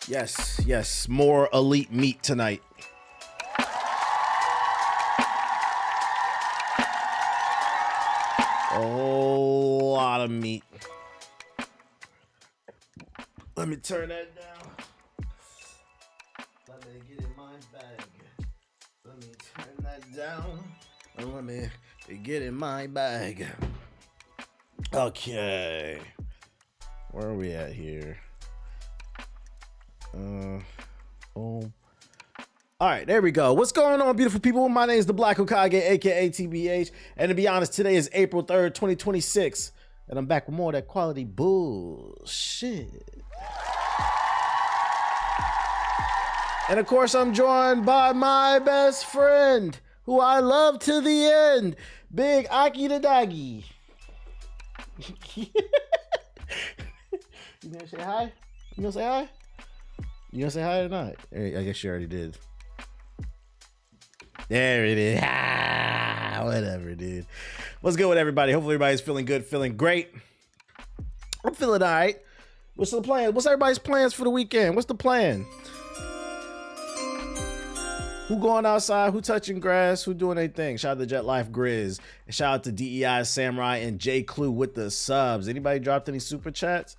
Yes, yes, more elite meat tonight. A whole lot of meat. Let me turn that down. Let me get in my bag. Let me turn that down. And let me get in my bag. Okay. Where are we at here? All right, there we go. What's going on, beautiful people? My name is the Black Hokage, aka TBH, and to be honest, today is April 3rd, 2026, and I'm back with more of that quality bullshit. And of course, I'm joined by my best friend, who I love to the end, Big Aki the Doggy. You gonna say hi? You gonna say hi? You gonna say hi or not? I guess you already did. There it is. Ah, whatever, dude. What's good with everybody? Hopefully everybody's feeling good, feeling great. I'm feeling all right. What's the plan? What's everybody's plans for the weekend? What's the plan? Who going outside? Who touching grass? Who doing anything? Shout out to Jet Life Grizz. And shout out to DEI Samurai and J Clue with the subs. Anybody dropped any super chats?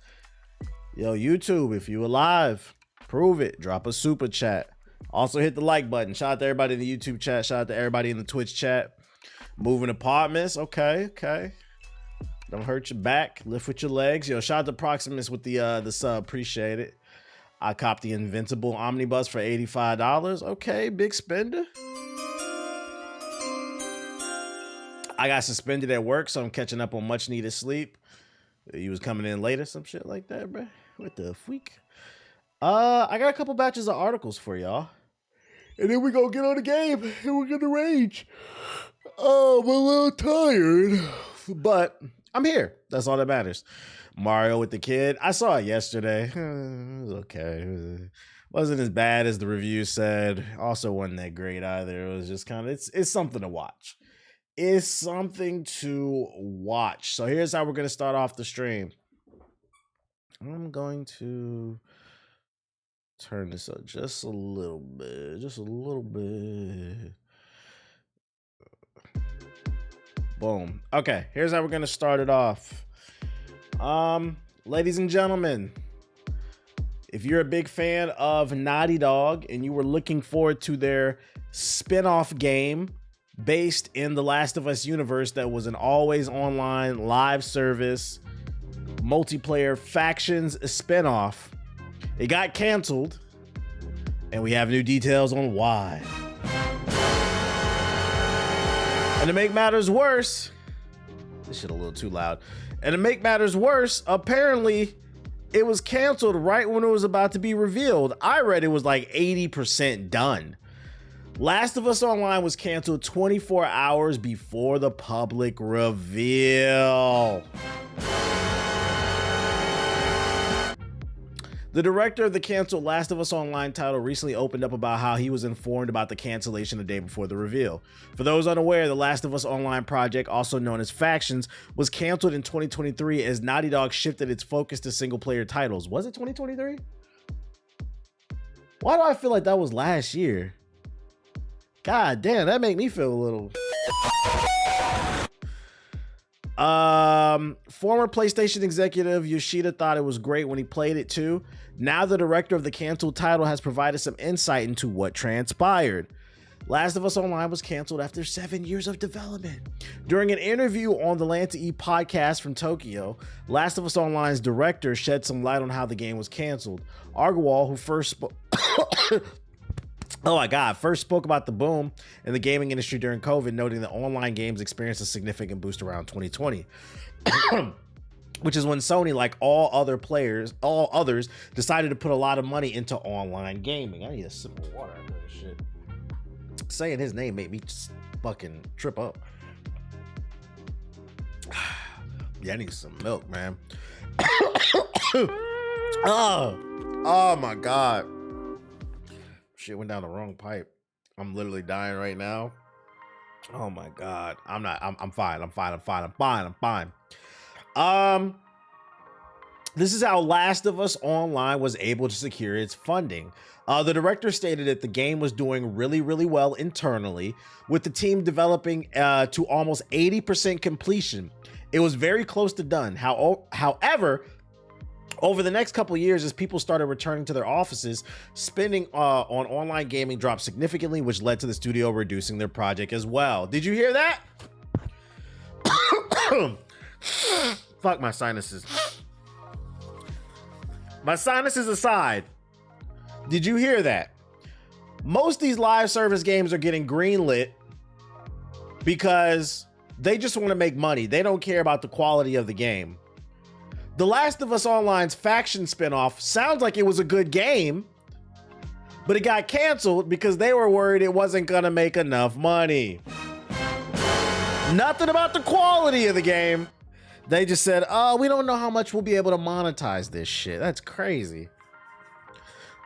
Yo, YouTube, if you alive, prove it. Drop a super chat. Also hit the like button. Shout out to everybody in the YouTube chat. Shout out to everybody in the Twitch chat. Moving apartments. Okay. Don't hurt your back. Lift with your legs. Yo, shout out to Proximus with the sub. Appreciate it. I copped the Invincible Omnibus for $85. Okay, big spender. I got suspended at work, so I'm catching up on much needed sleep. You was coming in later, some shit like that, bro. What the freak? I got a couple batches of articles for y'all. And then we gonna get on the game and we're gonna rage. Oh, I'm a little tired, but I'm here. That's all that matters. Mario with the kid. I saw it yesterday. It was okay. It wasn't as bad as the review said. Also wasn't that great either. It was just kind of, it's something to watch. It's something to watch. So here's how we're going to start off the stream. I'm going to turn this up just a little bit. Just a little bit. Boom. Okay, here's how we're going to start it off. Ladies and gentlemen, if you're a big fan of Naughty Dog and you were looking forward to their spin-off game based in the Last of Us universe that was an always online live service multiplayer factions spin-off, it got canceled and we have new details on why. And to make matters worse, this shit a little too loud. And to make matters worse, apparently it was canceled right when it was about to be revealed. I read it was like 80% done. Last of Us Online was canceled 24 hours before the public reveal. The director of the canceled Last of Us Online title recently opened up about how he was informed about the cancellation the day before the reveal. For those unaware, the Last of Us Online project, also known as Factions, was canceled in 2023 as Naughty Dog shifted its focus to single-player titles. Was it 2023? Why do I feel like that was last year? God damn, that made me feel a little... Former PlayStation executive Yoshida thought it was great when he played it too. Now the director of the canceled title has provided some insight into what transpired. Last of Us Online was canceled after 7 years of development. During an interview on the Lanta E podcast from Tokyo, Last of Us Online's director shed some light on how the game was canceled. Agarwal, who first spoke first spoke about the boom in the gaming industry during COVID, noting that online games experienced a significant boost around 2020. Which is when Sony, like all others, decided to put a lot of money into online gaming. I need a sip of water after this shit. Saying his name made me just fucking trip up. Yeah, I need some milk, man. Oh my God. Shit went down the wrong pipe. I'm literally dying right now. Oh my God. I'm fine. This is how Last of Us Online was able to secure its funding. The director stated that the game was doing really well internally, with the team developing to almost 80% completion. It was very close to done. However, over the next couple of years, as people started returning to their offices, spending on online gaming dropped significantly, which led to the studio reducing their project as well. Did you hear that? Fuck my sinuses. My sinuses aside, did you hear that? Most of these live service games are getting greenlit because they just want to make money. They don't care about the quality of the game. The Last of Us Online's faction spinoff sounds like it was a good game, but it got canceled because they were worried it wasn't gonna make enough money. Nothing about the quality of the game. They just said, oh, we don't know how much we'll be able to monetize this shit. That's crazy.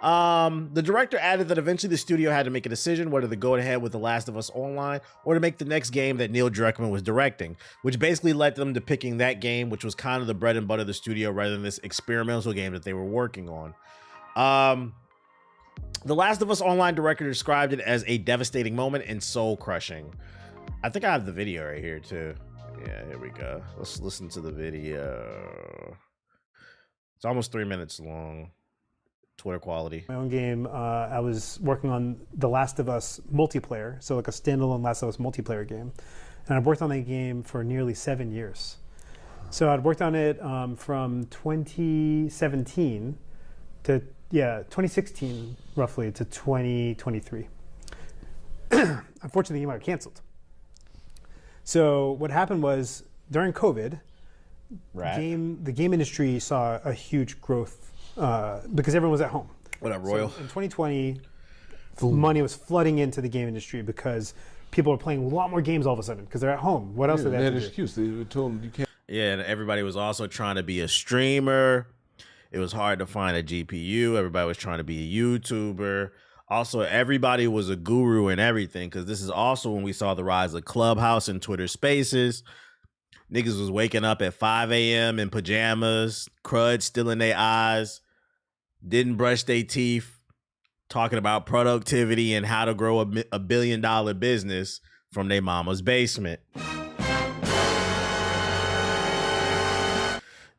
The director added that eventually the studio had to make a decision whether to go ahead with The Last of Us Online or to make the next game that Neil Druckmann was directing, which basically led them to picking that game, which was kind of the bread and butter of the studio rather than this experimental game that they were working on. The Last of Us Online director described it as a devastating moment and soul crushing. I think I have the video right here too. Yeah, here we go. Let's listen to the video. It's almost 3 minutes long. Twitter quality. My own game, I was working on The Last of Us multiplayer, so like a standalone Last of Us multiplayer game. And I've worked on that game for nearly 7 years. So I'd worked on it from 2017 to, 2016 roughly to 2023. Unfortunately, the game got canceled. So what happened was during COVID, the game industry saw a huge growth because everyone was at home. What up, Royal? So in 2020, money was flooding into the game industry because people were playing a lot more games all of a sudden because they're at home. What else did they have to do? Excuse. They told them you can't. Yeah, and everybody was also trying to be a streamer. It was hard to find a GPU. Everybody was trying to be a YouTuber. Also, everybody was a guru and everything, because this is also when we saw the rise of Clubhouse and Twitter Spaces. Niggas was waking up at 5 a.m. in pajamas, crud still in their eyes, didn't brush their teeth, talking about productivity and how to grow a $1 billion business from their mama's basement.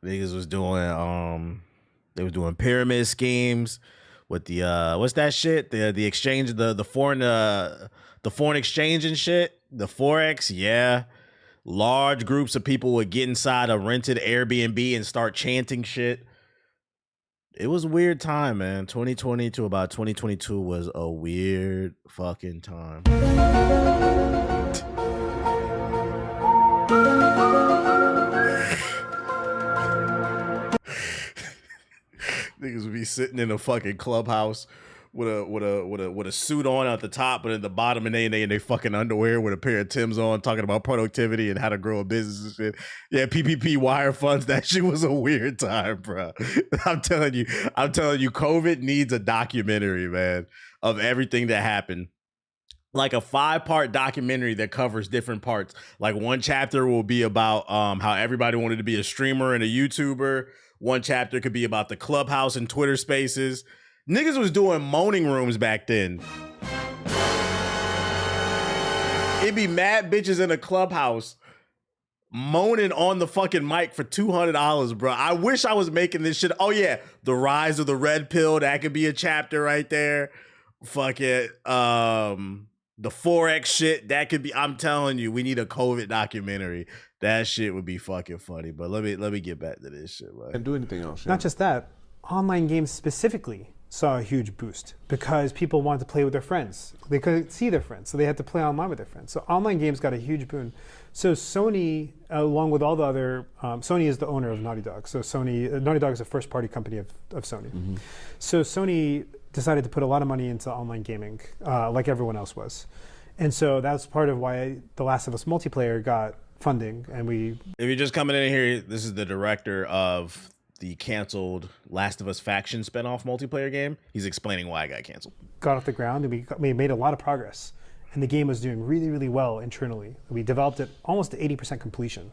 Niggas was doing they was doing pyramid schemes with the what's that shit? The exchange, the foreign exchange and shit, the Forex, yeah. Large groups of people would get inside a rented Airbnb and start chanting shit. It was a weird time, man. 2020 to about 2022 was a weird fucking time. Niggas would be sitting in a fucking clubhouse with a suit on at the top, but at the bottom and they fucking underwear with a pair of Timbs on, talking about productivity and how to grow a business and shit. Yeah, PPP wire funds. That shit was a weird time, bro. I'm telling you, COVID needs a documentary, man, of everything that happened. Like a 5-part documentary that covers different parts. Like one chapter will be about how everybody wanted to be a streamer and a YouTuber. One chapter could be about the Clubhouse and Twitter Spaces. Niggas was doing moaning rooms back then. It'd be mad bitches in a Clubhouse moaning on the fucking mic for $200, bro. I wish I was making this shit. Oh yeah, the rise of the red pill. That could be a chapter right there. Fuck it. The Forex shit. That could be. I'm telling you, we need a COVID documentary. That shit would be fucking funny. But let me get back to this shit, man. Can't do anything else. Not just that, online games specifically saw a huge boost because people wanted to play with their friends. They couldn't see their friends, so they had to play online with their friends. So online games got a huge boon. So Sony, along with all the other, Sony is the owner of Naughty Dog. So Naughty Dog is a first-party company of Sony. Mm-hmm. So Sony decided to put a lot of money into online gaming, like everyone else was. And so that's part of why The Last of Us multiplayer got funding. And if you're just coming in here, this is the director of the canceled Last of Us faction spinoff multiplayer game. He's explaining why it got canceled. Got off the ground and we made a lot of progress. And the game was doing really, really well internally. We developed it almost to 80% completion.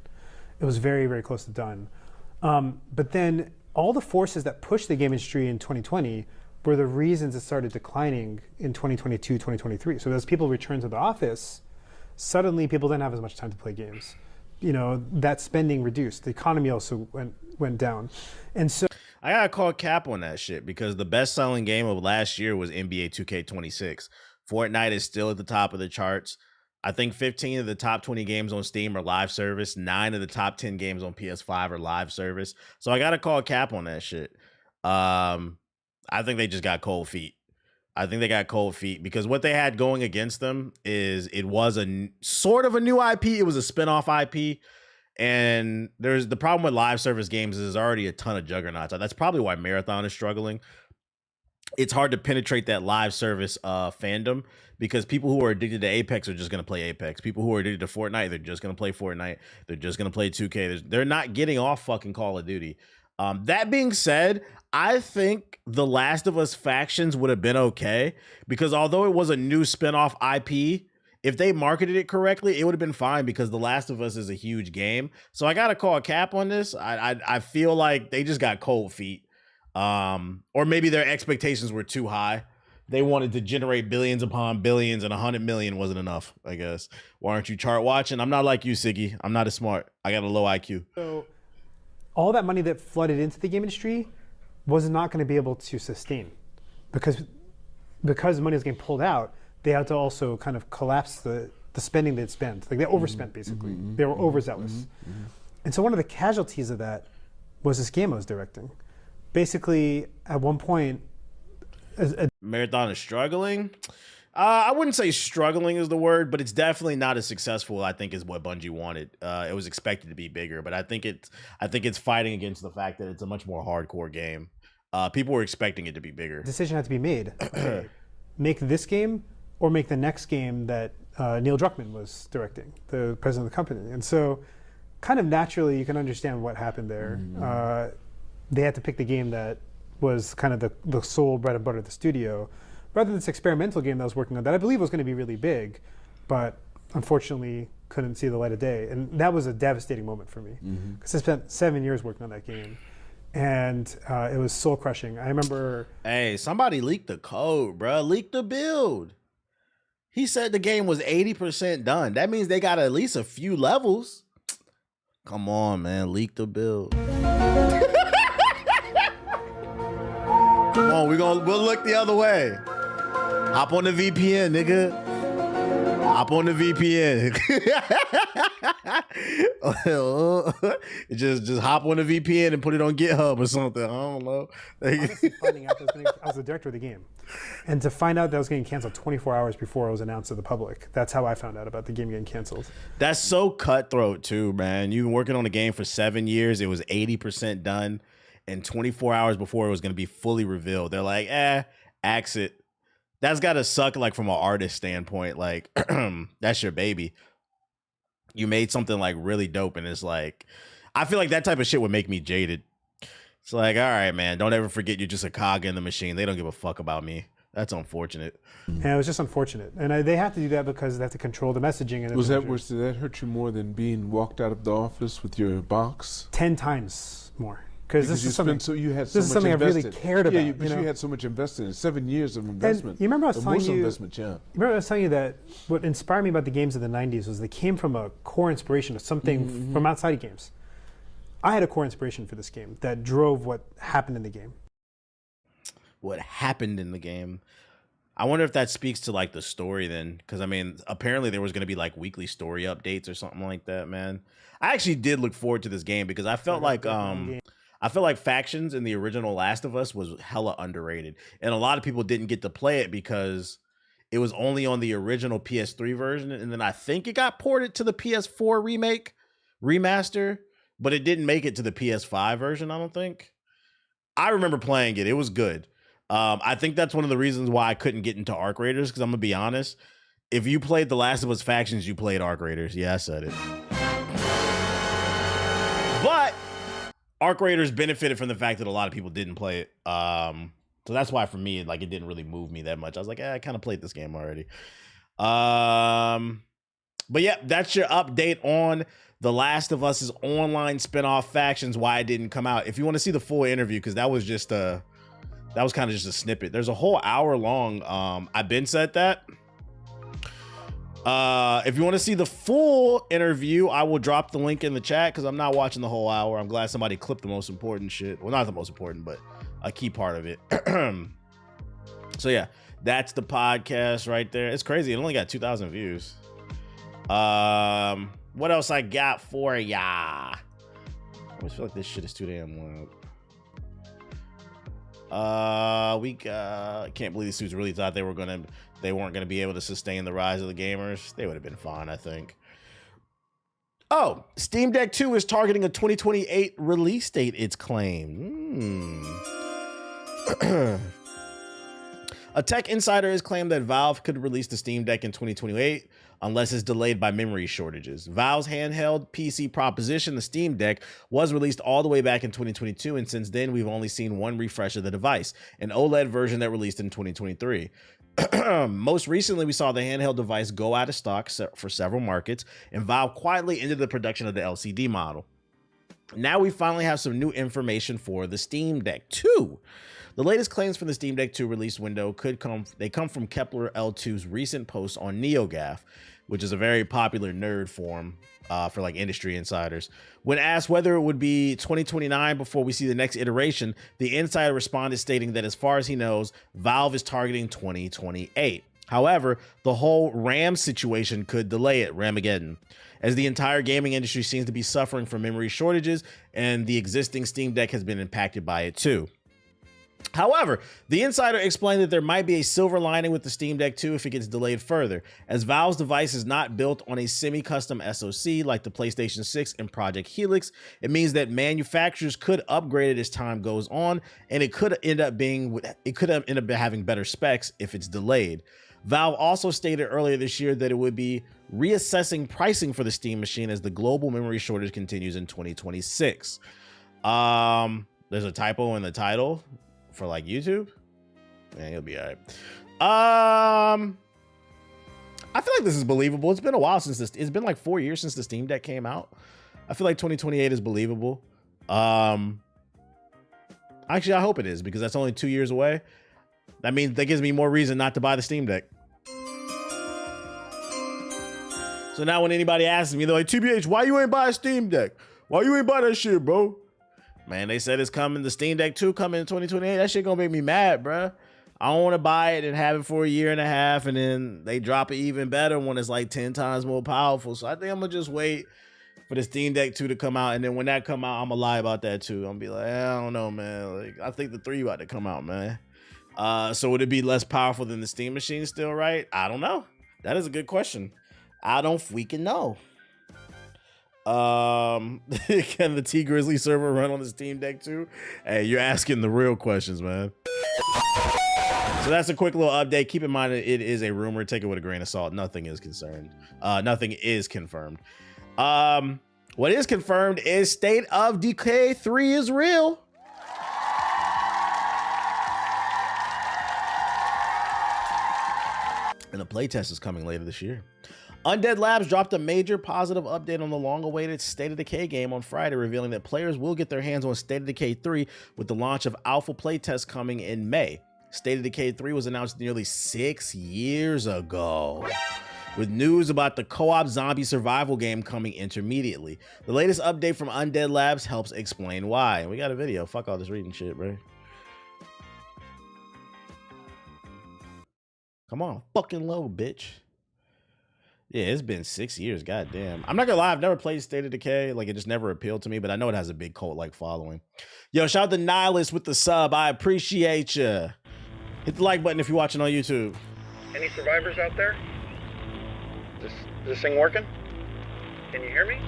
It was very, very close to done. But then all the forces that pushed the game industry in 2020 were the reasons it started declining in 2022, 2023. So as people returned to the office, suddenly people didn't have as much time to play games. You know, that spending reduced. The economy also went down. And so I gotta call cap on that shit because the best-selling game of last year was NBA 2K26. Fortnite is still at the top of the charts. I think 15 of the top 20 games on Steam are live service. 9 of the top 10 games on PS5 are live service. So I gotta call cap on that shit. I think they just got cold feet. I think they got cold feet because what they had going against them is it was a sort of a new IP. It was a spin-off IP. And there's the problem with live service games is there's already a ton of juggernauts. That's probably why Marathon is struggling. It's hard to penetrate that live service fandom because people who are addicted to Apex are just going to play Apex. People who are addicted to Fortnite, they're just going to play Fortnite. They're just going to play 2K. They're not getting off fucking Call of Duty. That being said, I think The Last of Us Factions would have been okay because although it was a new spinoff IP, if they marketed it correctly, it would have been fine because The Last of Us is a huge game. So I gotta call a cap on this. I feel like they just got cold feet, or maybe their expectations were too high. They wanted to generate billions upon billions, and 100 million wasn't enough, I guess. Why aren't you chart watching? I'm not like you, Siggy. I'm not as smart. I got a low IQ. So all that money that flooded into the game industry was not going to be able to sustain because money was getting pulled out. They had to also kind of collapse the spending they'd spent. Like they overspent, basically. They were overzealous. And so one of the casualties of that was this game I was directing. Basically, at one point, Marathon is struggling. I wouldn't say struggling is the word, but it's definitely not as successful, I think, as what Bungie wanted. It was expected to be bigger, but I think it's fighting against the fact that it's a much more hardcore game. People were expecting it to be bigger. Decision had to be made. Okay, make this game or make the next game that Neil Druckmann was directing, the president of the company. And so kind of naturally, you can understand what happened there. They had to pick the game that was kind of the sole bread and butter of the studio, rather than this experimental game that I was working on that I believe was going to be really big, but unfortunately couldn't see the light of day. And that was a devastating moment for me, because I spent 7 years working on that game, and it was soul crushing. I remember... Hey, somebody leaked the code, bro. Leaked the build. He said the game was 80% done. That means they got at least a few levels. Come on, man. Leak the build. Come on, we'll look the other way. Hop on the VPN, nigga. Hop on the VPN. just hop on the VPN and put it on GitHub or something. I don't know. Honestly, finding out that I was the director of the game, and to find out that I was getting canceled 24 hours before it was announced to the public. That's how I found out about the game getting canceled. That's so cutthroat too, man. You've been working on the game for 7 years. It was 80% done. And 24 hours before it was going to be fully revealed, they're like, axe it. That's got to suck, like, from an artist standpoint. Like, that's your baby. You made something, like, really dope, and it's like, I feel like that type of shit would make me jaded. It's like, all right, man, don't ever forget you're just a cog in the machine. They don't give a fuck about me. That's unfortunate. And it was just unfortunate. And they have to do that because they have to control the messaging. And Did that hurt you more than being walked out of the office with your box? 10 times more. Because this is something, you had this is something I really cared about. Yeah, but you had so much invested in 7 years of investment. And you remember I was telling you, investment, yeah. You remember I was telling you that what inspired me about the games of the 90s was they came from a core inspiration of something from outside of games. I had a core inspiration for this game that drove what happened in the game. What happened in the game? I wonder if that speaks to, like, the story then. Because, I mean, apparently there was going to be, like, weekly story updates or something like that, man. I actually did look forward to this game because I felt like... I feel like Factions in the original Last of Us was hella underrated. And a lot of people didn't get to play it because it was only on the original PS3 version. And then I think it got ported to the PS4 remaster, but it didn't make it to the PS5 version, I don't think. I remember playing it. It was good. I think that's one of the reasons why I couldn't get into Arc Raiders, because I'm going to be honest. If you played The Last of Us Factions, you played Arc Raiders. Yeah, I said it. But... Arc Raiders benefited from the fact that a lot of people didn't play it. So that's why for me, like, it didn't really move me that much. I was like, I kind of played this game already. But yeah, that's your update on The Last of Us's online spinoff Factions, why it didn't come out. If you want to see the full interview, because that was kind of just a snippet. There's a whole hour long. I've been said that. If you want to see the full interview, I will drop the link in the chat because I'm not watching the whole hour. I'm glad somebody clipped the most important shit. Well, not the most important, but a key part of it. So yeah, that's the podcast right there. It's crazy. It only got 2,000 views. What else I got for ya? I always feel like this shit is too damn loud. Can't believe these dudes really thought they weren't gonna be able to sustain the rise of the gamers. They would have been fine, I think. Oh, Steam Deck 2 is targeting a 2028 release date, it's claimed. A tech insider has claimed that Valve could release the Steam Deck in 2028, unless it's delayed by memory shortages. Valve's handheld PC proposition, the Steam Deck, was released all the way back in 2022, and since then we've only seen one refresh of the device, an OLED version that released in 2023. Most recently, we saw the handheld device go out of stock for several markets, and Valve quietly ended the production of the LCD model. Now we finally have some new information for the Steam Deck 2. The latest claims for the Steam Deck 2 release window come from Kepler L2's recent post on NeoGAF, which is a very popular nerd forum for like industry insiders. When asked whether it would be 2029 before we see the next iteration, the insider responded stating that as far as he knows, Valve is targeting 2028. However, the whole RAM situation could delay it, Ramageddon, as the entire gaming industry seems to be suffering from memory shortages, and the existing Steam Deck has been impacted by it too. However, the insider explained that there might be a silver lining with the Steam Deck 2 if it gets delayed further, as Valve's device is not built on a semi-custom SoC like the PlayStation 6 and Project Helix. It means that manufacturers could upgrade it as time goes on, and it could end up having better specs if it's delayed. Valve also stated earlier this year that it would be reassessing pricing for the Steam machine as the global memory shortage continues in 2026. There's a typo in the title for like YouTube. Man, you'll be all right. I feel like this is believable. It's been a while since this. It's been like 4 years since the Steam Deck came out. I feel like 2028 is believable. Actually, I hope it is, because that's only 2 years away. That means that gives me more reason not to buy the Steam Deck. So now when anybody asks me, they're like, TBH, why you ain't buy a Steam Deck? Why you ain't buy that shit, bro? Man, they said it's coming. The Steam Deck 2 coming in 2028. That shit gonna make me mad, bro. I don't want to buy it and have it for a year and a half, and then they drop it even better when it's like 10 times more powerful. So I think I'm gonna just wait for the Steam Deck 2 to come out, and then when that come out, I'm gonna lie about that too. I'm gonna be like, I don't know, man. Like, I think the 3 about to come out, man. So would it be less powerful than the Steam machine still, right? I don't know. That is a good question. I don't freaking know. Can the T Grizzly server run on the Steam Deck too? Hey, you're asking the real questions, man. So that's a quick little update. Keep in mind that it is a rumor. Take it with a grain of salt. Nothing is concerned. Nothing is confirmed. What is confirmed is State of Decay 3 is real. And the playtest is coming later this year. Undead Labs dropped a major positive update on the long-awaited State of Decay game on Friday, revealing that players will get their hands on State of Decay 3 with the launch of alpha playtest coming in May. State of Decay 3 was announced nearly 6 years ago, with news about the co-op zombie survival game coming intermediately. The latest update from Undead Labs helps explain why. We got a video. Fuck all this reading shit, bro. Come on, fucking low, bitch. Yeah, it's been 6 years. Goddamn. I'm not gonna lie, I've never played State of Decay. Like, it just never appealed to me, but I know it has a big cult-like following. Yo, shout out to Nihilist with the sub. I appreciate you. Hit the like button if you're watching on YouTube. Any survivors out there? Is this thing working? Can you hear me?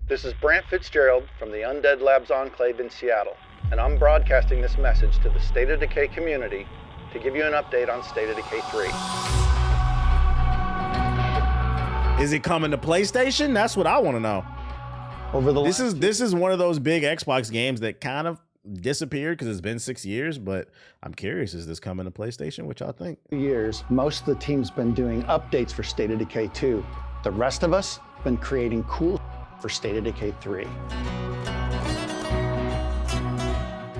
This is Brant Fitzgerald from the Undead Labs Enclave in Seattle, and I'm broadcasting this message to the State of Decay community to give you an update on State of Decay 3. Is it coming to PlayStation? That's what I want to know. This is one of those big Xbox games that kind of disappeared because it's been 6 years, but I'm curious, is this coming to PlayStation? What y'all think? Years, most of the team's been doing updates for State of Decay 2. The rest of us been creating cool for State of Decay 3.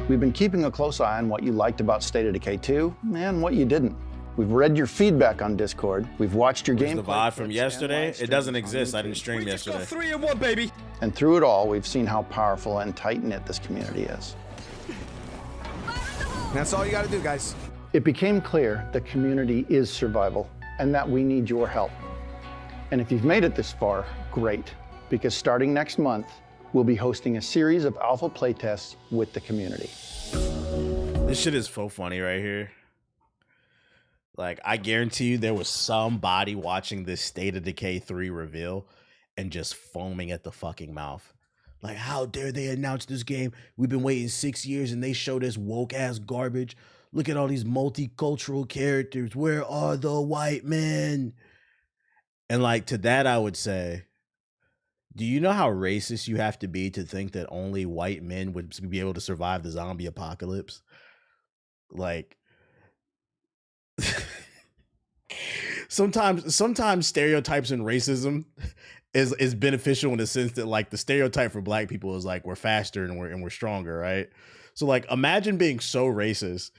We've been keeping a close eye on what you liked about State of Decay 2 and what you didn't. We've read your feedback on Discord. We've watched your game. The VOD from yesterday? It doesn't exist. I didn't stream yesterday. Got 3 in 1, baby. And through it all, we've seen how powerful and tight-knit this community is. That's all you got to do, guys. It became clear the community is survival and that we need your help. And if you've made it this far, great, because starting next month, we'll be hosting a series of alpha playtests with the community. This shit is so funny right here. Like, I guarantee you there was somebody watching this State of Decay 3 reveal and just foaming at the fucking mouth. Like, how dare they announce this game? We've been waiting 6 years and they showed us woke ass garbage. look at all these multicultural characters. Where are the white men? And like to that, I would say, do you know how racist you have to be to think that only white men would be able to survive the zombie apocalypse? Like, sometimes stereotypes and racism is beneficial in the sense that like the stereotype for black people is like we're faster and we're stronger, right? So like imagine being so racist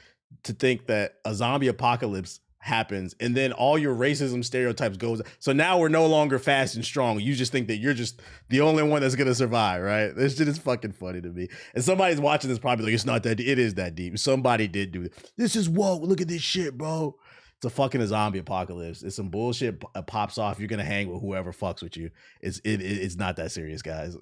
to think that a zombie apocalypse happens and then all your racism stereotypes goes. So now we're no longer fast and strong. You just think that you're just the only one that's gonna survive, right? This shit is fucking funny to me. And somebody's watching this probably like, it's not that deep. It is that deep. Somebody did do it. This is woke. Look at this shit, bro. It's a fucking zombie apocalypse. It's some bullshit pops off. You're gonna hang with whoever fucks with you. It's not that serious, guys.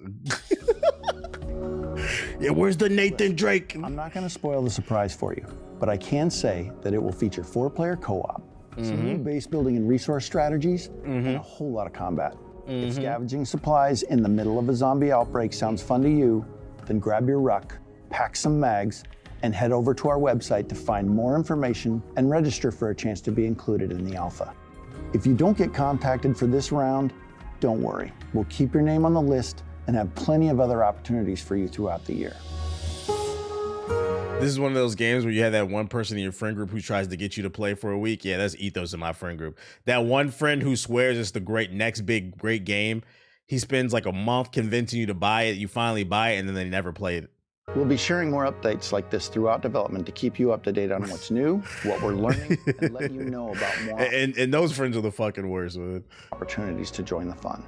Yeah, where's the Nathan Drake? I'm not going to spoil the surprise for you, but I can say that it will feature 4-player co-op, some new base building and resource strategies, and a whole lot of combat. If scavenging supplies in the middle of a zombie outbreak sounds fun to you, then grab your ruck, pack some mags, and head over to our website to find more information and register for a chance to be included in the alpha. If you don't get contacted for this round, don't worry. We'll keep your name on the list and have plenty of other opportunities for you throughout the year. This is one of those games where you have that one person in your friend group who tries to get you to play for a week. Yeah, that's ethos in my friend group. That one friend who swears it's the next big great game. He spends like a month convincing you to buy it. You finally buy it and then they never play it. We'll be sharing more updates like this throughout development to keep you up to date on what's new, what we're learning, and let you know about more and those friends are the fucking worst, man. Opportunities to join the fun.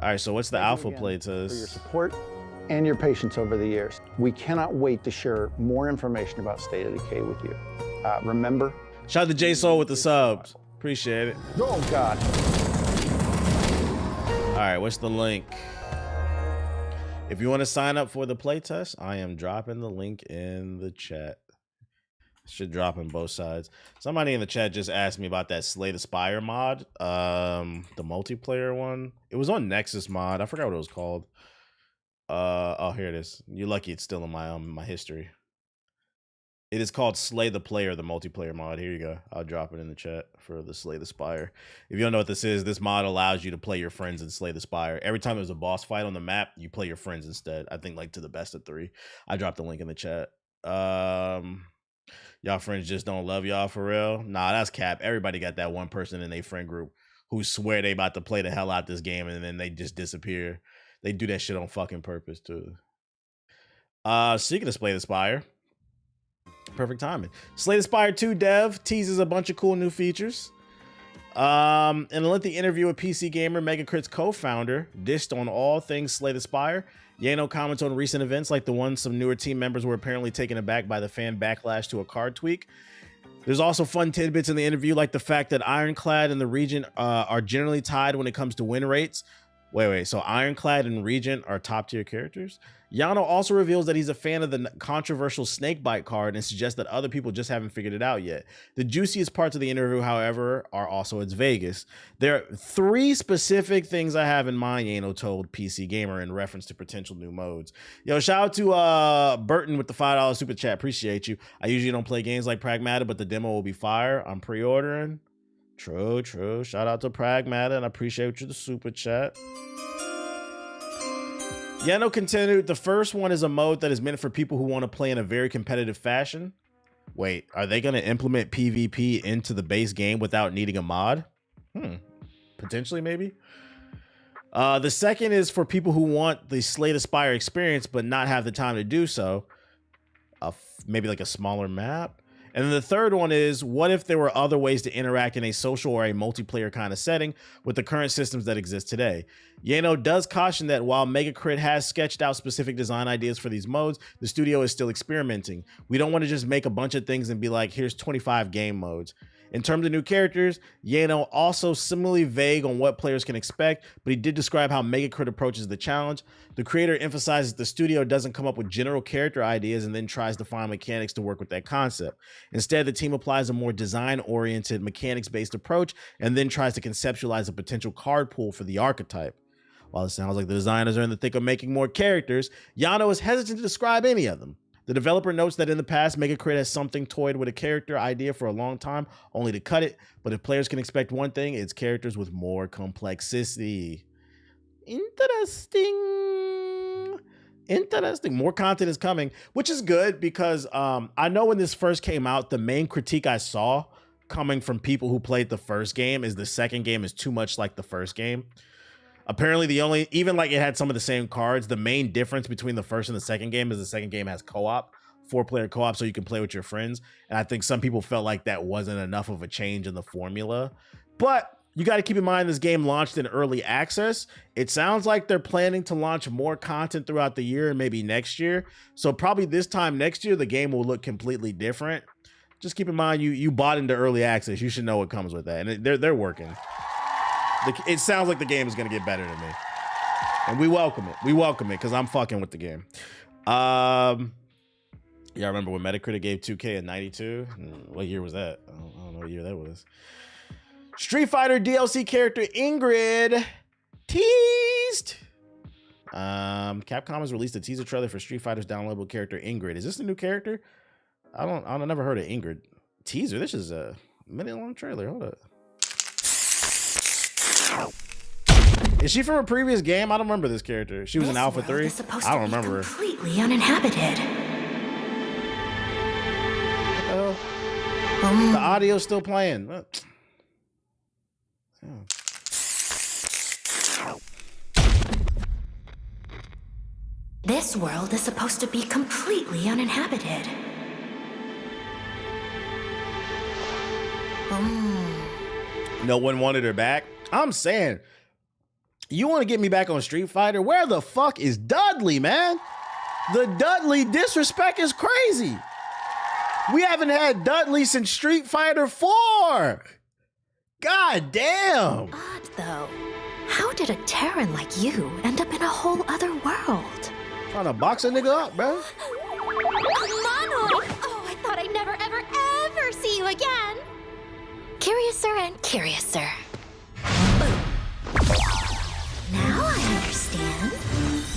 All right, so what's the alpha play For your test? support and your patience over the years. We cannot wait to share more information about State of Decay with you. Remember, Shout out to J Soul with the subs. Appreciate it. oh God. All right, what's the link? If you want to sign up for the playtest, I am dropping the link in the chat. Should drop in both sides. Somebody in the chat just asked me about that Slay the Spire mod, the multiplayer one. It was on Nexus mod. I forgot what it was called. Oh, here it is. You're lucky it's still in my history. It is called Slay the Player, the multiplayer mod. Here you go. I'll drop it in the chat for the Slay the Spire. If you don't know what this is, this mod allows you to play your friends and Slay the Spire. Every time there's a boss fight on the map, you play your friends instead. I think like to the best of 3. I dropped the link in the chat. Y'all friends just don't love y'all for real? Nah, that's cap. Everybody got that one person in their friend group who swear they about to play the hell out this game and then they just disappear. They do that shit on fucking purpose too. Speaking of Slay the Spire, perfect timing. Slay the Spire 2 dev teases a bunch of cool new features. In a lengthy interview with PC Gamer, Megacrit's co-founder dissed on all things Slay the Spire. Yano comments on recent events like the one some newer team members were apparently taken aback by the fan backlash to a card tweak. There's also fun tidbits in the interview like the fact that Ironclad and the Regent are generally tied when it comes to win rates. Wait, so Ironclad and Regent are top tier characters? Yano also reveals that he's a fan of the controversial Snakebite card and suggests that other people just haven't figured it out yet. The juiciest parts of the interview, however, are also its Vegas. There are 3 specific things I have in mind, Yano told PC Gamer in reference to potential new modes. Yo, shout out to Burton with the $5 super chat. Appreciate you. I usually don't play games like Pragmata, but the demo will be fire. I'm pre-ordering. True. Shout out to Pragmata, and I appreciate you the super chat. Yano continued, the first one is a mode that is meant for people who want to play in a very competitive fashion. Wait, are they going to implement PvP into the base game without needing a mod? Potentially, maybe. The second is for people who want the Slay the Spire experience but not have the time to do so. Maybe like a smaller map. And then the third one is, what if there were other ways to interact in a social or a multiplayer kind of setting with the current systems that exist today? Yano does caution that while Megacrit has sketched out specific design ideas for these modes, the studio is still experimenting. We don't want to just make a bunch of things and be like, here's 25 game modes. In terms of new characters, Yano also similarly vague on what players can expect, but he did describe how Megacrit approaches the challenge. The creator emphasizes the studio doesn't come up with general character ideas and then tries to find mechanics to work with that concept. Instead, the team applies a more design-oriented, mechanics-based approach and then tries to conceptualize a potential card pool for the archetype. While it sounds like the designers are in the thick of making more characters, Yano is hesitant to describe any of them. The developer notes that in the past, Megacrit has something toyed with a character idea for a long time, only to cut it. But if players can expect one thing, it's characters with more complexity. Interesting. More content is coming, which is good because I know when this first came out, the main critique I saw coming from people who played the first game is the second game is too much like the first game. Apparently even like it had some of the same cards, the main difference between the first and the second game is the second game has co-op, 4-player co-op, so you can play with your friends. And I think some people felt like that wasn't enough of a change in the formula. But you got to keep in mind this game launched in early access. It sounds like they're planning to launch more content throughout the year and maybe next year. So probably this time next year, the game will look completely different. Just keep in mind, you bought into early access. You should know what comes with that. And they're working. It sounds like the game is going to get better than me. And we welcome it. We welcome it because I'm fucking with the game. Yeah, I remember when Metacritic gave 2K a 92. What year was that? I don't know what year that was. Street Fighter DLC character Ingrid teased. Capcom has released a teaser trailer for Street Fighter's downloadable character Ingrid. Is this the new character? I never heard of Ingrid. Teaser. This is a minute-long trailer. Hold up. Is she from a previous game? I don't remember this character. She was in Alpha 3. I don't remember her. Completely uninhabited. The audio's still playing. This world is supposed to be completely uninhabited. No one wanted her back. I'm saying, you want to get me back on Street Fighter? Where the fuck is Dudley, man? The Dudley disrespect is crazy. We haven't had Dudley since Street Fighter 4. God damn. Odd, though. How did a Terran like you end up in a whole other world? Trying to box a nigga up, bro. Monoid! Oh, I thought I'd never, ever, ever see you again. Curiouser and curiouser. Now I understand.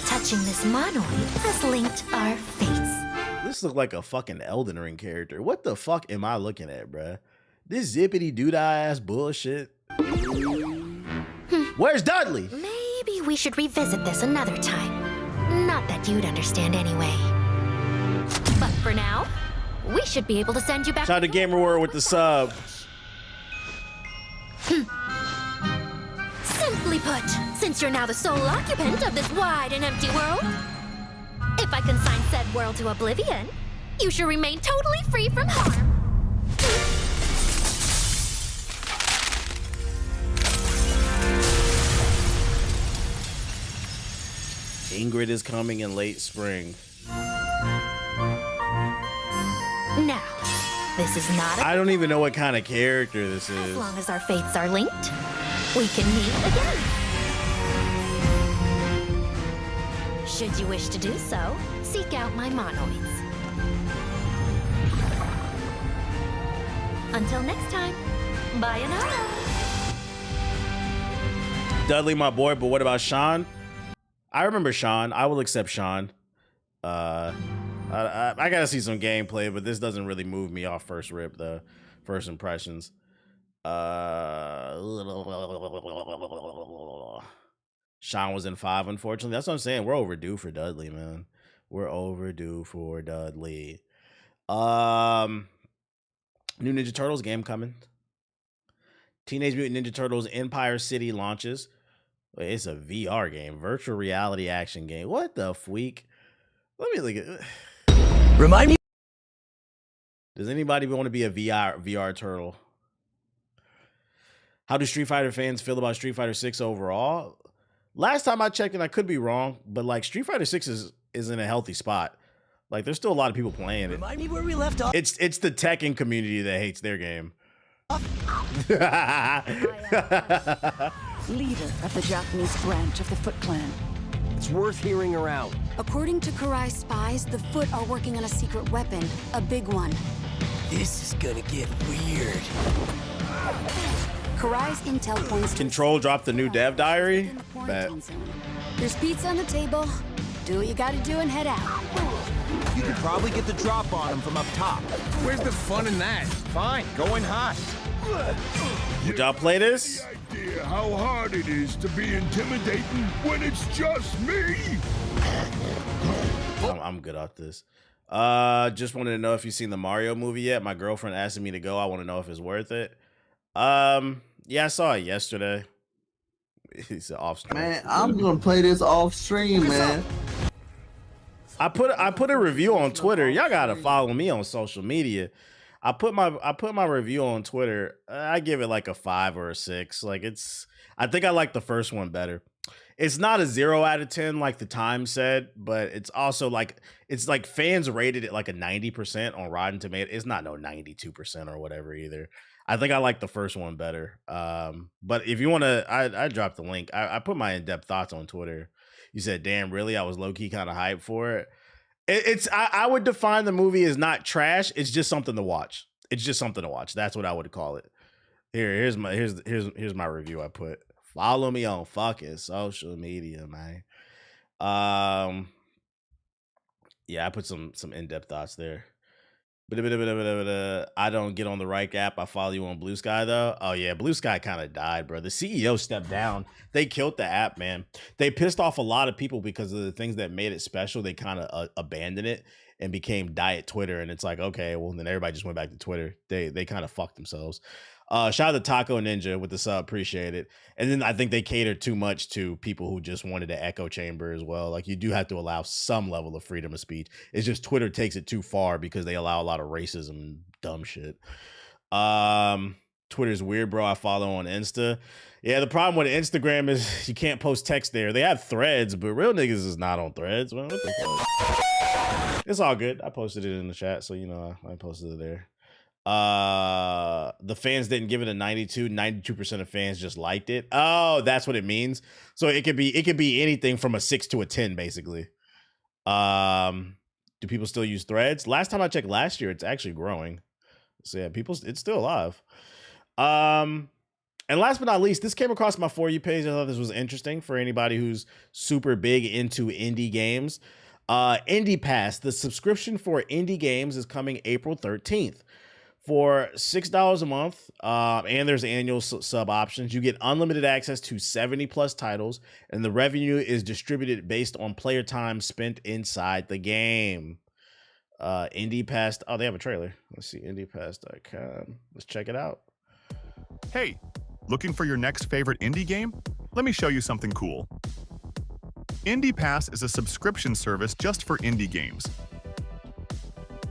Touching this monoid has linked our fates. This looks like a fucking Elden Ring character. What the fuck am I looking at, bruh? This zippity doodah ass bullshit. Where's Dudley? Maybe we should revisit this another time. Not that you'd understand anyway. But for now, we should be able to send you back. Shout out to Gamer World with the sub. Simply put, since you're now the sole occupant of this wide and empty world, if I consign said world to oblivion, you shall remain totally free from harm. Ingrid is coming in late spring. Now, this is not I don't even know what kind of character this As is. long as our fates are linked, we can meet again. Should you wish to do so, seek out my monoids. Until next time, bayonara. Dudley, my boy, but what about Sean? I remember Sean. I will accept Sean. I gotta see some gameplay, but this doesn't really move me off first rip, the first impressions. Sean was in 5, unfortunately. That's what I'm saying. We're overdue for Dudley, man. We're overdue for Dudley. New Ninja Turtles game coming. Teenage Mutant Ninja Turtles Empire City launches. Wait, it's a VR game, virtual reality action game. What the freak? Let me look at. Remind me. Does anybody want to be a VR turtle? How do Street Fighter fans feel about Street Fighter 6 overall? Last time I checked, and I could be wrong, but like Street Fighter 6 is in a healthy spot. Like there's still a lot of people playing it. Remind me where we left off. It's the Tekken community that hates their game. Leader of the Japanese branch of the Foot Clan. It's worth hearing around. According to Karai's spies, the Foot are working on a secret weapon, a big one. This is gonna get weird. Karai's intel points to Control dropped the new dev diary. in the Bet. quarantine zone. There's pizza on the table. Do what you gotta do and head out. You could probably get the drop on him from up top. Where's the fun in that? Fine, going hot. Would y'all play this? Idea how hard it is to be intimidating when it's just me. I'm good off this. Just wanted to know if you've seen the Mario movie yet. My girlfriend asked me to go. I want to know if it's worth it. Yeah, I saw it yesterday. He's off stream. Man, I'm gonna play this off stream, man. I put a review on Twitter. Y'all gotta follow me on social media. I put my review on Twitter. I give it like a 5 or a 6. Like I think I like the first one better. It's not a 0 out of 10 like the Times said, but it's also like it's like fans rated it like a 90% on Rotten Tomatoes. It's not no 92% or whatever either. I think I like the first one better. But if you want to, I dropped the link. I put my in-depth thoughts on Twitter. You said, damn, really? I was low-key kind of hyped for it. I would define the movie as not trash. It's just something to watch. It's just something to watch. That's what I would call it. Here's my review I put. Follow me on fucking social media, man. Yeah, I put some in-depth thoughts there. I don't get on the right app. I follow you on Blue Sky though. Oh yeah, Blue Sky kind of died, bro. The CEO stepped down. They killed the app, man. They pissed off a lot of people because of the things that made it special. They kind of abandoned it and became diet Twitter. And it's like, okay, well then everybody just went back to Twitter. They kind of fucked themselves. Shout out to Taco Ninja with the sub, appreciate it. And then I think they catered too much to people who just wanted to echo chamber as well. Like you do have to allow some level of freedom of speech. It's just Twitter takes it too far because they allow a lot of racism and dumb shit. Twitter's weird, bro. I follow on Insta. Yeah, the problem with Instagram is you can't post text there. They have threads, but real niggas is not on threads. Man, what the fuck? It's all good. I posted it in the chat, so you know I posted it there. The fans didn't give it a 92% of fans just liked it. Oh, that's what it means. So it could be anything from a 6 to a 10 basically. Do people still use threads? Last time I checked last year, it's actually growing. So yeah, it's still alive. And last but not least, this came across my For You page. I thought this was interesting for anybody who's super big into indie games. Indie Pass, the subscription for indie games is coming April 13th. For $6 a month, and there's annual sub options, you get unlimited access to 70 plus titles, and the revenue is distributed based on player time spent inside the game. Indie Pass, oh, they have a trailer. Let's see, indiepass.com. Let's check it out. Hey, looking for your next favorite indie game? Let me show you something cool. Indie Pass is a subscription service just for indie games.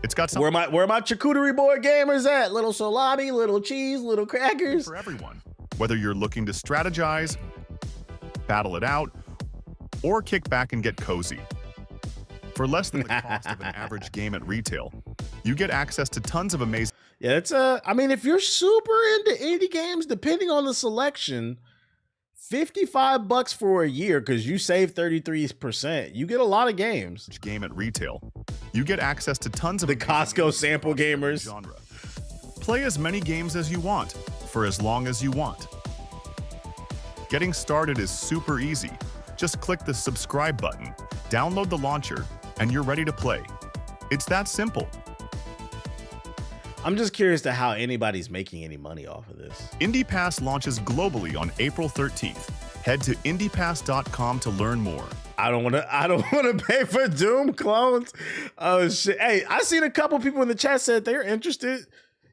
It's got some where my charcuterie board gamers at? Little salami, little cheese, little crackers. For everyone. Whether you're looking to strategize, battle it out, or kick back and get cozy. For less than the cost of an average game at retail, you get access to tons of amazing... Yeah, it's I mean, if you're super into indie games, depending on the selection, $55 for a year because you save 33%. You get a lot of games. Game at retail. You get access to tons of the Costco sample gamers. Genre. Play as many games as you want for as long as you want. Getting started is super easy. Just click the subscribe button, download the launcher, and you're ready to play. It's that simple. I'm just curious to how anybody's making any money off of this. Indie Pass launches globally on April 13th. Head to indiepass.com to learn more. I don't want to pay for Doom clones. Oh shit. Hey, I seen a couple people in the chat said they're interested.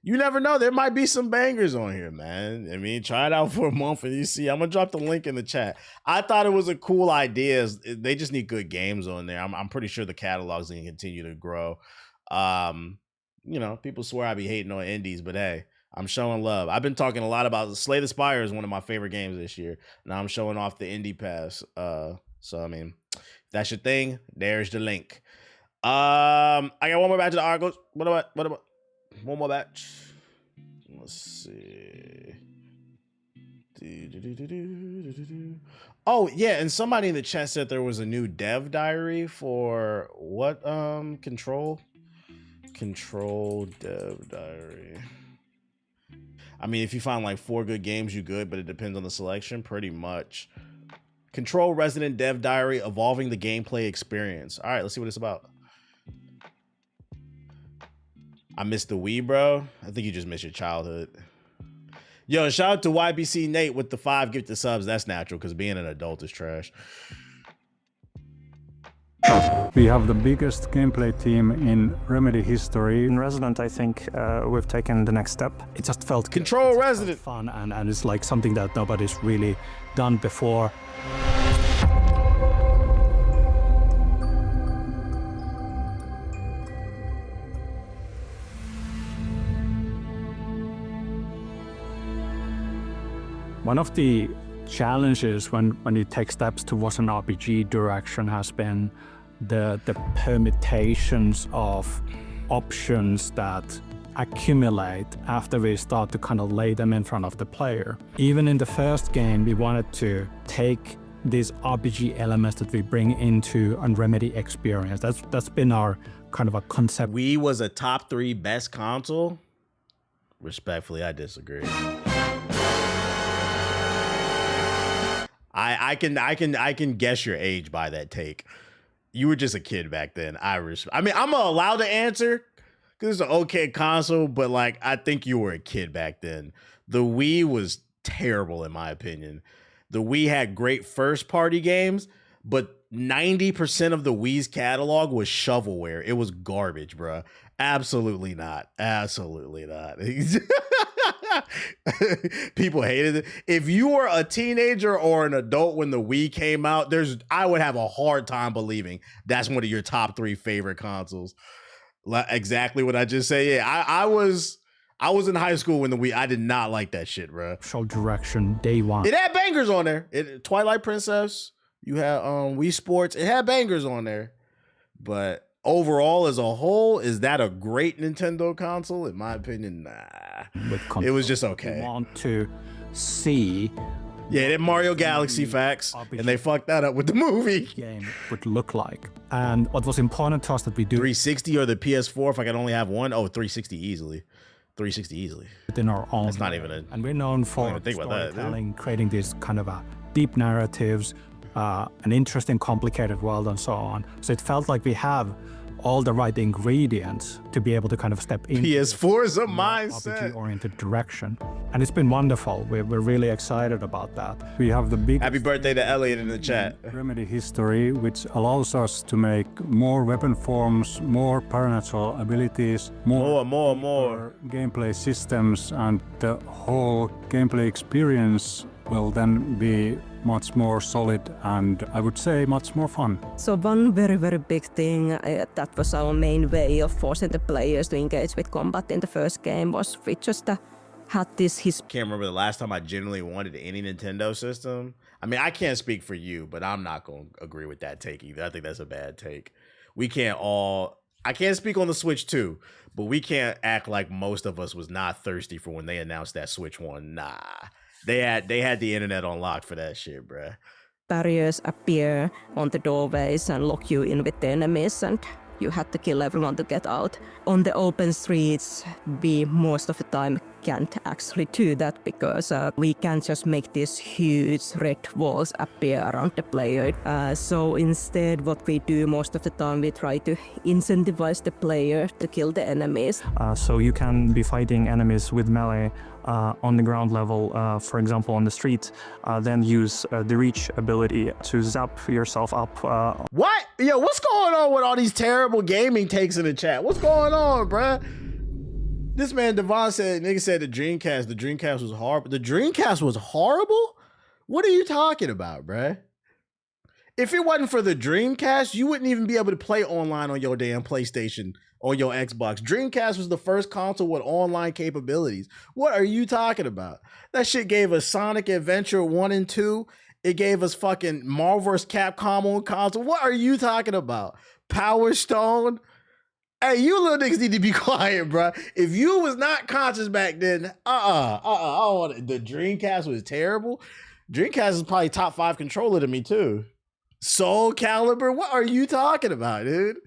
You never know. There might be some bangers on here, man. I mean, try it out for a month and you see. I'm gonna drop the link in the chat. I thought it was a cool idea. They just need good games on there. I'm pretty sure the catalog's gonna continue to grow. You know, people swear I be hating on indies, but hey, I'm showing love. I've been talking a lot about Slay the Spire is one of my favorite games this year. Now I'm showing off the Indie Pass. So I mean, if that's your thing, there's the link. I got one more batch of the articles. What about one more batch? Let's see. Oh yeah, and somebody in the chat said there was a new dev diary for what? Control dev diary. I mean, if you find like 4 good games, you good, but it depends on the selection pretty much. Control Resident Dev Diary, evolving the gameplay experience. All right, let's see what it's about. I missed the Wii, bro. I think you just missed your childhood. Yo, shout out to YBC Nate with the 5 gifted subs. That's natural because being an adult is trash. We have the biggest gameplay team in Remedy history. In Resident, I think we've taken the next step. It just felt good. Control Resident. Fun, and it's like something that nobody's really done before. One of the challenges when you take steps towards an RPG direction has been the permutations of options that accumulate after we start to kind of lay them in front of the player. Even in the first game, we wanted to take these RPG elements that we bring into a Remedy experience. That's been our kind of a concept. Wii was a top 3 best console? Respectfully, I disagree. I can guess your age by that take. You were just a kid back then. I mean, I'm allowed to answer because it's an okay console, but like I think you were a kid back then. The Wii was terrible in my opinion. The Wii had great first party games, but 90% of the Wii's catalog was shovelware. It was garbage, bro. Absolutely not. Absolutely not. People hated it. If you were a teenager or an adult when the Wii came out, I would have a hard time believing that's one of your top 3 favorite consoles. Exactly what I just said. Yeah, I was in high school when the Wii. I did not like that shit, bro. Show direction day one. It had bangers on there. Twilight Princess. You had Wii Sports. It had bangers on there, but overall, as a whole, is that a great Nintendo console? In my opinion, nah. It was just okay. We want to see. Yeah, that Mario Galaxy facts, and they fucked that up with the movie. Game would look like, and what was important to us that we do 360 or the PS4. If I could only have one, 360 easily. 360 easily. Within our own. That's not even a. And we're known for storytelling, creating these kind of deep narratives, an interesting, complicated world, and so on. So it felt like we have all the right ingredients to be able to kind of step into PS4 is a mindset RPG-oriented direction, and it's been wonderful. We're really excited about that. We have the big happy birthday to Elliot in the chat. Remedy history, which allows us to make more weapon forms, more supernatural abilities, more gameplay systems, and the whole gameplay experience will then be much more solid and I would say much more fun. So one very, very big thing that was our main way of forcing the players to engage with combat in the first game was we just had this Can't remember the last time I genuinely wanted any Nintendo system. I mean, I can't speak for you, but I'm not going to agree with that take either. I think that's a bad take. I can't speak on the Switch 2, but we can't act like most of us was not thirsty for when they announced that Switch 1. Nah. They had the internet on lock for that shit, bruh. Barriers appear on the doorways and lock you in with the enemies, and you had to kill everyone to get out. On the open streets, we most of the time can't actually do that because we can't just make these huge red walls appear around the player. So instead, what we do most of the time, we try to incentivize the player to kill the enemies. So you can be fighting enemies with melee on the ground level, for example, on the street, then use the reach ability to zap yourself up. What? Yo, what's going on with all these terrible gaming takes in the chat? What's going on, bruh? This man Devon said, nigga said the Dreamcast was horrible. The Dreamcast was horrible? What are you talking about, bruh? If it wasn't for the Dreamcast, you wouldn't even be able to play online on your damn PlayStation, on your Xbox. Dreamcast was the first console with online capabilities. What are you talking about? That shit gave us Sonic Adventure 1 and 2. It gave us fucking Marvel vs. Capcom on console. What are you talking about? Power Stone? Hey, you little niggas need to be quiet, bro. If you was not conscious back then, the Dreamcast was terrible. Dreamcast is probably top 5 controller to me too. Soul Calibur, what are you talking about, dude?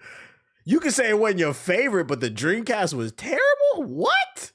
You can say it wasn't your favorite, but the Dreamcast was terrible? What?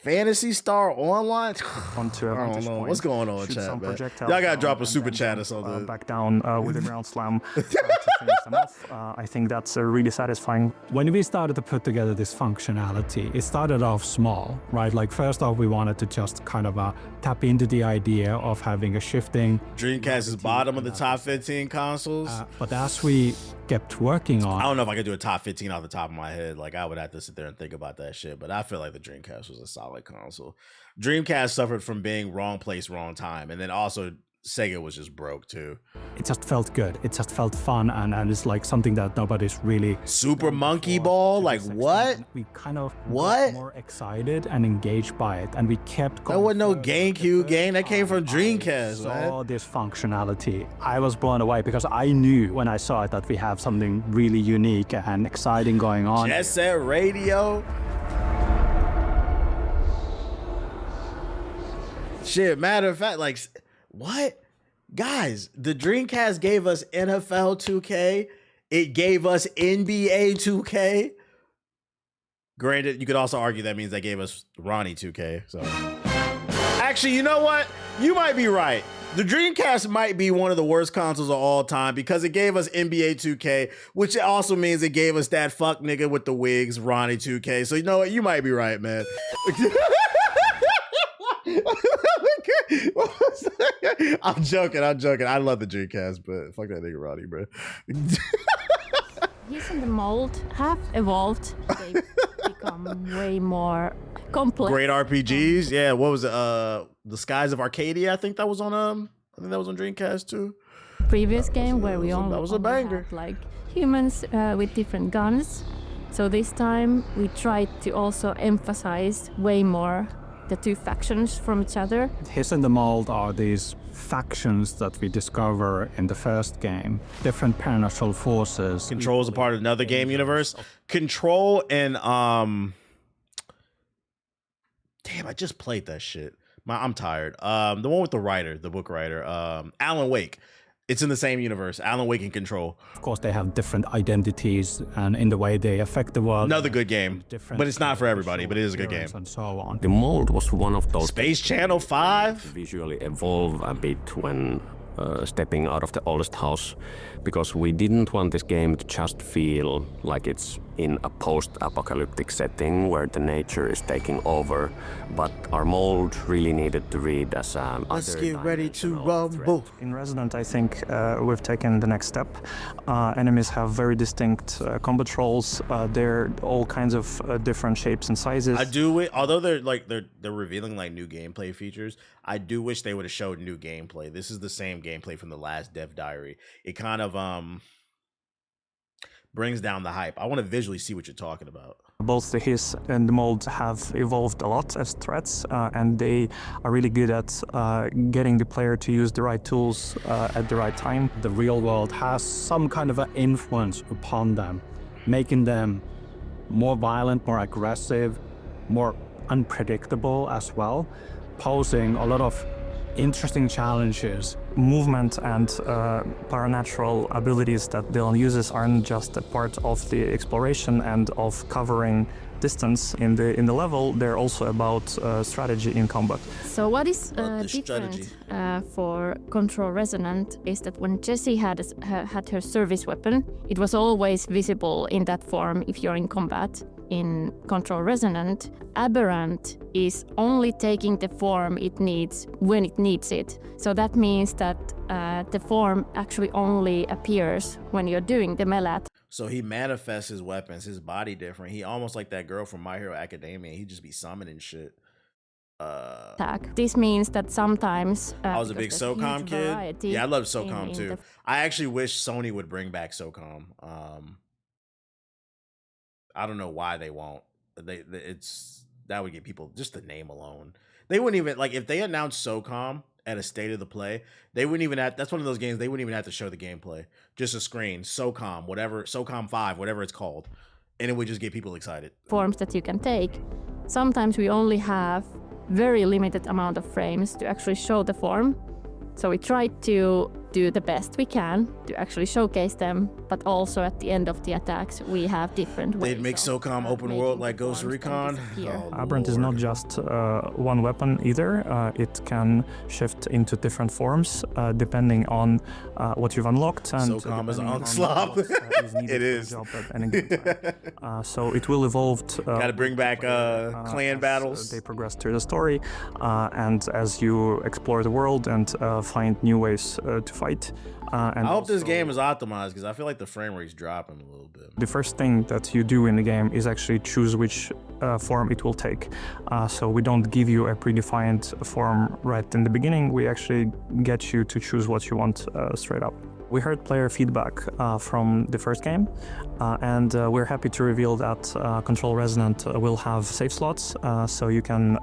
Fantasy Star Online? Onto a I don't vantage know. point, What's going on, shoot chat, some man? projectiles Y'all gotta down, drop a and super then chat or jump, something. back down with a ground slam to finish them off. I think that's really satisfying. When we started to put together this functionality, it started off small, right? Like first off, we wanted to just kind of tap into the idea of having a shifting. Dreamcast is bottom of the top 15 consoles. But as we kept working on, I don't know if I could do a top 15 off the top of my head. Like I would have to sit there and think about that shit. But I feel like the Dreamcast was a solid console. Dreamcast suffered from being wrong place, wrong time, and then also Sega was just broke too. It just felt good. It just felt fun, and it's like something that nobody's really. Super Monkey Ball, like what? We kind of what? More excited and engaged by it, and we kept going. That wasn't no GameCube game. That came from Dreamcast, man. Saw this functionality. I was blown away because I knew when I saw it that we have something really unique and exciting going on. Jet Set Radio. Shit, matter of fact, like, what? Guys, the Dreamcast gave us NFL 2K. It gave us NBA 2K. Granted, you could also argue that means they gave us Ronnie 2K. So, actually, you know what? You might be right. The Dreamcast might be one of the worst consoles of all time because it gave us NBA 2K, which also means it gave us that fuck nigga with the wigs, Ronnie 2K. So, you know what? You might be right, man. I'm joking. I love the Dreamcast, but fuck that nigga Roddy, bro. He's in the mold have evolved. They become way more complex. Great RPGs. Yeah, what was it? The Skies of Arcadia, I think that was on I think that was on Dreamcast too. Previous game where we only banger. had like humans with different guns. So this time we tried to also emphasize way more the two factions from each other. Hiss and the Mold are these factions that we discover in the first game. Different supernatural forces. Control is a part of another game universe. Control and damn, I just played that shit. I'm tired. The one with the writer, the book writer, Alan Wake. It's in the same universe. Alan Wake and Control. Of course, they have different identities and in the way they affect the world. Another good game, but it's not for everybody. But it is a good game. And so on. The Mold was one of those. Space Channel 5. Visually evolve a bit when stepping out of the oldest house, because we didn't want this game to just feel like it's in a post-apocalyptic setting where the nature is taking over, but our mold really needed to read as a Let's get ready to rumble. In Resident, I think we've taken the next step. Enemies have very distinct combat roles. They're all kinds of different shapes and sizes. I do, although they're revealing like new gameplay features, I do wish they would have showed new gameplay. This is the same gameplay from the last Dev Diary. It kind of brings down the hype. I want to visually see what you're talking about. Both the Hiss and the Mold have evolved a lot as threats, and they are really good at getting the player to use the right tools at the right time. The real world has some kind of an influence upon them, making them more violent, more aggressive, more unpredictable as well, posing a lot of interesting challenges. Movement and paranatural abilities that Dylan uses aren't just a part of the exploration and of covering distance in the level. They're also about strategy in combat. So what is different for Control Resonant is that when Jessie had her service weapon, it was always visible in that form if you're in combat. In Control Resonant, Aberrant is only taking the form it needs when it needs it. So that means that the form actually only appears when you're doing the melee. So he manifests his weapons, his body different. He almost like that girl from My Hero Academia. He just be summoning shit. Attack. This means that sometimes I was a big SOCOM kid. Yeah, I love SOCOM too. I actually wish Sony would bring back SOCOM. I don't know why they won't. That would get people, just the name alone. They wouldn't even, like, if they announced SOCOM at a state of the play, they wouldn't even have, that's one of those games, they wouldn't even have to show the gameplay. Just a screen, SOCOM, whatever, SOCOM 5, whatever it's called. And it would just get people excited. Forms that you can take. Sometimes we only have very limited amount of frames to actually show the form. So we tried to do the best we can to actually showcase them, but also at the end of the attacks, we have different ways. They'd make SOCOM open world like Ghost Recon. Aberrant is not just one weapon either. It can shift into different forms depending on what you've unlocked. And SOCOM is onslaught. It is. So it will evolve. Gotta bring back clan battles. They progress through the story, and as you explore the world and find new ways to fight. And I hope this game is optimized because I feel like the frame rate's dropping a little bit. The first thing that you do in the game is actually choose which form it will take. So we don't give you a predefined form right in the beginning. We actually get you to choose what you want straight up. We heard player feedback from the first game, and we're happy to reveal that Control Resonant will have save slots, so you can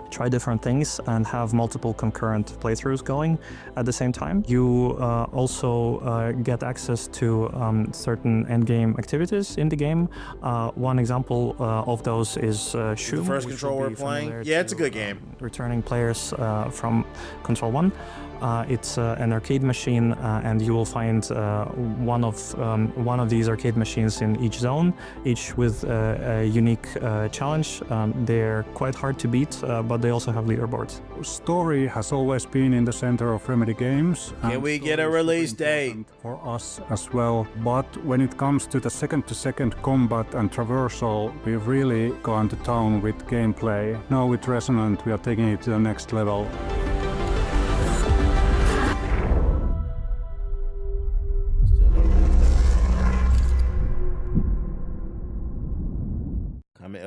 try different things and have multiple concurrent playthroughs going at the same time. You also get access to certain endgame activities in the game. One example of those is Shoom, the first Control we're playing. Yeah, it's a good game. Returning players from Control 1. It's an arcade machine, and you will find one of these arcade machines in each zone, each with a unique challenge. They're quite hard to beat, but they also have leaderboards. Story has always been in the center of Remedy games. Can we get a release date? For us as well, but when it comes to the second-to-second combat and traversal, we've really gone to town with gameplay. Now with Resonant, we are taking it to the next level.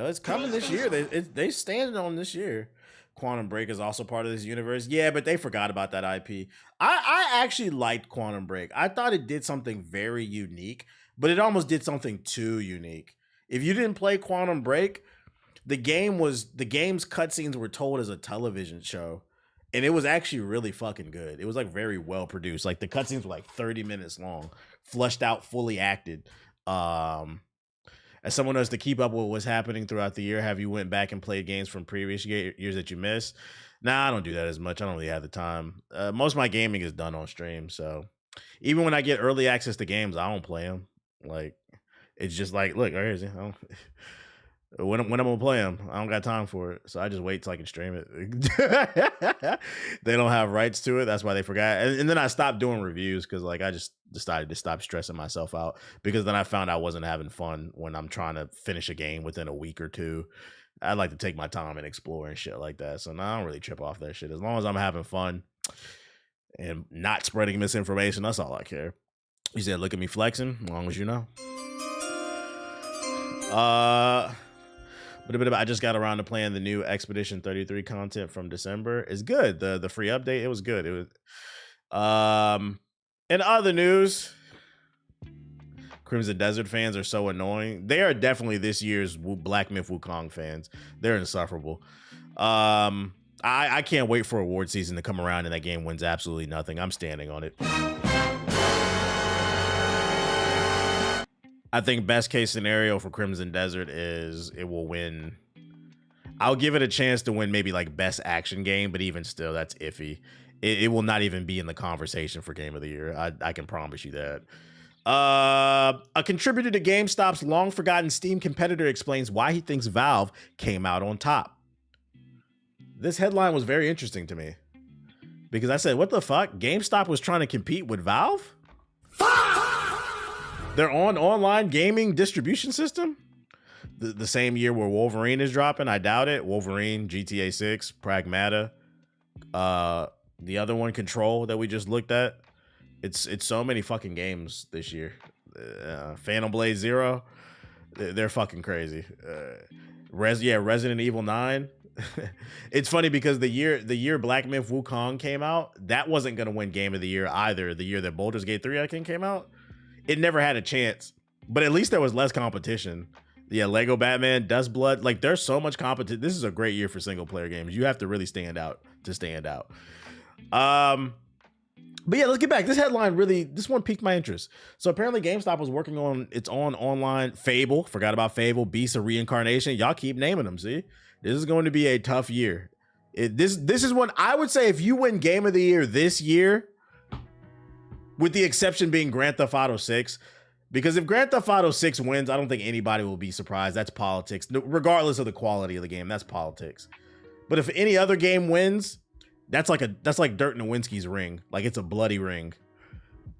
It's coming this year. They stand on this year. Quantum Break is also part of this universe. Yeah, but they forgot about that IP. I actually liked Quantum Break. I thought it did something very unique, but it almost did something too unique. If you didn't play Quantum Break, the game's cutscenes were told as a television show, and it was actually really fucking good. It was like very well produced. Like the cutscenes were like 30 minutes long, flushed out, fully acted. As someone who has to keep up with what's happening throughout the year, have you went back and played games from previous years that you missed? Nah, I don't do that as much. I don't really have the time. Most of my gaming is done on stream, so even when I get early access to games, I don't play them. Like, it's just like, look, here's it. When I'm gonna play them, I don't got time for it, so I just wait till I can stream it. They don't have rights to it. That's why they forgot. And then I stopped doing reviews because like I just decided to stop stressing myself out, because then I found I wasn't having fun when I'm trying to finish a game within a week or two. I like to take my time and explore and shit like that. So now I don't really trip off that shit. As long as I'm having fun and not spreading misinformation, that's all I care. You said, look at me flexing, as long as you know. But I just got around to playing the new Expedition 33 content from December. It's good. The free update, it was good. It was in other news, Crimson Desert fans are so annoying. They are definitely this year's Black Myth Wukong fans. They're insufferable. I can't wait for award season to come around and that game wins absolutely nothing. I'm standing on it. I think best case scenario for Crimson Desert is it will win. I'll give it a chance to win maybe like best action game, but even still, that's iffy. It will not even be in the conversation for game of the year. I can promise you that. A contributor to GameStop's long forgotten Steam competitor explains why he thinks Valve came out on top. This headline was very interesting to me because I said, what the fuck? GameStop was trying to compete with Valve? Their online gaming distribution system? The same year where Wolverine is dropping? I doubt it. Wolverine, GTA 6, Pragmata, the other one, Control, that we just looked at. It's so many fucking games this year. Phantom Blade Zero, they're fucking crazy. Resident Evil 9. It's funny because the year Black Myth Wukong came out, that wasn't gonna win Game of the Year either. The year that Baldur's Gate 3 I think came out, it never had a chance. But at least there was less competition. Yeah, Lego Batman, Dust Blood, like there's so much competition. This is a great year for single player games. You have to really stand out to stand out. But yeah, let's get back. This headline this one piqued my interest. So apparently GameStop was working on its own online Fable. Forgot about Fable, Beast of Reincarnation. Y'all keep naming them, see? This is going to be a tough year. This is one I would say if you win Game of the Year this year, with the exception being Grand Theft Auto 6. Because if Grand Theft Auto 6 wins, I don't think anybody will be surprised. That's politics. Regardless of the quality of the game, that's politics. But if any other game wins, that's like Dirk Nowitzki's ring. Like, it's a bloody ring.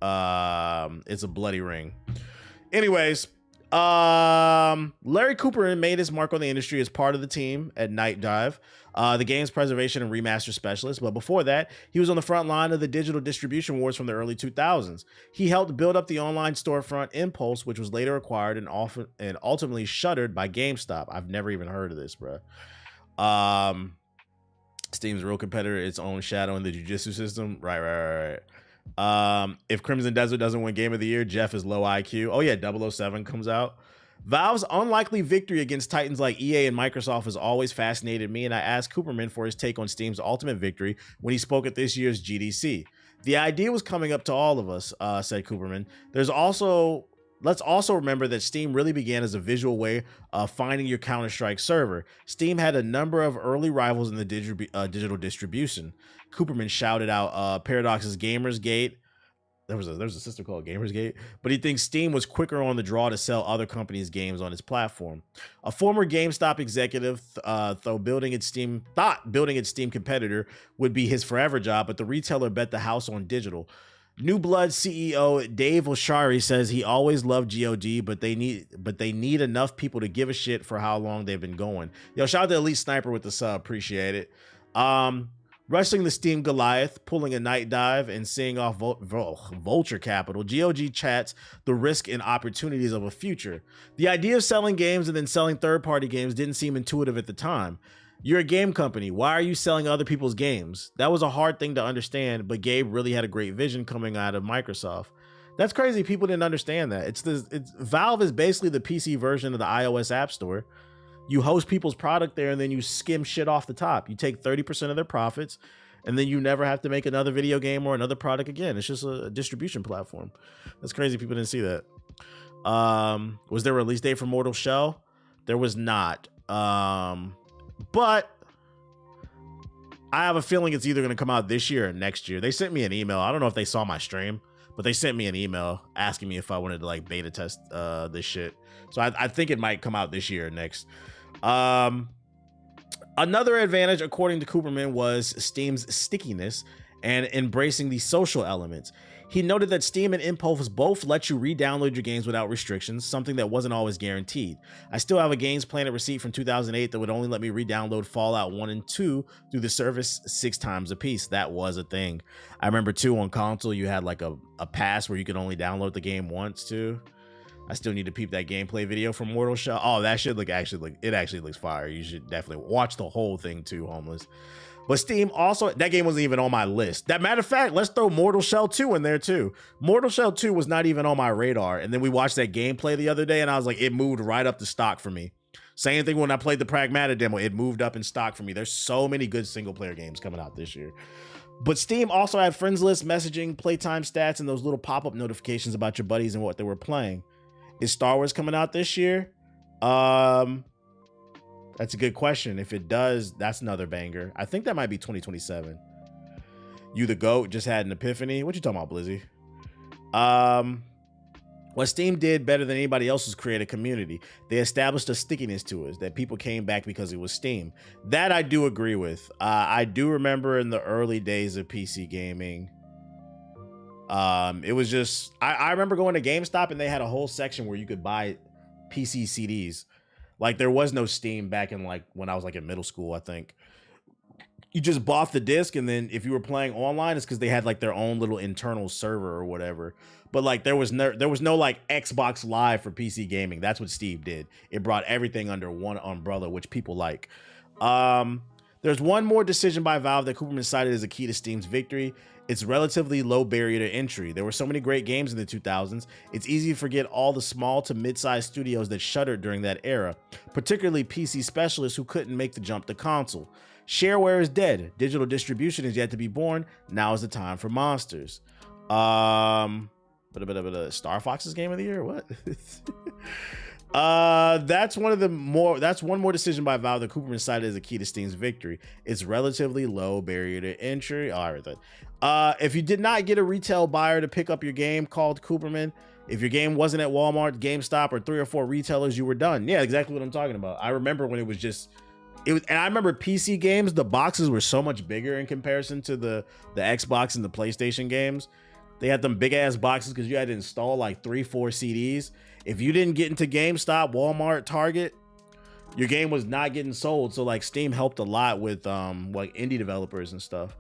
It's a bloody ring. Anyways, Larry Cooper made his mark on the industry as part of the team at Night Dive, the game's preservation and remaster specialist. But before that, he was on the front line of the digital distribution wars from the early 2000s. He helped build up the online storefront Impulse, which was later acquired and ultimately shuttered by GameStop. I've never even heard of this, bro. Steam's real competitor, its own shadow in the jujitsu system. Right. If Crimson Desert doesn't win Game of the Year, Jeff is low IQ. Oh yeah, 007 comes out. Valve's unlikely victory against titans like EA and Microsoft has always fascinated me, and I asked Cooperman for his take on Steam's ultimate victory when he spoke at this year's GDC. The idea was coming up to all of us, said Cooperman. Let's also remember that Steam really began as a visual way of finding your Counter-Strike server. Steam had a number of early rivals in the digital distribution. Cooperman shouted out Paradox's Gamersgate. There was a system called Gamersgate, but he thinks Steam was quicker on the draw to sell other companies' games on its platform. A former GameStop executive thought building its Steam competitor would be his forever job, but the retailer bet the house on digital. New Blood CEO Dave Oshari says he always loved GOG, but they need enough people to give a shit for how long they've been going. Yo, shout out to Elite Sniper with the sub, appreciate it. Wrestling the Steam Goliath, pulling a Night Dive, and seeing off Vulture Capital, GOG chats the risk and opportunities of a future. The idea of selling games and then selling third-party games didn't seem intuitive at the time. You're a game company. Why are you selling other people's games? That was a hard thing to understand, but Gabe really had a great vision coming out of Microsoft. That's crazy. People didn't understand that. Valve is basically the PC version of the iOS App Store. You host people's product there and then you skim shit off the top. You take 30% of their profits and then you never have to make another video game or another product again. It's just a distribution platform. That's crazy. People didn't see that. Was there a release date for Mortal Shell? There was not. But I have a feeling it's either going to come out this year or next year. They sent me an email. I don't know if they saw my stream, but they sent me an email asking me if I wanted to like beta test this shit. So I think it might come out this year or next. Another advantage, according to Cooperman, was Steam's stickiness and embracing the social elements. He noted that Steam and Impulse both let you re-download your games without restrictions, something that wasn't always guaranteed. I still have a Games Planet receipt from 2008 that would only let me re-download Fallout 1 and 2 through the service 6 times a piece. That was a thing. I remember too, on console, you had like a pass where you could only download the game once too. I still need to peep that gameplay video from Mortal Shell. Oh, that shit it actually looks fire. You should definitely watch the whole thing too, Homeless. But Steam also, that game wasn't even on my list. That matter of fact, let's throw Mortal Shell 2 in there too. Mortal Shell 2 was not even on my radar. And then we watched that gameplay the other day and I was like, it moved right up the stock for me. Same thing when I played the Pragmata demo, it moved up in stock for me. There's so many good single player games coming out this year. But Steam also had friends list, messaging, playtime stats, and those little pop-up notifications about your buddies and what they were playing. Is Star Wars coming out this year? That's a good question. If it does, that's another banger. I think that might be 2027. You the GOAT just had an epiphany. What you talking about, Blizzy? What Steam did better than anybody else was create a community. They established a stickiness to us that people came back because it was Steam. That I do agree with. I do remember in the early days of PC gaming, it was just, I remember going to GameStop and they had a whole section where you could buy PC CDs. Like there was no Steam back in like when I was like in middle school, I think. You just bought the disc and then if you were playing online, it's because they had like their own little internal server or whatever. But like there was no like Xbox Live for PC gaming. That's what Steam did. It brought everything under one umbrella, which people like. There's one more decision by Valve that Cooperman cited as a key to Steam's victory. It's relatively low barrier to entry. There were so many great games in the 2000s. It's easy to forget all the small to mid-sized studios that shuttered during that era, particularly PC specialists who couldn't make the jump to console. Shareware is dead. Digital distribution is yet to be born. Now is the time for monsters. Star Fox's game of the year? What? That's one more decision by Valve that Cooperman cited as a key to Steam's victory. It's relatively low barrier to entry. All right, then. If you did not get a retail buyer to pick up your game, called Cooperman, if your game wasn't at Walmart, GameStop, or 3 or 4 retailers, you were done. Yeah, exactly what I'm talking about. I remember when and I remember PC games, the boxes were so much bigger in comparison to the Xbox and the PlayStation games. They had them big ass boxes because you had to install like 3-4 CDs. If you didn't get into GameStop, Walmart, Target, your game was not getting sold. So like Steam helped a lot with like indie developers and stuff.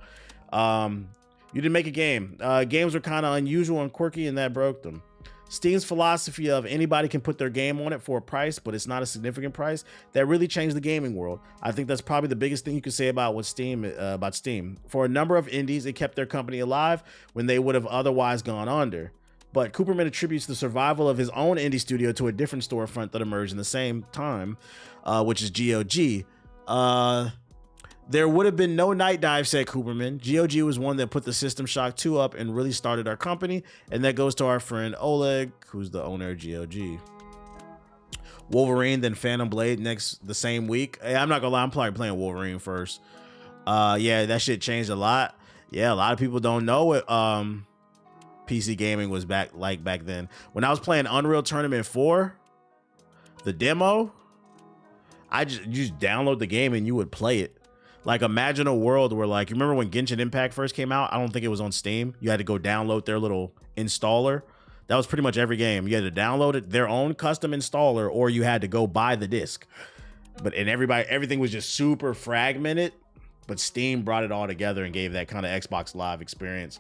You didn't make a game. Games were kind of unusual and quirky, and that broke them. Steam's philosophy of anybody can put their game on it for a price, but it's not a significant price, that really changed the gaming world. I think that's probably the biggest thing you could say about Steam. For a number of indies, it kept their company alive when they would have otherwise gone under. But Cooperman attributes the survival of his own indie studio to a different storefront that emerged in the same time, which is GOG. There would have been no Night Dive, said Cooperman. GOG was one that put the System Shock 2 up and really started our company, and that goes to our friend Oleg, who's the owner of GOG. Wolverine, then Phantom Blade the same week. Hey, I'm not gonna lie, I'm probably playing Wolverine first. Yeah, that shit changed a lot. Yeah, a lot of people don't know what PC gaming was back then. When I was playing Unreal Tournament 4, the demo, you just download the game and you would play it. Like, imagine a world where, like, you remember when Genshin Impact first came out? I don't think it was on Steam. You had to go download their little installer. That was pretty much every game. You had to download it, their own custom installer, or you had to go buy the disc. Everything was just super fragmented, but Steam brought it all together and gave that kind of Xbox Live experience.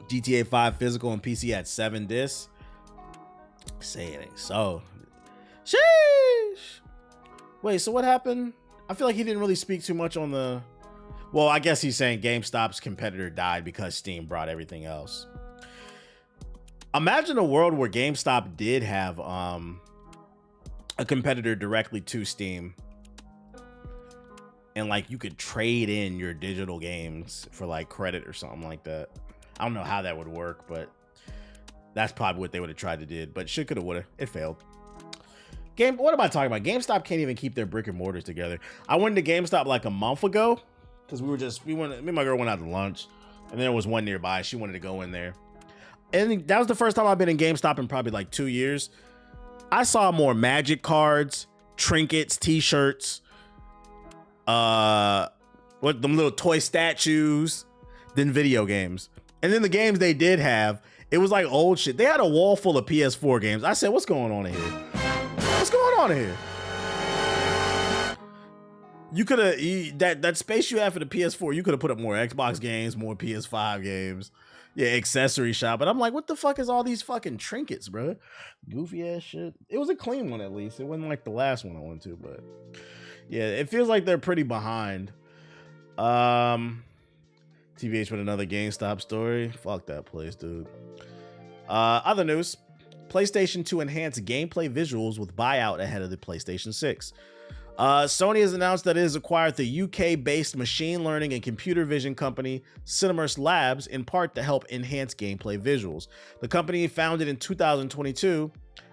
GTA 5 physical and PC had 7 discs. Say it ain't so. Sheesh. Wait, so what happened? I feel like he didn't really speak too much on the... Well, I guess he's saying GameStop's competitor died because Steam brought everything else. Imagine a world where GameStop did have a competitor directly to Steam. And like you could trade in your digital games for like credit or something like that. I don't know how that would work, but that's probably what they would have tried to do. But shit, coulda, woulda. It failed. What am I talking about? GameStop can't even keep their brick and mortars together. I went to GameStop like a month ago because me and my girl went out to lunch, and there was one nearby. She wanted to go in there, and that was the first time I've been in GameStop in probably like 2 years. I saw more Magic cards, trinkets, T-shirts, them little toy statues, than video games. And then the games they did have, it was like old shit. They had a wall full of PS4 games. I said, "What's going on in here? What's going on here?" You could have that space you have for the PS4. You could have put up more Xbox games, more PS5 games, accessory shop. And I'm like, what the fuck is all these fucking trinkets, bro? Goofy ass shit. It was a clean one at least. It wasn't like the last one I went to, but yeah, it feels like they're pretty behind. TVH with another GameStop story. Fuck that place, dude. Other news. PlayStation 2 enhanced gameplay visuals with buyout ahead of the PlayStation 6. Sony has announced that it has acquired the UK-based machine learning and computer vision company Cinemo Labs in part to help enhance gameplay visuals. The company, founded in 2022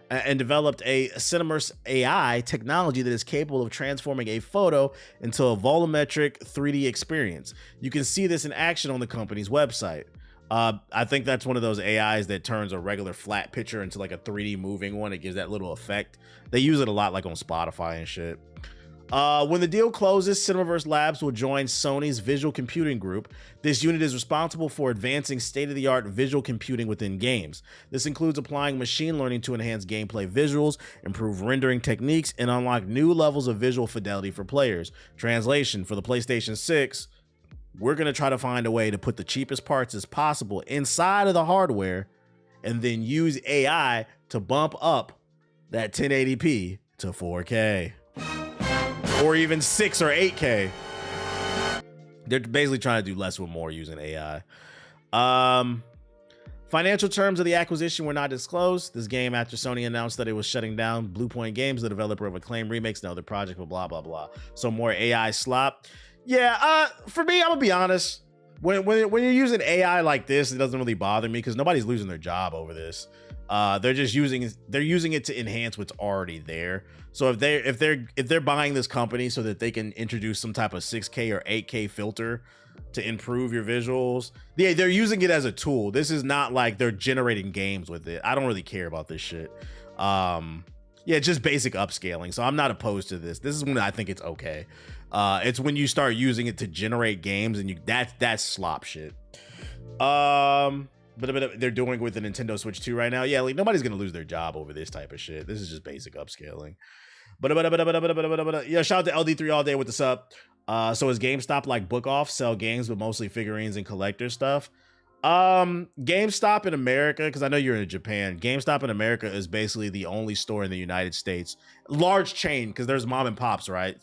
and developed a Cinemo AI technology that is capable of transforming a photo into a volumetric 3D experience. You can see this in action on the company's website. I think that's one of those AIs that turns a regular flat picture into like a 3D moving one. It gives that little effect. They use it a lot like on Spotify and shit. When the deal closes, Cinemo Labs will join Sony's visual computing group. This unit is responsible for advancing state-of-the-art visual computing within games. This includes applying machine learning to enhance gameplay visuals, improve rendering techniques, and unlock new levels of visual fidelity for players. Translation: for the PlayStation 6, we're going to try to find a way to put the cheapest parts as possible inside of the hardware and then use AI to bump up that 1080p to 4K. Or even 6 or 8K. They're basically trying to do less with more using AI. Financial terms of the acquisition were not disclosed. This game after Sony announced that it was shutting down Bluepoint Games, the developer of Acclaim remakes and other projects, blah, blah, blah. So more AI slop. Yeah, for me, I'm gonna be honest. when you're using AI like this, it doesn't really bother me because nobody's losing their job over this. They're using it to enhance what's already there. So if they're buying this company so that they can introduce some type of 6K or 8K filter to improve your visuals, yeah, they're using it as a tool. This is not like they're generating games with it. I don't really care about this shit. Yeah, just basic upscaling. So I'm not opposed to this. This is when I think it's okay. It's when you start using it to generate games and that's slop shit. But they're doing it with the Nintendo Switch 2 right now. Yeah, like nobody's gonna lose their job over this type of shit. This is just basic upscaling. Yeah, shout out to LD3 all day with the sub. So is GameStop like book off, sell games but mostly figurines and collector stuff? GameStop in America, because I know you're in Japan. GameStop in America is basically the only store in the United States, large chain, because there's mom and pops, right?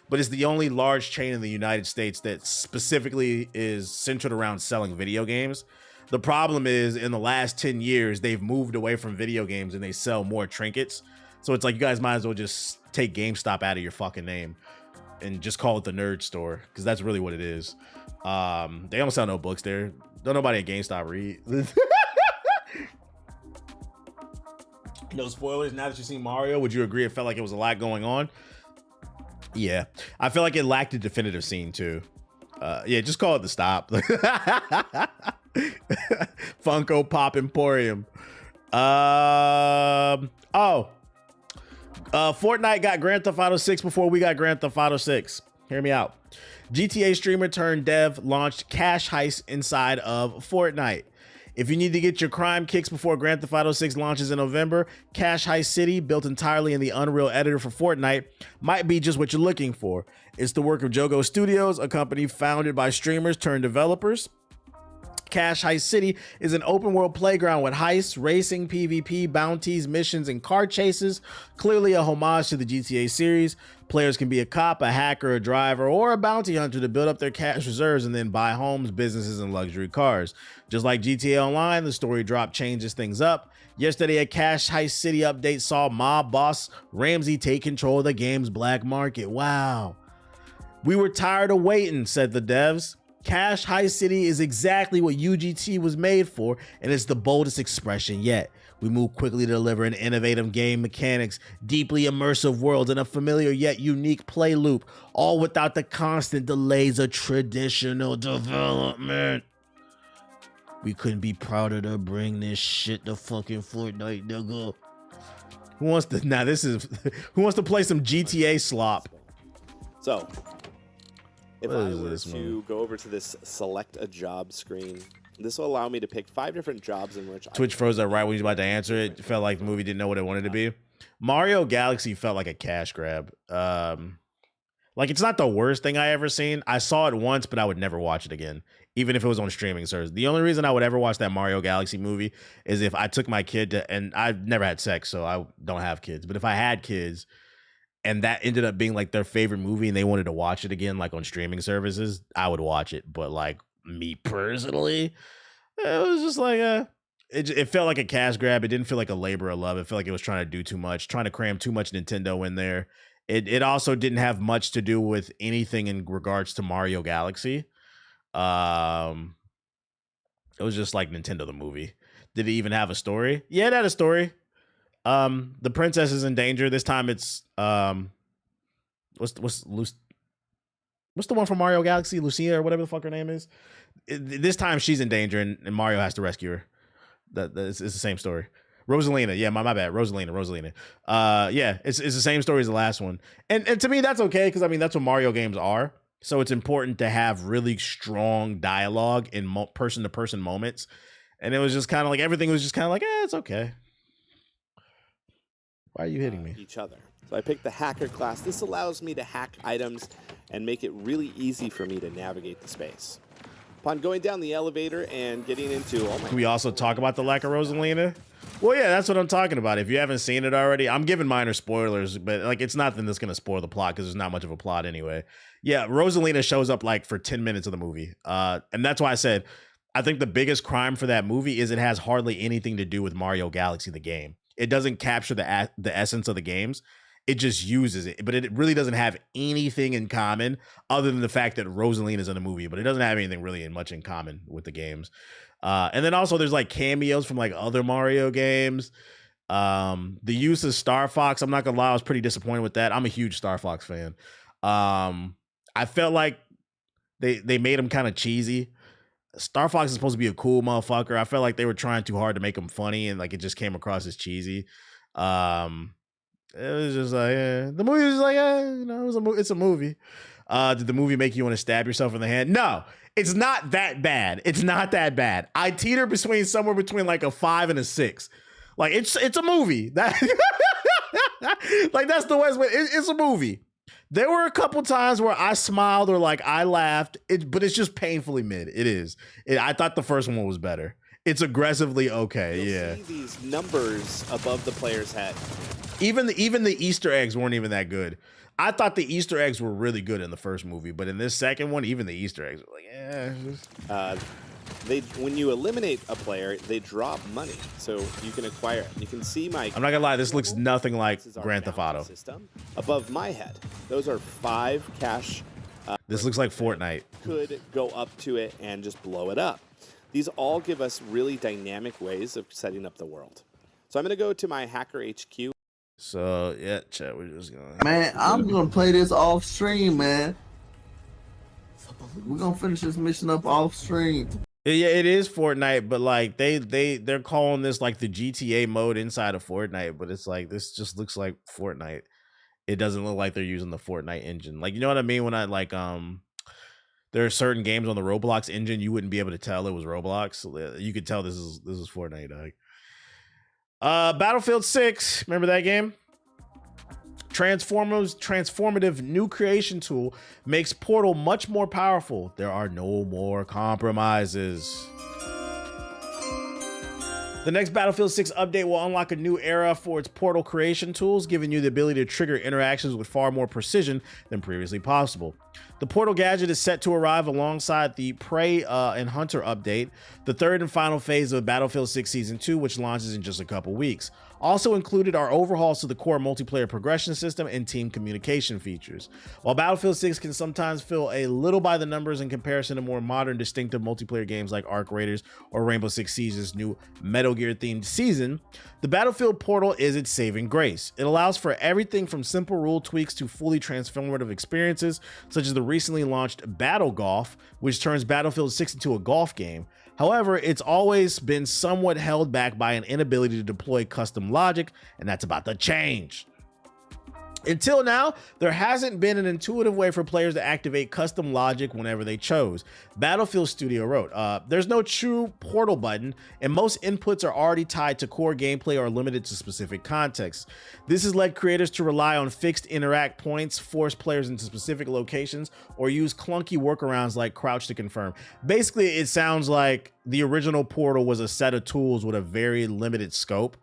But it's the only large chain in the United States that specifically is centered around selling video games. The problem is in the last 10 years, they've moved away from video games and they sell more trinkets. So it's like, you guys might as well just take GameStop out of your fucking name and just call it the nerd store, because that's really what it is. They don't sell no books there. Don't nobody at GameStop read. No spoilers. Now that you've seen Mario, would you agree it felt like it was a lot going on? Yeah, I feel like it lacked a definitive scene too. Yeah, just call it the stop. Funko Pop Emporium. Fortnite got Grand Theft Auto 6 before we got Grand Theft Auto 6. Hear me out. GTA streamer turned dev launched Cash Heist inside of Fortnite. If you need to get your crime kicks before Grand Theft Auto 6 launches in November, Cash Heist City, built entirely in the Unreal editor for Fortnite, might be just what you're looking for. It's the work of Jogo Studios, a company founded by streamers turned developers. Cash Heist City is an open world playground with heists, racing, PvP, bounties, missions, and car chases. Clearly a homage to the GTA series. Players can be a cop, a hacker, a driver, or a bounty hunter to build up their cash reserves and then buy homes, businesses, and luxury cars. Just like GTA Online, the story drop changes things up. Yesterday, a Cash Heist City update saw mob boss Ramsey take control of the game's black market. Wow. We were tired of waiting, said the devs. Cash Heist City is exactly what UGT was made for, and it's the boldest expression yet. We move quickly to deliver an innovative game mechanics, deeply immersive worlds, and a familiar yet unique play loop, all without the constant delays of traditional development. We couldn't be prouder to bring this shit to fucking Fortnite, nigga. Who wants to, now this is, who wants to play some GTA slop? So, if I were to go over to this select a job screen, this will allow me to pick 5 different jobs in which Twitch froze up right when he was about to answer it. It felt like the movie didn't know what it wanted to be. Mario Galaxy felt like a cash grab. Like, it's not the worst thing I ever seen. I saw it once, but I would never watch it again, even if it was on streaming service. The only reason I would ever watch that Mario Galaxy movie is if I took my kid to, and I've never had sex, so I don't have kids. But if I had kids and that ended up being like their favorite movie and they wanted to watch it again, like on streaming services, I would watch it. But like me personally, it was just like it felt like a cash grab. It didn't feel like a labor of love. It felt like it was trying to do too much, trying to cram too much Nintendo in there. It also didn't have much to do with anything in regards to Mario Galaxy. It was just like Nintendo the movie. Did it even have a story? Yeah, it had a story. The princess is in danger. This time it's what's the one from Mario Galaxy? Lucia or whatever the fuck her name is. This time she's in danger and Mario has to rescue her. It's the same story. Rosalina, yeah, my bad. Rosalina. Yeah, it's the same story as the last one. And to me, that's okay, because I mean that's what Mario games are. So it's important to have really strong dialogue in person-to-person moments. And it was just kind of like everything was just kind of like, it's okay. Why are you hitting me? Each other. So I picked the hacker class. This allows me to hack items and make it really easy for me to navigate the space. Upon going down the elevator and getting into, Can we also talk about the lack of Rosalina? Well, yeah, that's what I'm talking about. If you haven't seen it already, I'm giving minor spoilers, but like it's nothing that's going to spoil the plot because there's not much of a plot anyway. Yeah, Rosalina shows up like for 10 minutes of the movie. And that's why I said, I think the biggest crime for that movie is it has hardly anything to do with Mario Galaxy, the game. It doesn't capture the essence of the games. It just uses it, but it really doesn't have anything in common other than the fact that Rosaline is in the movie, but it doesn't have anything really much in common with the games. And then also there's like cameos from like other Mario games. The use of Star Fox, I'm not gonna lie, I was pretty disappointed with that. I'm a huge Star Fox fan. I felt like they made him kind of cheesy. Star Fox is supposed to be a cool motherfucker. I felt like they were trying too hard to make him funny, and like it just came across as cheesy. It was just like the movie was like it's a movie. Did the movie make you want to stab yourself in the hand? No, it's not that bad. It's not that bad. I teeter somewhere between like a 5 and a 6. Like it's a movie. That like that's the West. It's a movie. There were a couple times where I smiled or like I laughed, but it's just painfully mid. It is. I thought the first one was better. It's aggressively okay. You'll see these numbers above the player's head. Even the Easter eggs weren't even that good. I thought the Easter eggs were really good in the first movie, but in this second one, even the Easter eggs were like, when you eliminate a player, they drop money, so you can acquire it. You can see my. I'm not gonna lie, this looks nothing like Grand Theft Auto. System above my head, those are 5 cash. This looks like Fortnite. Could go up to it and just blow it up. These all give us really dynamic ways of setting up the world. So I'm gonna go to my Hacker HQ. So yeah, chat. We're just going. Man, I'm gonna play this off stream, man. We're gonna finish this mission up off stream. Yeah, it is Fortnite, but like they're calling this like the GTA mode inside of Fortnite, but it's like this just looks like Fortnite. It doesn't look like they're using the Fortnite engine. Like, you know what I mean? When I like there are certain games on the Roblox engine you wouldn't be able to tell it was Roblox. You could tell this is Fortnite, dog. Battlefield 6, remember that game? Transformative new creation tool makes Portal much more powerful. There are no more compromises. The next Battlefield 6 update will unlock a new era for its Portal creation tools, giving you the ability to trigger interactions with far more precision than previously possible. The Portal gadget is set to arrive alongside the Prey and Hunter update, the third and final phase of Battlefield 6 Season 2, which launches in just a couple weeks. Also included are overhauls to the core multiplayer progression system and team communication features. While Battlefield 6 can sometimes feel a little by the numbers in comparison to more modern, distinctive multiplayer games like Arc Raiders or Rainbow Six Siege's new Metal Gear themed season, the Battlefield Portal is its saving grace. It allows for everything from simple rule tweaks to fully transformative experiences, such as the recently launched Battle Golf, which turns Battlefield 6 into a golf game. However, it's always been somewhat held back by an inability to deploy custom logic, and that's about to change. Until now, there hasn't been an intuitive way for players to activate custom logic whenever they chose. Battlefield Studio wrote, there's no true portal button, and most inputs are already tied to core gameplay or limited to specific contexts. This has led creators to rely on fixed interact points, force players into specific locations, or use clunky workarounds like crouch to confirm. Basically, it sounds like the original Portal was a set of tools with a very limited scope.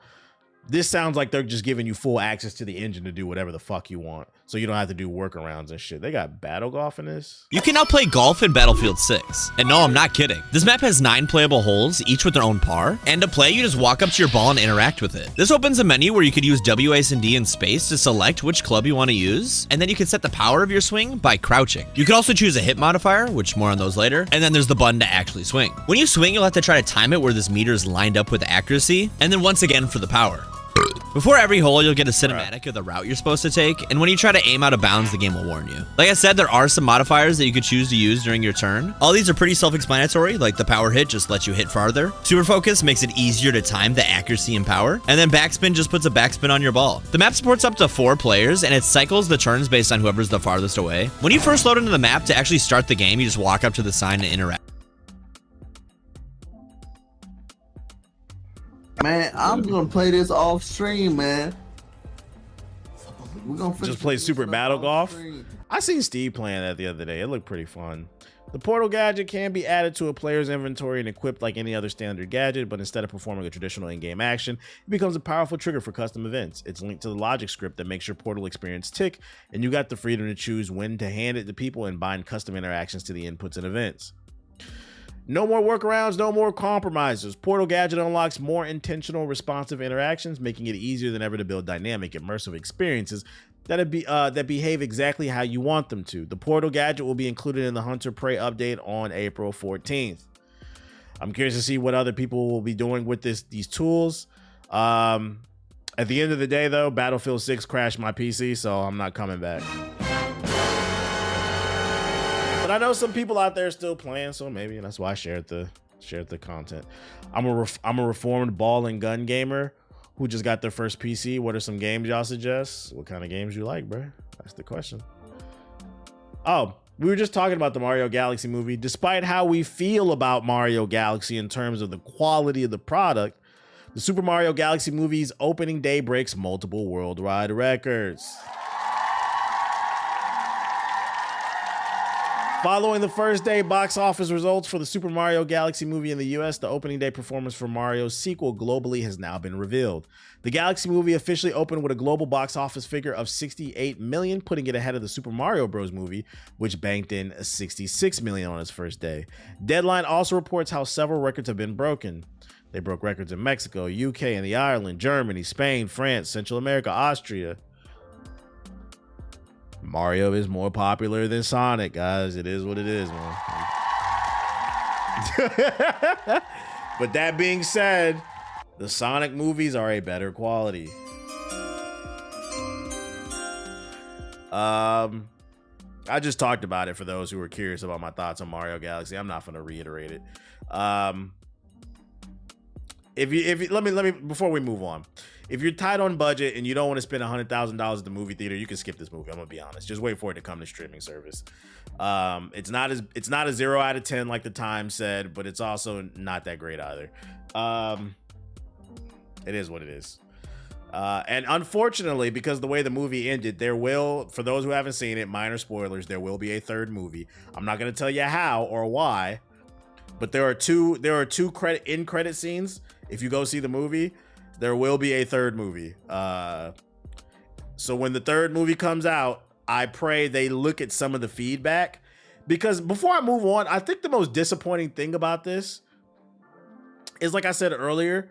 This sounds like they're just giving you full access to the engine to do whatever the fuck you want, so you don't have to do workarounds and shit. They got Battle Golf in this. You can now play golf in Battlefield 6. And no, I'm not kidding. This map has 9 playable holes, each with their own par. And to play, you just walk up to your ball and interact with it. This opens a menu where you could use W, A, and D in space to select which club you want to use. And then you can set the power of your swing by crouching. You can also choose a hit modifier, which more on those later. And then there's the button to actually swing. When you swing, you'll have to try to time it where this meter is lined up with accuracy. And then once again for the power. Before every hole, you'll get a cinematic of the route you're supposed to take, and when you try to aim out of bounds, the game will warn you. Like I said, there are some modifiers that you could choose to use during your turn. All these are pretty self-explanatory, like the power hit just lets you hit farther. Super focus makes it easier to time the accuracy and power, and then backspin just puts a backspin on your ball. The map supports up to 4 players, and it cycles the turns based on whoever's the farthest away. When you first load into the map, to actually start the game, you just walk up to the sign and interact. Man, I'm gonna play this off stream, man. We're gonna just play Super Battle Golf. I seen Steve playing that the other day. It looked pretty fun. The Portal gadget can be added to a player's inventory and equipped like any other standard gadget, but instead of performing a traditional in-game action, it becomes a powerful trigger for custom events. It's linked to the logic script that makes your Portal experience tick, and you got the freedom to choose when to hand it to people and bind custom interactions to the inputs and events. No more workarounds, no more compromises. Portal Gadget unlocks more intentional, responsive interactions, making it easier than ever to build dynamic, immersive experiences that behave exactly how you want them to. The Portal Gadget will be included in the Hunter Prey update on April 14th. I'm curious to see what other people will be doing with these tools. At the end of the day, though, Battlefield 6 crashed my PC, so I'm not coming back. But I know some people out there still playing, so maybe that's why I shared the content. I'm a reformed ball and gun gamer who just got their first PC. What are some games y'all suggest? What kind of games you like, bro? That's the question. Oh, we were just talking about the Mario Galaxy movie. Despite how we feel about Mario Galaxy in terms of the quality of the product, the Super Mario Galaxy movie's opening day breaks multiple worldwide records. Following the first day box office results for the Super Mario Galaxy movie in the US, the opening day performance for Mario's sequel globally has now been revealed. The Galaxy movie officially opened with a global box office figure of 68 million, putting it ahead of the Super Mario Bros. Movie, which banked in 66 million on its first day. Deadline also reports how several records have been broken. They broke records in Mexico, UK, and the Ireland, Germany, Spain, France, Central America, Austria. Mario is more popular than Sonic, guys. It is what it is, man. But that being said, the Sonic movies are a better quality. I just talked about it for those who were curious about my thoughts on Mario Galaxy. I'm not going to reiterate it. Let me before we move on. If you're tight on budget and you don't want to spend $100,000 at the movie theater, you can skip this movie. I'm gonna be honest. Just wait for it to come to streaming service. It's not a 0 out of 10 like the Times said, but it's also not that great either. It is what it is. And unfortunately, because the way the movie ended, there will, for those who haven't seen it, minor spoilers, there will be a third movie. I'm not gonna tell you how or why, but there are two credit scenes. If you go see the movie, there will be a third movie. So when the third movie comes out, I pray they look at some of the feedback, because before I move on, I think the most disappointing thing about this is, like I said earlier,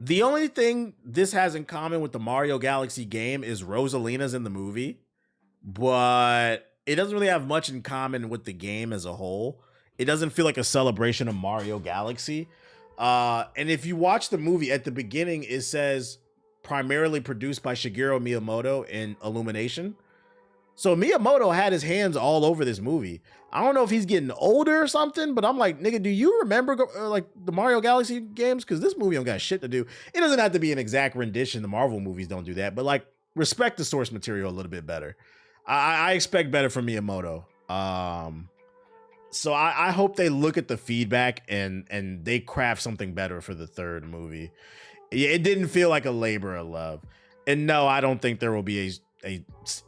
the only thing this has in common with the Mario Galaxy game is Rosalina's in the movie, but it doesn't really have much in common with the game as a whole. It doesn't feel like a celebration of Mario Galaxy. And if you watch the movie at the beginning, it says primarily produced by Shigeru Miyamoto in Illumination. So Miyamoto had his hands all over this movie. I don't know if he's getting older or something, but I'm like, nigga, do you remember like the Mario Galaxy games? Because this movie don't got shit to do. It doesn't have to be an exact rendition. The Marvel movies don't do that, but like respect the source material a little bit better. I expect better from Miyamoto. So I hope they look at the feedback and they craft something better for the third movie. It didn't feel like a labor of love. And no, I don't think there will be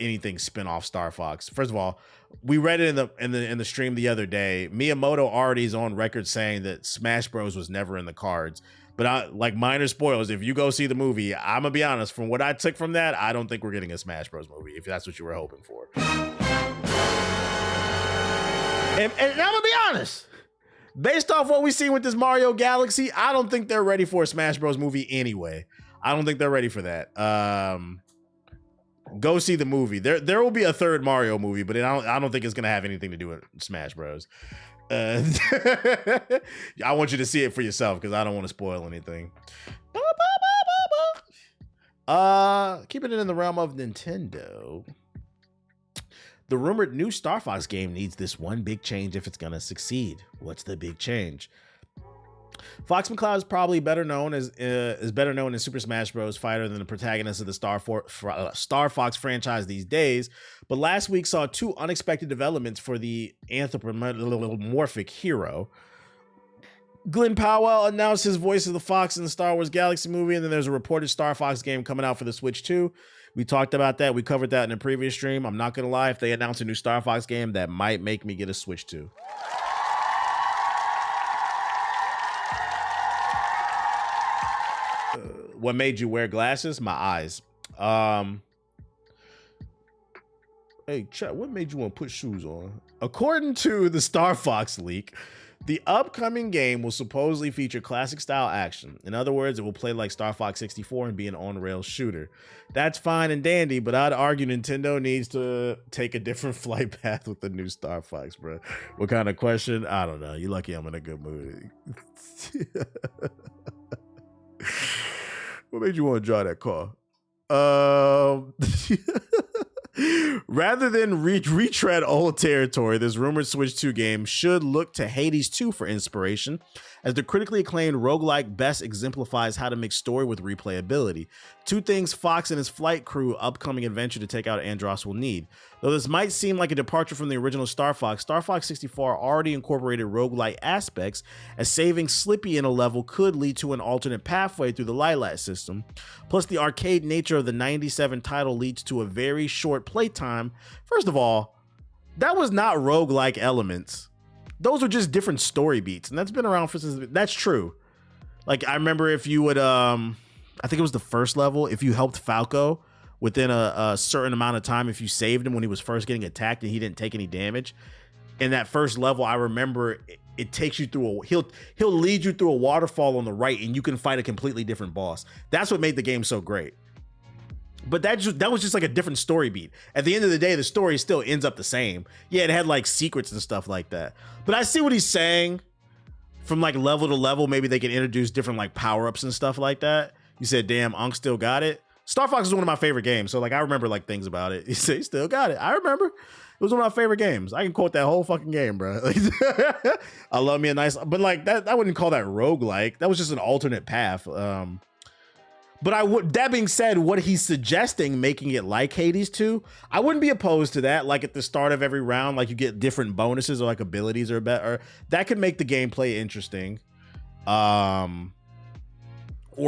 anything spin-off Star Fox. First of all, we read it in the stream the other day. Miyamoto already is on record saying that Smash Bros was never in the cards. But like minor spoilers, if you go see the movie, I'm gonna be honest, from what I took from that, I don't think we're getting a Smash Bros movie, if that's what you were hoping for. And I'm gonna be honest, based off what we see with this Mario Galaxy, I don't think they're ready for a Smash Bros movie anyway. I don't think they're ready for that. Go see the movie. There will be a third Mario movie, but I don't think it's gonna have anything to do with Smash Bros. I want you to see it for yourself because I don't want to spoil anything. Keeping it in the realm of Nintendo, the rumored new Star Fox game needs this one big change if it's gonna succeed. What's the big change? Fox McCloud is probably better known in Super Smash Bros. Fighter than the protagonist of the Star Fox franchise these days. But last week saw two unexpected developments for the anthropomorphic hero. Glenn Powell announced his voice of the Fox in the Star Wars Galaxy movie, and then there's a reported Star Fox game coming out for the Switch 2. We talked about that. We covered that in a previous stream. I'm not gonna lie, if they announce a new Star Fox game, that might make me get a Switch 2. What made you wear glasses? My eyes. Hey, chat, what made you want to put shoes on? According to the Star Fox leak, The upcoming game will supposedly feature classic style action. In other words, it will play like Star Fox 64 and be an on-rail shooter. That's fine and dandy, but I'd argue Nintendo needs to take a different flight path with the new Star Fox, bro. What kind of question? I don't know. You're lucky I'm in a good mood. What made you want to draw that car? Rather than retread old territory, this rumored Switch 2 game should look to Hades 2 for inspiration, as the critically acclaimed roguelike best exemplifies how to mix story with replayability. Two things Fox and his flight crew upcoming adventure to take out Andros will need. Though this might seem like a departure from the original Star Fox 64 already incorporated roguelike aspects, as saving Slippy in a level could lead to an alternate pathway through the Lilat system. Plus, the arcade nature of the 97 title leads to a very short playtime. First of all, that was not roguelike elements. Those were just different story beats, and that's been around for since. That's true. Like, I remember if you would, I think it was the first level, if you helped Falco within a certain amount of time, if you saved him when he was first getting attacked and he didn't take any damage, in that first level, I remember it takes you through he'll lead you through a waterfall on the right, and you can fight a completely different boss. That's what made the game so great. But that was just like a different story beat. At the end of the day, the story still ends up the same. Yeah, it had like secrets and stuff like that. But I see what he's saying. From like level to level, maybe they can introduce different like power-ups and stuff like that. You said, damn, Unc still got it. Star Fox is one of my favorite games. So like, I remember like things about it. He said he still got it. I remember. It was one of my favorite games. I can quote that whole fucking game, bro. I love me a nice, but like that, I wouldn't call that roguelike. That was just an alternate path. But that being said, what he's suggesting, making it like Hades 2, I wouldn't be opposed to that. Like at the start of every round, like you get different bonuses or like abilities or better. That could make the gameplay interesting. Or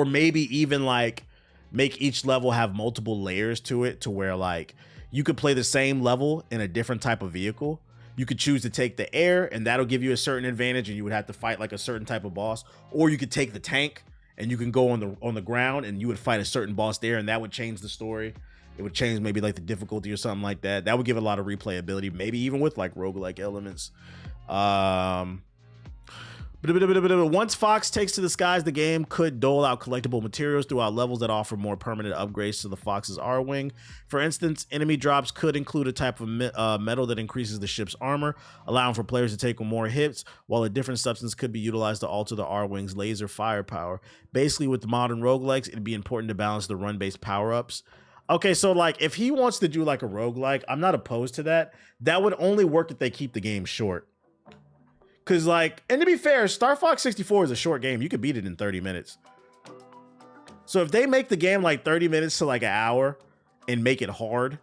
maybe even like make each level have multiple layers to it, to where like you could play the same level in a different type of vehicle. You could choose to take the air, and that'll give you a certain advantage, and you would have to fight like a certain type of boss. Or you could take the tank, and you can go on the ground, and you would fight a certain boss there, and that would change the story. It would change maybe like the difficulty or something like that. That would give a lot of replayability, maybe even with like roguelike elements. Once Fox takes to the skies, the game could dole out collectible materials throughout levels that offer more permanent upgrades to the Fox's R-Wing. For instance, enemy drops could include a type of metal that increases the ship's armor, allowing for players to take more hits, while a different substance could be utilized to alter the R-Wing's laser firepower. Basically, with the modern roguelikes, it'd be important to balance the run-based power-ups. Okay, so like if he wants to do like a roguelike, I'm not opposed to that. That would only work if they keep the game short. Because like, and to be fair, Star Fox 64 is a short game. You could beat it in 30 minutes. So if they make the game like 30 minutes to like an hour and make it hard,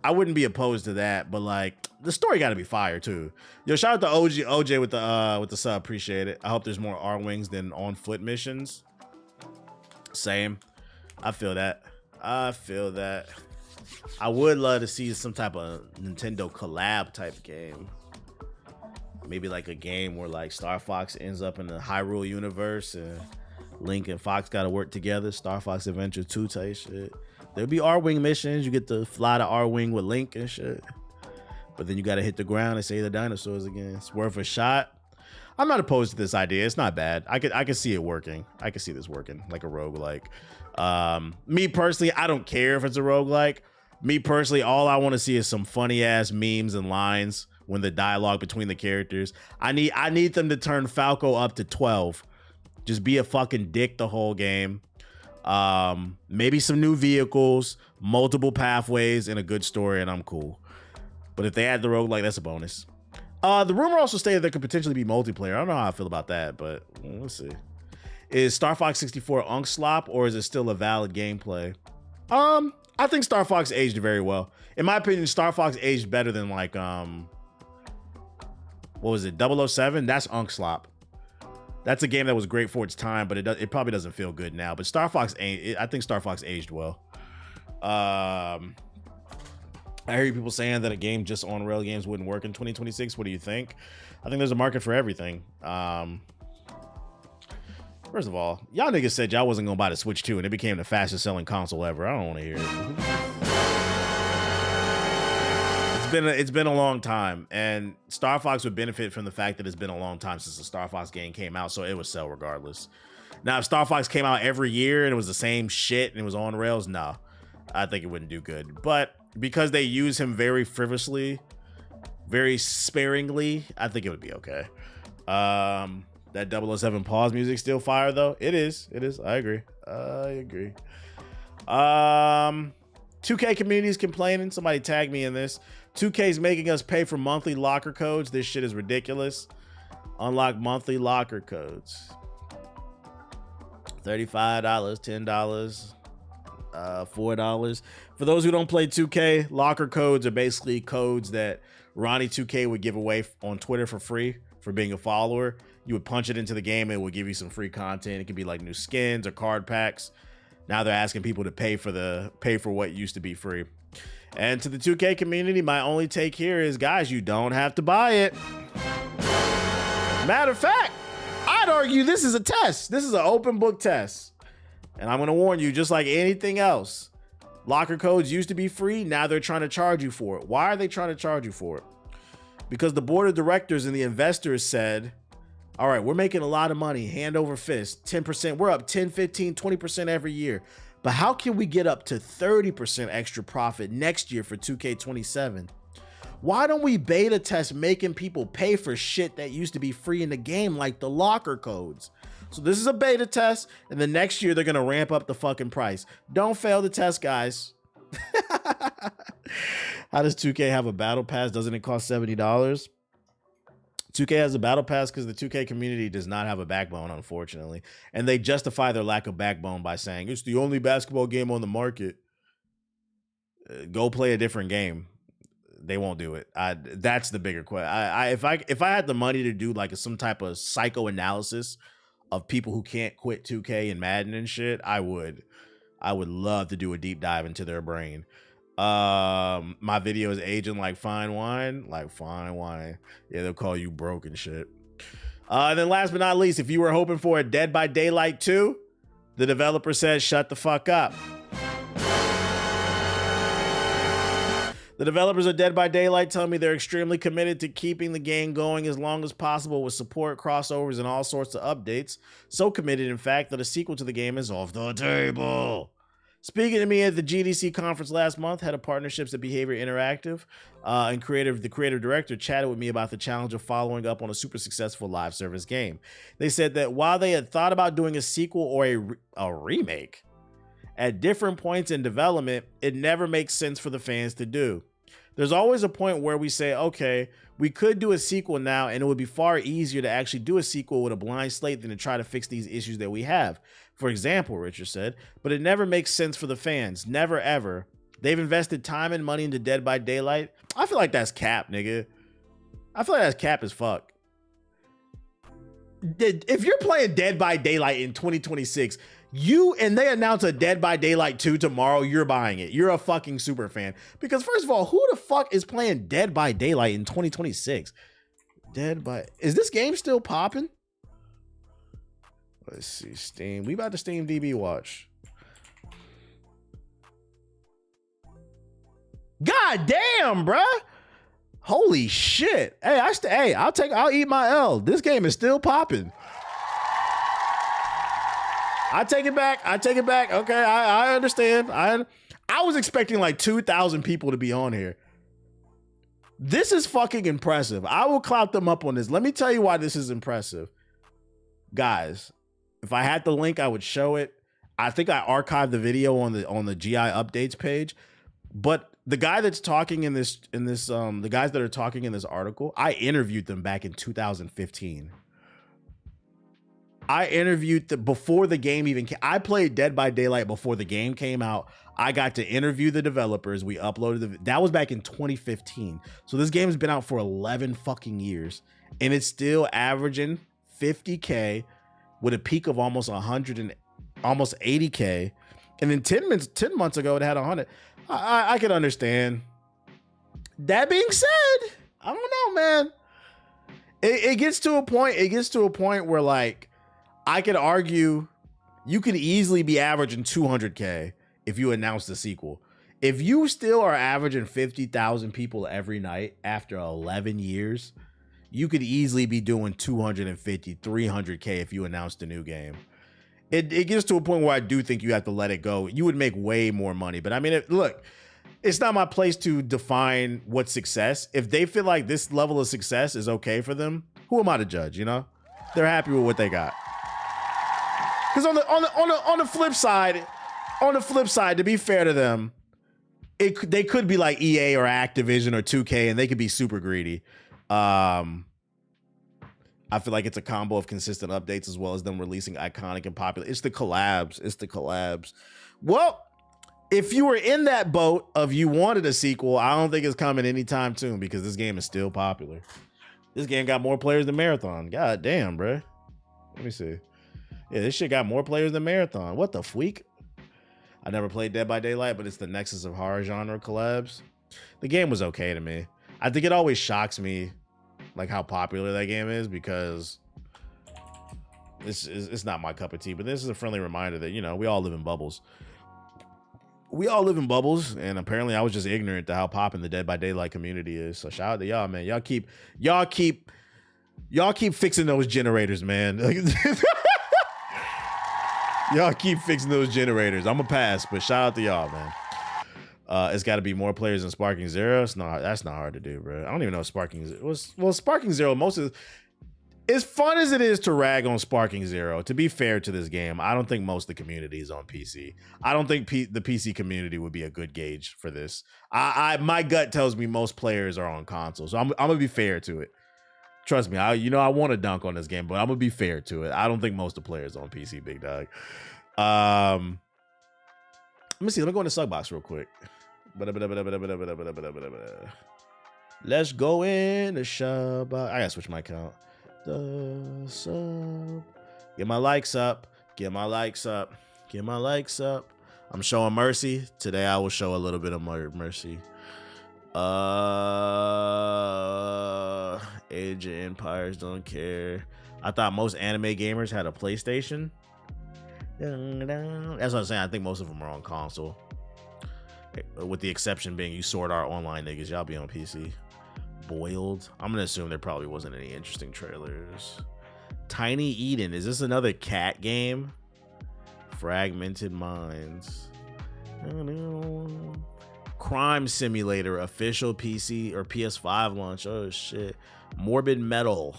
I wouldn't be opposed to that. But like, the story got to be fire too. Yo, shout out to OJ with the sub. Appreciate it. I hope there's more R-Wings than on foot missions. Same. I feel that. I would love to see some type of Nintendo collab type game. Maybe like a game where like Star Fox ends up in the Hyrule universe and Link and Fox got to work together. Star Fox Adventure 2 type shit. There'll be R-Wing missions. You get to fly the R-Wing with Link and shit. But then you got to hit the ground and save the dinosaurs again. It's worth a shot. I'm not opposed to this idea. It's not bad. I could see it working. I could see this working like a roguelike. Me personally, I don't care if it's a roguelike. Me personally, all I want to see is some funny ass memes and lines when the dialogue between the characters. I need them to turn Falco up to 12. Just be a fucking dick the whole game. Maybe some new vehicles, multiple pathways, and a good story, and I'm cool. But if they add the roguelike, that's a bonus. The rumor also stated there could potentially be multiplayer. I don't know how I feel about that, but we'll see. Is Star Fox 64 Unk slop, or is it still a valid gameplay? I think Star Fox aged very well. In my opinion, Star Fox aged better than like what was it, 007? That's Unk slop. That's a game that was great for its time, but it probably doesn't feel good now. But Star Fox, I think Star Fox aged well. I hear people saying that a game just on rail games wouldn't work in 2026. What do you think? I think there's a market for everything. First of all, y'all niggas said y'all wasn't gonna buy the Switch 2 and it became the fastest selling console ever. I don't want to hear it. It's it's been a long time, and Star Fox would benefit from the fact that it's been a long time since the Star Fox game came out, so it would sell regardless. Now, if Star Fox came out every year and it was the same shit and it was on rails, no, I think it wouldn't do good. But because they use him very frivolously, very sparingly, I think it would be okay. That 007 pause music still fire though. It is. I agree. 2K community is complaining. Somebody tag me in this. 2K is making us pay for monthly locker codes. This shit is ridiculous. Unlock monthly locker codes. $35, $10, $4. For those who don't play 2K, locker codes are basically codes that Ronnie 2K would give away on Twitter for free for being a follower. You would punch it into the game and it would give you some free content. It could be like new skins or card packs. Now they're asking people to pay for what used to be free. And to the 2K community, my only take here is, guys, you don't have to buy it. Matter of fact, I'd argue this is a test. This is an open book test. And I'm going to warn you, just like anything else, locker codes used to be free. Now they're trying to charge you for it. Why are they trying to charge you for it? Because the board of directors and the investors said, all right, we're making a lot of money, hand over fist, 10%. We're up 10, 15, 20% every year. But how can we get up to 30% extra profit next year for 2K27? Why don't we beta test making people pay for shit that used to be free in the game, like the locker codes? So this is a beta test, and the next year they're going to ramp up the fucking price. Don't fail the test, guys. How does 2K have a battle pass? Doesn't it cost $70? 2K has a battle pass because the 2K community does not have a backbone, unfortunately. And they justify their lack of backbone by saying, it's the only basketball game on the market. Go play a different game. They won't do it. That's the bigger question. If I had the money to do like some type of psychoanalysis of people who can't quit 2K and Madden and shit, I would love to do a deep dive into their brain. My video is aging like fine wine. Yeah, they'll call you broke and shit. And then last but not least, if you were hoping for a Dead by Daylight 2, the developer says shut the fuck up. The developers of Dead by Daylight tell me they're extremely committed to keeping the game going as long as possible with support, crossovers, and all sorts of updates. So committed, in fact, that a sequel to the game is off the table. Speaking to me at the GDC conference last month, head of partnerships at Behavior Interactive and the creative director chatted with me about the challenge of following up on a super successful live service game. They said that while they had thought about doing a sequel or a remake at different points in development, it never makes sense for the fans to do. There's always a point where we say, okay, we could do a sequel now, and it would be far easier to actually do a sequel with a blank slate than to try to fix these issues that we have. For example, Richard said, but it never makes sense for the fans. Never, ever. They've invested time and money into Dead by Daylight. I feel like that's cap, nigga. I feel like that's cap as fuck. If you're playing Dead by Daylight in 2026, and they announce a Dead by Daylight 2 tomorrow, you're buying it. You're a fucking super fan. Because first of all, who the fuck is playing Dead by Daylight in 2026? Is this game still popping? Let's see, Steam. We about to Steam DB watch. God damn, bruh. Holy shit. Hey, I'll eat my L. This game is still popping. I take it back. Okay, I understand. I was expecting like 2,000 people to be on here. This is fucking impressive. I will clout them up on this. Let me tell you why this is impressive. Guys, if I had the link, I would show it. I think I archived the video on the GI updates page. But the guy that's talking the guys that are talking in this article, I interviewed them back in 2015. I interviewed before the game even came. I played Dead by Daylight before the game came out. I got to interview the developers. We uploaded that was back in 2015. So this game has been out for 11 fucking years, and it's still averaging 50K with a peak of almost 100 and almost 80K. And then 10 months ago, it had 100. I can understand. That being said, I don't know, man. It gets to a point where like I could argue you could easily be averaging 200K if you announce the sequel. If you still are averaging 50,000 people every night after 11 years, you could easily be doing 250, 300K if you announced a new game. It gets to a point where I do think you have to let it go. You would make way more money. But I mean, look, it's not my place to define what's success. If they feel like this level of success is okay for them, who am I to judge, you know? They're happy with what they got. Because on the flip side, to be fair to them, they could be like EA or Activision or 2K, and they could be super greedy. I feel like it's a combo of consistent updates as well as them releasing iconic and popular. It's the collabs. Well, if you were in that boat of you wanted a sequel, I don't think it's coming anytime soon because this game is still popular. This game got more players than Marathon. God damn, bro. Let me see. Yeah, this shit got more players than Marathon. What the freak? I never played Dead by Daylight, but it's the nexus of horror genre collabs. The game was okay to me. I think it always shocks me like how popular that game is because it's not my cup of tea. But this is a friendly reminder that, you know, we all live in bubbles. And apparently I was just ignorant to how popping the Dead by Daylight community is. So shout out to y'all, man. Y'all keep fixing those generators, man. Y'all keep fixing those generators. I'm gonna pass, but shout out to y'all, man. It's got to be more players than Sparking Zero. That's not hard to do, bro. I don't even know if Sparking Zero was. Well, Sparking Zero, as fun as it is to rag on Sparking Zero, to be fair to this game, I don't think most of the community is on PC. I don't think the PC community would be a good gauge for this. My gut tells me most players are on console, so I'm gonna be fair to it. Trust me, I want to dunk on this game, but I'm gonna be fair to it. I don't think most of the players are on PC, big dog. Let me see. Let me go in the sub box real quick. Let's go in the sub box. I gotta switch my account. The sub. Get my likes up. I'm showing mercy. Today I will show a little bit of mercy. Age of Empires, don't care. I thought most anime gamers had a PlayStation. That's what I'm saying. I think most of them are on console. With the exception being you Sword Art Online niggas. Y'all be on PC. Boiled. I'm going to assume there probably wasn't any interesting trailers. Tiny Eden. Is this another cat game? Fragmented Minds. Crime Simulator. Official PC or PS5 launch. Oh, shit. Morbid Metal.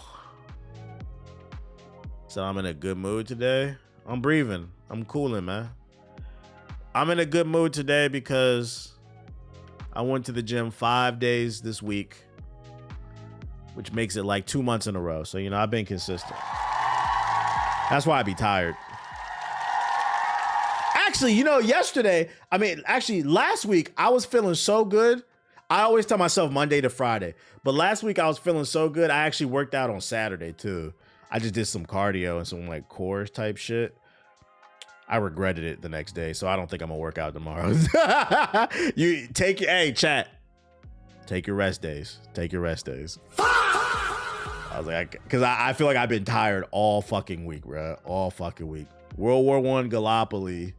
So I'm in a good mood today. I'm breathing. I'm cooling, man. I'm in a good mood today because I went to the gym 5 days this week, which makes it like 2 months in a row. So, you know, I've been consistent. That's why I be tired. Actually, you know, last week I was feeling so good. I always tell myself Monday to Friday, but last week I was feeling so good. I actually worked out on Saturday too. I just did some cardio and some like core type shit. I regretted it the next day, so I don't think I'm gonna work out tomorrow. Hey, chat. Take your rest days. I was like, because I feel like I've been tired all fucking week, bro. All fucking week. World War I, Gallipoli.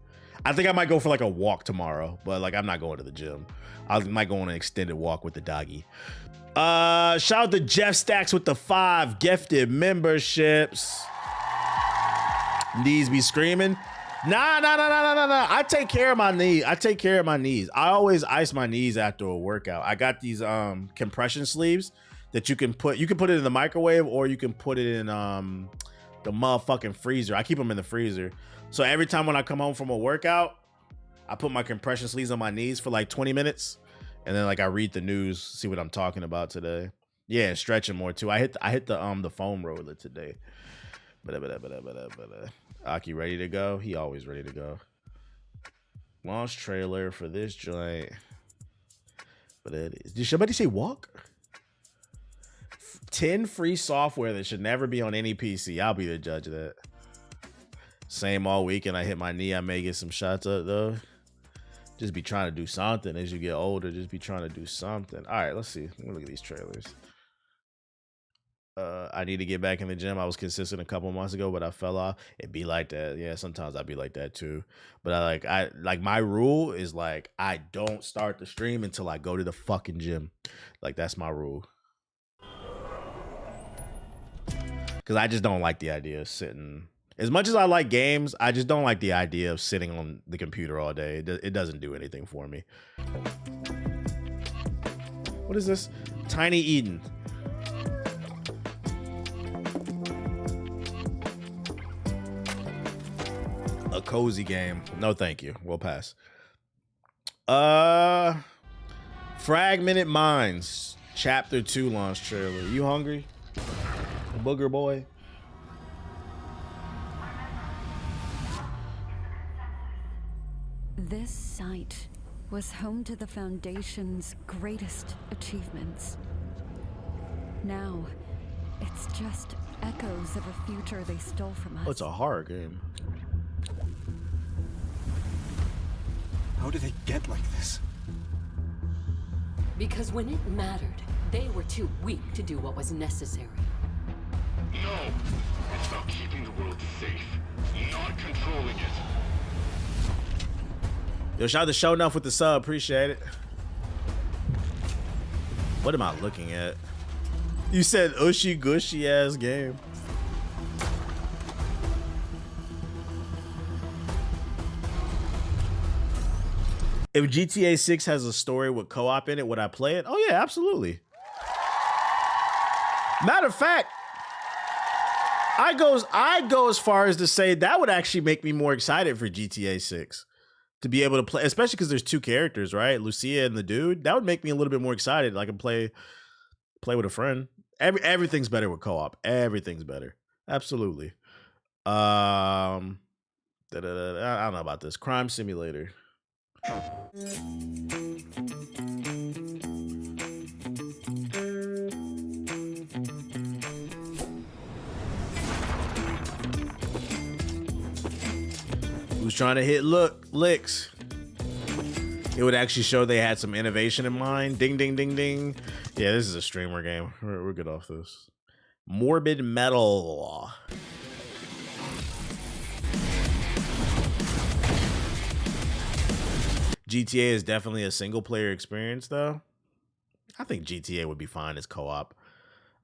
I think I might go for like a walk tomorrow, but like I'm not going to the gym. I might go on an extended walk with the doggy. Shout out to Jeff Stacks with the 5 gifted memberships. Knees be screaming. Nah. I take care of my knee. I always ice my knees after a workout. I got these compression sleeves that you can put it in the microwave or you can put it in the motherfucking freezer. I keep them in the freezer. So every time when I come home from a workout, I put my compression sleeves on my knees for like 20 minutes. And then like I read the news, see what I'm talking about today. Yeah, stretching more too. I hit the foam roller today. Aki ready to go? He always ready to go. Launch trailer for this joint. But it is. Did somebody say walk? 10 free software that should never be on any PC. I'll be the judge of that. Same all week and I hit my knee. I may get some shots up though. Just be trying to do something as you get older. Just be trying to do something. All right, let's see. Let me look at these trailers. I need to get back in the gym. I was consistent a couple months ago, but I fell off. It'd be like that. Yeah, sometimes I'd be like that too. But I like my rule is like I don't start the stream until I go to the fucking gym. Like that's my rule. Cause I just don't like the idea of sitting. As much as I like games, I just don't like the idea of sitting on the computer all day. It doesn't do anything for me. What is this? Tiny Eden. A cozy game. No, thank you. We'll pass. Fragmented Minds. Chapter 2 launch trailer. You hungry? Booger boy. This site was home to the Foundation's greatest achievements. Now, it's just echoes of a future they stole from us. Oh, it's a horror game. How did they get like this? Because when it mattered, they were too weak to do what was necessary. No, it's about keeping the world safe, not controlling it. Yo, shout out to Show Enough with the sub. Appreciate it. What am I looking at? You said ushy gushy ass game. If GTA 6 has a story with co-op in it, would I play it? Oh yeah, absolutely. Matter of fact, I go as far as to say that would actually make me more excited for GTA 6. To be able to play, especially because there's two characters, right? Lucia and the dude. That would make me a little bit more excited. I can play with a friend. Everything's better with co-op. Everything's better. Absolutely. I don't know about this. Crime Simulator. Who's trying to hit licks? It would actually show they had some innovation in mind. Ding, ding, ding, ding. Yeah, this is a streamer game. We're good off this. Morbid Metal. GTA is definitely a single player experience, though. I think GTA would be fine as co-op.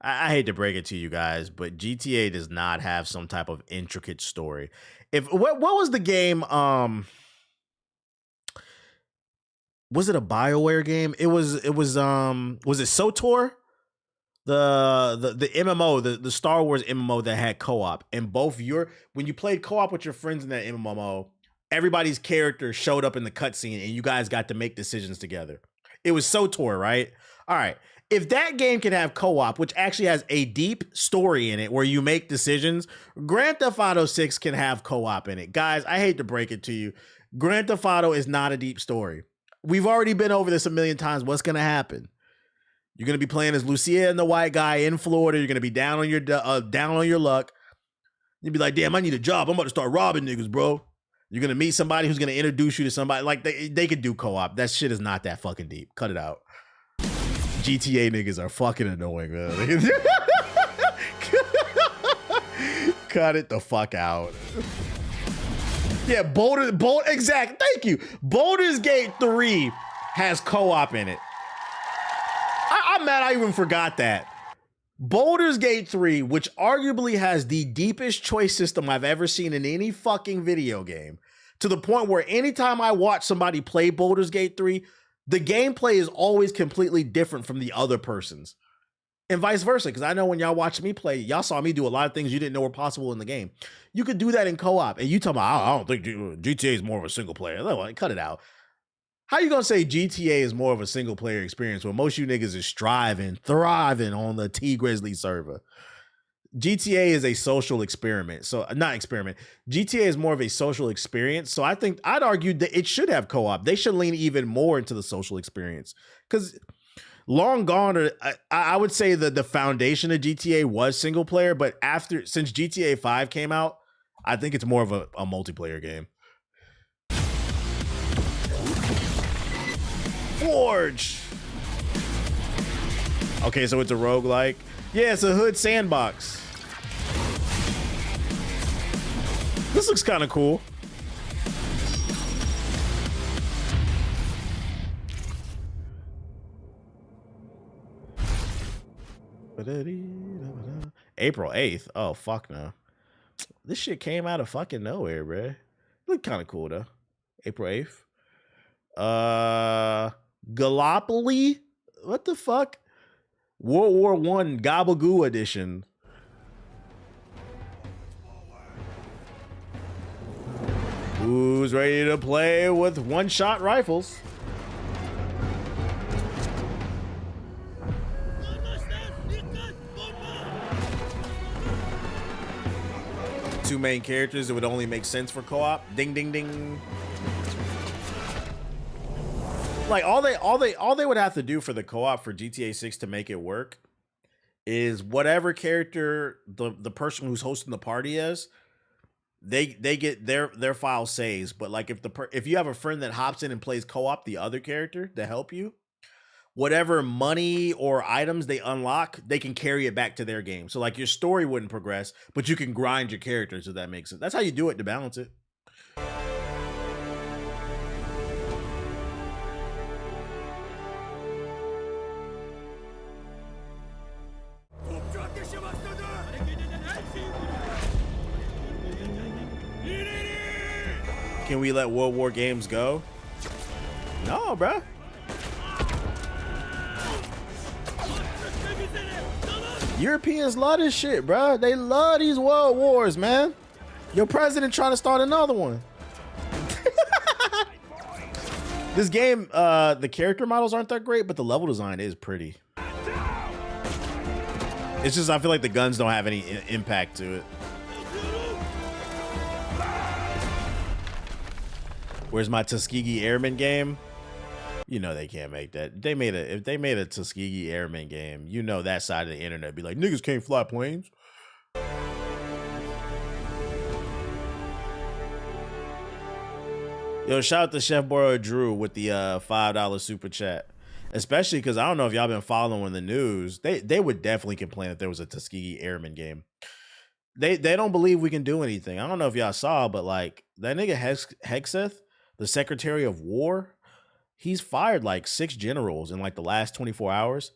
I hate to break it to you guys, but GTA does not have some type of intricate story. What was the game? Was it a BioWare game? Was it SOTOR? The MMO, the Star Wars MMO that had co-op, and when you played co-op with your friends in that MMO, everybody's character showed up in the cutscene and you guys got to make decisions together. It was SOTOR, right? All right. If that game can have co-op, which actually has a deep story in it where you make decisions, Grand Theft Auto 6 can have co-op in it. Guys, I hate to break it to you. Grand Theft Auto is not a deep story. We've already been over this a million times. What's going to happen? You're going to be playing as Lucia and the white guy in Florida. You're going to be down on your luck. You'll be like, damn, I need a job. I'm about to start robbing niggas, bro. You're going to meet somebody who's going to introduce you to somebody. Like, they could do co-op. That shit is not that fucking deep. Cut it out. GTA niggas are fucking annoying, man. Cut it the fuck out. Yeah, exact. Thank you. Baldur's Gate 3 has co-op in it. I'm mad I even forgot that. Baldur's Gate 3, which arguably has the deepest choice system I've ever seen in any fucking video game, to the point where anytime I watch somebody play Baldur's Gate 3, the gameplay is always completely different from the other person's. And vice versa, because I know when y'all watch me play, y'all saw me do a lot of things you didn't know were possible in the game. You could do that in co-op. And you talking about, I don't think GTA is more of a single player. Like, cut it out. How you gonna say GTA is more of a single player experience when most of you niggas is thriving on the T Grizzly server? GTA is a social experiment. So not experiment. GTA is more of a social experience. So I'd argue that it should have co-op. They should lean even more into the social experience. Because long gone, I would say that the foundation of GTA was single player, but since GTA 5 came out, I think it's more of a multiplayer game. Forge. Okay, so it's a roguelike. Yeah, it's a hood sandbox. This looks kind of cool. April 8th. Oh, fuck no. This shit came out of fucking nowhere, bruh. Look kind of cool, though. April 8th. Gallipoli? What the fuck? World War I Gabagoo edition. Who's ready to play with one-shot rifles? Two main characters, it would only make sense for co-op. Ding ding ding. Like all they would have to do for the co-op for GTA 6 to make it work is whatever character the person who's hosting the party is, they get their file saves. But like if you have a friend that hops in and plays co-op the other character to help you, whatever money or items they unlock, they can carry it back to their game. So like your story wouldn't progress, but you can grind your characters, if that makes sense. That's how you do it to balance it. Can we let World War games go? No, bruh. Europeans love this shit, bro. They love these world wars, man. Your president trying to start another one. This game, the character models aren't that great, but the level design is pretty. It's just I feel like the guns don't have any impact to it. Where's my Tuskegee Airmen game? You know they can't make that. If they made a Tuskegee Airmen game, you know that side of the internet be like, niggas can't fly planes. Yo, shout out to Chef Boro Drew with the $5 super chat. Especially because I don't know if y'all been following the news. They would definitely complain if there was a Tuskegee Airmen game. They don't believe we can do anything. I don't know if y'all saw, but like that nigga Hexeth, the Secretary of War, he's fired like 6 generals in like the last 24 hours.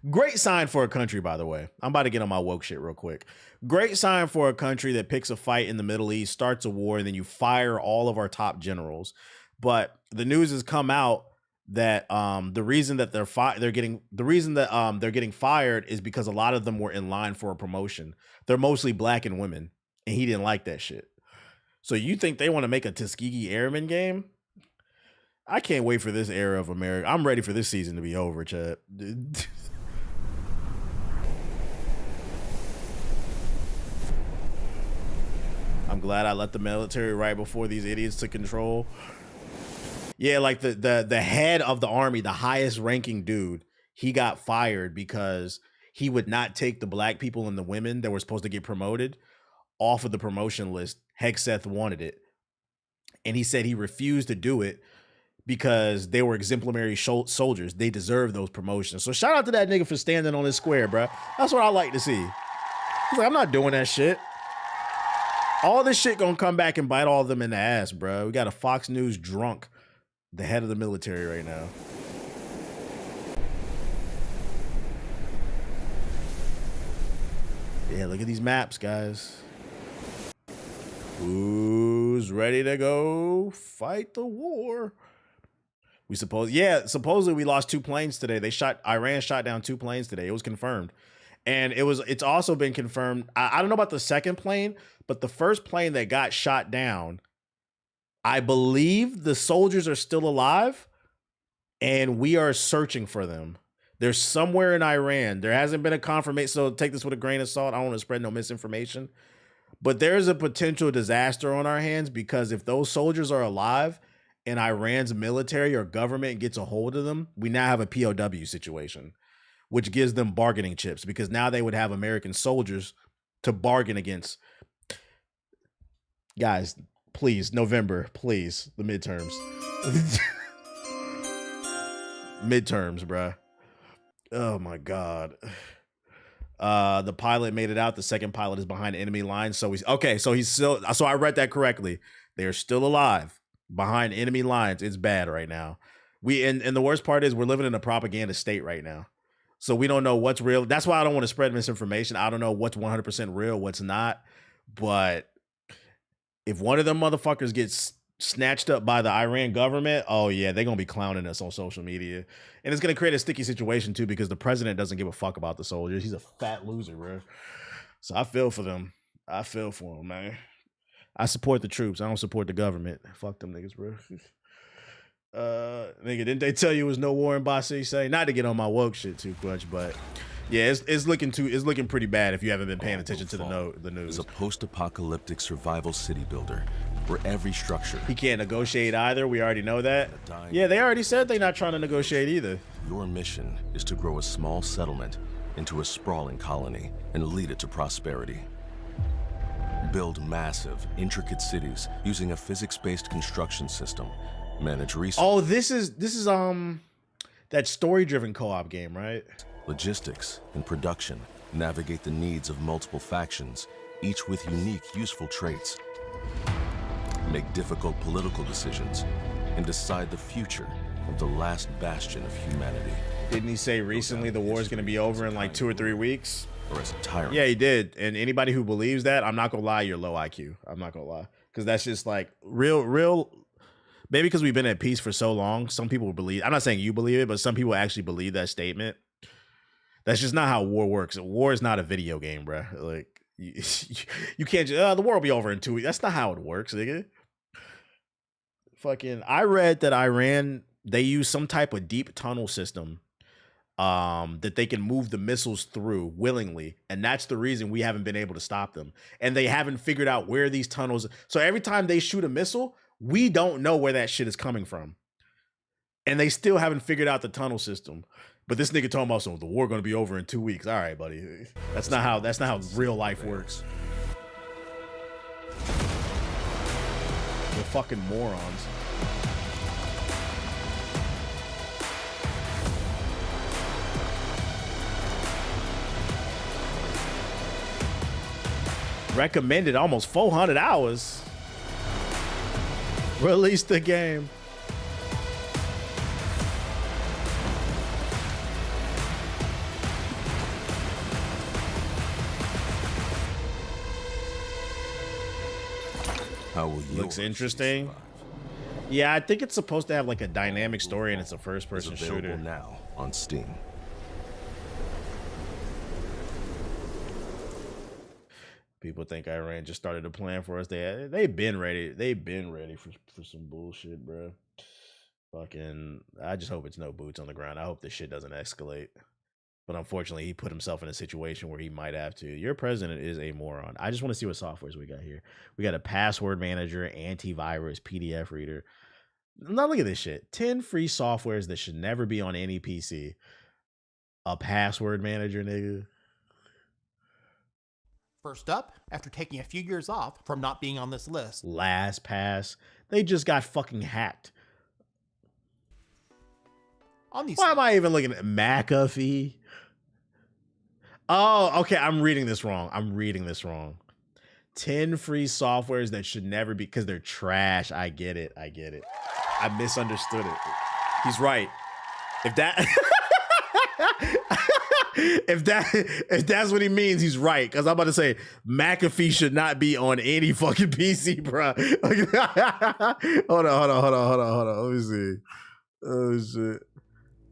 Great sign for a country, by the way. I'm about to get on my woke shit real quick. Great sign for a country that picks a fight in the Middle East, starts a war, and then you fire all of our top generals. But the news has come out that the reason that they're getting fired is because a lot of them were in line for a promotion. They're mostly black and women, and he didn't like that shit. So you think they want to make a Tuskegee Airmen game? I can't wait for this era of America. I'm ready for this season to be over, Chad. I'm glad I let the military right before these idiots took control. Yeah, like the head of the army, the highest ranking dude, he got fired because he would not take the black people and the women that were supposed to get promoted off of the promotion list. Hexeth wanted it. And he said he refused to do it because they were exemplary soldiers. They deserve those promotions. So shout out to that nigga for standing on his square, bro. That's what I like to see. He's like, I'm not doing that shit. All this shit gonna come back and bite all of them in the ass, bro. We got a Fox News drunk, the head of the military right now. Yeah, look at these maps, guys. Who's ready to go fight the war? Supposedly we lost 2 planes today. Iran shot down 2 planes today. It was confirmed. And it's also been confirmed. I don't know about the second plane, but the first plane that got shot down, I believe the soldiers are still alive and we are searching for them. They're somewhere in Iran. There hasn't been a confirmation, so take this with a grain of salt. I don't want to spread no misinformation. But there's a potential disaster on our hands because if those soldiers are alive and Iran's military or government gets a hold of them, we now have a POW situation, which gives them bargaining chips because now they would have American soldiers to bargain against. Guys, please, November, please, the midterms. Midterms, bruh. Oh my God. The pilot made it out. The second pilot is behind enemy lines. So he's okay. So he's still. So I read that correctly. They are still alive behind enemy lines. It's bad right now. And the worst part is we're living in a propaganda state right now. So we don't know what's real. That's why I don't want to spread misinformation. I don't know what's 100% real, what's not. But if one of them motherfuckers gets snatched up by the Iran government, oh yeah, they're going to be clowning us on social media. And it's going to create a sticky situation too, because the president doesn't give a fuck about the soldiers. He's a fat loser, bro. So I feel for them. I feel for them, man. I support the troops. I don't support the government. Fuck them niggas, bro. Nigga, didn't they tell you it was no war in Bassi? Say not to get on my woke shit too much, but yeah, it's looking pretty bad if you haven't been paying attention to the news. Is a post-apocalyptic survival city builder where every structure. He can't negotiate either. We already know that. Yeah, they already said they're not trying to negotiate either. Your mission is to grow a small settlement into a sprawling colony and lead it to prosperity. Build massive, intricate cities using a physics-based construction system. Manage resources. Oh, this is that story-driven co-op game, right? Logistics and production. Navigate the needs of multiple factions, each with unique, useful traits. Make difficult political decisions and decide the future of the last bastion of humanity. Didn't he say recently the war is going to be over in like 2 or 3 weeks? Or as a tyrant. Yeah, he did. And anybody who believes that, I'm not gonna lie, you're low IQ. I'm not gonna lie, because that's just like real. Maybe because we've been at peace for so long, some people believe. I'm not saying you believe it, but some people actually believe that statement. That's just not how war works. War is not a video game, bro. Like you can't just the war will be over in 2 weeks. That's not how it works, nigga. Fucking, I read that Iran, they use some type of deep tunnel system that they can move the missiles through willingly, and that's the reason we haven't been able to stop them. And they haven't figured out where these tunnels. So every time they shoot a missile, we don't know where that shit is coming from, and they still haven't figured out the tunnel system. But this nigga talking about, so the war gonna be over in 2 weeks. All right, buddy. That's not how real life works. They're fucking morons. Recommended almost 400 hours. Release the game. How will you? Looks interesting. Yeah, I think it's supposed to have like a dynamic story, and it's a first-person shooter. Now on Steam. People think Iran just started a plan for us. They've been ready. They've been ready for some bullshit, bro. Fucking, I just hope it's no boots on the ground. I hope this shit doesn't escalate. But unfortunately, he put himself in a situation where he might have to. Your president is a moron. I just want to see what softwares we got here. We got a password manager, antivirus, PDF reader. Now look at this shit. 10 free softwares that should never be on any PC. A password manager, nigga. First up, after taking a few years off from not being on this list. LastPass. They just got fucking hacked. On these Why am I even looking at McAfee? Oh, okay. I'm reading this wrong. 10 free softwares that should never be, because they're trash. I get it. I misunderstood it. He's right. If that if that's what he means, he's right. Because I'm about to say McAfee should not be on any fucking PC, bro. Hold on. Let me see. Oh shit.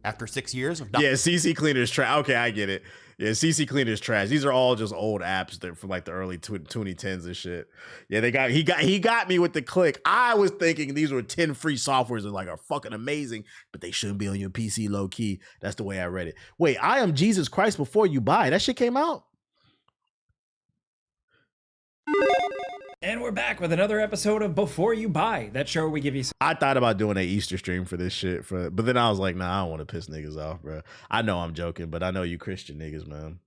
After 6 years of yeah, CC Cleaner is trash. Okay, I get it. Yeah, CC Cleaner is trash. These are all just old apps that from like the early 2010s and shit. Yeah, he got me with the click. I was thinking these were 10 free softwares that like are fucking amazing, but they shouldn't be on your PC low key. That's the way I read it. Wait, I am Jesus Christ before you buy. That shit came out. And we're back with another episode of Before You Buy. That show we give you. I thought about doing an Easter stream for this shit, but then I was like, nah, I don't want to piss niggas off, bro. I know I'm joking, but I know you Christian niggas, man.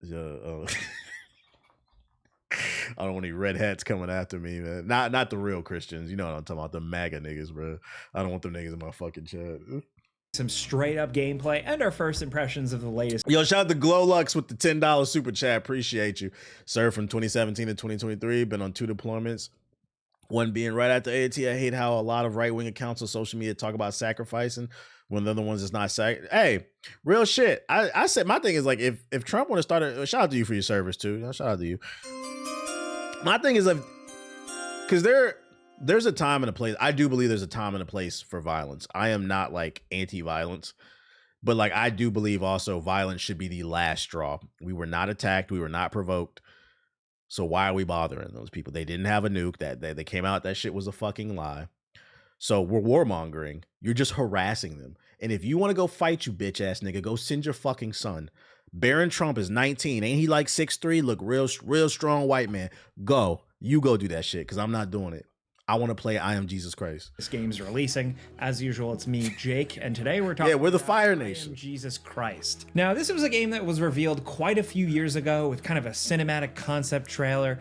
I don't want any red hats coming after me, man. Not the real Christians. You know what I'm talking about, the MAGA niggas, bro. I don't want them niggas in my fucking chat. some straight up gameplay and our first impressions of the latest. Yo, shout out to Glowlux with the $10 super chat. Appreciate you. Sir, from 2017 to 2023, been on 2 deployments. One being right after AT. I hate how a lot of right-wing accounts on social media talk about sacrificing when the other ones is not Hey, real shit. I said my thing is like if Trump want to start a shout out to you for your service too. Shout out to you. My thing is like because there's a time and a place. I do believe there's a time and a place for violence. I am not like anti-violence, but like I do believe also violence should be the last straw. We were not attacked. We were not provoked. So why are we bothering those people? They didn't have a nuke. That they came out. That shit was a fucking lie. So we're warmongering. You're just harassing them. And if you want to go fight, you bitch ass nigga, go send your fucking son. Barron Trump is 19. Ain't he like 6'3"? Look real strong white man. Go. You go do that shit because I'm not doing it. I want to play I Am Jesus Christ. This game's releasing. As usual, it's me, Jake, and today we're talking we're the Fire I Nation. Am Jesus Christ. Now, this was a game that was revealed quite a few years ago with kind of a cinematic concept trailer.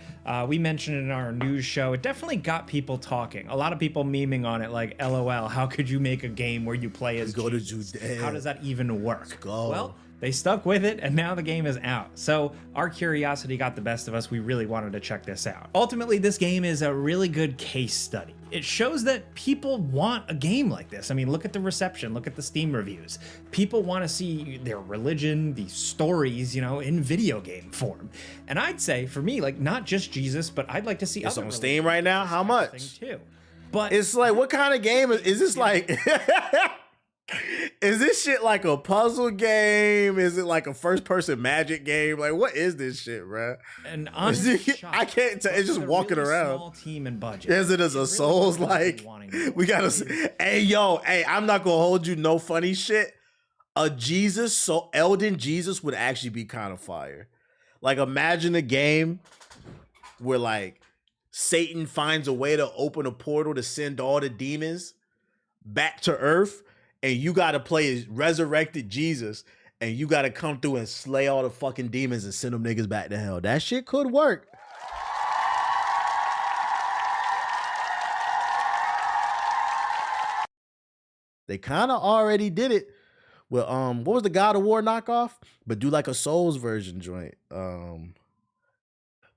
We mentioned it in our news show. It definitely got people talking. A lot of people memeing on it like, LOL, how could you make a game where you play as Jesus? How does that even work? Well, they stuck with it, and now the game is out. So our curiosity got the best of us. We really wanted to check this out. Ultimately, this game is a really good case study. It shows that people want a game like this. I mean, look at the reception, look at the Steam reviews. People want to see their religion, these stories, you know, in video game form. And I'd say, for me, like, not just Jesus, but I'd like to see it's other on Steam right now. How much? Too. But it's like, what kind of game is this like? Is this shit like a puzzle game? Is it like a first-person magic game? Like, what is this shit, bro? And honestly, I can't tell. It's just walking really around. Small team and budget. Is it as a Souls like? We gotta. Hey, I'm not gonna hold you. No funny shit. A Jesus, so Elden Jesus would actually be kind of fire. Like, imagine a game where like Satan finds a way to open a portal to send all the demons back to Earth. And you got to play as resurrected Jesus, and you got to come through and slay all the fucking demons and send them niggas back to hell. That shit could work. They kind of already did it. Well, what was the God of War knockoff? But do like a Souls version joint.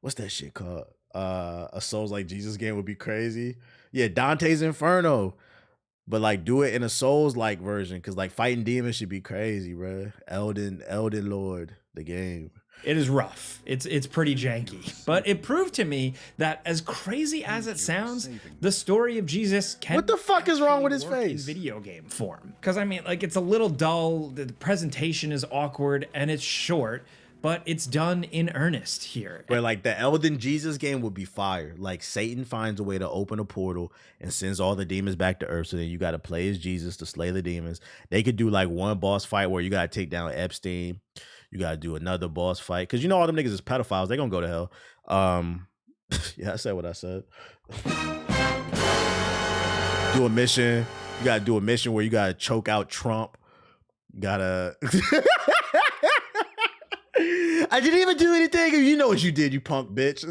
What's that shit called? A Souls like Jesus game would be crazy. Yeah, Dante's Inferno. But like do it in a Souls-like version, because like fighting demons should be crazy, bro. Elden Lord, the game. It is rough. It's pretty janky. But it proved to me that as crazy as it sounds, the story of Jesus can. What the fuck is wrong with his face? In video game form. Because I mean, like, it's a little dull. The presentation is awkward and it's short. But it's done in earnest here. Where like the Elden Jesus game would be fire. Like Satan finds a way to open a portal and sends all the demons back to Earth. So then you got to play as Jesus to slay the demons. They could do like one boss fight where you got to take down Epstein. You got to do another boss fight. Because you know all them niggas is pedophiles. They going to go to hell. Yeah, I said what I said. Do a mission. You got to do a mission where you got to choke out Trump. You got to... I didn't even do anything. You know what you did, you punk bitch.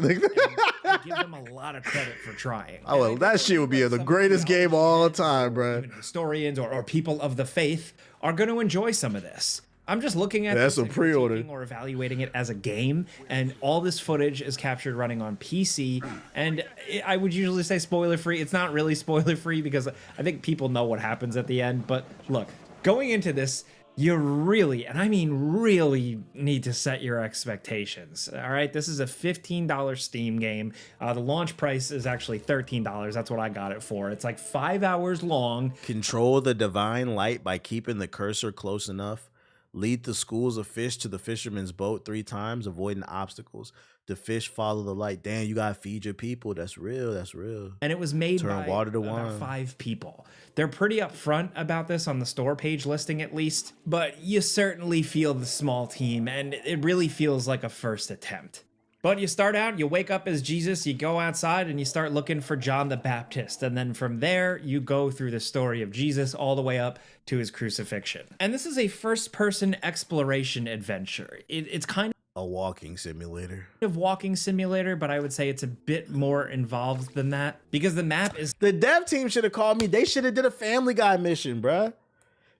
I give them a lot of credit for trying. Oh, well, that shit would be the greatest game of all time, bro. Historians or people of the faith are going to enjoy some of this. I'm just looking at that's this a pre-order or evaluating it as a game, and all this footage is captured running on PC. And I would usually say spoiler free. It's not really spoiler free because I think people know what happens at the end. But look, going into this, you really, and I mean really, need to set your expectations. All right, this is a $15 Steam game. The launch price is actually $13. That's what I got it for. It's like 5 hours long. Control the divine light by keeping the cursor close enough. Lead the schools of fish to the fisherman's boat 3 times, avoiding obstacles. The fish follow the light. Damn, you gotta feed your people. That's real. That's real. And it was made Turn by water to about wine. 5 people. They're pretty upfront about this on the store page listing, at least. But you certainly feel the small team, and it really feels like a first attempt. But you start out, you wake up as Jesus, you go outside, and you start looking for John the Baptist. And then from there, you go through the story of Jesus all the way up to his crucifixion. And this is a first-person exploration adventure. It's kind a walking simulator. Of walking simulator, but I would say it's a bit more involved than that because the map is... The dev team should have called me. They should have did a Family Guy mission, bruh.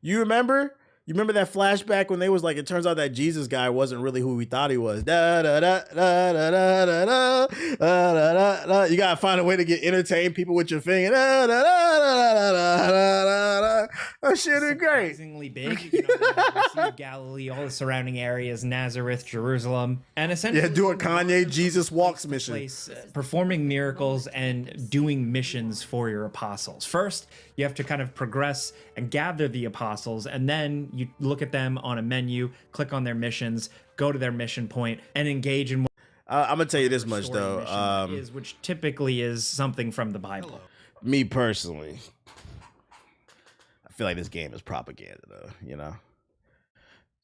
You remember? You remember that flashback when they was like, it turns out that Jesus guy wasn't really who we thought he was. Da, da, da, da, da, da, da, da, da, da, da. You gotta find a way to get entertain people with your finger. Da, da, da, da, da, da, da, da, da. That shit is great. Surprisingly big. You know, the Sea of Galilee, all the surrounding areas, Nazareth, Jerusalem, and essentially do a Kanye Jesus walks mission. Performing miracles and doing missions for your apostles. First, you have to kind of progress and gather the apostles, and then you look at them on a menu, click on their missions, go to their mission point, and engage in. I'm gonna tell you this much though, which typically is something from the Bible. Me personally, I feel like this game is propaganda though. You know,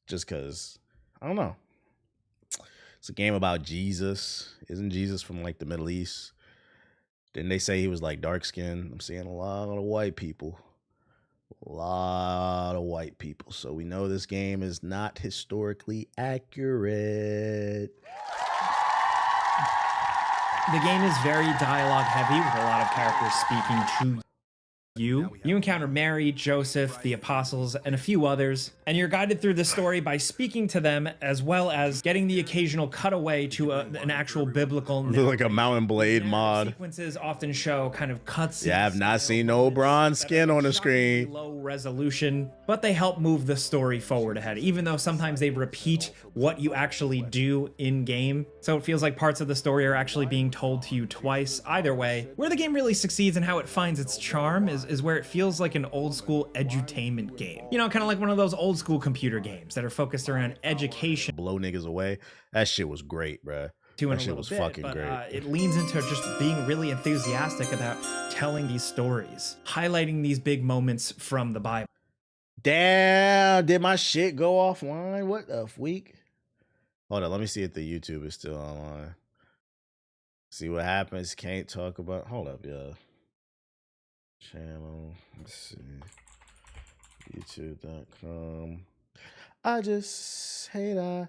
just because I don't know. It's a game about Jesus. Isn't Jesus from like the Middle East? Didn't they say he was like dark skinned? I'm seeing a lot of white people. A lot of white people. So we know this game is not historically accurate. The game is very dialogue heavy with a lot of characters speaking to you. You encounter Mary, Joseph, the apostles, and a few others, and you're guided through the story by speaking to them as well as getting the occasional cutaway to an actual biblical Look like a Mountain Blade mod. Sequences often show kind of cutscenes. Yeah, I've not seen no bronze skin on the screen. Low resolution, but they help move the story forward ahead, even though sometimes they repeat what you actually do in game. So it feels like parts of the story are actually being told to you twice. Either way, where the game really succeeds and how it finds its charm is where it feels like an old school edutainment game. You know, kind of like one of those old school computer games that are focused around education. Blow niggas away. That shit was great, bruh. That shit was fucking great. It leans into just being really enthusiastic about telling these stories, highlighting these big moments from the Bible. Damn, did my shit go offline? What the week? Hold on, let me see if the YouTube is still online. See what happens. Can't talk about. Hold up, yo. Channel. Let's see. YouTube.com. I just hate I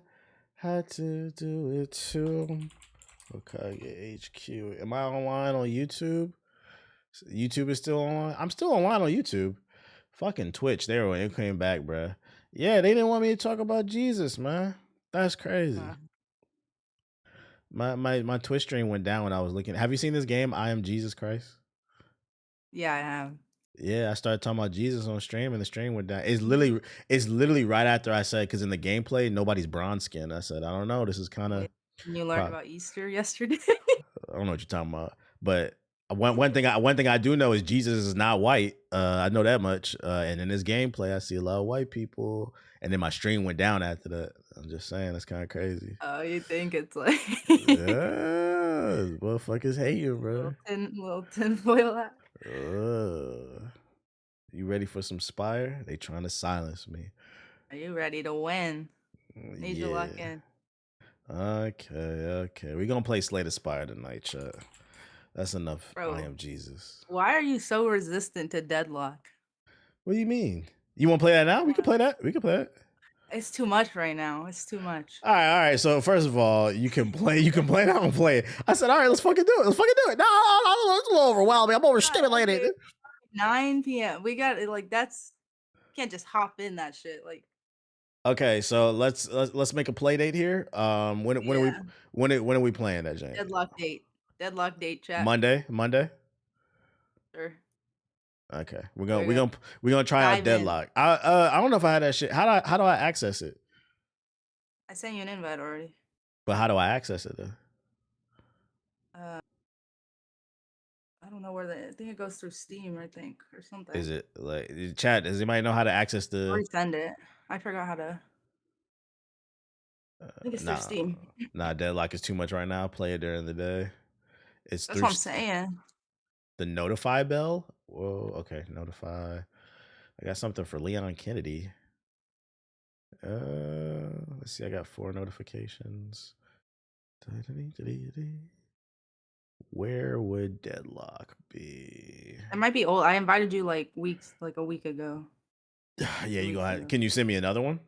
had to do it too. Hokage HQ. Am I online on YouTube? YouTube is still online. I'm still online on YouTube. Fucking Twitch. There when it came back, bruh. Yeah, they didn't want me to talk about Jesus, man. That's crazy. My Twitch stream went down when I was looking. Have you seen this game? I Am Jesus Christ. Yeah, I have. Yeah, I started talking about Jesus on stream, and the stream went down. It's literally right after I said, because in the gameplay nobody's bronze skin. I said, I don't know. This is kind of. You learned about Easter yesterday. I don't know what you're talking about, but one thing I do know is Jesus is not white. I know that much. And in this gameplay, I see a lot of white people, and then my stream went down after that. I'm just saying, that's kind of crazy. Oh, you think it's like yeah, motherfuckers hate you, bro. little tinfoil hat. You ready for some Spire? They trying to silence me. Are you ready to win? Need you lock in. Okay. We're gonna play Slay the Spire tonight, chat. That's enough. Bro, I Am Jesus. Why are you so resistant to Deadlock? What do you mean? You want to play that now? We can play that. It's too much right now. It's too much. All right. So first of all, you can play. I don't play it. I said, all right, let's fucking do it. No, it's a little overwhelming. I'm overstimulated. 9 p.m. We got like that's can't just hop in that shit like. Okay, so let's make a play date here. When are we playing that, Jane? Deadlock date chat. Monday. Sure. Okay, we're gonna try out Deadlock. I don't know if I had that shit. How do I access it? I sent you an invite already. But how do I access it though? I don't know where I think it goes through Steam, I think, or something. Is it like chat? Does anybody know how to access the? Resend it. I forgot how to. I think it's through Steam. Nah, Deadlock is too much right now. Play it during the day. That's what I'm saying. The notify bell. Whoa. Okay, notify. I got something for Leon Kennedy. Let's see. I got 4 notifications. Where would Deadlock be? It might be old. I invited you like a week ago. Yeah, you go ahead. Can you send me another one?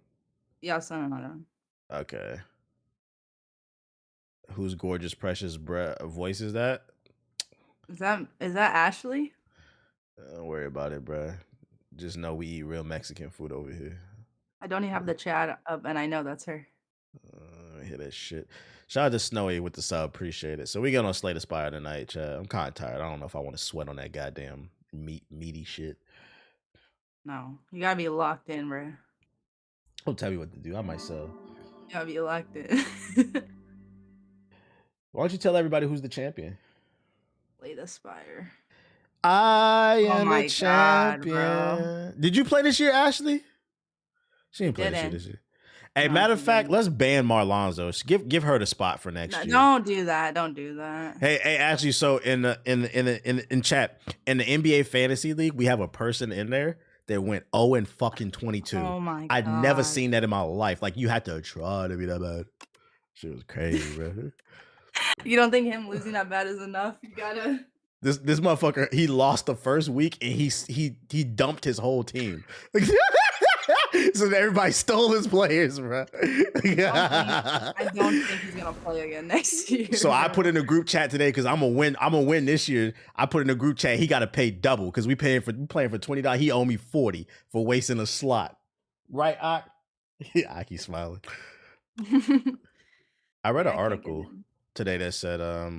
Yeah, I'll send another one. Okay. Whose gorgeous, precious voice is that? Is that Ashley? Don't worry about it, bruh. Just know we eat real Mexican food over here. I don't even have the chat up, and I know that's her. Hear that shit. Shout out to Snowy with the sub. Appreciate it. So we going on Slay the Spire tonight, chat. I'm kind of tired. I don't know if I want to sweat on that goddamn meaty shit. No, you gotta be locked in, bro. Don't tell me what to do. I might sell. You gotta be locked in. Why don't you tell everybody who's the champion? Slay the Spire. I am my a champion. God, Did you play this year, Ashley? She didn't play this year. Hey, matter of fact, let's ban Marlon though. Give her the spot for next year. Don't do that. Don't do that. Hey, Ashley. So in chat in the NBA Fantasy League, we have a person in there that went 0-22. Oh my God. I'd never seen that in my life. Like you had to try to be that bad. Shit was crazy, bro. You don't think him losing that bad is enough? You gotta. This motherfucker, he lost the first week and he dumped his whole team. So everybody stole his players, bro. I don't think he's gonna play again next year. So I put in a group chat today because I'm gonna win this year. I put in a group chat. He got to pay double because we playing for $20. He owe me $40 for wasting a slot. Right, Ak? Aki's smiling. I read an article today that said oh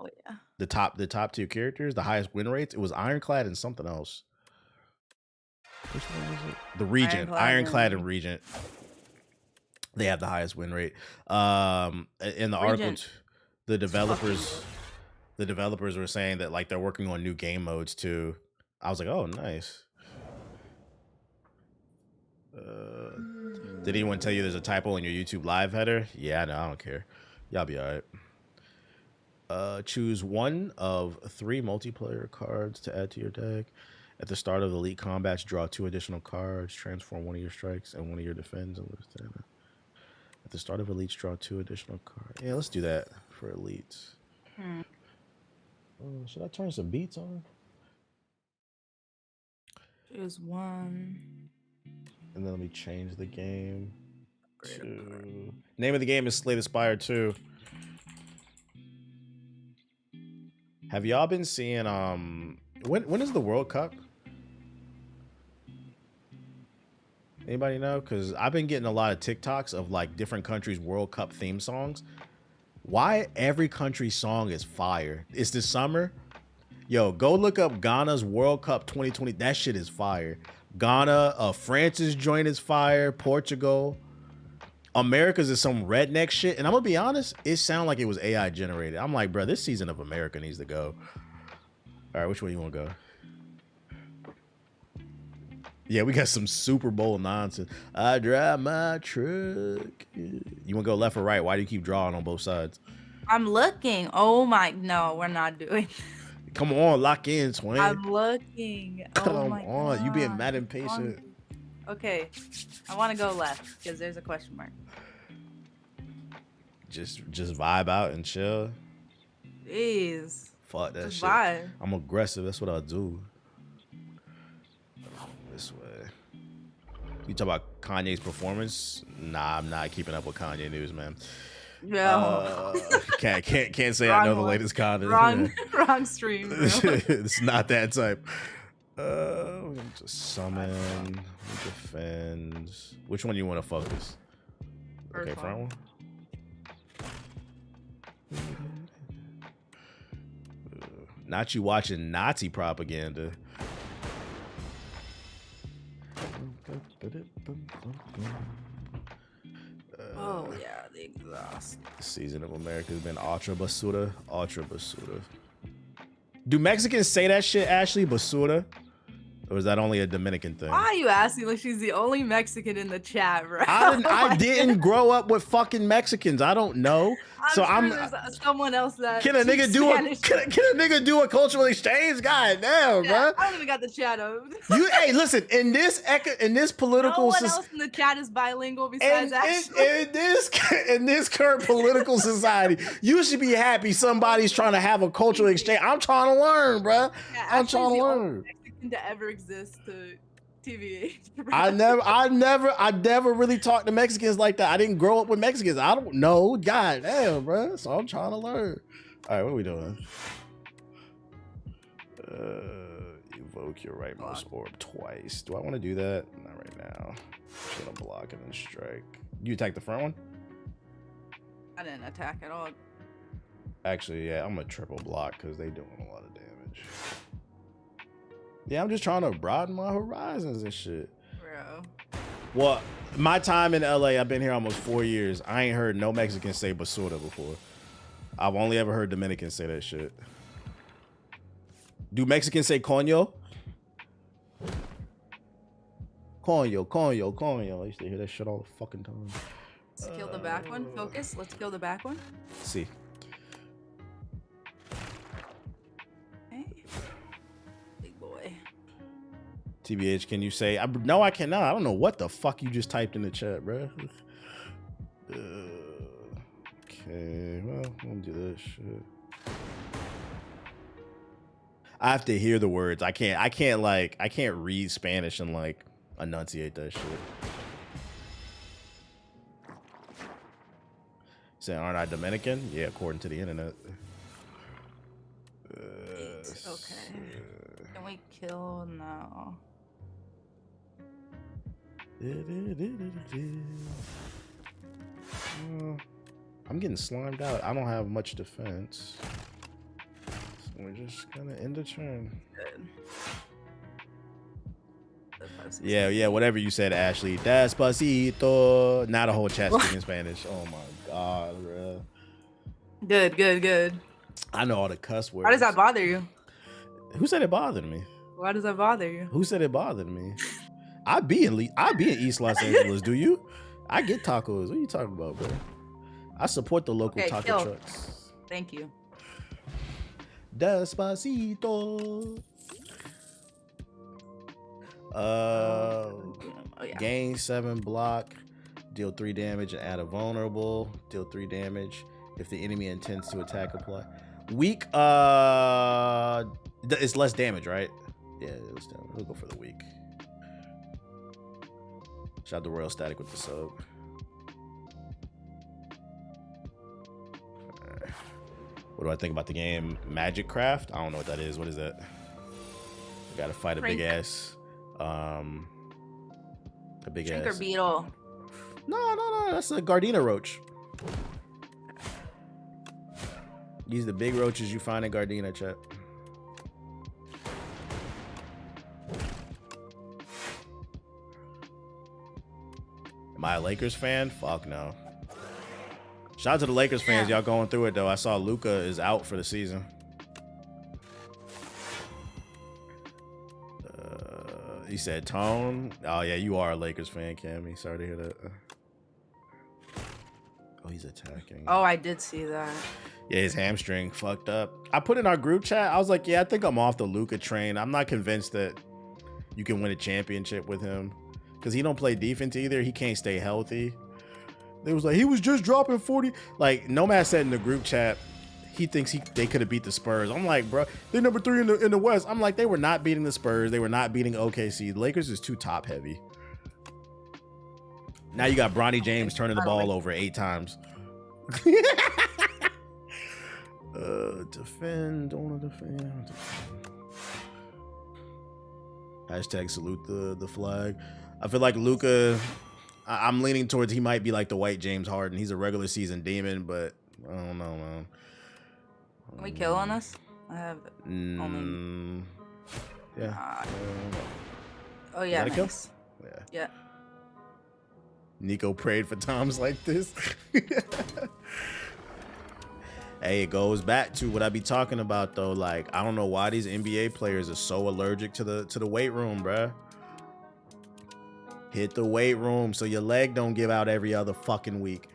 yeah, the top two characters, the highest win rates. It was Ironclad and something else. Which one was it? The Regent, Ironclad and Regent. They have the highest win rate. In the article, the developers were saying that like they're working on new game modes too. I was like, oh, nice. Did anyone tell you there's a typo in your YouTube live header? Yeah, no, I don't care. Y'all be all right. Choose one of 3 multiplayer cards to add to your deck. At the start of the elite combats, draw 2 additional cards, transform one of your strikes and one of your defends. At the start of elites, draw 2 additional cards. Yeah, let's do that for elites. Should I turn some beats on? Choose one. And then let me change the game to... Name of the game is Slay the Spire 2. Have y'all been seeing when is the World Cup? Anybody know? Because I've been getting a lot of TikToks of like different countries' World Cup theme songs. Why every country's song is fire? It's this summer. Yo, go look up Ghana's World Cup 2020. That shit is fire. Ghana, France's joint is fire. Portugal. America's is some redneck shit. And I'm gonna be honest, it sounded like it was AI generated. I'm like, bro, this season of America needs to go. All right, which way you want to go? Yeah, we got some Super Bowl nonsense. I drive my truck. You want to go left or right? Why do you keep drawing on both sides? I'm looking. Oh my, no, we're not doing. Come on, lock in, twin. I'm looking. Come oh my on, God. you being mad impatient. Okay, I want to go left because there's a question mark. Just vibe out and chill. Jeez. Fuck that Just shit. vibe. I'm aggressive. That's what I do. This way. You talk about Kanye's performance? Nah, I'm not keeping up with Kanye news, man. No. Can't say Wrong I know the one. latest Kanye. Wrong stream. Bro. It's not that type. We're gonna just summon, defend. Which one do you want to focus? Okay, front one. Not you watching Nazi propaganda. Oh yeah, the exhaust. The season of America has been ultra basura. Ultra basura. Do Mexicans say that shit, Ashley? Basura? Or is that only a Dominican thing? Why are you asking like she's the only Mexican in the chat, bro? I didn't grow up with fucking Mexicans. I don't know. I'm sure there's someone else that Can a nigga do Spanish. can a nigga do a cultural exchange? God damn, bro. I don't even got the chat up. Hey, listen, in this political No one else in the chat is bilingual besides Ashley. in this current political society, you should be happy somebody's trying to have a cultural exchange. I'm trying to learn, bro. Yeah, I'm trying to the only learn. Mexican to ever exist to TVH. I never really talked to Mexicans like that. I didn't grow up with Mexicans. I don't know. God damn, bro. So I'm trying to learn. All right, what are we doing? Invoke your rightmost orb twice. Do I want to do that? Not right now. Just gonna block and then strike. You attack the front one? I didn't attack at all. Actually, yeah, I'm gonna triple block because they doing a lot of damage. Yeah, I'm just trying to broaden my horizons and shit. Bro. Well, my time in LA, I've been here almost 4 years. I ain't heard no Mexican say basura before. I've only ever heard Dominicans say that shit. Do Mexicans say coño? Coño, coño, coño. I used to hear that shit all the fucking time. Let's kill the back one. Focus. Let's kill the back one. Let's see. Okay. Big boy. TBH, can you say? No, I cannot. I don't know what the fuck you just typed in the chat, bro. Okay, well, we'll do this shit. I have to hear the words. I can't read Spanish and like enunciate that shit. Saying, aren't I Dominican? Yeah, according to the internet. Okay. Can we kill now? I'm getting slimed out. I don't have much defense. So we're just gonna end the turn. Yeah, whatever you said, Ashley. Despacito. Now the whole chat speaking Spanish. Oh my god, bro. Good. I know all the cuss words. Why does that bother you? Who said it bothered me? Why does that bother you? Who said it bothered me? I be in East Los Angeles. Do you? I get tacos. What are you talking about, bro? I support the local taco trucks. Thank you. Despacito. Gain 7 block, deal 3 damage and add a vulnerable, deal 3 damage if the enemy intends to attack. Apply weak. It's less damage, right? Yeah, it's damage. We'll go for the weak. Shout out to Royal Static with the sub. Right. What do I think about the game? Magic Craft? I don't know what that is. What is that? I gotta fight a big ass. A big Drinker ass beetle. No, that's a Gardena roach. These are the big roaches you find in Gardena, chat. Am I a Lakers fan? Fuck no. Shout out to the Lakers fans, y'all going through it though. I saw Luka is out for the season. He said Tone. Oh yeah, you are a Lakers fan, Cammy. Sorry to hear that. Oh, he's attacking. Oh, I did see that. Yeah, his hamstring fucked up. I put in our group chat. I was like, yeah, I think I'm off the Luka train. I'm not convinced that you can win a championship with him because he don't play defense either. He can't stay healthy. They was like, he was just dropping 40. Like Nomad said in the group chat, he thinks they could have beat the Spurs. I'm like, bro, they're number 3 in the West. I'm like, they were not beating the Spurs. They were not beating OKC. The Lakers is too top heavy. Now you got Bronny James turning the ball over 8 times. Defend, don't want to defend. Hashtag salute the flag. I feel like Luka, I'm leaning towards he might be like the white James Harden. He's a regular season demon, but I don't know, man. Can we kill on us? I have only... Yeah. Oh yeah, Is that a nice. kill? Yeah. Nico prayed for times like this. Hey, it goes back to what I be talking about though. Like, I don't know why these NBA players are so allergic to the weight room, bruh. Hit the weight room so your leg don't give out every other fucking week.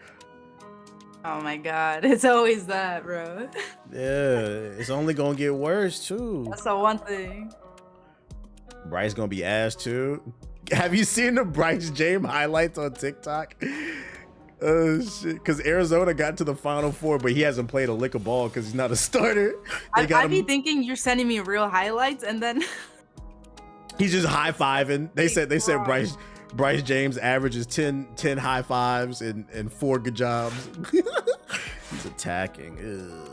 Oh my god, it's always that, bro. Yeah, it's only gonna get worse too. That's the one thing. Bryce gonna be ass too. Have you seen the Bryce James highlights on TikTok? Oh shit! Because Arizona got to the Final Four, but he hasn't played a lick of ball because he's not a starter. I'd be thinking you're sending me real highlights, and then he's just high fiving. They said Bryce James averages 10 high fives and 4 good jobs. He's attacking. Ugh.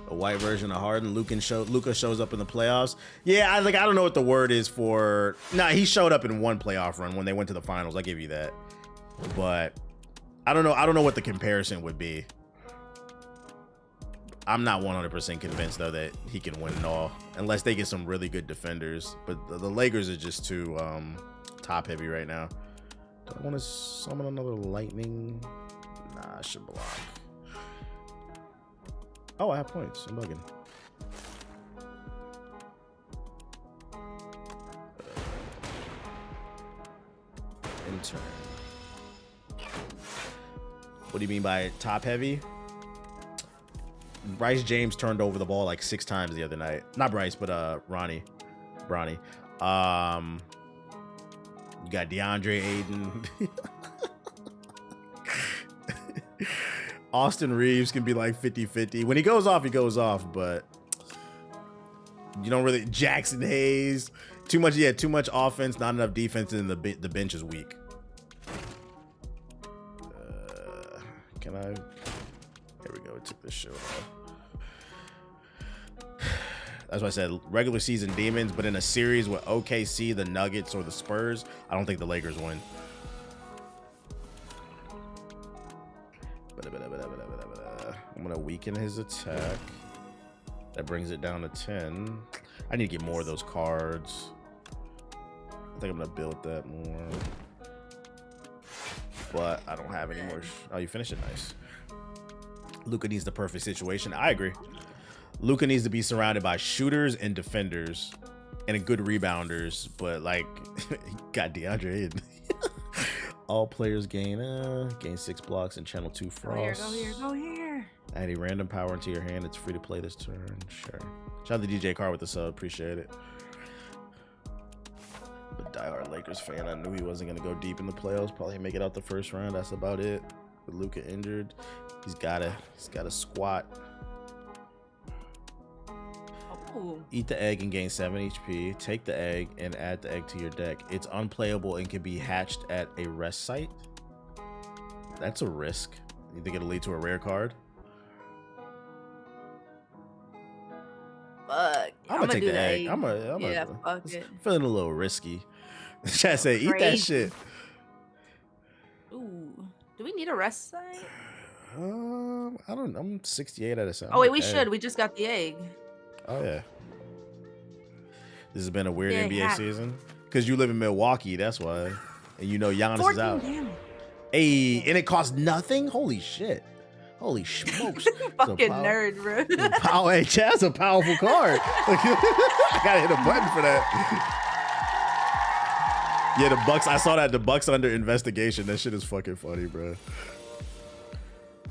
A white version of Harden. Luka shows up in the playoffs. Yeah, I don't know what the word is for. Nah, he showed up in one playoff run when they went to the finals. I give you that. But I don't know what the comparison would be. I'm not 100% convinced though that he can win it all unless they get some really good defenders. But the Lakers are just too top heavy right now. Do I want to summon another lightning? Nah, I should block. Oh, I have points. I'm bugging. Intern. What do you mean by top heavy? Bryce James turned over the ball like 6 times the other night. Not Bryce, but Bronny. You got DeAndre Ayton. Austin Reeves can be like 50-50. When he goes off, but you don't really. Jackson Hayes. Too much offense, not enough defense, and the bench is weak. Can I? There we go. It took this shit off. That's why I said regular season demons, but in a series with OKC, the Nuggets, or the Spurs, I don't think the Lakers win. I'm gonna weaken his attack. That brings it down to 10. I need to get more of those cards. I think I'm gonna build that more. But I don't have any more. Oh, you finished it. Nice. Luka needs the perfect situation. I agree. Luka needs to be surrounded by shooters and defenders and good rebounders. But like, he got DeAndre Ayton. All players gain 6 blocks and channel 2 frost. Go here. Add a random power into your hand. It's free to play this turn. Sure. Shout out to DJ Carr with the sub. Appreciate it. A diehard Lakers fan. I knew he wasn't going to go deep in the playoffs. Probably make it out the first round. That's about it. With Luka injured, he's got to squat. Ooh. Eat the egg and gain 7 HP. Take the egg and add the egg to your deck. It's unplayable and can be hatched at a rest site. That's a risk. You think it'll lead to a rare card? Fuck. I'm gonna take the egg. Yeah, fuck it. Feeling a little risky. Chat say, eat that shit. Ooh. Do we need a rest site? I don't know. I'm 68 out of 7. Oh wait, we should. We just got the egg. Oh yeah. This has been a weird Yeah, NBA season. Because you live in Milwaukee, that's why. And you know Giannis is out. Damage. Hey, and it costs nothing? Holy shit. Holy smokes. Fucking nerd, bro. Hey, Chad's a powerful card. I gotta hit a button for that. Yeah, the Bucks. I saw that the Bucks under investigation. That shit is fucking funny, bro.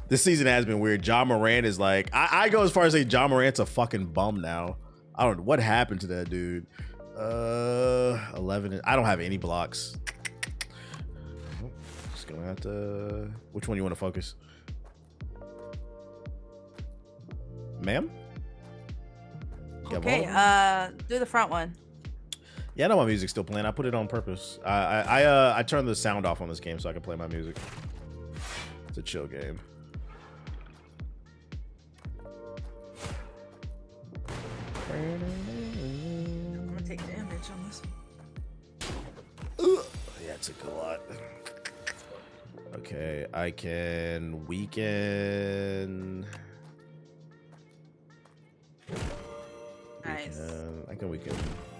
This season has been weird. Ja Morant is like, I go as far as say Ja Morant's a fucking bum now. I don't know what happened to that dude. 11. I don't have any blocks. Just gonna have to. Which one you want to focus? Ma'am? Okay, do the front one. Yeah, I know my music's still playing. I put it on purpose. I turned the sound off on this game so I can play my music. It's a chill game. I'm gonna take damage on this. Yeah, it took a lot. Okay, I can weaken. Nice. I can weaken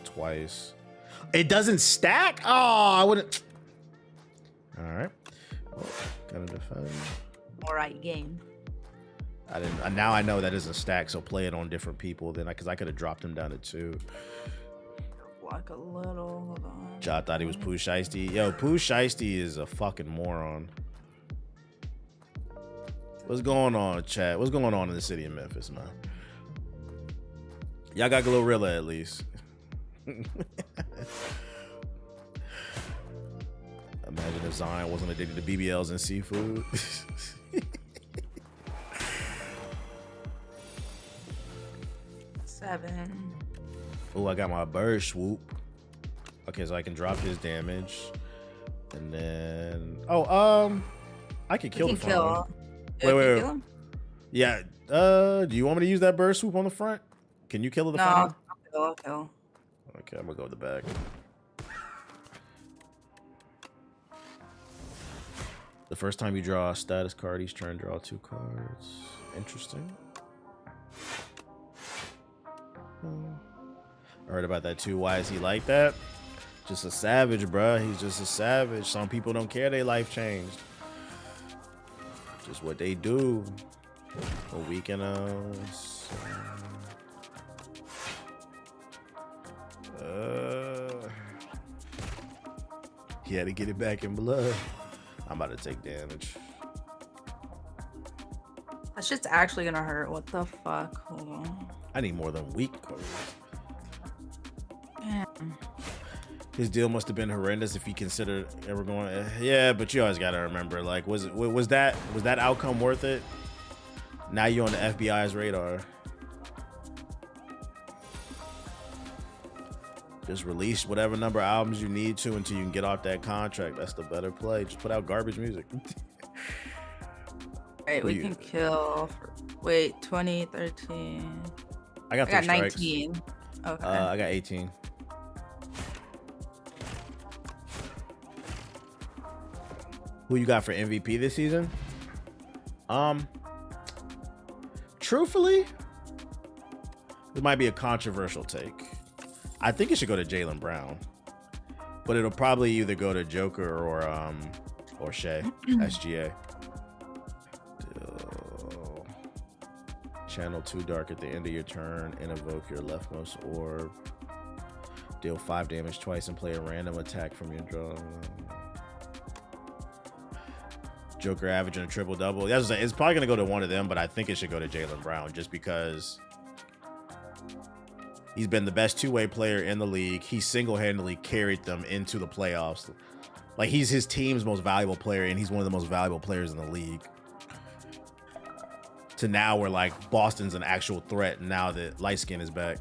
twice. It doesn't stack? Oh, I wouldn't. All right. Well, gonna defend. All right, game. I didn't. Now I know that isn't stack, so play it on different people. Then, because I could have dropped him down to 2. Block a little. Hold on. Ja thought he was Pooh Shiesty. Yo, Pooh Shiesty is a fucking moron. What's going on, chat? What's going on in the city of Memphis, man? Y'all got Glorilla at least. Imagine if Zion wasn't addicted to BBLs and seafood. Seven. Oh, I got my bird swoop. Okay, so I can drop his damage. And then I could kill the front one. Wait. Yeah. Do you want me to use that bird swoop on the front? Can you kill the final? No, I'll kill. Okay, I'm gonna go with the back. The first time you draw a status card each turn, draw 2 cards. Interesting. I heard about that too. Why is he like that? Just a savage, bruh. He's just a savage. Some people don't care their life changed. Just what they do. A weekend us. He had to get it back in blood. I'm about to take damage. That shit's actually gonna hurt. What the fuck? Hold on. I need more than weak cards. Damn. His deal must have been horrendous if he considered ever going. Yeah, but you always gotta remember, like, was that outcome worth it? Now you're on the FBI's radar. Just release whatever number of albums you need to until you can get off that contract. That's the better play. Just put out garbage music. Right, we can kill. Wait, 20, 13. I got 19. Okay. I got 18. Who you got for MVP this season? Truthfully, this might be a controversial take. I think it should go to Jaylen Brown, but it'll probably either go to Joker or Shay, SGA. Channel 2 dark at the end of your turn and evoke your leftmost orb. Deal 5 damage twice and play a random attack from your draw. Joker averaging a triple double. It's probably gonna go to one of them, but I think it should go to Jaylen Brown just because he's been the best two-way player in the league. He single-handedly carried them into the playoffs. Like, he's his team's most valuable player, and he's one of the most valuable players in the league. To now where, like, Boston's an actual threat, and now that Light Skin is back.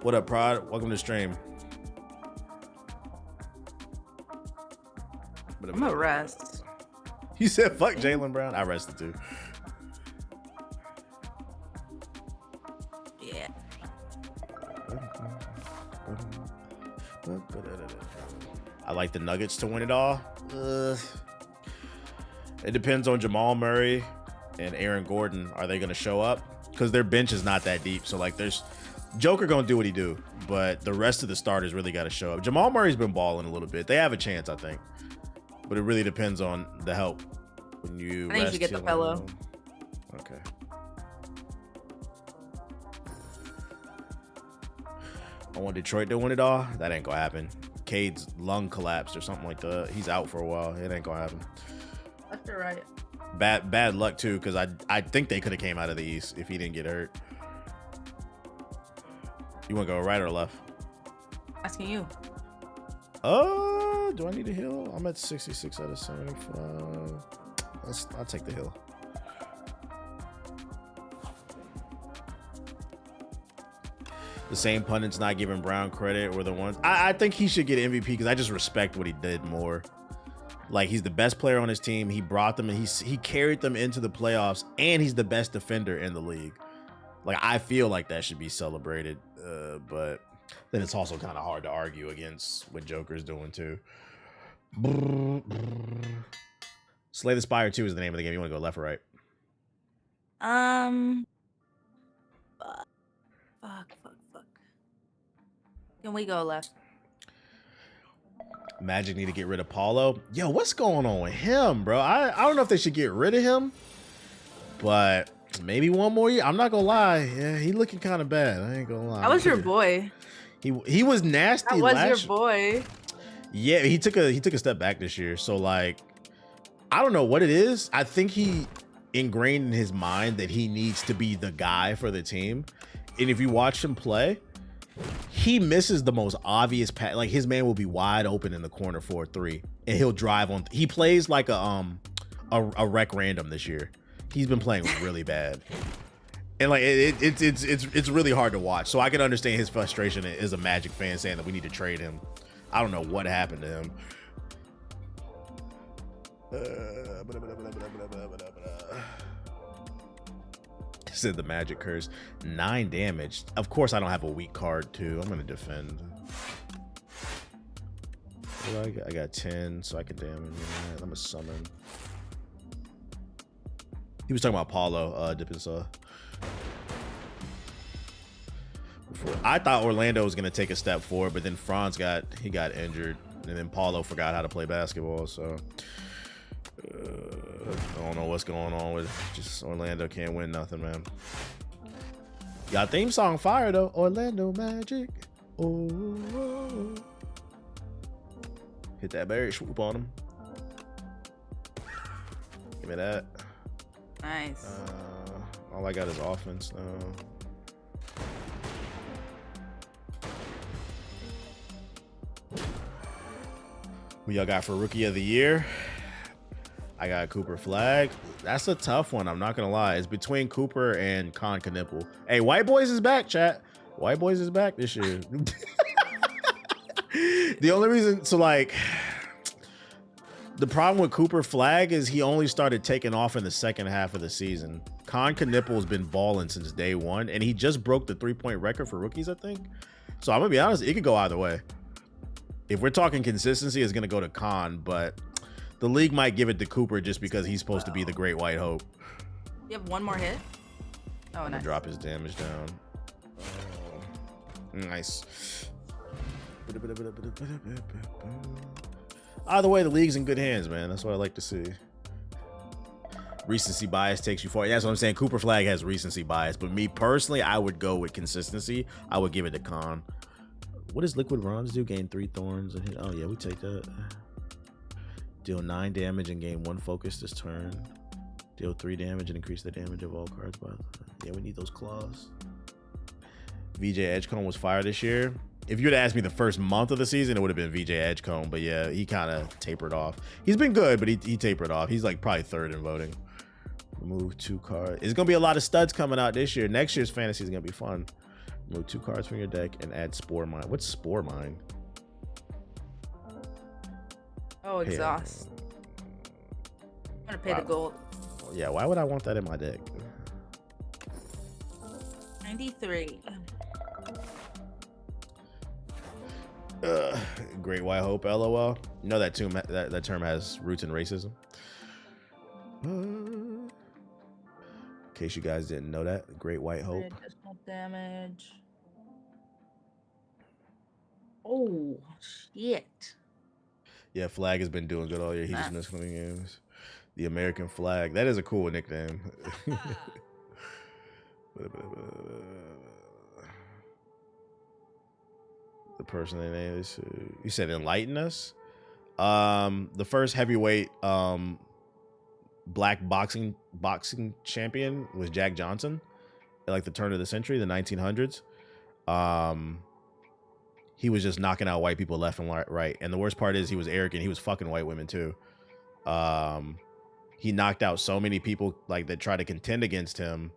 What up, Prod? Welcome to the stream. I'm gonna rest. You said fuck Jaylen Brown? I rested too. Yeah. I like the Nuggets to win it all. It depends on Jamal Murray and Aaron Gordon. Are they going to show up? Because their bench is not that deep. So, like, there's Joker going to do what he do, but the rest of the starters really got to show up. Jamal Murray's been balling a little bit. They have a chance, I think. But it really depends on the help. When you I think you should get the fellow. Okay. I want Detroit to win it all. That ain't gonna happen. Cade's lung collapsed or something like that. He's out for a while. It ain't gonna happen. Left or right? Bad luck too, because I think they could have came out of the East if he didn't get hurt. You want to go right or left? Asking you. Do I need a heal? I'm at 66 out of 75. I'll take the heal. The same pundits not giving Brown credit were the ones. I think he should get MVP because I just respect what he did more. Like, he's the best player on his team. He brought them and he carried them into the playoffs, and he's the best defender in the league. Like, I feel like that should be celebrated, but then it's also kind of hard to argue against what Joker's doing too. Slay the Spire 2 is the name of the game. You want to go left or right? Fuck. Can we go left? Magic need to get rid of Paulo. Yo, what's going on with him, bro? I don't know if they should get rid of him, but maybe one more year. I'm not gonna lie. Yeah, he looking kind of bad. I ain't gonna lie. That was your boy. He was nasty. That was your boy. Yeah, he took a step back this year. So, like, I don't know what it is. I think he ingrained in his mind that he needs to be the guy for the team. And if you watch him play, he misses the most obvious pass. Like, his man will be wide open in the corner for a 3, and he'll drive on. He plays like a rec random this year. He's been playing really bad, and like it's really hard to watch. So I can understand his frustration as a Magic fan saying that we need to trade him. I don't know what happened to him. Said the magic curse. 9 damage. Of course, I don't have a weak card too. I'm gonna defend. What do I got 10, so I can damage. I'm gonna summon. He was talking about Paulo, dipping saw. I thought Orlando was gonna take a step forward, but then Franz got injured, and then Paulo forgot how to play basketball. So I don't know what's going on with just Orlando can't win nothing, man. Got theme song fire though. Orlando Magic. Oh, hit that berry swoop on him. Give me that. Nice. All I got is offense now. Who y'all got for Rookie of the Year? I got Cooper Flag. That's a tough one. I'm not gonna lie. It's between Cooper and Con Knipple. Hey, White Boys is back, chat. White Boys is back this year. The only reason, so like, the problem with Cooper Flag is he only started taking off in the second half of the season. Con Knipple's been balling since day one, and he just broke the 3-point record for rookies, I think. So I'm gonna be honest, it could go either way. If we're talking consistency, it's gonna go to Con, but the league might give it to Cooper just because he's supposed to be the Great White Hope. You have one more hit? Oh, I'm nice. gonna drop his damage down. Nice. Either way, the league's in good hands, man. That's what I like to see. Recency bias takes you far. That's what I'm saying. Cooper Flag has recency bias, but me personally, I would go with consistency. I would give it to Con. What does Liquid Bronze do? Gain 3 thorns and hit. Oh yeah, we take that. Deal 9 damage and gain 1 focus this turn. Deal 3 damage and increase the damage of all cards by. Yeah, we need those claws. VJ Edgecombe was fire this year. If you'd asked me the first month of the season, it would have been VJ Edgecombe. But yeah, he kind of tapered off. He's been good, but he tapered off. He's like probably 3rd in voting. Remove 2 cards. It's gonna be a lot of studs coming out this year. Next year's fantasy is gonna be fun. Remove 2 cards from your deck and add Spore Mine. What's Spore Mine? Oh, exhaust. I'm gonna pay the gold. Yeah, why would I want that in my deck? 93. Great White Hope, LOL. You know that term has roots in racism. In case you guys didn't know that, Great White Hope. Additional damage. Oh shit. Yeah, Flag has been doing good all year. He just missed 20 games. The American Flag. That is a cool nickname. The person they named is, you said Enlighten Us. The first heavyweight black boxing champion was Jack Johnson at like the turn of the century, the 1900s. He was just knocking out white people left and right. And the worst part is he was arrogant. He was fucking white women too. He knocked out so many people like that tried to contend against him.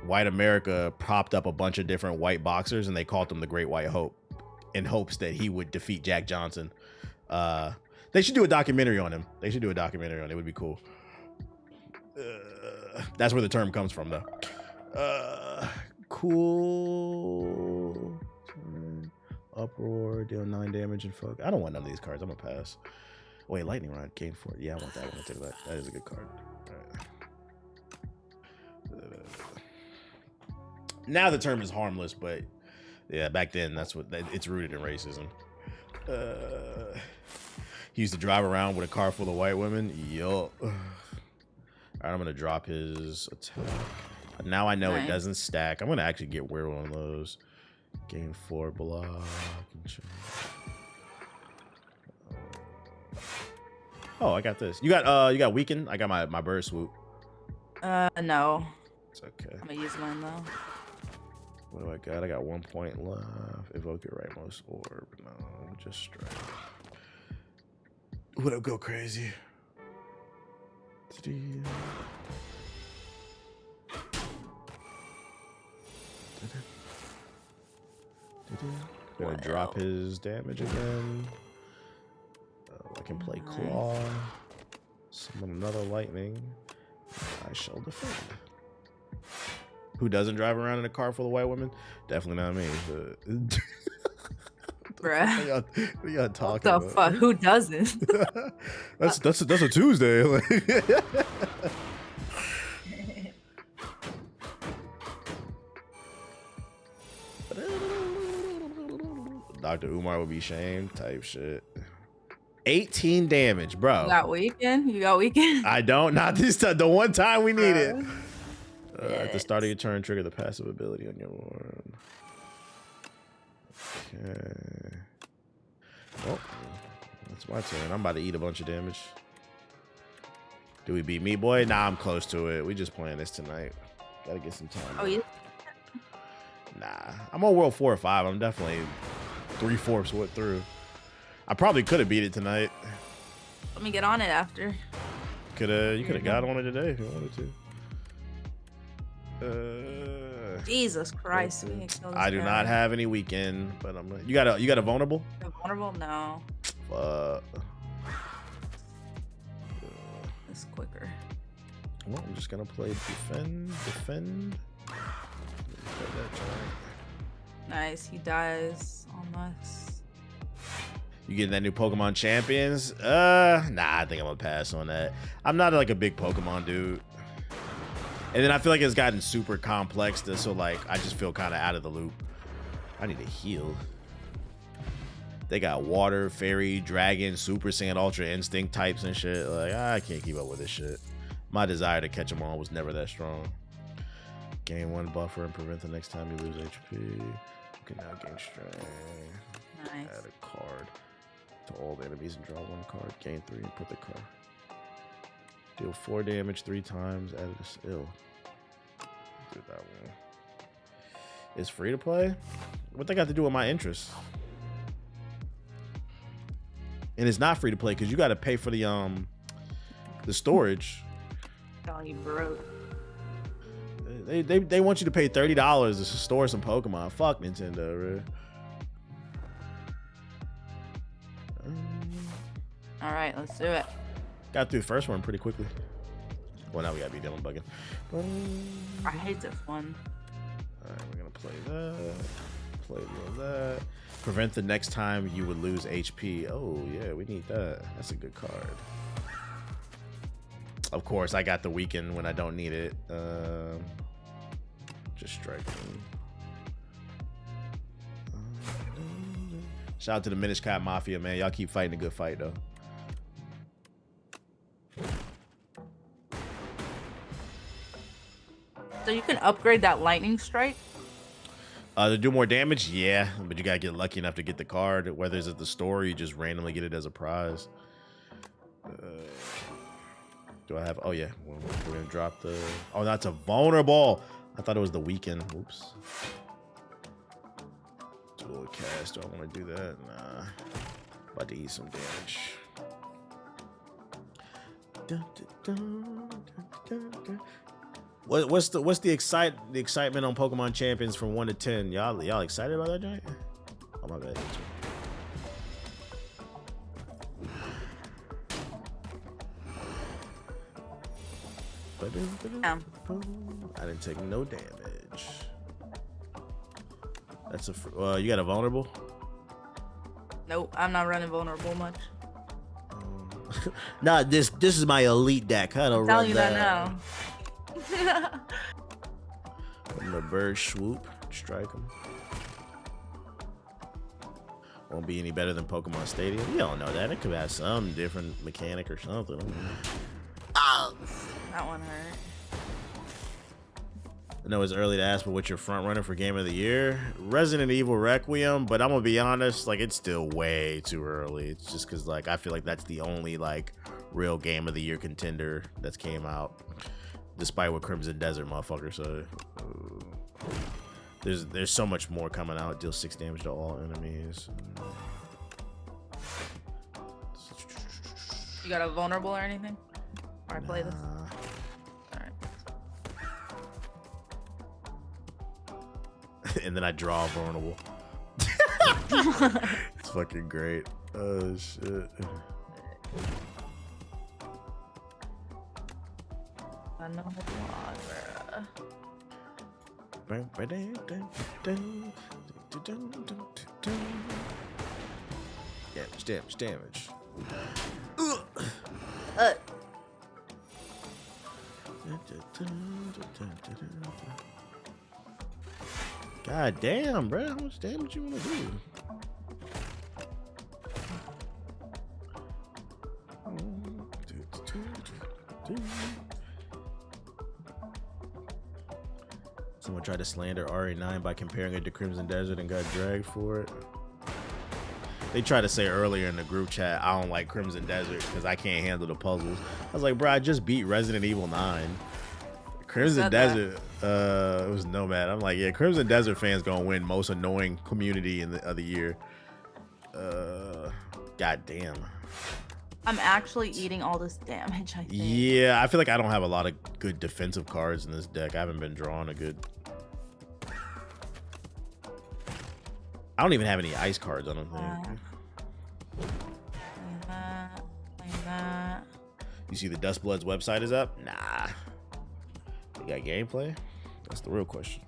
White America propped up a bunch of different white boxers and they called him the Great White Hope in hopes that he would defeat Jack Johnson. They should do a documentary on him. They should do a documentary on it. It would be cool. That's where the term comes from though. Cool. Uproar, deal 9 damage and fuck. I don't want none of these cards. I'm gonna pass. Wait, Lightning Rod, gain 4. Yeah, I want that. I want to take that. That is a good card. All right. Now the term is harmless, but yeah, back then that's what it's rooted in racism. He used to drive around with a car full of white women. Yup. All right, I'm gonna drop his attack. Now I know it doesn't stack. I'm gonna actually get weird one of those. Gain 4 block. Oh, I got this. You got weaken. I got my bird swoop. No. It's okay. I'm gonna use mine though. What do I got? I got 1 point left. Evoke your rightmost orb. No, just strike. What up, go crazy? Gonna drop his damage again. I can play claw. Summon another lightning. I shall defend. Who doesn't drive around in a car full of white women? Definitely not me. But... Bruh. What y'all talking What the about? fuck? Who doesn't? That's a Tuesday. Dr. Umar would be shamed type shit. 18 damage, bro. You got weekend? You got weekend? I don't. Not this time. The one time we need it. At the start of your turn, trigger the passive ability on your one. Okay. Oh, that's my turn. I'm about to eat a bunch of damage. Do we beat Meat Boy? Nah, I'm close to it. We just playing this tonight. Gotta get some time. Oh, yeah. Nah, I'm on World 4 or 5. I'm definitely 3/4 what through. I probably could have beat it tonight. Let me get on it after. You could have got on it today if you wanted to. Jesus Christ, we can kill this I do guy. not have any weekend, but I'm. You got a vulnerable? A vulnerable? No. It's quicker. Well, I'm just gonna play defend. Nice, he dies on us. You getting that new Pokemon Champions? Nah, I think I'm gonna pass on that. I'm not like a big Pokemon dude. And then I feel like it's gotten super complex, so like I just feel kind of out of the loop. I need to heal. They got water, fairy, dragon, super saiyan, ultra instinct types and shit. Like I can't keep up with this shit. My desire to catch them all was never that strong. Gain 1 buffer and prevent the next time you lose HP. You can now gain strength. Nice. Add a card to all the enemies and draw 1 card. Gain 3 and put the card. Deal 4 damage 3 times. Add a ill. Do that one. It's free to play? What they got to do with my interests? And it's not free to play because you got to pay for the storage. Oh, you broke. They want you to pay $30 to store some Pokemon. Fuck Nintendo, right? All right, let's do it. Got through the first one pretty quickly. Well, now we gotta be Dylan bugging. I hate this one. All right, we're gonna play that. Play that. Prevent the next time you would lose HP. Oh yeah, we need that. That's a good card. Of course, I got the weekend when I don't need it. Just strike me. Shout out to the Minish Cap Mafia, man. Y'all keep fighting a good fight, though. So you can upgrade that lightning strike? To do more damage, yeah, but you gotta get lucky enough to get the card. Whether it's at the store or you just randomly get it as a prize. Do I have? Oh yeah, we're gonna drop the. Oh, that's a vulnerable. I thought it was the weekend. Oops. Tool cast. Do I want to do that? Nah. About to eat some damage. What's the excitement on Pokemon Champions from 1 to 10? Y'all excited about that giant? Oh my bad. I didn't take no damage. That's a. You got a vulnerable? Nope, I'm not running vulnerable much. Nah, this is my elite deck. I don't Tell run you that. that now. I'm a bird swoop, strike him. Won't be any better than Pokemon Stadium. You don't know that. It could have some different mechanic or something. Oh, that one hurt. I know it's early to ask, but what's your front runner for Game of the Year? Resident Evil Requiem, but I'm gonna be honest, like it's still way too early. It's just because like I feel like that's the only like real Game of the Year contender that's came out, despite what Crimson Desert motherfucker. So there's so much more coming out. Deal 6 damage to all enemies. You got a vulnerable or anything? Or I play this? And then I draw a vulnerable. It's fucking great. Oh shit. I know it's not, bruh. Damage. God damn, bro. How much damage you want to do? Someone tried to slander RE9 by comparing it to Crimson Desert and got dragged for it. They tried to say earlier in the group chat, I don't like Crimson Desert because I can't handle the puzzles. I was like, bro, I just beat Resident Evil 9. Crimson Desert, it was Nomad. I'm like, yeah, Crimson Desert fans gonna win most annoying community of the year. God damn. I'm actually eating all this damage, I think. Yeah, I feel like I don't have a lot of good defensive cards in this deck. I haven't been drawing a good... I don't even have any ice cards, I don't think. Like that. You see the Dustblood's website is up? Nah. You got gameplay? That's the real question.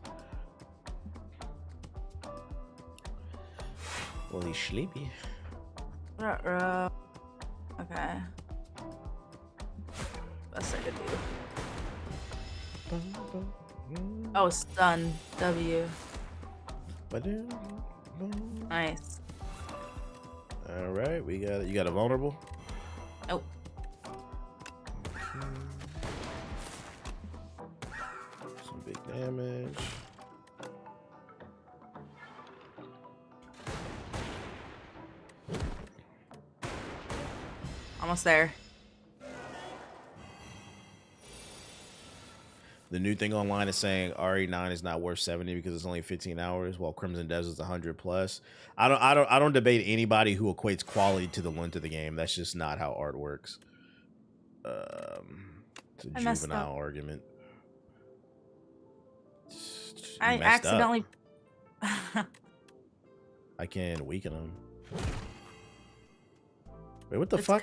Well, he's sleepy. Okay. Best I could do. Oh, stun. W. Nice. All right, we got it. You got a vulnerable? Nope. Some big damage. Almost there. The new thing online is saying RE9 is not worth 70 because it's only 15 hours, while Crimson Desert's 100 plus. I don't debate anybody who equates quality to the length of the game. That's just not how art works. It's a juvenile argument. I accidentally. I can weaken them. Wait, what the fuck?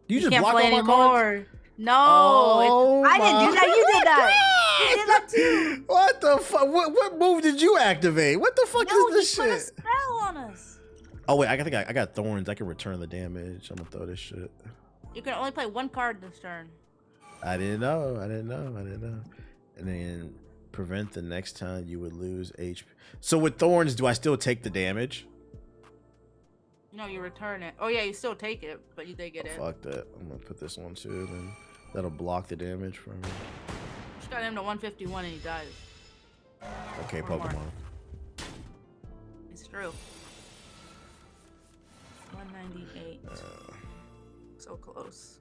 You just can't block play all my anymore. cards? No, Oh I didn't do that. You did that. God! You did that too. What the fuck? What move did you activate? What the fuck is this Put a shit? spell on us. Oh wait, I think I got thorns. I can return the damage. I'm gonna throw this shit. You can only play one card this turn. I didn't know. And then prevent the next time you would lose HP. So with thorns, do I still take the damage? No, you return it. Oh yeah, you still take it, but you did get it. Fuck that. I'm gonna put this one too. Then that'll block the damage from me. Just got him to 151 and he dies. Okay, Or more. Pokemon. It's true. 198. So close.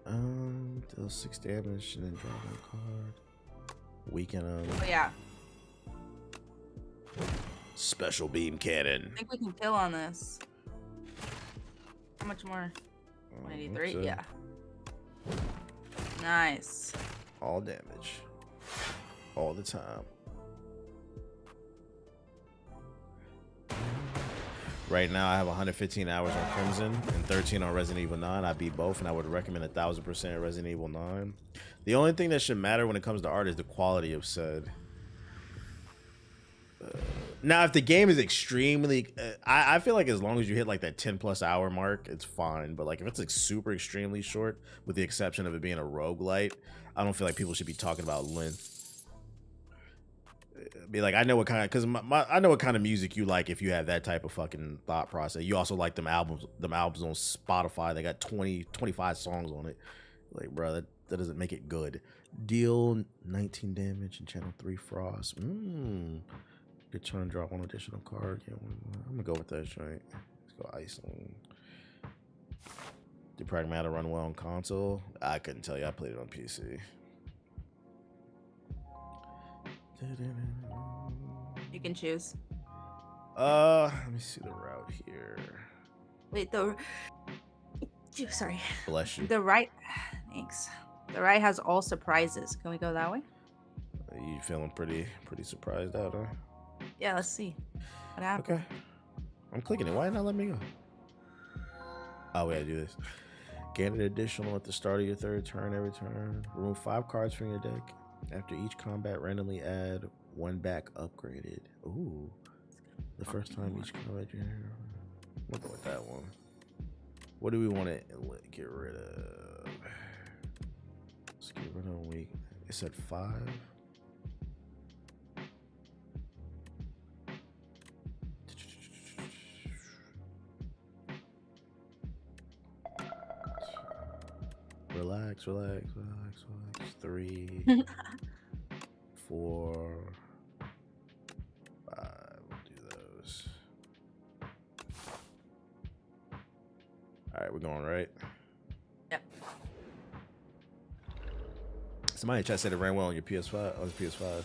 Deal 6 damage and then draw one card. Weaken him. Oh yeah. Special beam cannon. I think we can kill on this. How much more? 183? so. Yeah. Nice. All damage. All the time. Right now I have 115 hours on Crimson and 13 on Resident Evil 9. I beat both and I would recommend 1000% Resident Evil 9. The only thing that should matter when it comes to art is the quality of said. Now, if the game is extremely, I feel like as long as you hit like that 10+ hour mark, it's fine. But like if it's like super extremely short, with the exception of it being a roguelite, I don't feel like people should be talking about length. Be like, I know what kind of, because I know what kind of music you like if you have that type of fucking thought process. You also like them albums on Spotify. They got 25 songs on it. Like, bro, that doesn't make it good. Deal 19 damage and channel 3 frost. Good turn, draw one additional card. Yeah, I'm gonna go with that joint. Let's go Iceland. Did Pragmata run well on console? I couldn't tell you. I played it on PC. You can choose. Let me see the route here. Wait, sorry. Bless you. The right, thanks. The right has all surprises. Can we go that way? You feeling pretty surprised out, huh? Yeah, let's see. What happened? Okay. I'm clicking it. Why not let me go? Oh, we gotta do this. Gain an additional at the start of your third turn every turn. Remove 5 cards from your deck. After each combat, randomly add one back upgraded. Ooh. The first time each combat. We'll go with that one. What do we want to get rid of? Let's get rid of week. It said 5. Relax. 3, 4, 5. We'll do those. All right, we're going right. Yep. Somebody in chat said it ran well on your PS5. On his PS5.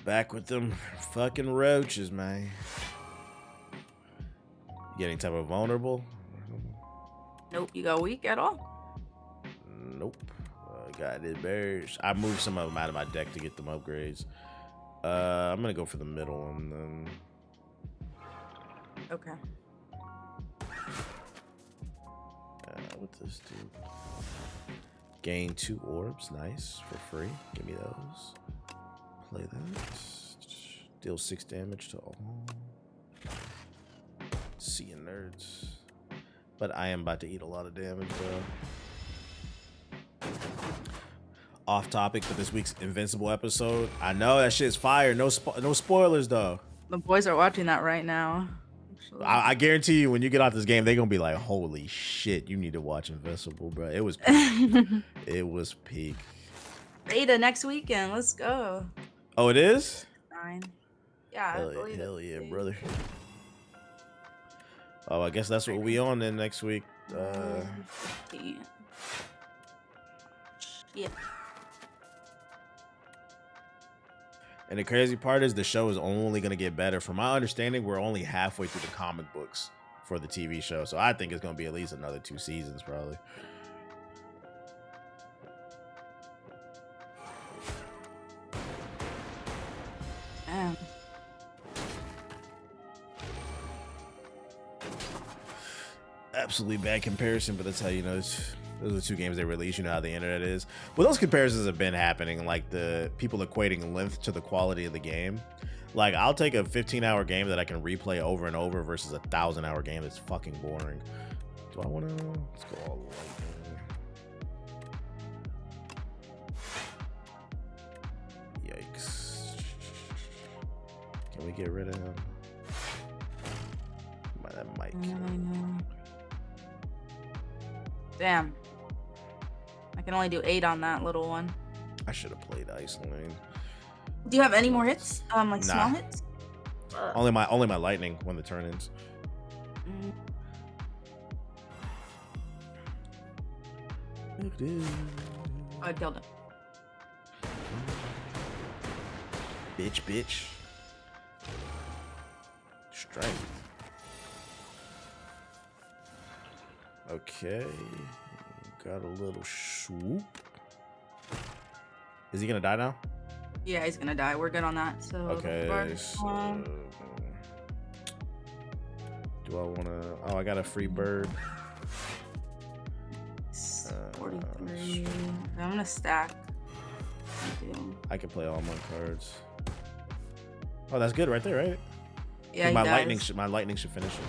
Back with them fucking roaches, man. You getting type of vulnerable? Nope. You go weak at all? Nope. Got it, bears. I moved some of them out of my deck to get them upgrades. I'm gonna go for the middle one then. Okay. What's this do? Gain 2 orbs. Nice. For free. Give me those. Play that. Deal 6 damage to all. See you, nerds. But I am about to eat a lot of damage, bro. Off topic for this week's Invincible episode. I know that shit's fire. No spoilers though. The boys are watching that right now. I guarantee you, when you get out this game, they're gonna be like, "Holy shit, you need to watch Invincible, bro." It was peak. It was peak. Beta next weekend. Let's go. Oh, it is? 9. Yeah. Hell yeah, brother. Oh, I guess that's what we on then next week. Yeah. And the crazy part is the show is only going to get better. From my understanding, we're only halfway through the comic books for the TV show. So I think it's going to be at least another 2 seasons probably. Damn. Absolutely bad comparison, but that's how you know those are the 2 games they release. You know how the internet is. Well, those comparisons have been happening, like the people equating length to the quality of the game. Like, I'll take a 15-hour game that I can replay over and over versus a 1,000-hour game that's fucking boring. Do I want to? Let's go all the way. Yikes! Can we get rid of him? That might kill him. Damn. I can only do 8 on that little one. I should have played Iceland. Do you have any more hits? Like small hits? Only my lightning when the turn ends. I killed him. Bitch. Strength. Okay. Got a little swoop. Is he gonna die now? Yeah, he's gonna die. We're good on that. So okay. So, do I wanna? Oh, I got a free bird. 43. I'm gonna stack. I can play all my cards. Oh, that's good right there, right? Yeah, my lightning should finish it.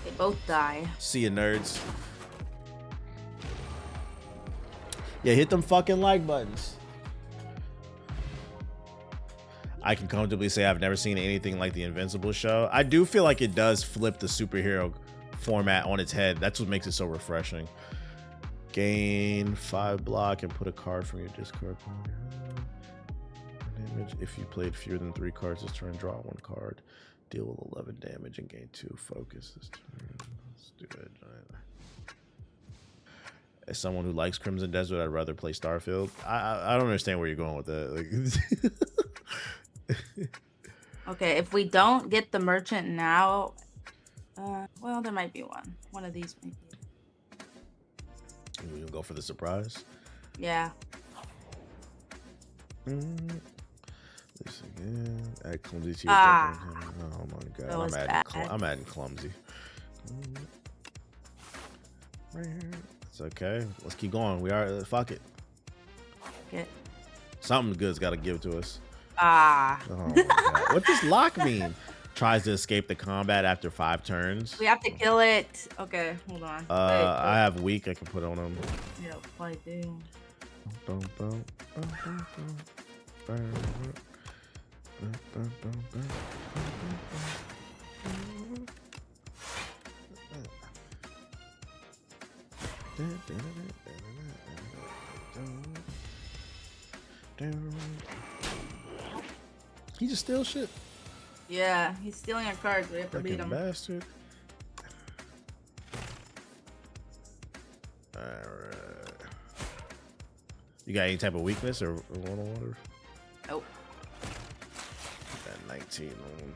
They both die. See you, nerds. Yeah, hit them fucking like buttons. I can comfortably say I've never seen anything like the Invincible show. I do feel like it does flip the superhero format on its head. That's what makes it so refreshing. Gain 5 block and put a card from your discard. Damage. If you played fewer than 3 cards this turn, draw 1 card. Deal with 11 damage and gain 2 focus this turn. Let's do it. As someone who likes Crimson Desert, I'd rather play Starfield. I don't understand where you're going with that. Like, okay, if we don't get the merchant now, well, there might be one. One of these might be. We can go for the surprise. Yeah. This again. Add clumsy to your deck. Oh my god, I'm adding clumsy. Right here. It's okay. Let's keep going. We are fuck it. it. Something good's got to give to us. Ah. Oh my God. What does lock mean? Tries to escape the combat after 5 turns. We have to kill it. Okay, hold on. I have weak I can put on him. Yeah, I do. He just steals shit. Yeah, he's stealing our cards. We have to beat him. Bastard. Alright. You got any type of weakness or one? Nope. Got 19 on.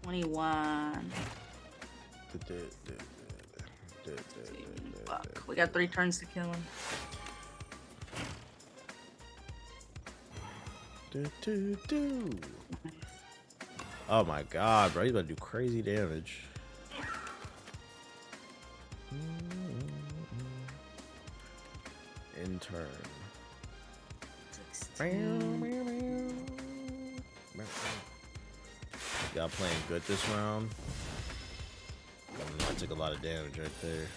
21. Fuck. We got 3 turns to kill him. Oh my God, bro, he's about to do crazy damage. In turn. 16. Y'all playing good this round. I took a lot of damage right there.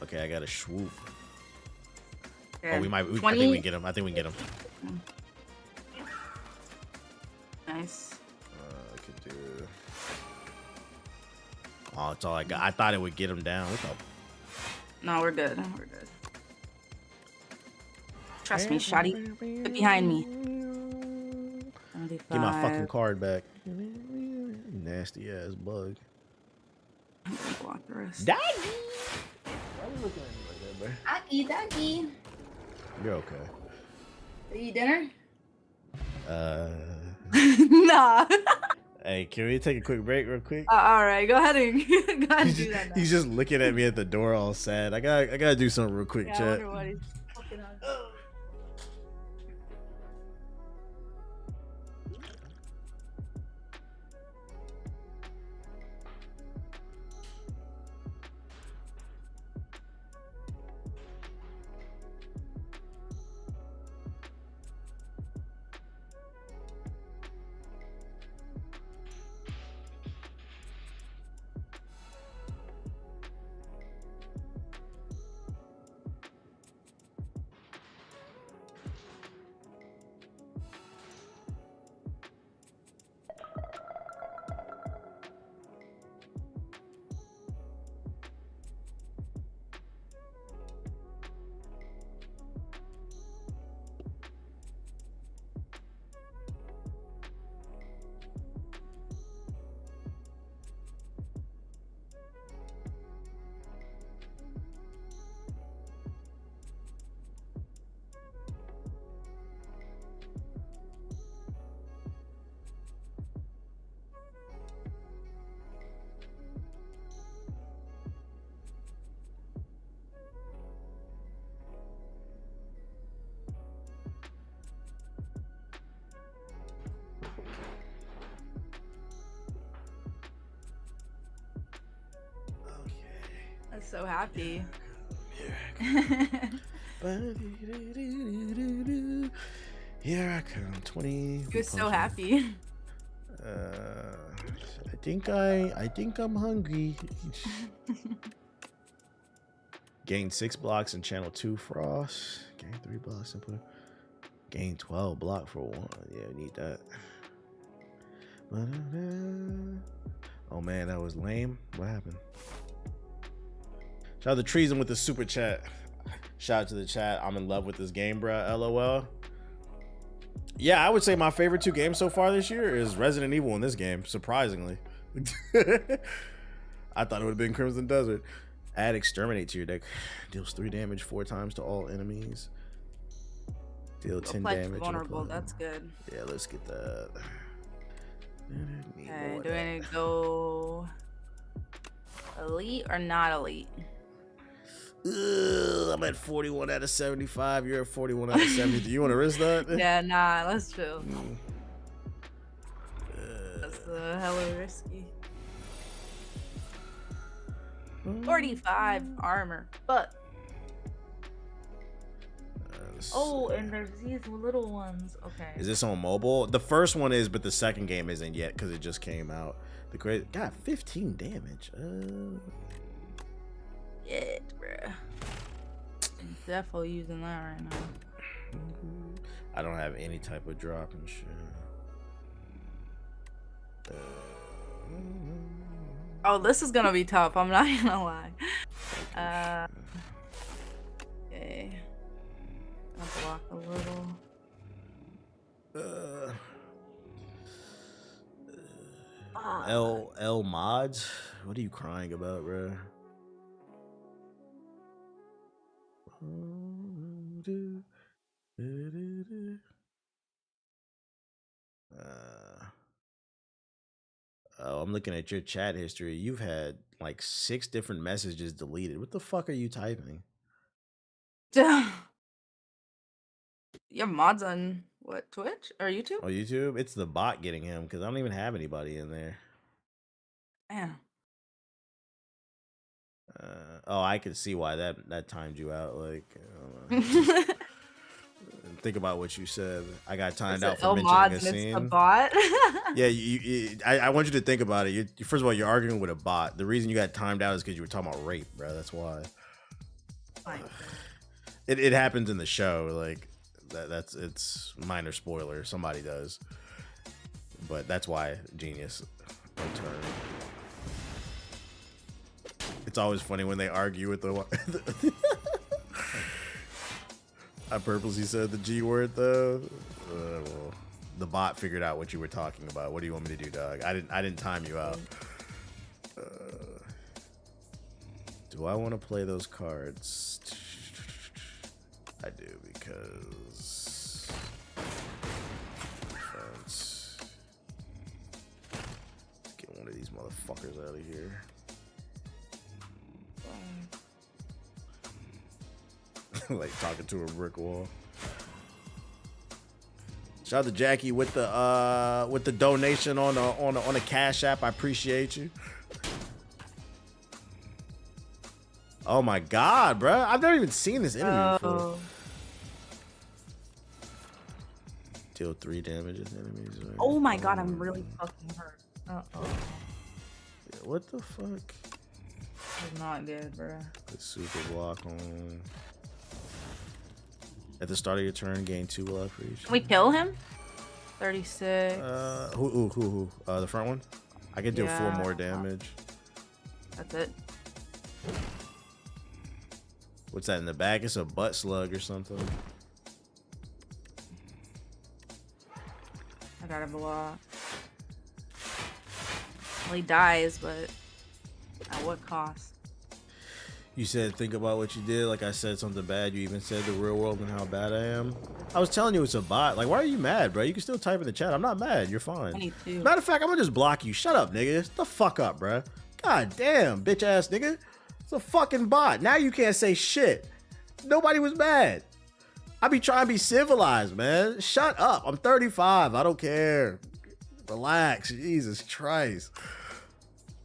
Okay, I got a swoop. Okay. Oh, I think we can get him. I think we can get him. Nice. I could do. Oh, that's all I got. I thought it would get him down. What's up? No, we're good. We're good. Trust me, Shotty. Get behind me. 75. Get my fucking card back. Nasty ass bug. I'm gonna block the rest. Doggy! Why are you looking at me like that, bro? Doggy. You're okay. Did you eat dinner? Nah. Hey, can we take a quick break real quick? All right, go ahead and do that now. He's just looking at me at the door all sad. I gotta do something real quick, Yeah, I chat. wonder what he's fucking on. I'm so happy. Here I come, 20. You're so happy. I think I'm hungry. Gain 6 blocks and channel 2 frost. Gain 3 blocks and put. Gain 12 block for 1. Yeah, we need that. Oh man, that was lame. What happened? Shout out to Treason with the super chat. Shout out to the chat. I'm in love with this game, bruh. LOL. Yeah, I would say my favorite 2 games so far this year is Resident Evil and this game, surprisingly. I thought it would have been Crimson Desert. Add Exterminate to your deck. Deals 3 damage 4 times to all enemies. Deal 10 damage. Vulnerable. That's good. Yeah, let's get that. Okay, do I need to go elite or not elite? I'm at 41 out of 75. You're at 41 out of 70. Do you want to risk that? Yeah, nah, let's chill. hella risky. 45 armor, but oh, and there's these little ones. Okay. Is this on mobile? The first one is, but the second game isn't yet because it just came out. The great got 15 damage. Yeah, bruh. I'm definitely using that right now. I don't have any type of drop and shit. Oh, this is gonna be tough. I'm not gonna lie. Okay. I'll block a little. L mods. What are you crying about, bro? Oh, I'm looking at your chat history. You've had like 6 different messages deleted. What the fuck are you typing? Your mods on what, Twitch or YouTube? Oh, YouTube? It's the bot getting him because I don't even have anybody in there. Yeah. Oh, I can see why that timed you out. Like, think about what you said. I got timed out for mentioning a scene. It's a bot. Yeah, I want you to think about it. First of all, you're arguing with a bot. The reason you got timed out is because you were talking about rape, bro. That's why. It happens in the show. Like it's minor spoiler. Somebody does, but that's why genius returned. It's always funny when they argue with the. I purposely said the G word though. Well, the bot figured out what you were talking about. What do you want me to do, dog? I didn't time you out. Do I want to play those cards? I do because. Let's get one of these motherfuckers out of here. Like talking to a brick wall. Shout out to Jackie with the donation on a Cash App. I appreciate you. Oh my god, bro! I've never even seen this enemy before. Deal 3 damage to enemies. Right? Oh my god, I'm really fucking hurt. Yeah, what the fuck? It's not good, bro. The super block on. At the start of your turn, gain 2 life for each. Can we kill him? 36. Who? The front one? I can do 4 more damage. That's it. What's that in the back? It's a butt slug or something. I got a block. Well, he dies, but at what cost? You said think about what you did. Like I said something bad. You even said the real world and how bad I am. I was telling you it's a bot. Like, why are you mad, bro? You can still type in the chat. I'm not mad. You're fine. Me too. Matter of fact, I'm gonna just block you. Shut up, nigga. Shut the fuck up, bro. God damn, bitch ass nigga. It's a fucking bot. Now you can't say shit. Nobody was mad. I be trying to be civilized, man. Shut up. I'm 35. I don't care. Relax. Jesus Christ.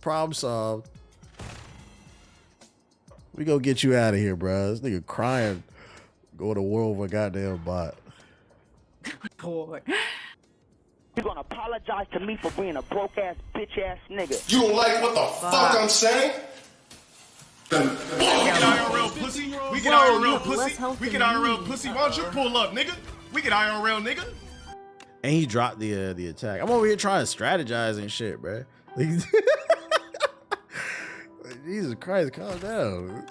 Problem solved. We gonna get you out of here, bro. This nigga crying. Go to war over a goddamn bot. Boy. You're gonna apologize to me for being a broke ass bitch ass nigga. You don't like what the fuck I'm saying? We can IRL pussy. We can IRL pussy. We can IRL pussy. Why don't you pull up, nigga? We can IRL, nigga. And he dropped the attack. I'm over here trying to strategize and shit, bro. Jesus Christ, calm down.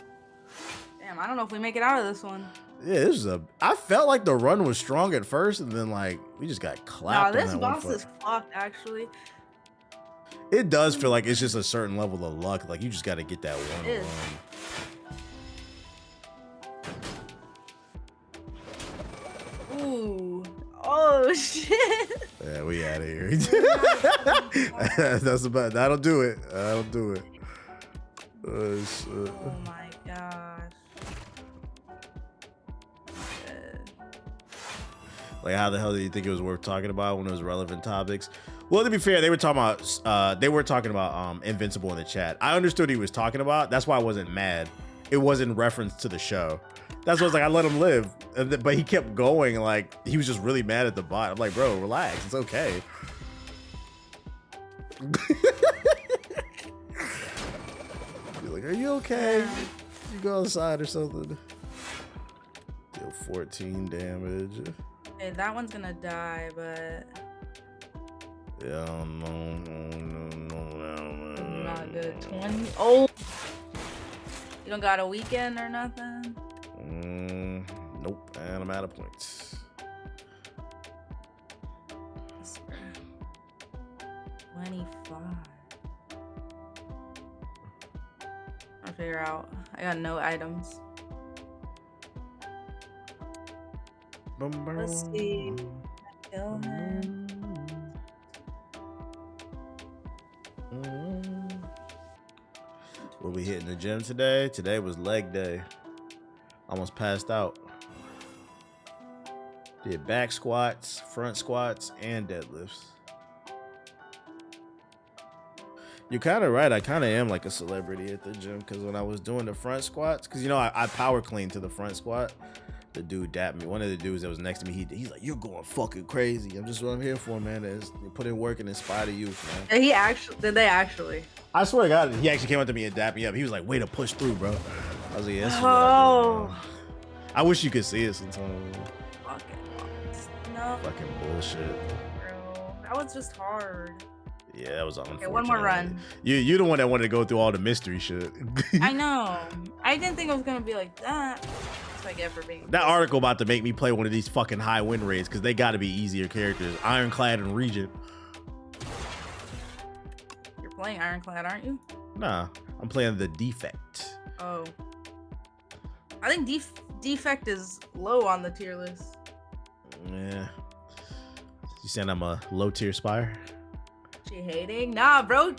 Damn, I don't know if we make it out of this one. Yeah, this is I felt like the run was strong at first, and then like we just got clapped. Nah, on this that boss one is fucked, actually. It does feel like it's just a certain level of luck. Like you just got to get that one It is. run. Ooh. Oh shit. Yeah, we out of here. That's about. That'll do it. That'll do it. Oh shit. Oh my gosh. Like, how the hell do you think it was worth talking about when it was relevant topics? Well, to be fair, they were talking about Invincible in the chat. I understood what he was talking about. That's why I wasn't mad. It was in reference to the show. That's why I was like, I let him live. But he kept going, like, he was just really mad at the bot. I'm like, bro, relax. It's okay. Be like, are you okay? You go outside or something. Deal 14 damage. Okay, that one's gonna die, but... Yeah, no. Not good. 20. Oh! You don't got a weekend or nothing? Nope, and I'm out of points. 25. I'll figure out. I got no items. Let's see. Kill him. Will we hitting the gym today? Today was leg day. Almost passed out. Did back squats, front squats, and deadlifts. You're kind of right. I kind of am like a celebrity at the gym because when I was doing the front squats, because you know I power clean to the front squat. The dude dapped me. One of the dudes that was next to me, he's like, "You're going fucking crazy." I'm just what I'm here for, man. Is put in work and inspire the youth, man. Did they actually? I swear to God, he actually came up to me and dapped me up. He was like, "Way to push through, bro." I was like, "Yes." Oh. I wish you could see it sometimes. No. Fucking bullshit. Bro, that was just hard. Yeah, that was unfortunate. Okay, one more run. You're the one that wanted to go through all the mystery shit. I know. I didn't think it was gonna be like that. That's what I get for being. That article about to make me play one of these fucking high win rates because they got to be easier characters. Ironclad and Regent. You're playing Ironclad, aren't you? Nah, I'm playing the Defect. Oh. I think Defect is low on the tier list. Yeah. You saying I'm a low tier Spire? She hating? Nah, bro.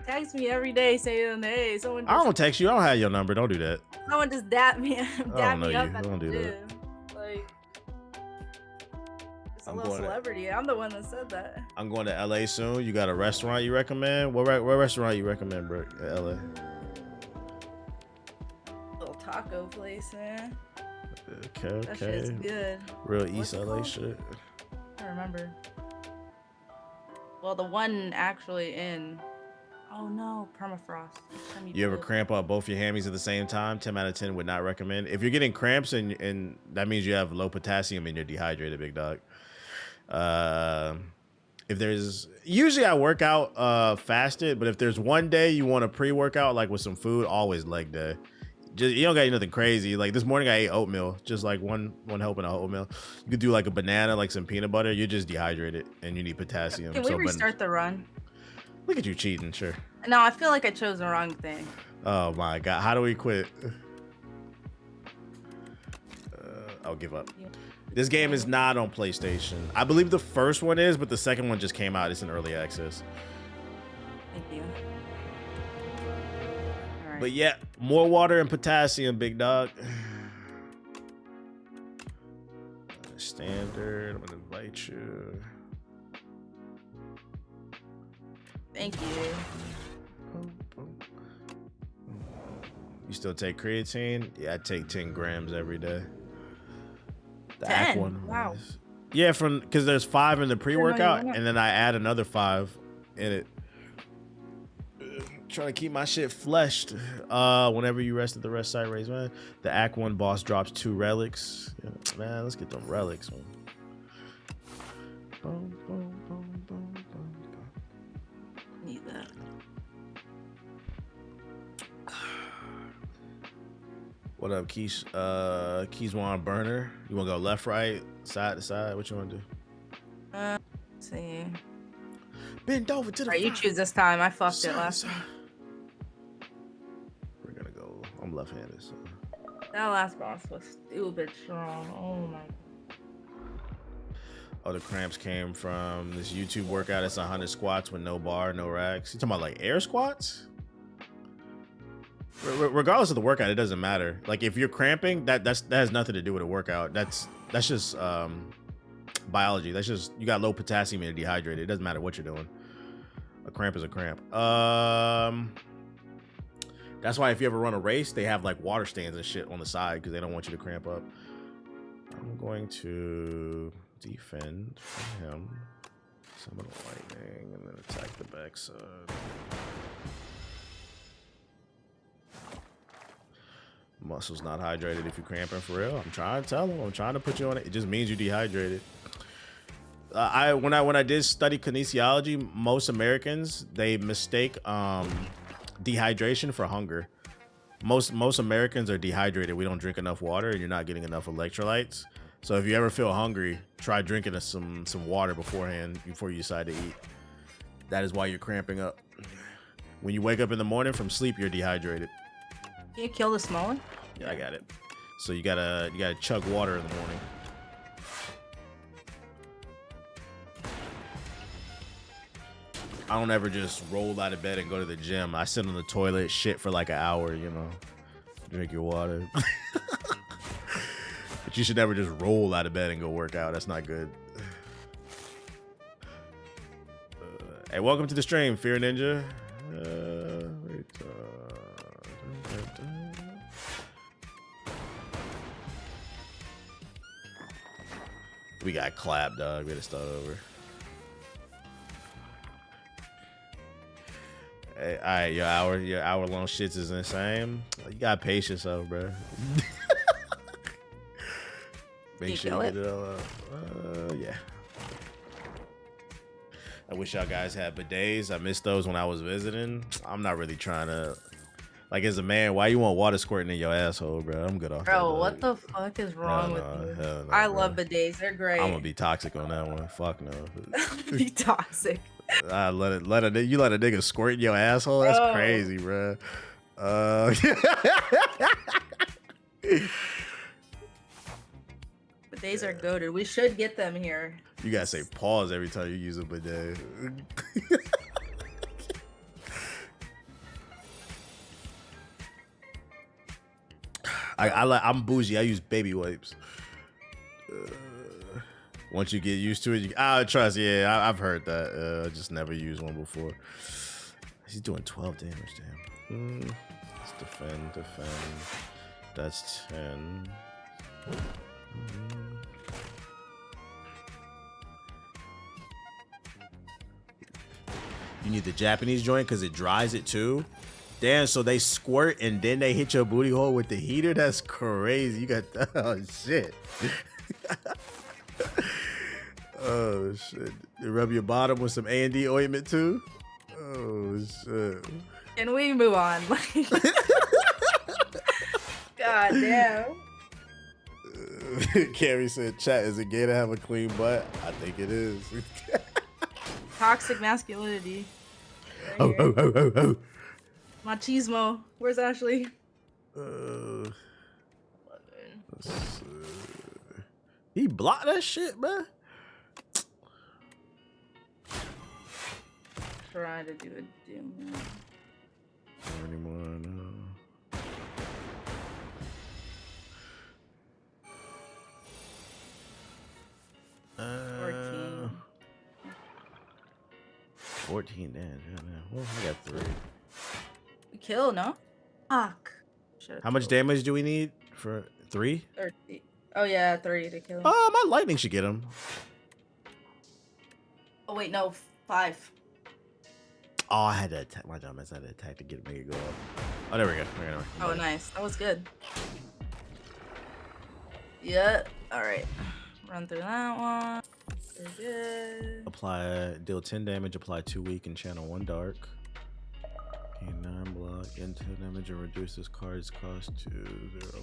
Text me every day saying, "Hey, someone." I don't text you. I don't have your number. Don't do that. Someone just dap me. I don't know you. Don't do that. Like, it's a little celebrity. I'm the one that said that. I'm going to LA soon. You got a restaurant you recommend? What restaurant you recommend, bro? LA. Little taco place, man. Okay. That shit's good. Real East LA shit. I remember. Well, the one actually in. Oh no, permafrost. You ever cramp up both your hammies at the same time? 10 out of 10 would not recommend. If you're getting cramps and that means you have low potassium and you're dehydrated, big dog. If there's usually I work out fasted, but if there's one day you want to pre-workout like with some food, always leg day. Just you don't got nothing crazy. Like this morning I ate oatmeal, just like one helping of oatmeal. You could do like a banana, like some peanut butter. You're just dehydrated and you need potassium. Can we restart the run? Look at you cheating, sure. No, I feel like I chose the wrong thing. Oh my God, how do we quit? I'll give up. This game is not on PlayStation. I believe the first one is, but the second one just came out. It's in early access. Thank you. Right. But yeah, more water and potassium, big dog. Standard, I'm gonna invite you. Thank you. You still take creatine? Yeah, I take 10 grams every day. The 10? one. Wow. Yeah, because there's 5 in the pre-workout, and then I add another 5 in it. Trying to keep my shit fleshed. Whenever you rest at the rest site raise, man. The Act 1 boss drops 2 relics. Yeah, man, let's get them relics, man. Need that. What up, Keyswan Burner? You wanna go left, right, side to side? What you wanna do? Let's see. Bend over to the Right, you choose this time. I fucked it last time. We're gonna go. I'm left-handed, so. That last boss was stupid strong. Oh my. Oh, the cramps came from this YouTube workout. It's 100 squats with no bar, no racks. You talking about like air squats? Regardless of the workout, it doesn't matter. Like if you're cramping, that has nothing to do with a workout. That's just biology. That's just, you got low potassium and you're dehydrated. It doesn't matter what you're doing. A cramp is a cramp. That's why if you ever run a race, they have like water stands and shit on the side because they don't want you to cramp up. I'm going to defend from him. Summon lightning and then attack the backside. Muscle's not hydrated if you're cramping for real. I'm trying to tell him. I'm trying to put you on it. It just means you're dehydrated. When I did study kinesiology, most Americans, they mistake dehydration for hunger. Most Americans are dehydrated. We don't drink enough water and you're not getting enough electrolytes. So if you ever feel hungry, try drinking some water beforehand before you decide to eat. That is why you're cramping up. When you wake up in the morning from sleep, you're dehydrated. Can you kill the small one? Yeah, I got it. So you gotta chug water in the morning. I don't ever just roll out of bed and go to the gym. I sit on the toilet, shit for like an hour, you know. Drink your water. But you should never just roll out of bed and go work out. That's not good. Hey, welcome to the stream, Fear Ninja. We got clapped, dog. We gotta start over. Hey, all right, your hour long shits is insane. You got patience, though, bro. Make sure you get it all up. Yeah. I wish y'all guys had bidets. I missed those when I was visiting. I'm not really trying to, like, as a man, why you want water squirting in your asshole, bro? I'm good off that. Bro, what the fuck is wrong with you? No, I love bidets. They're great. I'm gonna be toxic on that one. Fuck no. Be toxic. You let a nigga squirt in your asshole? That's crazy, bro. Bidets are goated. We should get them here. You gotta say pause every time you use a bidet. I'm bougie. I use baby wipes. Once you get used to it, trust. Yeah, I've heard that. I just never used one before. He's doing 12 damage, damn. Let's defend. That's 10. You need the Japanese joint because it dries it too. Damn, so they squirt and then they hit your booty hole with the heater? That's crazy. You got that. Oh, shit. Oh, shit. They rub your bottom with some A&D ointment too? Oh, shit. Can we move on? God damn. Carrie said, chat, is it gay to have a clean butt? I think it is. Toxic masculinity. Right oh. Machismo. Where's Ashley? He blocked that shit, man. Trying to do a doom. Not anymore, no. Uh, 14 damage. Well, I got 3. We kill, no? Fuck. How much damage do we need for 3? 30. Oh yeah, 30 to kill him. My lightning should get him. Oh wait, no, 5. Oh, I had to attack. My dumbass had to attack to make it go up. Oh, there we go. Oh, nice. That was good. Yeah. All right. Run through that one. Very good. Deal 10 damage. Apply 2 weak and channel 1 dark. Gain 9 block. Gain 10 damage and reduce this card's cost to 0.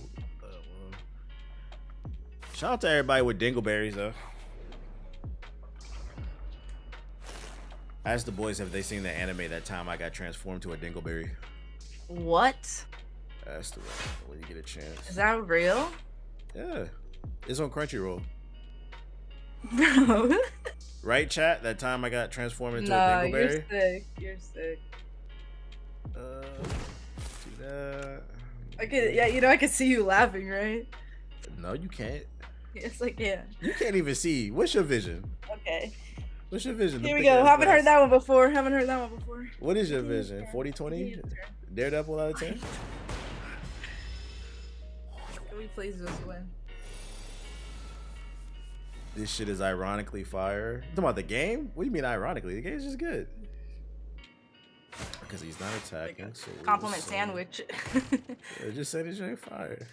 Shout out to everybody with dingleberries though. Ask the boys have they seen the anime that time I got transformed to a dingleberry. What? Ask them when you get a chance. Is that real? Yeah. It's on Crunchyroll. Bro. Right, chat? That time I got transformed into a Nah, dingleberry? you're sick. You're sick. Do that. I could, yeah, you know, I could see you laughing, right? No, you can't. It's like, yeah. You can't even see. What's your vision? Okay. What's your vision? Here we go. Haven't heard that one before. What is your vision? 40-20? Daredevil out of 10? Can we please just win? This shit is ironically fire. You talking about the game? What do you mean ironically? The game's just good. Because he's not attacking. So Compliment sandwich. I just said it's fire.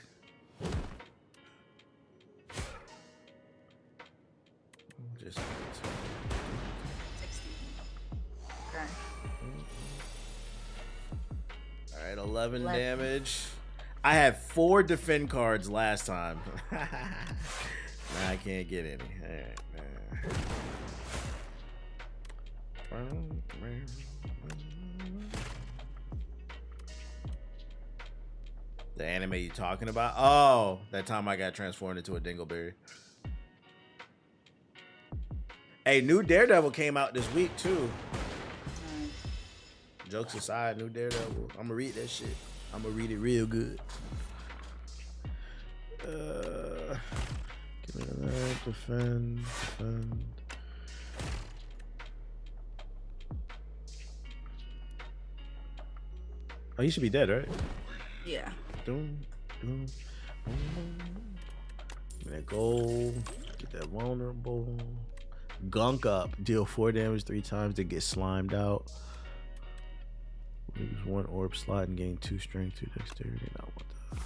Just 60. Okay. All right, 11 damage. I had 4 defend cards last time. Nah, I can't get any. All right. The anime you talking about? Oh, that time I got transformed into a dingleberry. Hey, new Daredevil came out this week too. Jokes aside, new Daredevil. I'm gonna read that shit. I'm gonna read it real good. Give me that. Defend. Oh, you should be dead, right? Yeah. Give me that gold. Get that vulnerable. Gunk up. Deal 4 damage 3 times to get slimed out. Use 1 orb slot and gain 2 strength, 2 dexterity. I don't want that.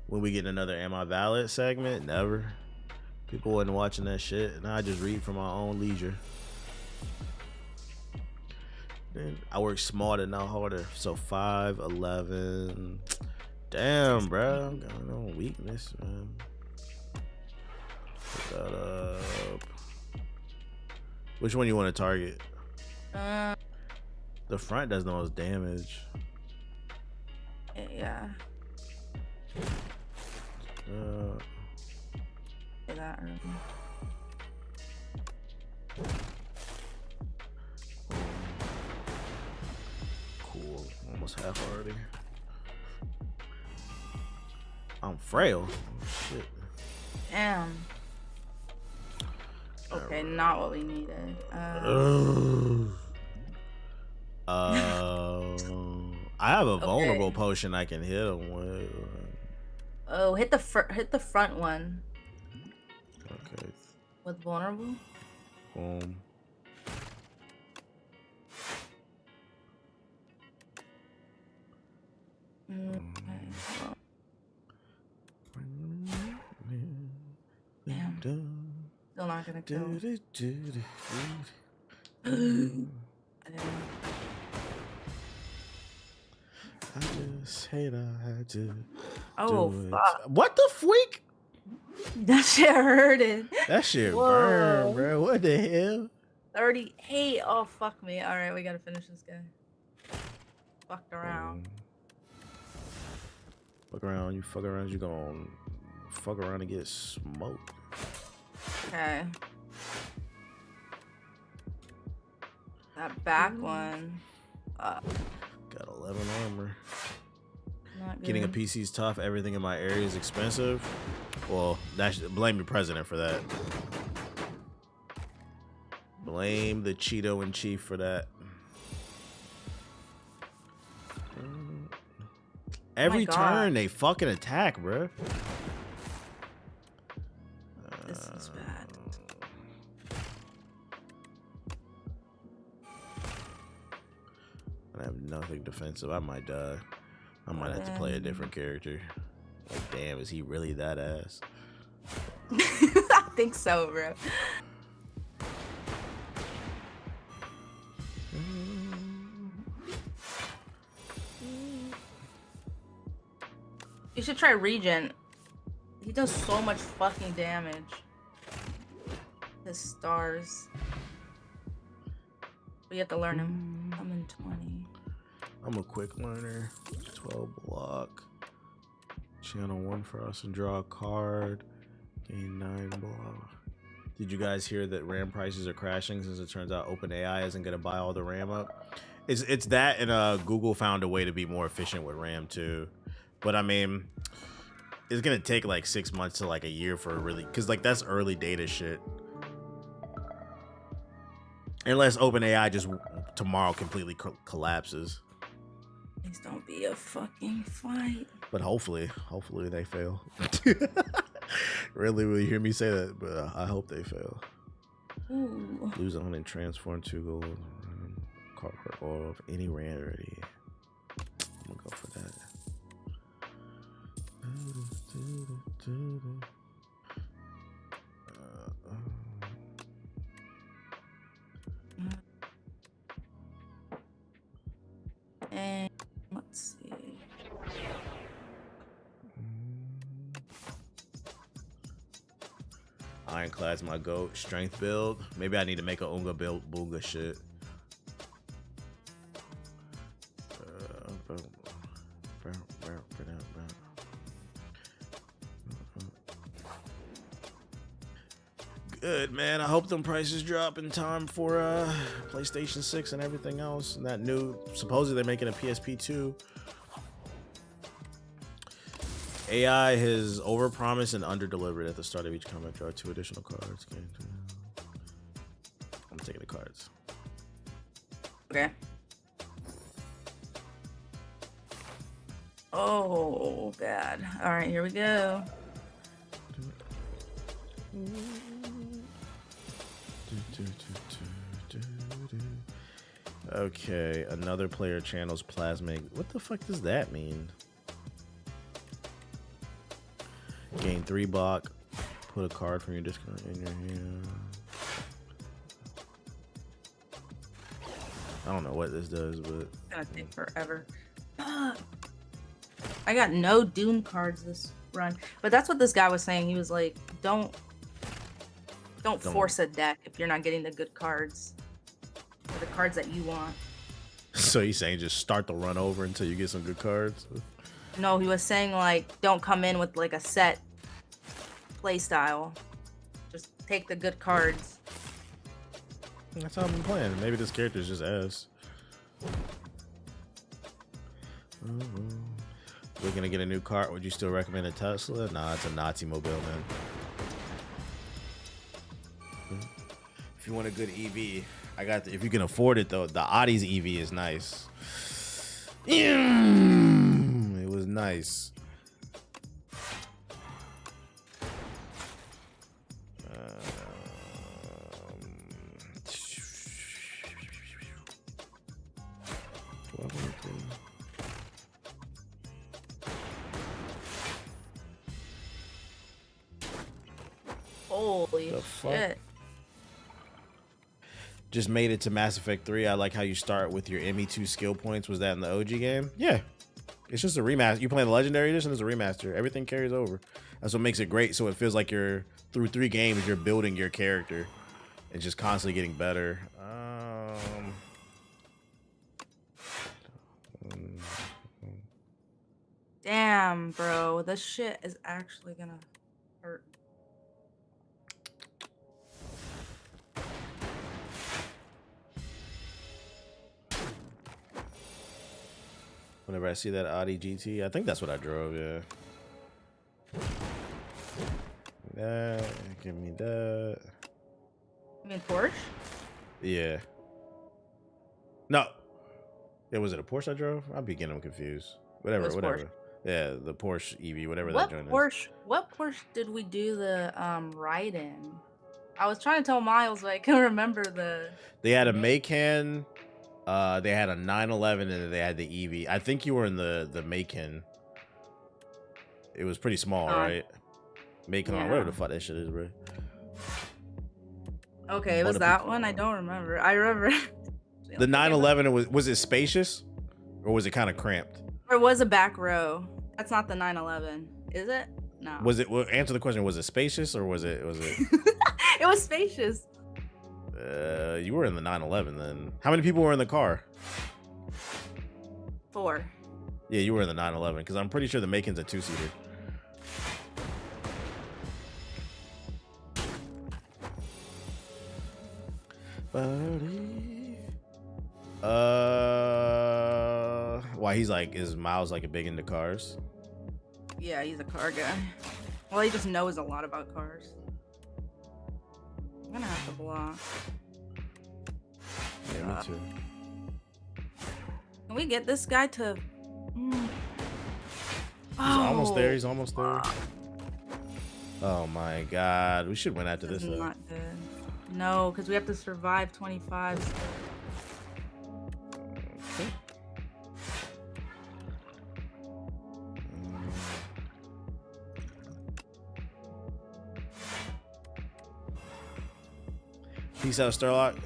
When we get another Am I Valid segment? Never. People wasn't watching that shit. Now I just read for my own leisure. Then I work smarter, not harder. So 5, 11. Damn, bro. I'm going on weakness, man. Put that up. Which one you want to target? The front does the most damage. Yeah. That early. Cool. Almost half already. I'm frail. Oh, shit. Damn. Okay, not what we needed. I have a vulnerable potion I can hit him with. Oh, hit the front one. Okay. With vulnerable. Boom. Damn. Still not gonna kill. I just hate I had to. Oh, do it. fuck. What the freak? That shit hurted. That shit Whoa. burn, bro. What the hell? 38. Oh, fuck me. All right, we gotta finish this guy. Fucked around. Fuck around. You fuck around. You gonna fuck around and get smoked. Okay. That back one. Got 11 armor. Not Getting a good. PC is tough. Everything in my area is expensive. Well, blame the president for that. Blame the Cheeto in chief for that. Every turn they fucking attack, bro. This is bad. I have nothing defensive. I might die. I might have to play a different character. Like, damn, is he really that ass? I think so, bro. You should try Regent. He does so much fucking damage. His stars. But you have to learn him. I'm in 20. I'm a quick learner. 12 block. Channel 1 for us and draw a card. Gain 9 block. Did you guys hear that RAM prices are crashing since it turns out OpenAI isn't going to buy all the RAM up? It's that, and Google found a way to be more efficient with RAM too. But I mean, it's gonna take like 6 months to like a year for really, because like that's early data shit. Unless OpenAI just tomorrow completely collapses. Please don't be a fucking fight. But hopefully they fail. Really, will you hear me say that? But I hope they fail. Ooh. Lose on and transform to gold. Card or of any rarity. I'm gonna go for that. And let's see. Ironclad's my goat. Strength build. Maybe I need to make a Unga build Boonga shit. Good, man. I hope them prices drop in time for PlayStation 6 and everything else. And that new, supposedly they're making a PSP 2. AI has overpromised and underdelivered at the start of each combat. Draw 2 additional cards. I'm taking the cards. Okay. Oh, God. All right, here we go. Okay, another player channels plasmic. What the fuck does that mean? Gain 3 block. Put a card from your discard in your hand. I don't know what this does, but It's gonna take forever. I got no Dune cards this run, but that's what this guy was saying. He was like, "Don't force a deck if you're not getting the good cards, or the cards that you want." So he's saying just start the run over until you get some good cards? No, he was saying like, don't come in with like a set play style. Just take the good cards. That's how I've been playing. Maybe this character's just ass. We're gonna get a new car. Would you still recommend a Tesla? Nah, it's a Nazi mobile, man. If you want a good EV, I got if you can afford it though, the Audi's EV is nice. It was nice. Holy shit. Just made it to Mass Effect 3. I like how you start with your ME2 skill points. Was that in the OG game? Yeah. It's just a remaster. You playing the Legendary Edition, it's a remaster. Everything carries over. That's what makes it great. So it feels like you're, through 3 games, you're building your character and just constantly getting better. Damn, bro. This shit is actually gonna hurt. Whenever I see that Audi GT, I think that's what I drove, yeah. That, give me that. You mean Porsche? Yeah. No. Yeah, was it a Porsche I drove? I'm getting them confused. Whatever. Porsche. Yeah, the Porsche EV, whatever What that joint Porsche? is. What Porsche did we do the ride in? I was trying to tell Miles, but I couldn't remember the. They had a Macan, they had a 911, and they had the EV. I think you were in the Macan. It was pretty small, right? Macan, yeah. whatever the fuck that shit is, bro. Okay, it was that one. I don't remember. I remember. The 911 was it spacious, or was it kind of cramped? There was a back row. That's not the 911, is it? No. Was it? Well, answer the question. Was it spacious or was it? It was spacious. You were in the 911 then. How many people were in the car? 4. Yeah, you were in the 911 because I'm pretty sure the Macan's a 2-seater. Why he's like, is Miles like big into cars? Yeah, he's a car guy. Well, he just knows a lot about cars. I'm gonna have to block. Yeah, me too. Can we get this guy to... He's almost there. He's almost there. Oh my god. We should win after this, though. Not good. No, because we have to survive 25. Okay. Peace out, Starlock.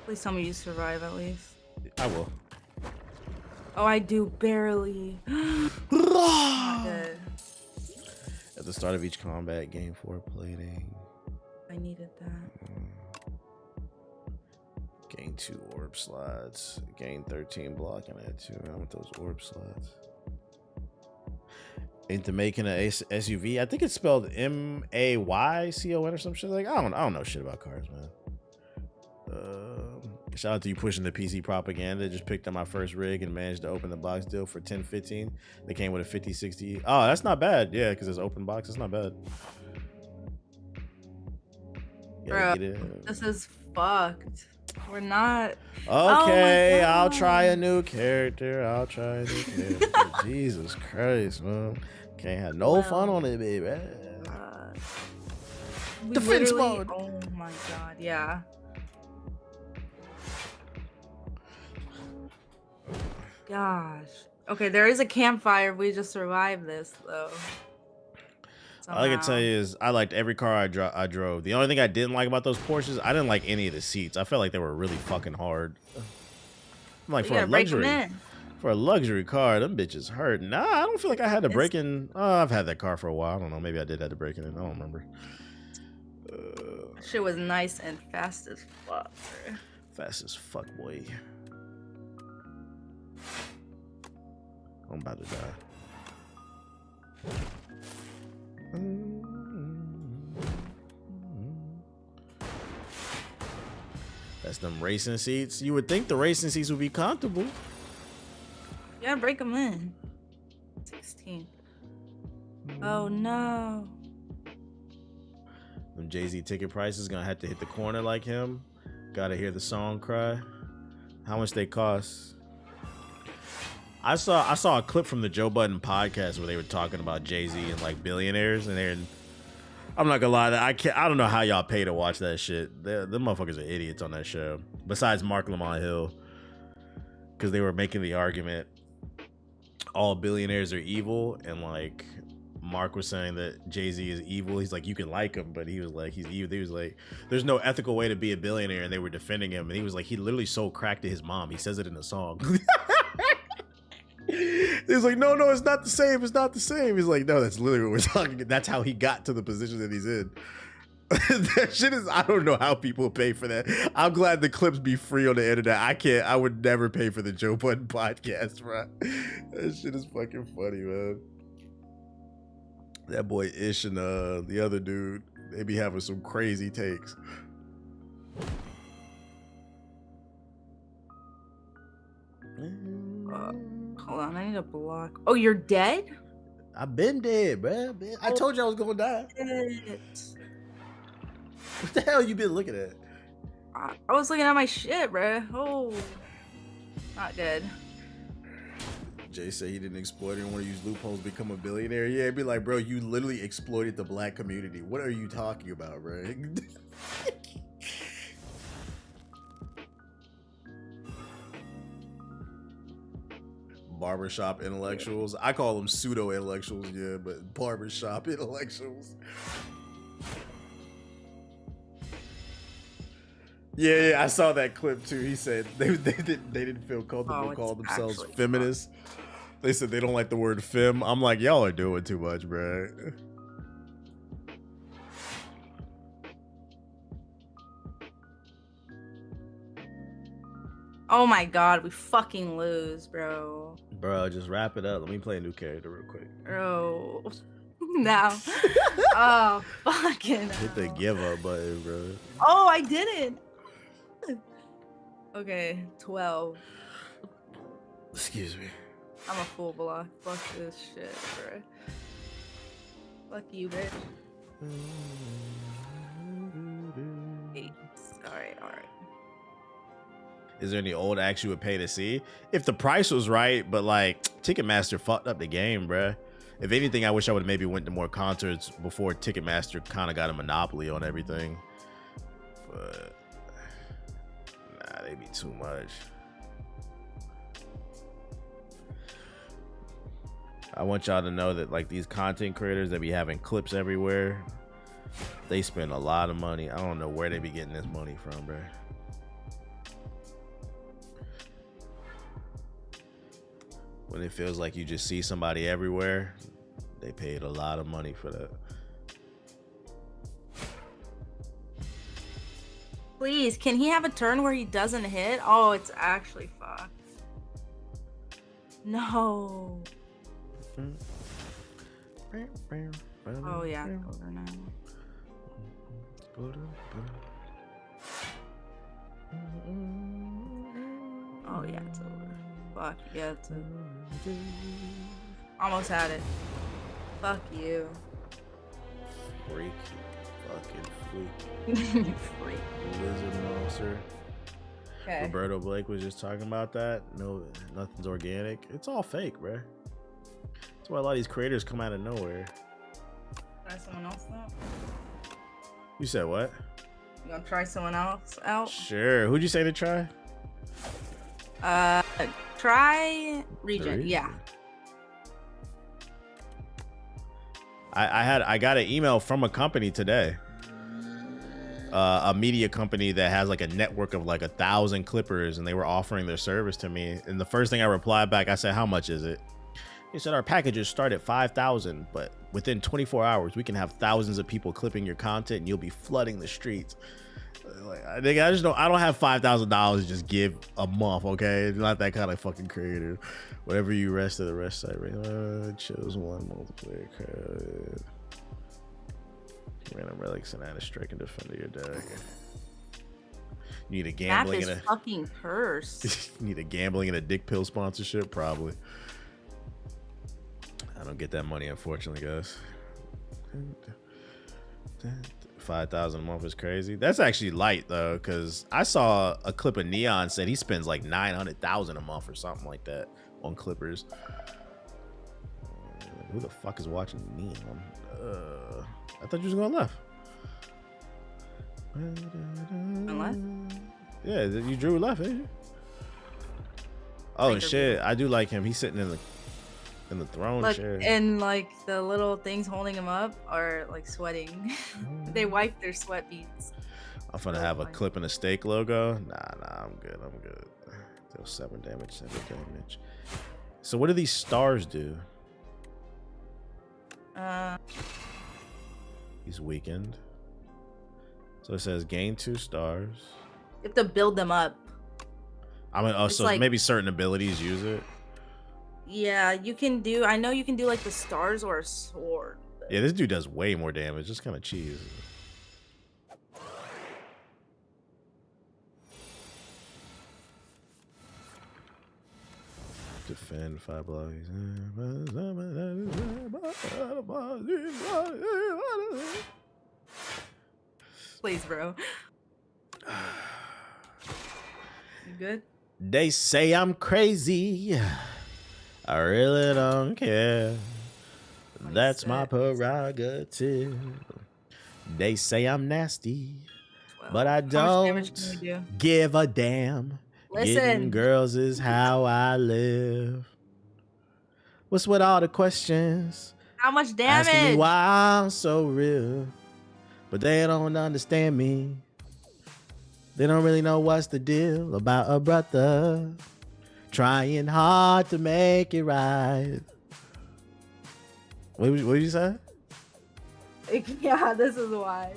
Please tell me you survive at least. I will. Oh, I do barely. Not good. At the start of each combat, gain 4 plating. I needed that. Gain 2 orb slots. Gain 13 block and add 2. I want those orb slots. Into making a SUV. I think it's spelled MAYCON or some shit. Like I don't know shit about cars, man. Shout out to you pushing the PC propaganda. Just picked up my first rig and managed to open the box deal for 1015. They came with a 5060. Oh, that's not bad. Yeah, because it's open box. It's not bad. Bro, this is fucked. We're not. Okay, oh I'll try a new character. Jesus Christ, man. Can't have no fun on it, baby. Defense mode. Oh my god, yeah. Gosh. Okay, there is a campfire. We just survived this, though. All I can tell you is I liked every car I drove. The only thing I didn't like about those Porsches, I didn't like any of the seats. I felt like they were really fucking hard. I'm like, for a luxury car, them bitches hurt. Nah, I don't feel like I had to break in. I've had that car for a while. I don't know. Maybe I did have to break in it. I don't remember. Shit was nice and fast as fuck. Fast as fuck, boy. I'm about to die. That's them racing seats. You would think the racing seats would be comfortable. Yeah, break them in. 16. Oh no. Them Jay-Z ticket prices gonna have to hit the corner like him. Gotta hear the song cry. How much they cost? I saw a clip from the Joe Budden podcast where they were talking about Jay-Z and like billionaires, and I'm not gonna lie, I don't know how y'all pay to watch that shit. Them motherfuckers are idiots on that show. Besides Mark Lamont Hill, because they were making the argument all billionaires are evil, and like Mark was saying that Jay-Z is evil. He's like, you can like him, but he was like, he's evil. He was like, there's no ethical way to be a billionaire, and they were defending him, and he was like, he literally sold crack to his mom. He says it in the song. He's like, no, it's not the same. It's not the same. He's like, no, that's literally what we're talking. That's how he got to the position that he's in. That shit is, I don't know how people pay for that. I'm glad the clips be free on the internet. I would never pay for the Joe Budden podcast, bro. That shit is fucking funny, man. That boy Ish and the other dude, they be having some crazy takes. Hold on, I need a block. Oh, you're dead? I've been dead, bro. I told you I was gonna die. What the hell you been looking at? I was looking at my shit, bro. Oh, not good. Jay said he didn't exploit it and want to use loopholes to become a billionaire. Yeah, it'd be like, bro, you literally exploited the black community. What are you talking about, bro? Barbershop intellectuals. I call them pseudo intellectuals, yeah, but barbershop intellectuals. Yeah, I saw that clip too. He said they didn't feel comfortable calling themselves feminists. They said they don't like the word fem. I'm like, y'all are doing too much, bro. Oh my god, we fucking lose, bro. Bro, just wrap it up. Let me play a new character real quick. Bro. Now. Oh, fucking hit the give up button, bro. Oh, I didn't. Okay, 12. Excuse me. I'm a full block. Fuck this shit, bro. Fuck you, bitch. Alright. Is there any old acts you would pay to see? If the price was right, but like Ticketmaster fucked up the game, bruh. If anything, I wish I would have maybe went to more concerts before Ticketmaster kind of got a monopoly on everything. But nah, they be too much. I want y'all to know that like these content creators that be having clips everywhere, they spend a lot of money. I don't know where they be getting this money from, bruh. When it feels like you just see somebody everywhere, they paid a lot of money for that. Please, can he have a turn where he doesn't hit? Oh, it's actually fucked. No. Oh yeah, it's over now. Oh yeah, it's over. Fuck yeah, it's over. Almost had it. Fuck you. Freak. Fucking freak. Freak. Lizard monster. Okay. Roberto Blake was just talking about that. No, nothing's organic. It's all fake, bruh. That's why a lot of these creators come out of nowhere. Try someone else out? You said what? You gonna try someone else out? Sure. Who'd you say to try? Try Regent. Yeah. I got an email from a company today. A media company that has like a network of like 1,000 clippers, and they were offering their service to me. And the first thing I replied back, I said, "How much is it?" He said, "Our packages start at 5,000, but within 24 hours, we can have thousands of people clipping your content, and you'll be flooding the streets." Like, I don't have $5,000 to just give a month, okay? It's not that kind of fucking creative. Whatever you rest of the rest side, chose one multiplayer card. Random relics and add a strike and defender your deck. You need a gambling and a fucking curse. You need a gambling and a dick pill sponsorship, probably. I don't get that money, unfortunately, guys. 5,000 a month is crazy. That's actually light though, because I saw a clip of Neon said he spends like 900,000 a month or something like that on clippers. Who the fuck is watching Neon? I thought you was going left. Left? Yeah, you drew left, ain't you? Oh shit, I do like him. He's sitting in the throne chair. And like the little things holding him up are like sweating. They wipe their sweat beads. I'm gonna have a clip and a stake logo. Nah, I'm good. Deal 7 damage, 7 damage. So what do these stars do? He's weakened. So it says gain 2 stars. You have to build them up. I mean, so like, maybe certain abilities use it. Yeah, you can do. I know you can do like the stars or a sword. Yeah, this dude does way more damage. Just kind of cheese. Defend 5 blocks. Please, bro. You good? They say I'm crazy. I really don't care. That's my prerogative. They say I'm nasty, but I don't give a damn. Listen. Getting girls is how I live. What's with all the questions? How much damage? Asking me why I'm so real, but they don't understand me. They don't really know what's the deal about a brother trying hard to make it right. What did you say? Yeah, this is why.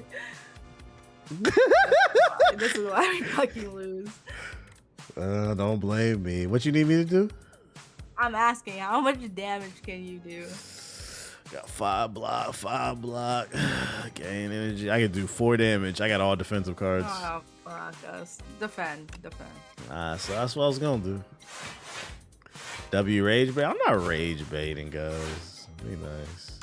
This is why we fucking lose. Don't blame me. What you need me to do? I'm asking, how much damage can you do? Got 5 block. Gain energy. I can do 4 damage. I got all defensive cards. Oh, fuck us. Defend. So that's what I was gonna do. W rage bait? I'm not rage baiting, guys. Be nice.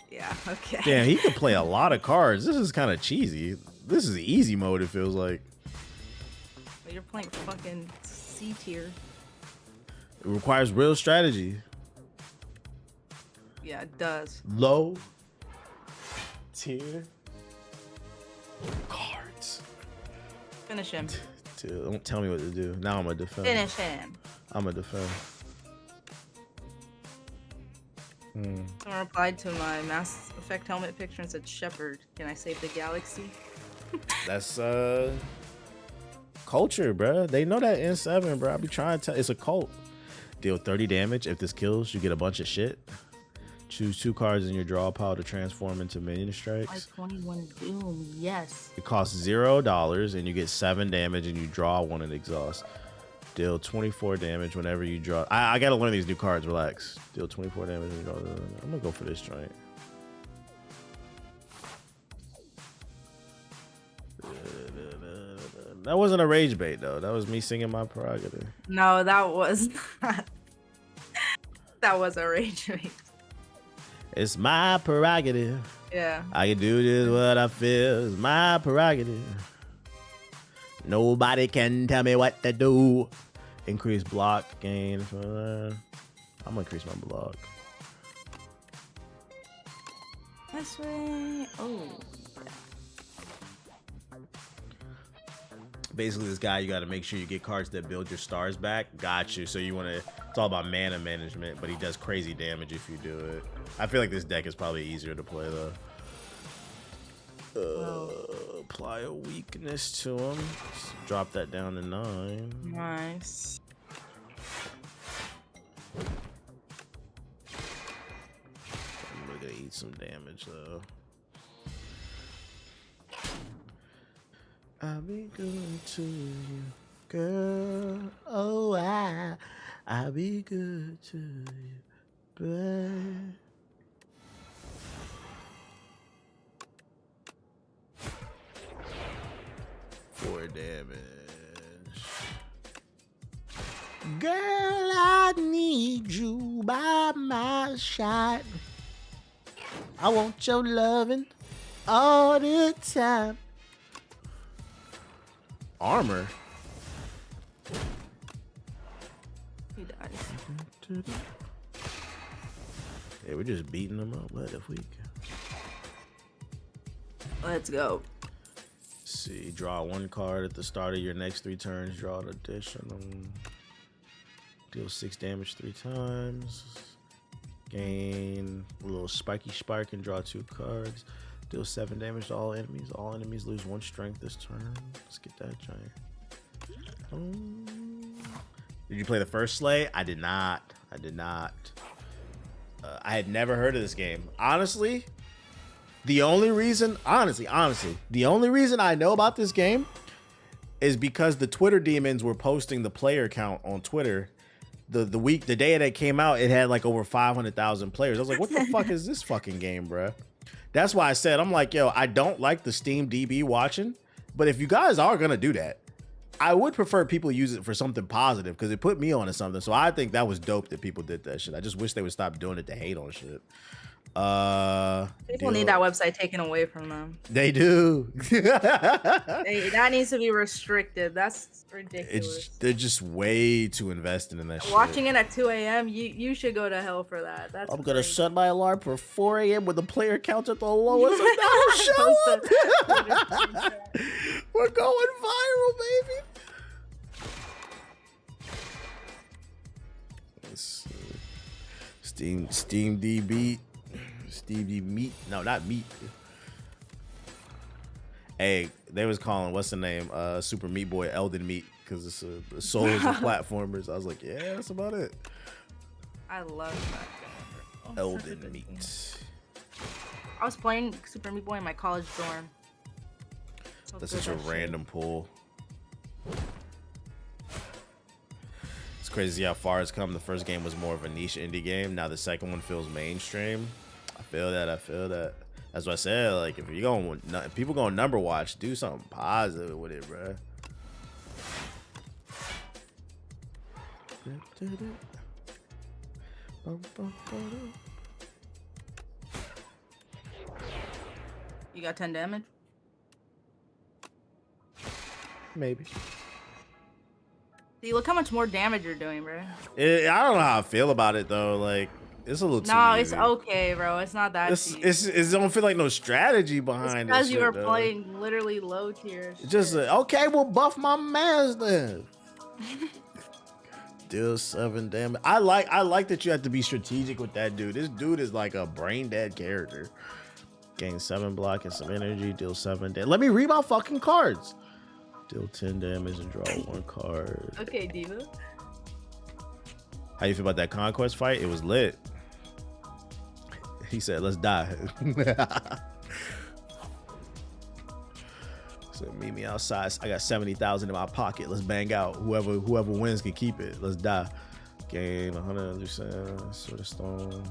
Yeah, okay. Damn, he can play a lot of cards. This is kind of cheesy. This is the easy mode, it feels like. Well, you're playing fucking C tier. It requires real strategy. Yeah, it does. Low tier cards. Finish him. Dude, don't tell me what to do. Now I'm gonna defend. Finish him. I'm gonna defend. Someone replied to my Mass Effect helmet picture and said, Shepard, can I save the galaxy? That's culture, bro. They know that in 7, bro. I be trying to tell. It's a cult. Deal 30 damage. If this kills, you get a bunch of shit. Choose 2 cards in your draw pile to transform into minion strikes. 21 Doom, yes. It costs $0 and you get 7 damage and you draw 1 and exhaust. Deal 24 damage whenever you draw. I gotta learn these new cards. Relax. Deal 24 damage when you draw. I'm gonna go for this joint. That wasn't a rage bait though. That was me singing my prerogative. No, that was not. That was a rage bait. It's my prerogative. Yeah. I can do this what I feel. It's my prerogative. Nobody can tell me what to do. Increase block gain. I'm gonna increase my block. This way. Oh. Basically, this guy, you got to make sure you get cards that build your stars back. Got you. So you want to. It's all about mana management, but he does crazy damage if you do it. I feel like this deck is probably easier to play though. Apply a weakness to him. Just drop that down to 9. Nice. I'm gonna eat some damage though. I'll be good to you, girl. Oh, I'll be good to you, babe. Four damage. Girl, I need you by my side. I want your loving all the time. Armor. He died. Yeah, we're just beating them up, but if we can. Let's go. See, draw 1 card at the start of your next 3 turns. Draw an additional. Deal 6 damage 3 times. Gain a little spiky spark and draw 2 cards. Deal 7 damage to all enemies. All enemies lose 1 strength this turn. Let's get that giant. Did you play the first Slay? I did not. I did not. I had never heard of this game. Honestly, the only reason, the only reason I know about this game is because the Twitter demons were posting the player count on Twitter. The day that it came out, it had like over 500,000 players. I was like, what the fuck is this fucking game, bruh? That's why I said, I'm like, yo, I don't like the Steam DB watching, but if you guys are gonna do that, I would prefer people use it for something positive because it put me onto something. So I think that was dope that people did that shit. I just wish they would stop doing it to hate on shit. People need that website taken away from them. They do. That needs to be restricted. That's ridiculous. They're just way too invested in that shit. Watching it at 2 a.m., you should go to hell for that. That's I'm gonna set my alarm for 4 a.m. with the player count at the lowest. And now show up. We're going viral, baby. Let's see. Steam DB. Stevie Meat. No, not Meat. Hey, they was calling, what's the name? Super Meat Boy Elden Meat because it's the souls of platformers. I was like, yeah, that's about it. I love that game. Elden Meat. I was playing Super Meat Boy in my college dorm. That's such a random pull. It's crazy how far it's come. The first game was more of a niche indie game. Now the second one feels mainstream. I feel that. That's what I said. Like, if people going number watch, do something positive with it, bro. You got 10 damage? Maybe. See, look how much more damage you're doing, bro. I don't know how I feel about it though. Like it's a little too No, easy. it's okay, bro. It's not that cheap. It don't feel like no strategy behind it. Because you were playing literally low tier. Just okay, we'll buff my mans then. Deal 7 damage. I like that you have to be strategic with that dude. This dude is like a brain dead character. Gain 7 block and some energy. Deal 7 damage. Let me read my fucking cards. Deal 10 damage and draw 1 card. Okay, Diva. How you feel about that conquest fight? It was lit. He said, "Let's die." So meet me outside. I got 70,000 in my pocket. Let's bang out. Whoever wins can keep it. Let's die. Gain 100% sort of stone.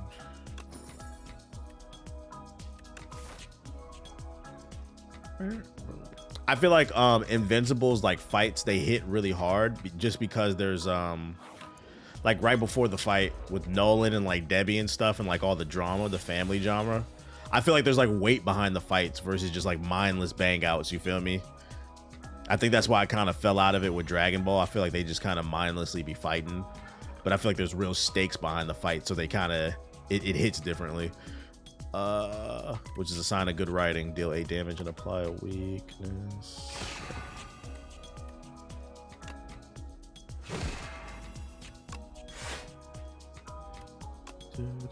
I feel like Invincible's like fights, they hit really hard just because there's like right before the fight with Nolan and like Debbie and stuff and like all the drama, the family drama. I feel like there's like weight behind the fights versus just like mindless bang outs. You feel me? I think that's why I kind of fell out of it with Dragon Ball. I feel like they just kind of mindlessly be fighting, but I feel like there's real stakes behind the fight, so they kind of it hits differently. Which is a sign of good writing. Deal 8 damage and apply a weakness. I'm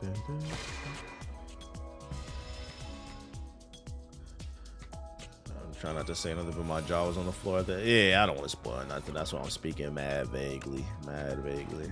trying not to say nothing, but my jaw was on the floor. Yeah, I don't want to spoil nothing. That's why I'm speaking mad vaguely. Mad vaguely.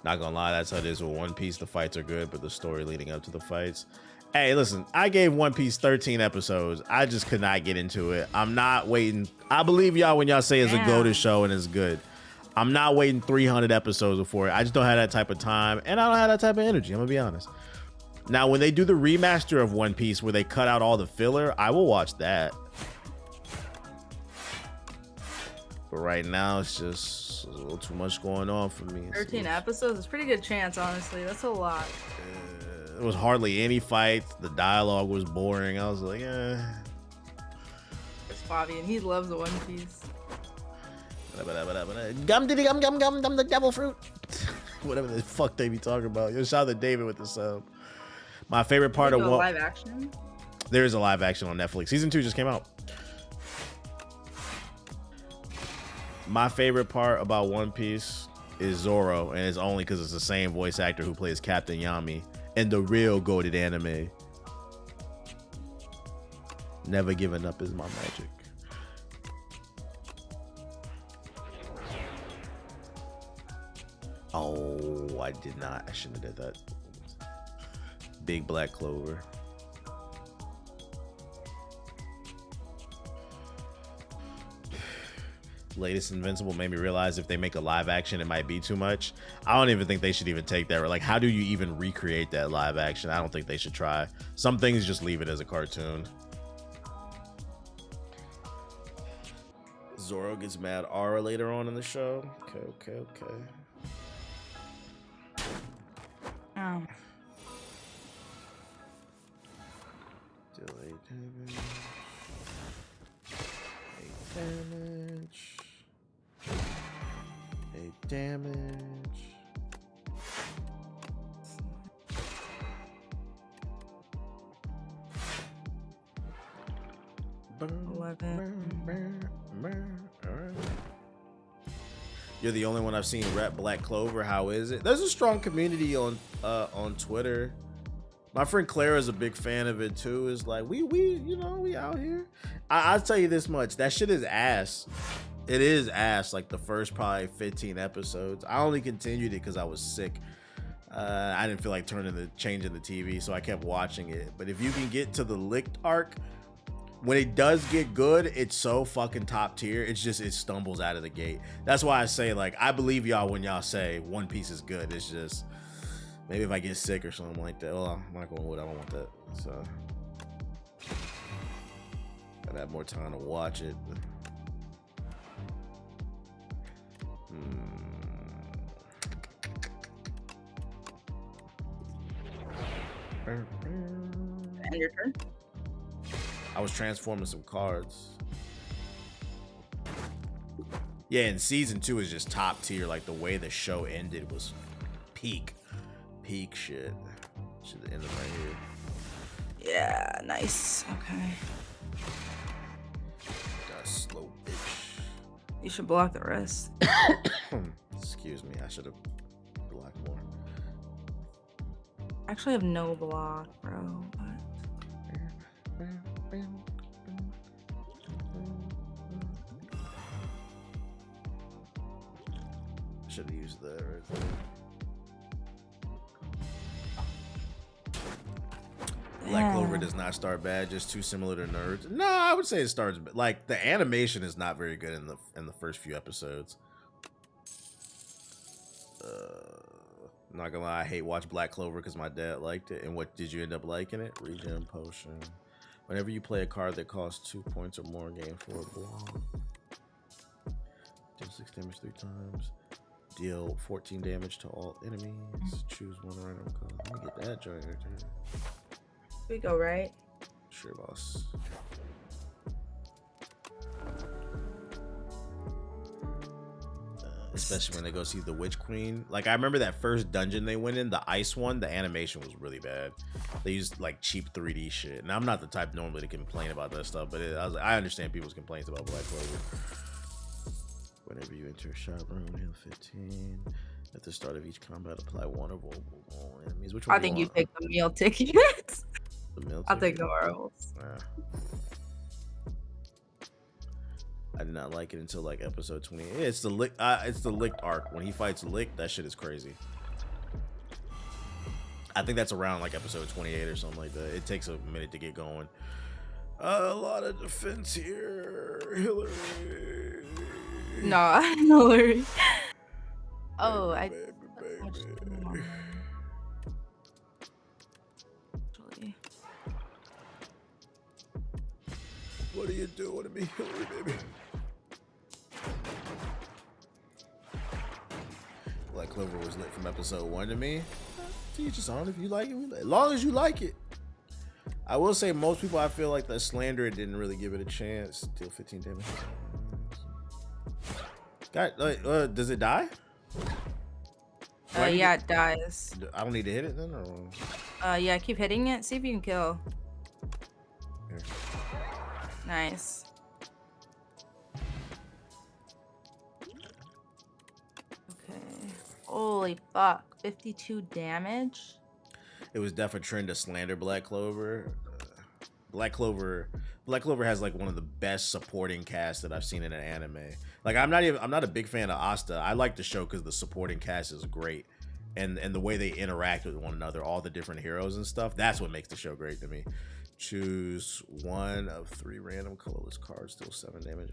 Not gonna lie, that's how it is with One Piece. The fights are good, but the story leading up to the fights. Hey, listen, I gave One Piece 13 episodes. I just could not get into it. I'm not waiting. I believe y'all when y'all say it's a go-to show and it's good. I'm not waiting 300 episodes before it. I just don't have that type of time, and I don't have that type of energy. I'm gonna be honest. Now, when they do the remaster of One Piece where they cut out all the filler, I will watch that. But right now, it's just a little too much going on for me. 13 episodes? It's a pretty good chance, honestly. That's a lot. There was hardly any fights. The dialogue was boring. I was like, eh. It's Bobby, and he loves the One Piece. Gum diddy gum gum gum gum the devil fruit. Whatever the fuck they be talking about. Yo, shout out to David with the sub. My favorite part of live action. There is a live action on Netflix. Season 2 just came out. My favorite part about One Piece is Zoro, and it's only because it's the same voice actor who plays Captain Yami in the real goated anime. Never giving up is my magic. Oh, I did not. I shouldn't have did that. Big Black Clover. Latest Invincible made me realize if they make a live action, it might be too much. I don't even think they should even take that. Like, how do you even recreate that live action? I don't think they should try. Some things just leave it as a cartoon. Zoro gets mad Aura later on in the show. Okay. Oh. Deal 8 damage. 8 damage. 8 damage. You're the only one I've seen rep Black Clover. How is it? There's a strong community on Twitter. My friend Clara is a big fan of it too. Is like we out here. I'll tell you this much. That shit is ass. It is ass. Like the first probably 15 episodes. I only continued it because I was sick. I didn't feel like changing the TV, so I kept watching it. But if you can get to the licked arc, when it does get good, it's so fucking top tier. It's just, it stumbles out of the gate. That's why I say, like, I believe y'all when y'all say One Piece is good. It's just, maybe if I get sick or something like that. Well, I'm not going with, I don't want that. So Gotta have more time to watch it. And your turn. I was transforming some cards. Yeah, and season 2 is just top tier. Like the way the show ended was peak shit. Should have ended right here. Yeah, nice. Okay. Got slow bitch. You should block the rest. Excuse me, I should have blocked more. Actually, I have no block, bro. What? Should have used that right there. Black Clover does not start bad, just too similar to Nerds. No, I would say it starts like the animation is not very good in the first few episodes. Not gonna lie, I hate watch Black Clover because my dad liked it. And what did you end up liking it? Regen potion. Whenever you play a card that costs 2 points or more, gain 4 block. Deal 6 damage 3 times. Deal 14 damage to all enemies. Choose one random card. Let me get that joint right there. We go right. Sure, boss. Especially when they go see the Witch Queen. Like, I remember that first dungeon they went in, the ice one, the animation was really bad. They used like cheap 3D shit. And I'm not the type normally to complain about that stuff, but I understand people's complaints about Black Clover. Whenever you enter a shop room, heal 15. At the start of each combat, apply one of all enemies. Which one I think you want? picked the meal ticket. The meal I'll take ticket? the Orals. I did not like it until like episode 20. Yeah, it's the licked arc. When he fights Lick, that shit is crazy. I think that's around like episode 28 or something like that. It takes a minute to get going. A lot of defense here, Hillary. No, Hillary. Oh, baby. Actually. What are you doing to me, Hillary, baby? Black Clover was lit from episode 1 to me. Teach us on if you like it. As long as you like it. I will say most people I feel like that slander it didn't really give it a chance. Deal 15 damage. God, does it die? Yeah, it dies. I don't need to hit it then, or? Yeah, keep hitting it. See if you can kill. Here. Nice. Okay. Holy fuck. 52 damage? It was definitely a trend to slander Black Clover. Black Clover has like one of the best supporting casts that I've seen in an anime. Like I'm not a big fan of Asta. I like the show because the supporting cast is great. And the way they interact with one another, all the different heroes and stuff, that's what makes the show great to me. Choose one of 3 random colorless cards, deal 7 damage.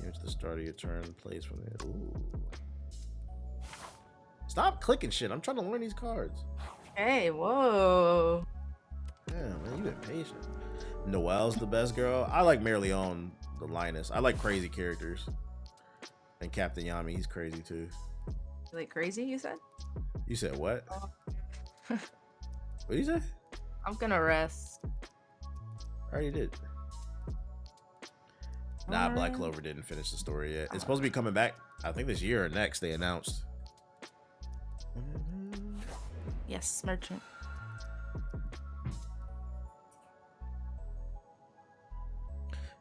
Near to the start of your turn, plays from there. Ooh. Stop clicking shit. I'm trying to learn these cards. Hey, whoa. Damn, man, you impatient. Noelle's the best girl. I like Merleon, the lioness. I like crazy characters. And Captain Yami, he's crazy too. Like crazy, you said? You said what? What did you say? I'm gonna rest. I already did. Nah, Black Clover didn't finish the story yet. It's supposed to be coming back, I think this year or next, they announced. Yes, merchant.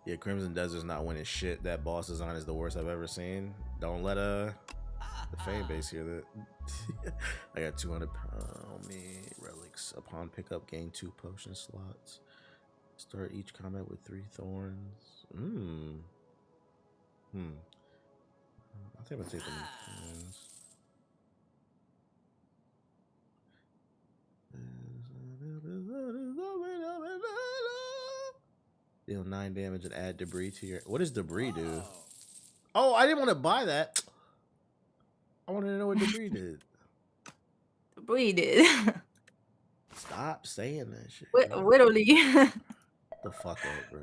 Yeah, Crimson Desert's not winning shit. That boss design is the worst I've ever seen. Don't let the fan base hear that. I got 200 relics. Upon pickup, gain 2 potion slots. Start each combat with 3 thorns. I think I'm gonna take them. Deal 9 damage and add debris to your. What does debris do? Oh, I didn't want to buy that. I wanted to know what debris did. Debris did. Stop saying that shit. Whittly. The fuck up, bro.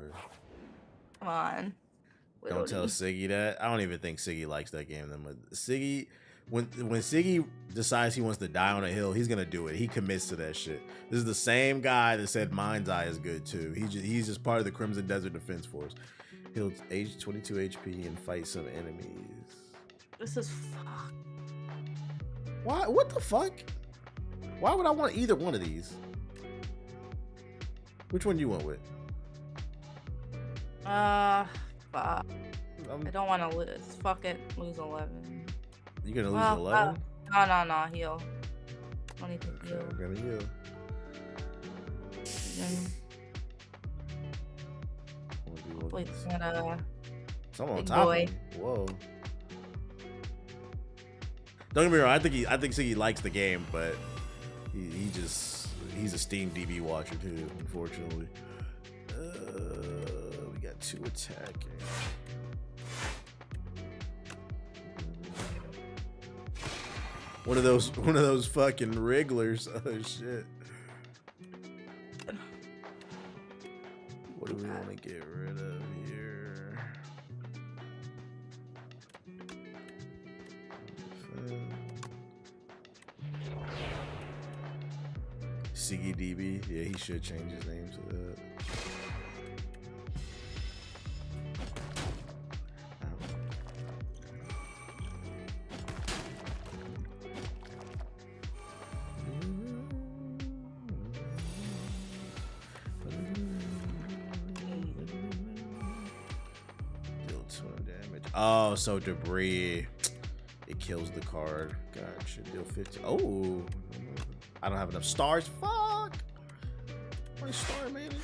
Come on. Don't tell Siggy that. I don't even think Siggy likes that game that much. Siggy, when Siggy decides he wants to die on a hill, he's gonna do it. He commits to that shit. This is the same guy that said Mind's Eye is good too. He's just part of the Crimson Desert Defense Force. He'll age 22 HP and fight some enemies. This is fuck. Why? What the fuck? Why would I want either one of these? Which one you went with? Fuck. I don't want to lose. Fuck it. Lose 11. You gonna lose 11? No. Heal. I don't need to heal. I'm gonna heal. Hopefully it's not a Someone on big top boy. of me. Whoa. Don't get me wrong. I think Siggy likes the game, but he's a Steam DB watcher too. Unfortunately, we got 2 attacking. One of those fucking wrigglers. Oh shit. What do we want to get rid of here? Siggy DB. Yeah, he should change his name to that. Deal 2 damage. Oh, so debris. It kills the card. Gotcha. Deal 50. Oh. I don't have enough stars. Fuck. My star management.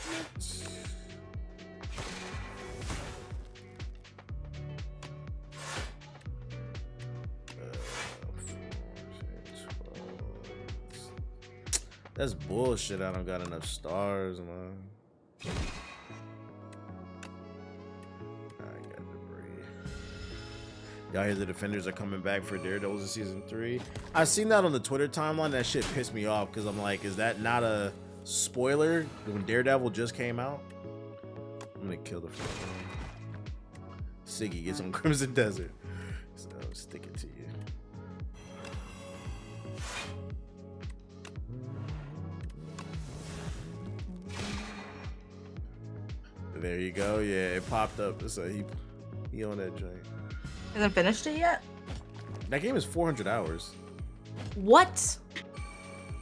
That's bullshit. I don't got enough stars, man. I got debris. Y'all hear the Defenders are coming back for Daredevils in season 3? I seen that on the Twitter timeline. That shit pissed me off because I'm like, is that not a spoiler when Daredevil just came out? I'm gonna kill the first one. Siggy gets on Crimson Desert. So I'll stick it to you. There you go. Yeah, it popped up. So he on that joint. Hasn't finished it yet? That game is 400 hours. What?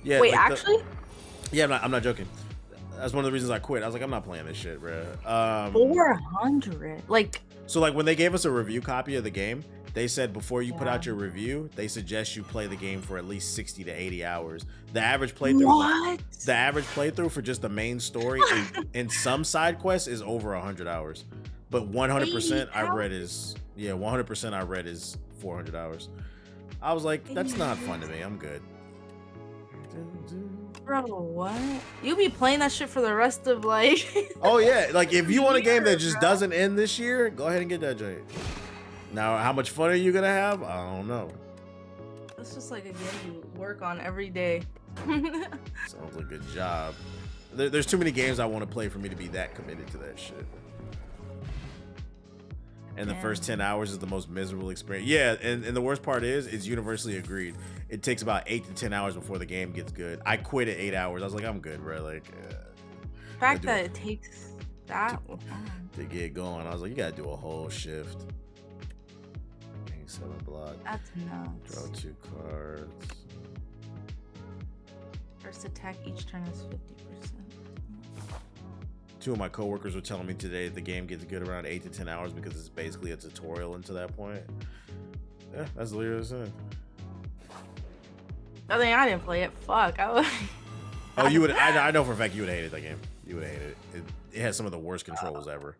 Yeah. Wait, like actually? Yeah, I'm not joking. That's one of the reasons I quit. I was like, I'm not playing this shit, bro. 400. Like. So like when they gave us a review copy of the game, they said before you put out your review, they suggest you play the game for at least 60 to 80 hours. The average playthrough. What? The average playthrough for just the main story and some side quests is over 100 hours. But 100% I read is 100% I read is 400 hours. I was like, that's not fun to me. I'm good. Bro, what? You'll be playing that shit for the rest of like. Oh yeah, like if you want a game that just doesn't end this year, go ahead and get that joint. Now, how much fun are you gonna have? I don't know. It's just like a game you work on every day. Sounds like a job. There's too many games I want to play for me to be that committed to that shit. And the first 10 hours is the most miserable experience. Yeah, and the worst part is, it's universally agreed. It takes about 8 to 10 hours before the game gets good. I quit at 8 hours. I was like, I'm good, bro. Like, the fact that it takes that to get going, I was like, you gotta do a whole shift. 7 block. That's nuts. Draw 2 cards. First attack each turn is 50%. 2 of my coworkers were telling me today the game gets good around 8 to 10 hours because it's basically a tutorial into that point. Yeah, that's literally what it said. I think I didn't play it. Fuck. Oh, you would. I know for a fact you would have hated that game. You would have hated it. It has some of the worst controls ever.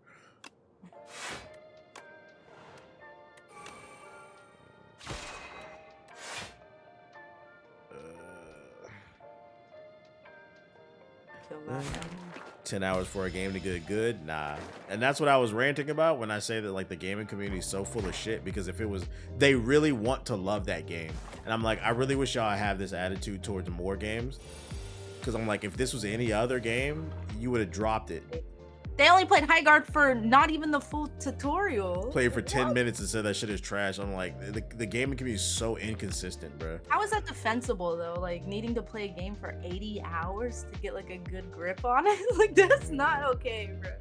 Kill that. 10 hours for a game to get good? Nah. And that's what I was ranting about when I say that like the gaming community is so full of shit, because if it was, they really want to love that game. And I'm like, I really wish y'all have this attitude towards more games. Because I'm like, if this was any other game, you would have dropped it. They only played High Guard for not even the full tutorial. Played for 10 minutes and said that shit is trash. I'm like, the gaming community is so inconsistent, bro. How is that defensible though? Like needing to play a game for 80 hours to get like a good grip on it? Like that's not okay, bro.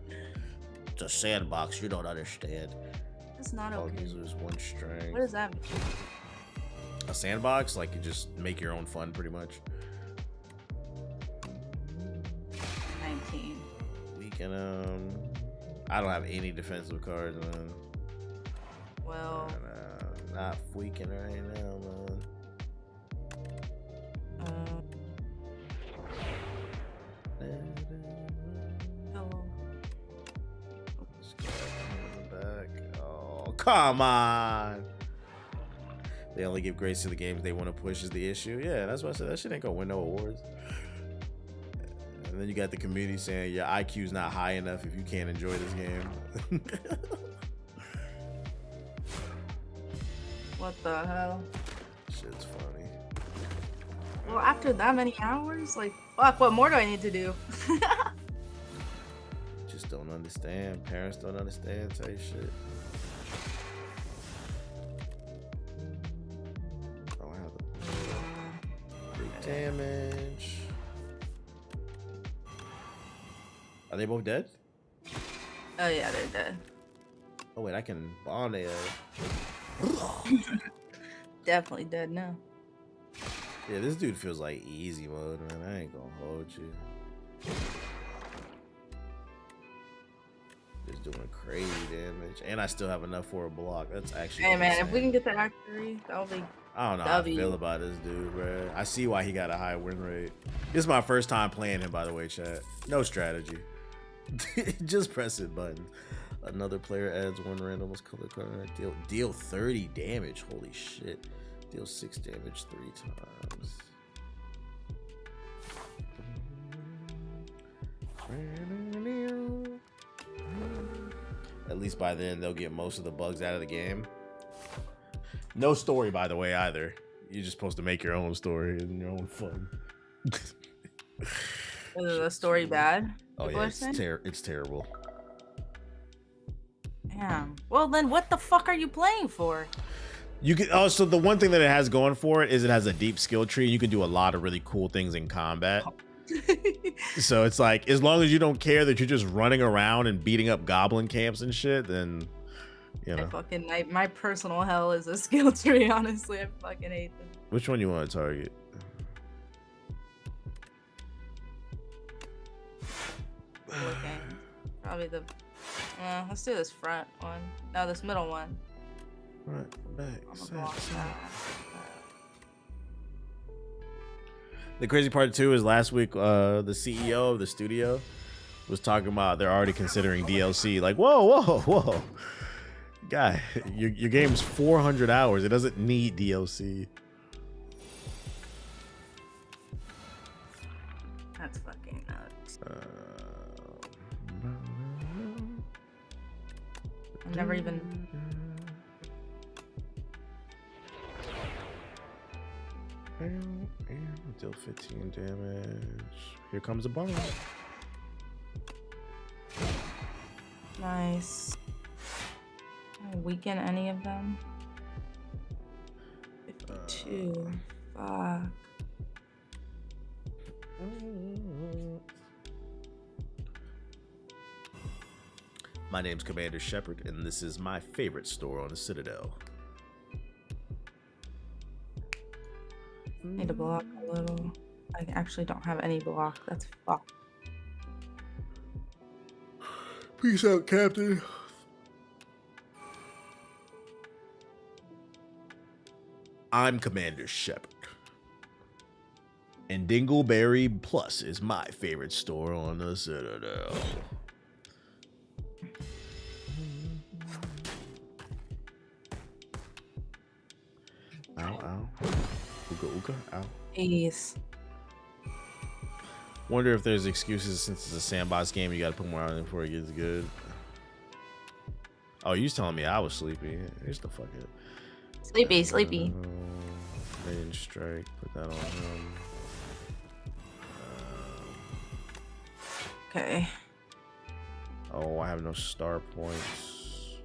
It's a sandbox. You don't understand. That's not All okay. users one string. What does that mean? A sandbox, like you just make your own fun, pretty much. 19. We can I don't have any defensive cards, man. Well, not weaken right now, man. Back. Oh, come on. They only give grace to the games they want to push is the issue. Yeah, that's what I said. That shit ain't gonna win no awards. And then you got the community saying your IQ's not high enough if you can't enjoy this game. what the hell? Shit's funny. Well, after that many hours, like, fuck, what more do I need to do? Just don't understand. Parents don't understand type shit. Oh, I have the big damage. Are they both dead? Oh yeah, they're dead. Oh wait, I can bond their Definitely dead now. Yeah, this dude feels like easy mode, man. I ain't gonna hold you. Just doing crazy damage. And I still have enough for a block. That's actually Hey man, insane. if we can get that actor, that'll be I don't know how I feel about this dude, bro. I see why he got a high win rate. This is my first time playing him, by the way, chat. No strategy. Just press it button. Another player adds one randomless color card. Deal 30 damage. Holy shit. Deal 6 damage 3 times. At least by then they'll get most of the bugs out of the game. No story, by the way, either. You're just supposed to make your own story and your own fun. Is the story bad? Oh yeah, it's terrible. Damn. Well then, what the fuck are you playing for? You can also the one thing that it has going for it is it has a deep skill tree. You can do a lot of really cool things in combat. So it's like as long as you don't care that you're just running around and beating up goblin camps and shit, then you know. My personal hell is a skill tree. Honestly, I fucking hate them. Which one you want to target? Looking. Probably the. Let's do this front one. No, this middle one. Right, back. Block that. The crazy part too is last week the CEO of the studio was talking about they're already considering DLC. Like, whoa. Guy, your game's 400 hours. It doesn't need DLC. That's fucking nuts. I've never even. Deal 15 damage. Here comes a bomb. Nice. Can I weaken any of them? 52. Fuck. My name's Commander Shepard, and this is my favorite store on the Citadel. Need to block a little. I actually don't have any block. That's fucked. Peace out, Captain. I'm Commander Shepard. And Dingleberry Plus is my favorite store on the Citadel. Ow. Ooga, ow. Jeez. Wonder if there's excuses since it's a sandbox game. You gotta put more on it before it gets good. Oh, you was telling me I was sleepy. Here's the fuck up. Sleepy. Main strike. Put that on him. Okay. Oh, I have no star points.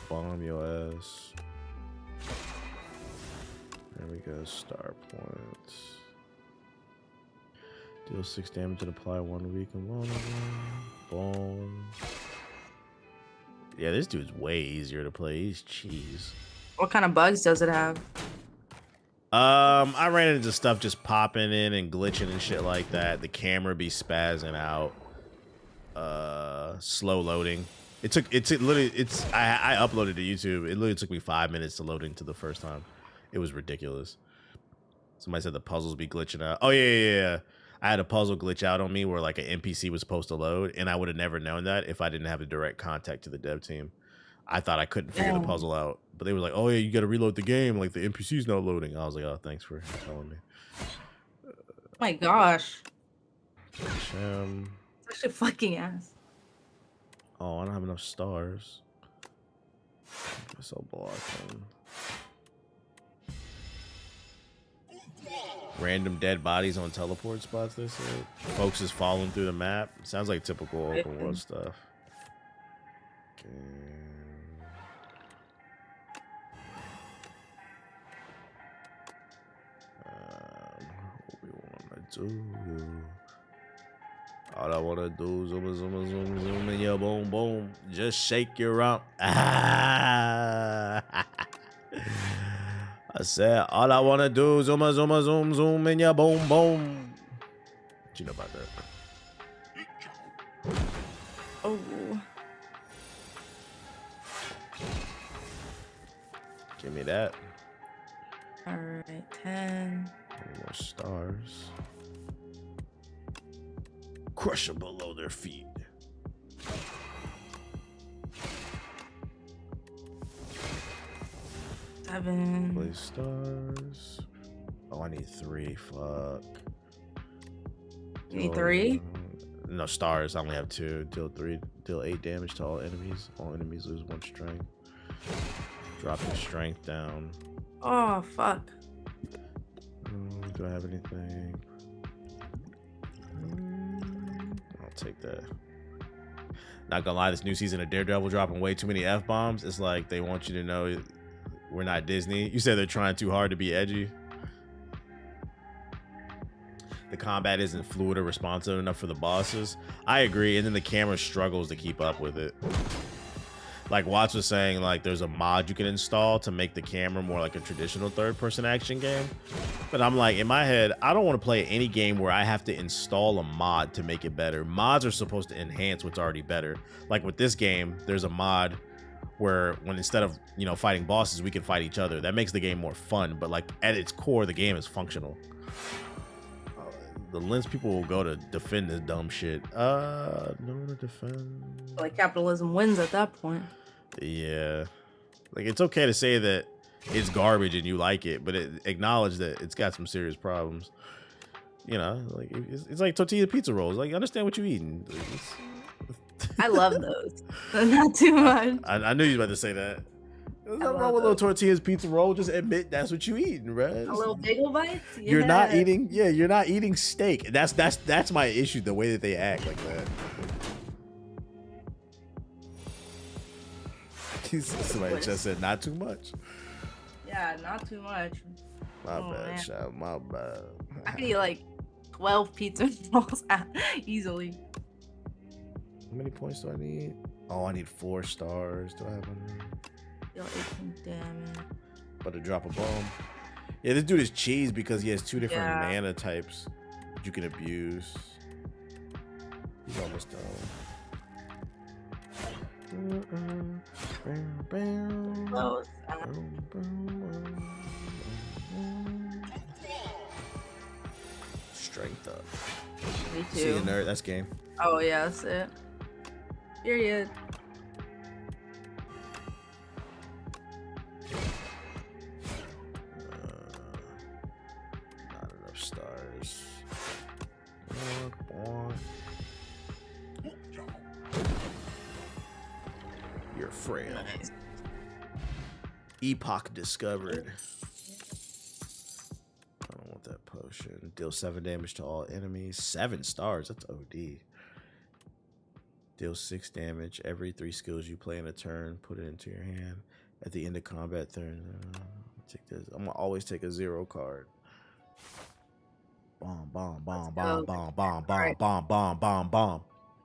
Bomb your ass. There we go, star points. Deal 6 damage and apply 1 week and boom. Yeah, this dude's way easier to play. He's cheese. What kind of bugs does it have? I ran into stuff just popping in and glitching and shit like that. The camera be spazzing out. Slow loading. I uploaded to YouTube. It literally took me 5 minutes to load into the first time. It was ridiculous. Somebody said the puzzles be glitching out. Oh yeah. I had a puzzle glitch out on me where like an NPC was supposed to load, and I would have never known that if I didn't have a direct contact to the dev team. I thought I couldn't figure the puzzle out, but they were like, "Oh yeah, you got to reload the game. Like the NPC's not loading." I was like, "Oh, thanks for telling me." Oh my gosh. It's actually fucking ass. Oh, I don't have enough stars. So blocking. Random dead bodies on teleport spots, they said. Folks is following through the map. Sounds like typical open world stuff. Okay. What we wanna do? All I wanna do is zoom in your boom boom. Just shake your rump. I said, all I wanna do is zoom in your boom boom. What you know about that? Oh. Give me that. All right, 10. More stars. Crush them below their feet. Seven. Play stars. Oh, I need 3. Fuck. You need 3? No, stars. I only have 2. Deal 8 damage to all enemies. All enemies lose 1 strength. Drop your strength down. Oh, fuck. Do I have anything? I'll take that. Not gonna lie, this new season of Daredevil dropping way too many F-bombs. It's like they want you to know we're not Disney. You said they're trying too hard to be edgy. The combat isn't fluid or responsive enough for the bosses. I agree, and then the camera struggles to keep up with it. Like Watts was saying, like there's a mod you can install to make the camera more like a traditional third-person action game. But I'm like, in my head, I don't want to play any game where I have to install a mod to make it better. Mods are supposed to enhance what's already better. Like with this game, there's a mod where when instead of, you know, fighting bosses, we can fight each other. That makes the game more fun, but like at its core, the game is functional. The lens people will go to defend this dumb shit. No to defend. Like capitalism wins at that point. Yeah. Like it's okay to say that it's garbage and you like it, but acknowledge that it's got some serious problems. You know, like it's like tortilla pizza rolls. Like, understand what you're eating. I love those. Not too much. I knew you were about to say that. There's nothing wrong with a little tortillas pizza roll. Just admit that's what you eating, right? A little bagel bites? Yeah. You're not eating, you're not eating steak. That's my issue, the way that they act like that. Somebody just said not too much. Yeah, not too much. My bad, child. My bad. I could eat like 12 pizza rolls easily. How many points do I need? Oh, I need 4 stars. Do I have one? Deal 18 damage. About to drop a bomb. Yeah, this dude is cheese because he has 2 different mana types that you can abuse. He's almost done. Close. Strength up. Me too. See you, nerd. That's game. Oh yeah, that's it. Period. Not enough stars. You're frail. Epoch discovered. destruction. Deal 7 damage to all enemies. 7 stars. That's OD. Deal 6 damage. Every 3 skills you play in a turn, put it into your hand. At the end of combat turn, take this. I'm gonna always take a 0 card. Bomb, bomb, bomb, bomb, bomb, bomb, bomb, bomb, bomb, bomb, bomb.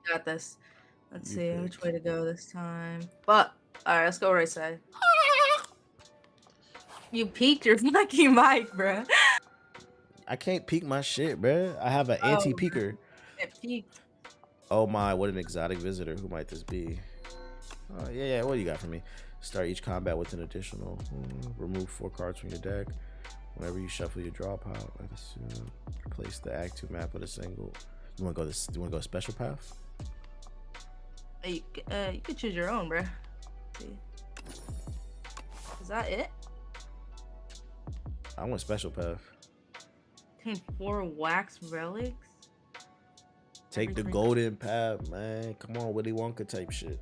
Got this. Let's see which way to go this time. But all right, let's go right side. You peeked your fucking mic, bruh. I can't peek my shit, bruh. I have an anti-peeker. It peeked. Oh my, what an exotic visitor. Who might this be? Oh, yeah, what do you got for me? Start each combat with an additional. Remove 4 cards from your deck. Whenever you shuffle your draw pile, replace the Act 2 map with a single. You wanna go you wanna go special path? You could choose your own, bruh. Let's see. Is that it? I want special path. Contain 4 wax relics. Take the golden path, man. Come on, Willy Wonka type shit.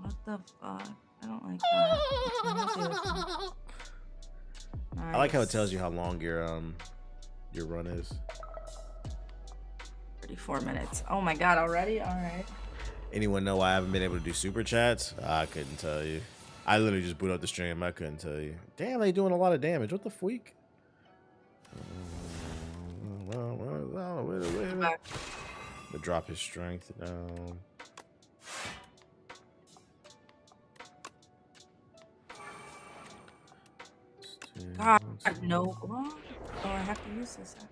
What the fuck? I don't like that. Nice. I like how it tells you how long your run is. 34 minutes. Oh my god, already? All right. Anyone know why I haven't been able to do super chats? I couldn't tell you. I literally just boot up the stream. I couldn't tell you. Damn, they doing a lot of damage. What the freak? Wait. To drop his strength down. God, no. What? Oh, I have to use this actually.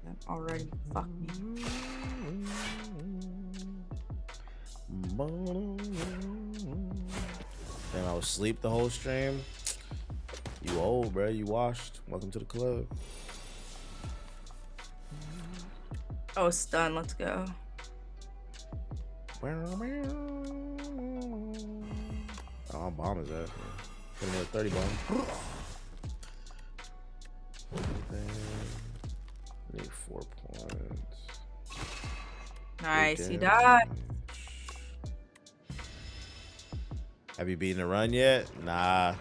That already fucked me. Damn, I was asleep the whole stream. You old, bro. You washed. Welcome to the club. Oh, stun. Let's go. Oh, bomb is that? Hit him with 30 bomb. I need 4 points. Nice, you died. Have you beaten a run yet? Nah.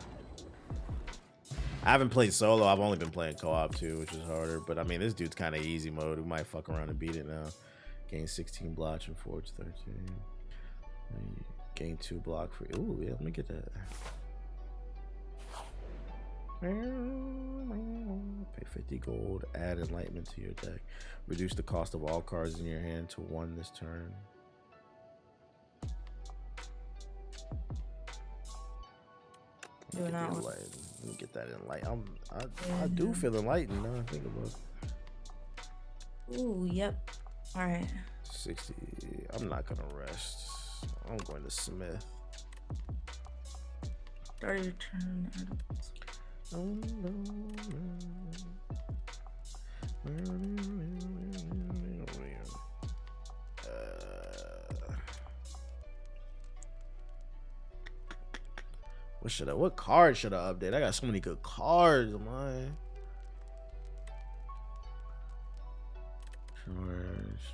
I haven't played solo. I've only been playing co-op too, which is harder. But I mean, this dude's kind of easy mode. We might fuck around and beat it now. Gain 16 blocks and forge 13. Gain 2 block for. Ooh, yeah. Let me get that. Pay 50 gold. Add enlightenment to your deck. Reduce the cost of all cards in your hand to 1 this turn. Let me get that enlightened. I do feel enlightened now I think about it. Ooh, yep. All right. 60. I'm not gonna rest. I'm going to Smith. Start your turn. What card should I update? I got so many good cards, man.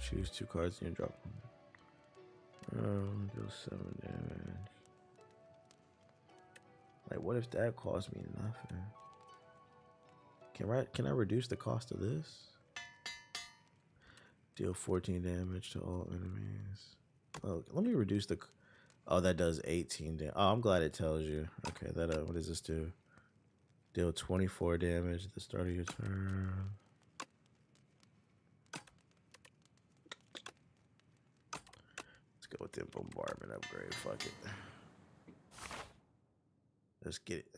Choose 2 cards and drop them. Deal 7 damage. Like, what if that cost me nothing? Can I reduce the cost of this? Deal 14 damage to all enemies. Oh, let me reduce the. Oh, that does 18 damage. Oh, I'm glad it tells you. Okay, that what does this do? Deal 24 damage at the start of your turn. Let's go with the bombardment upgrade. Fuck it. Let's get it.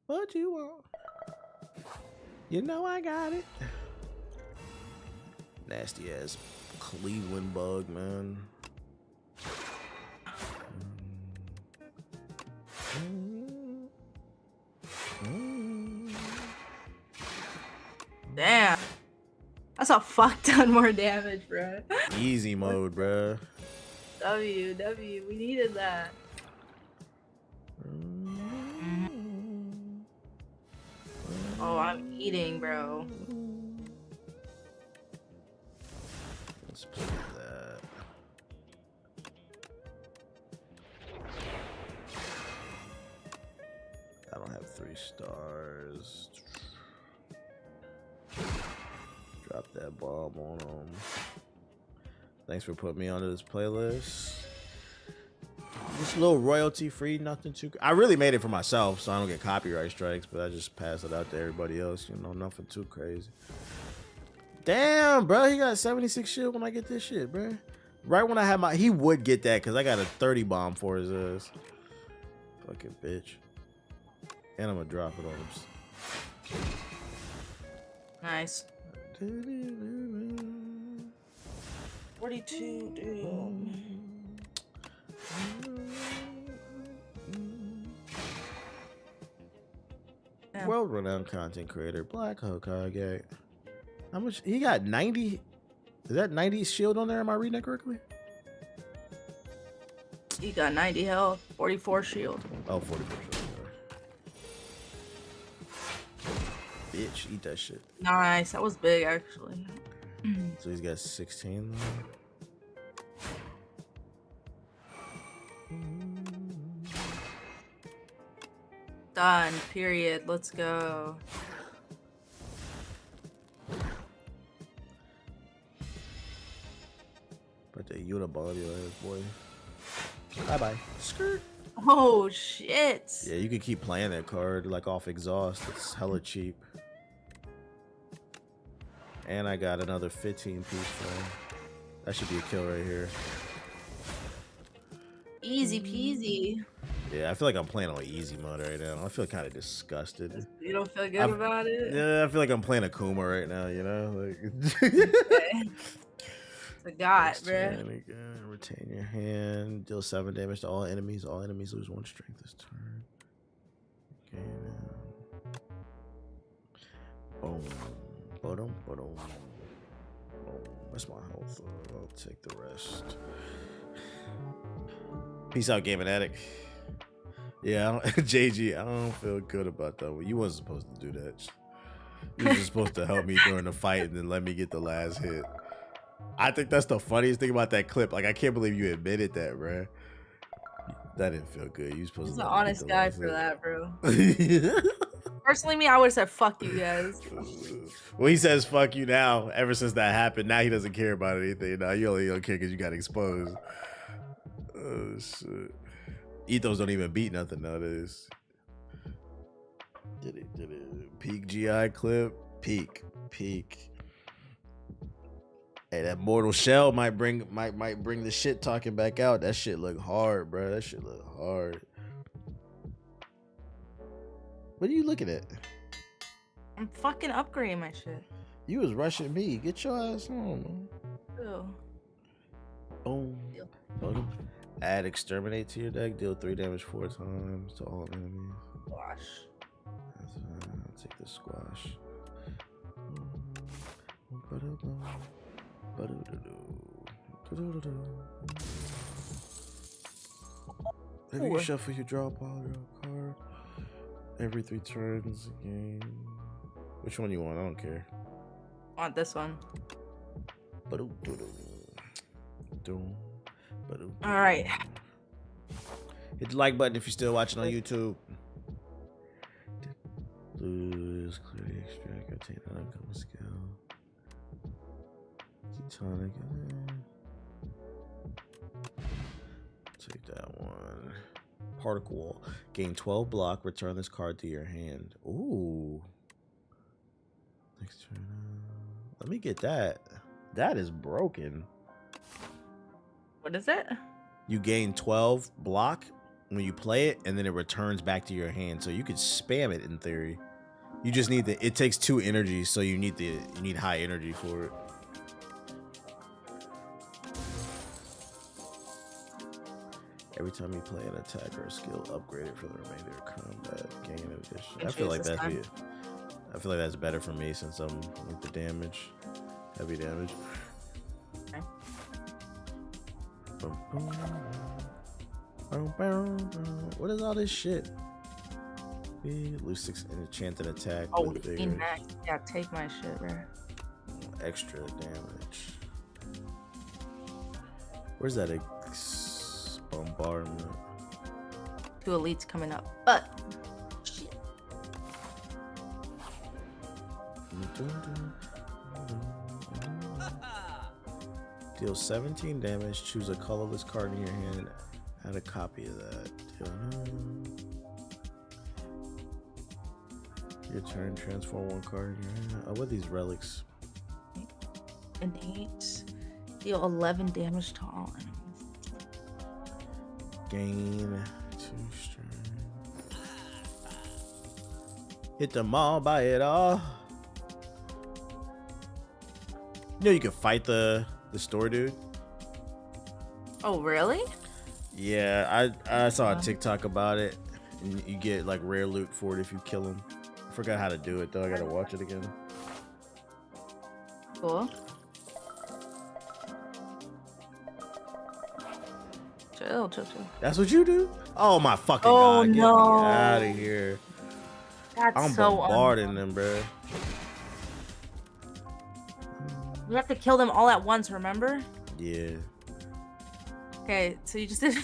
What you want? You know I got it. Nasty ass Cleveland bug, man. Damn. That's a fuck ton more damage, bro. Easy mode, bro. W, we needed that. Oh, I'm eating, bro. Let's play that. I don't have 3 3 stars. Drop that bomb on them. Thanks for putting me onto this playlist. Just a little royalty free, nothing too. I really made it for myself, so I don't get copyright strikes, but I just pass it out to everybody else. You know, nothing too crazy. Damn, bro, he got 76 shield when I get this shit, bro. Right when I had my, he would get that because I got a 30 bomb for his ass. Fucking bitch. And I'm gonna drop it on him. Nice. 42, dude. Yeah. World-renowned content creator, Black Hokage. How much? He got 90. Is that 90 shield on there? Am I reading that correctly? He got 90 health, 44 shield. Oh, 44 shield. Bitch, eat that shit. Nice. That was big, actually. So he's got 16 though. Done. Period. Let's go. But the Unibody ass boy. Bye bye. Skirt. Oh shit. Yeah, you can keep playing that card like off exhaust. It's hella cheap. And I got another 15 piece for him. That should be a kill right here. Easy peasy. Yeah, I feel like I'm playing on easy mode right now. I feel kind of disgusted. You don't feel good about it? Yeah, I feel like I'm playing a Kuma right now, you know? Like It's a god, bro. Retain your hand. Deal 7 damage to all enemies. All enemies lose 1 strength this turn. Okay, now. Boom. Boom. Boom. That's my health. I'll take the rest. Peace out, Gaming Addict. Yeah, JG, I don't feel good about that one. You wasn't supposed to do that. You were just supposed to help me during the fight and then let me get the last hit. I think that's the funniest thing about that clip. Like, I can't believe you admitted that, bro. That didn't feel good. You supposed He's to. an honest guy for that, bro. Personally, me, I would have said fuck you guys. Well, he says fuck you now. Ever since that happened, now he doesn't care about anything. Now you only don't care because you got exposed. Oh shit. Ethos don't even beat nothing nowadays. Did it. Peak GI clip. Peak. Hey, that Mortal Shell might bring the shit talking back out. That shit look hard, bro. That shit look hard. What are you looking at? I'm fucking upgrading my shit. You was rushing me. Get your ass on, man. Ew. Boom. Add Exterminate to your deck. Deal 3 damage 4 times to all enemies. Squash. I'll take the squash. If you shuffle your draw pile, draw a card. Every 3 turns a game. Which one you want? I don't care. I want this one. Alright. Hit the like button if you're still watching on YouTube. Lose, clearly extract, obtain an uncommon skill. Tonic. Take that one. Particle Wall. Gain 12 block. Return this card to your hand. Ooh. Next turn. Let me get that. That is broken. What is it? You gain 12 block when you play it, and then it returns back to your hand. So you could spam it in theory. You just need the. It takes 2 energy, so you need high energy for it. Every time you play an attack or a skill, upgrade it for the remainder of combat. Gain addition. I feel like that's better for me since I'm with the damage, heavy damage. Okay. What is all this shit? Lose 6 enchanted attack. Oh, max. Yeah, take my shit, bro. Extra damage. Where's that? Bombardment. 2 elites coming up, but shit. Deal 17 damage. Choose a colorless card in your hand. Add a copy of that. Your turn. Transform one card in your hand. Oh, what are these relics? Innate. Deal 11 damage to all enemies. Gain 2 strength. Hit them all, buy it all. You know you can fight the store dude. Oh, really? Yeah, I saw a TikTok about it, and you get like rare loot for it if you kill him. I forgot how to do it though. I gotta watch it again. Cool. Chill. That's what you do? Oh my fucking Oh, god! Get no. me out of here! That's I'm so bombarding them, bro. We have to kill them all at once, remember? Yeah. Okay, so you just did.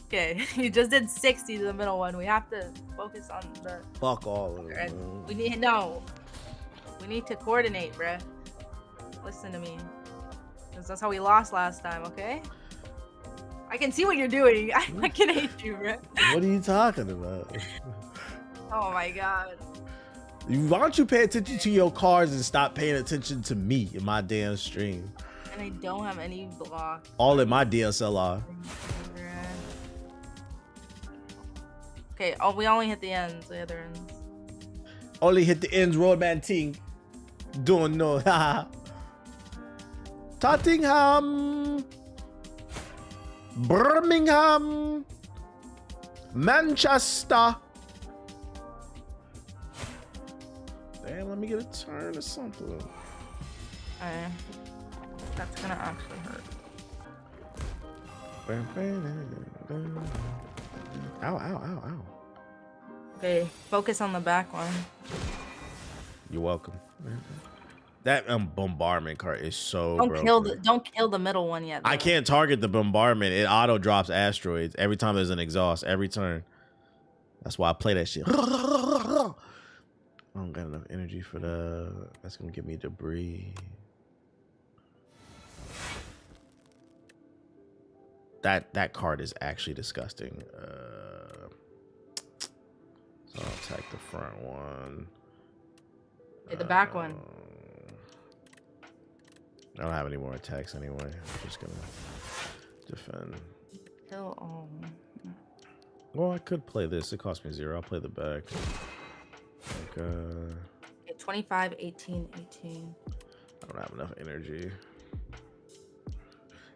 Okay, you just did 60 to the middle one. We have to focus on the. Fuck all of them. We need to coordinate, bruh. Listen to me, because that's how we lost last time. Okay. I can see what you're doing. I fucking hate you, bruh. What are you talking about? Oh my god. Why don't you pay attention to your cards and stop paying attention to me in my damn stream? And I don't have any block. All in my DSLR. Okay, oh, we only hit the ends, the other ends. Only hit the ends, roadman ting. Don't know. Tottenham, Birmingham, Manchester. Damn, let me get a turn or something. Okay. That's gonna actually hurt. Ow. Okay, focus on the back one. You're welcome. That bombardment card is so broken. Don't kill the middle one yet. I can't target the bombardment. It auto drops asteroids every time there's an exhaust, every turn. That's why I play that shit. I don't got enough energy for that's gonna give me debris. That card is actually disgusting. So I'll attack the front one. Hit the back one. I don't have any more attacks anyway. I'm just gonna defend. Kill all. Well, I could play this. It cost me 0. I'll play the back. Like, Okay, 25, 18, 18. I don't have enough energy.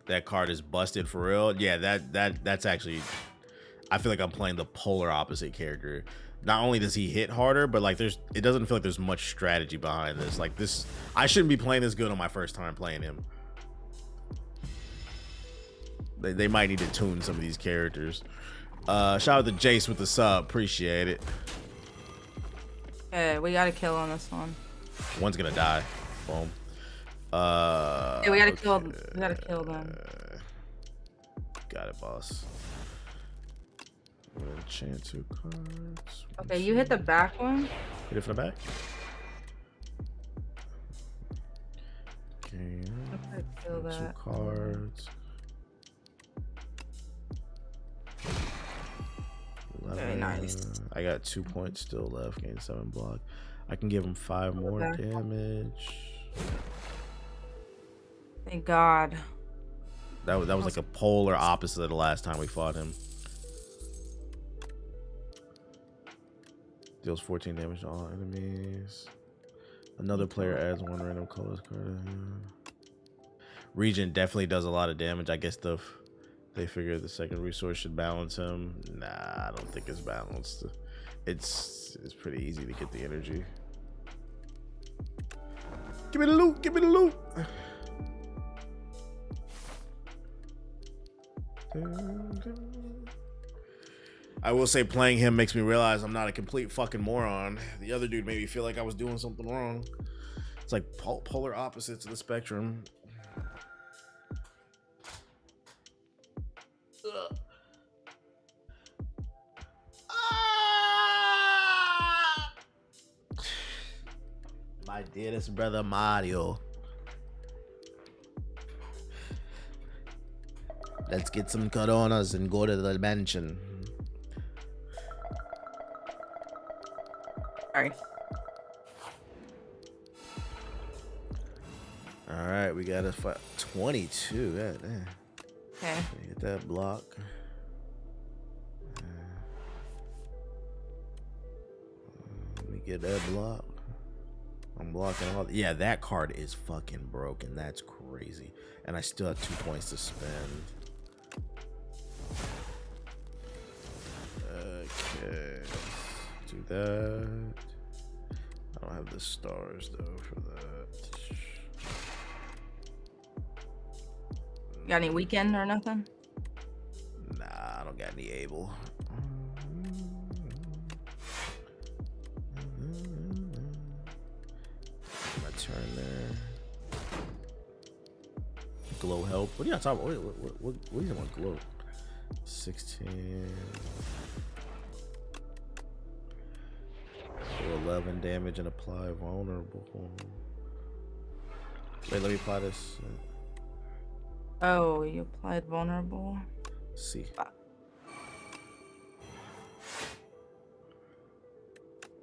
That card is busted for real. Yeah, that's actually. I feel like I'm playing the polar opposite character. Not only does he hit harder, but like it doesn't feel like there's much strategy behind this. Like this, I shouldn't be playing this good on my first time playing him. They might need to tune some of these characters. Shout out to Jace with the sub, appreciate it. Okay, we got to kill on this one. One's gonna die. Boom. Yeah, we gotta kill them. We gotta kill them. Got it, boss. Enchant 2 cards. Okay, you hit the back one. Hit it from the back. Okay. Kill that. 2 cards. 11. Very nice. I got 2 points still left. Gain 7 block. I can give him 5 more damage. Thank God. That was like a polar opposite of the last time we fought him. Deals 14 damage to all enemies. Another player adds 1 random colorless card. Region definitely does a lot of damage. I guess they figure the second resource should balance him. Nah, I don't think it's balanced. It's pretty easy to get the energy. Give me the loot. Give me the loot. I will say playing him makes me realize I'm not a complete fucking moron. The other dude made me feel like I was doing something wrong. It's like polar opposites of the spectrum. Dearest brother Mario. Let's get some coronas and go to the mansion. Sorry. All right, we got a 22. Yeah, damn. Okay. Get that block. Let me get that block. I'm blocking all. Yeah, that card is fucking broken. That's crazy. And I still have 2 points to spend. Okay. Do that. I don't have the stars though for that. You got any weekend or nothing? Nah, I don't got any able. My turn there. Glow help. What are y'all talking about? What do you want glow? 16. 11 damage and apply vulnerable. Wait, let me apply this. Oh, you applied vulnerable. See.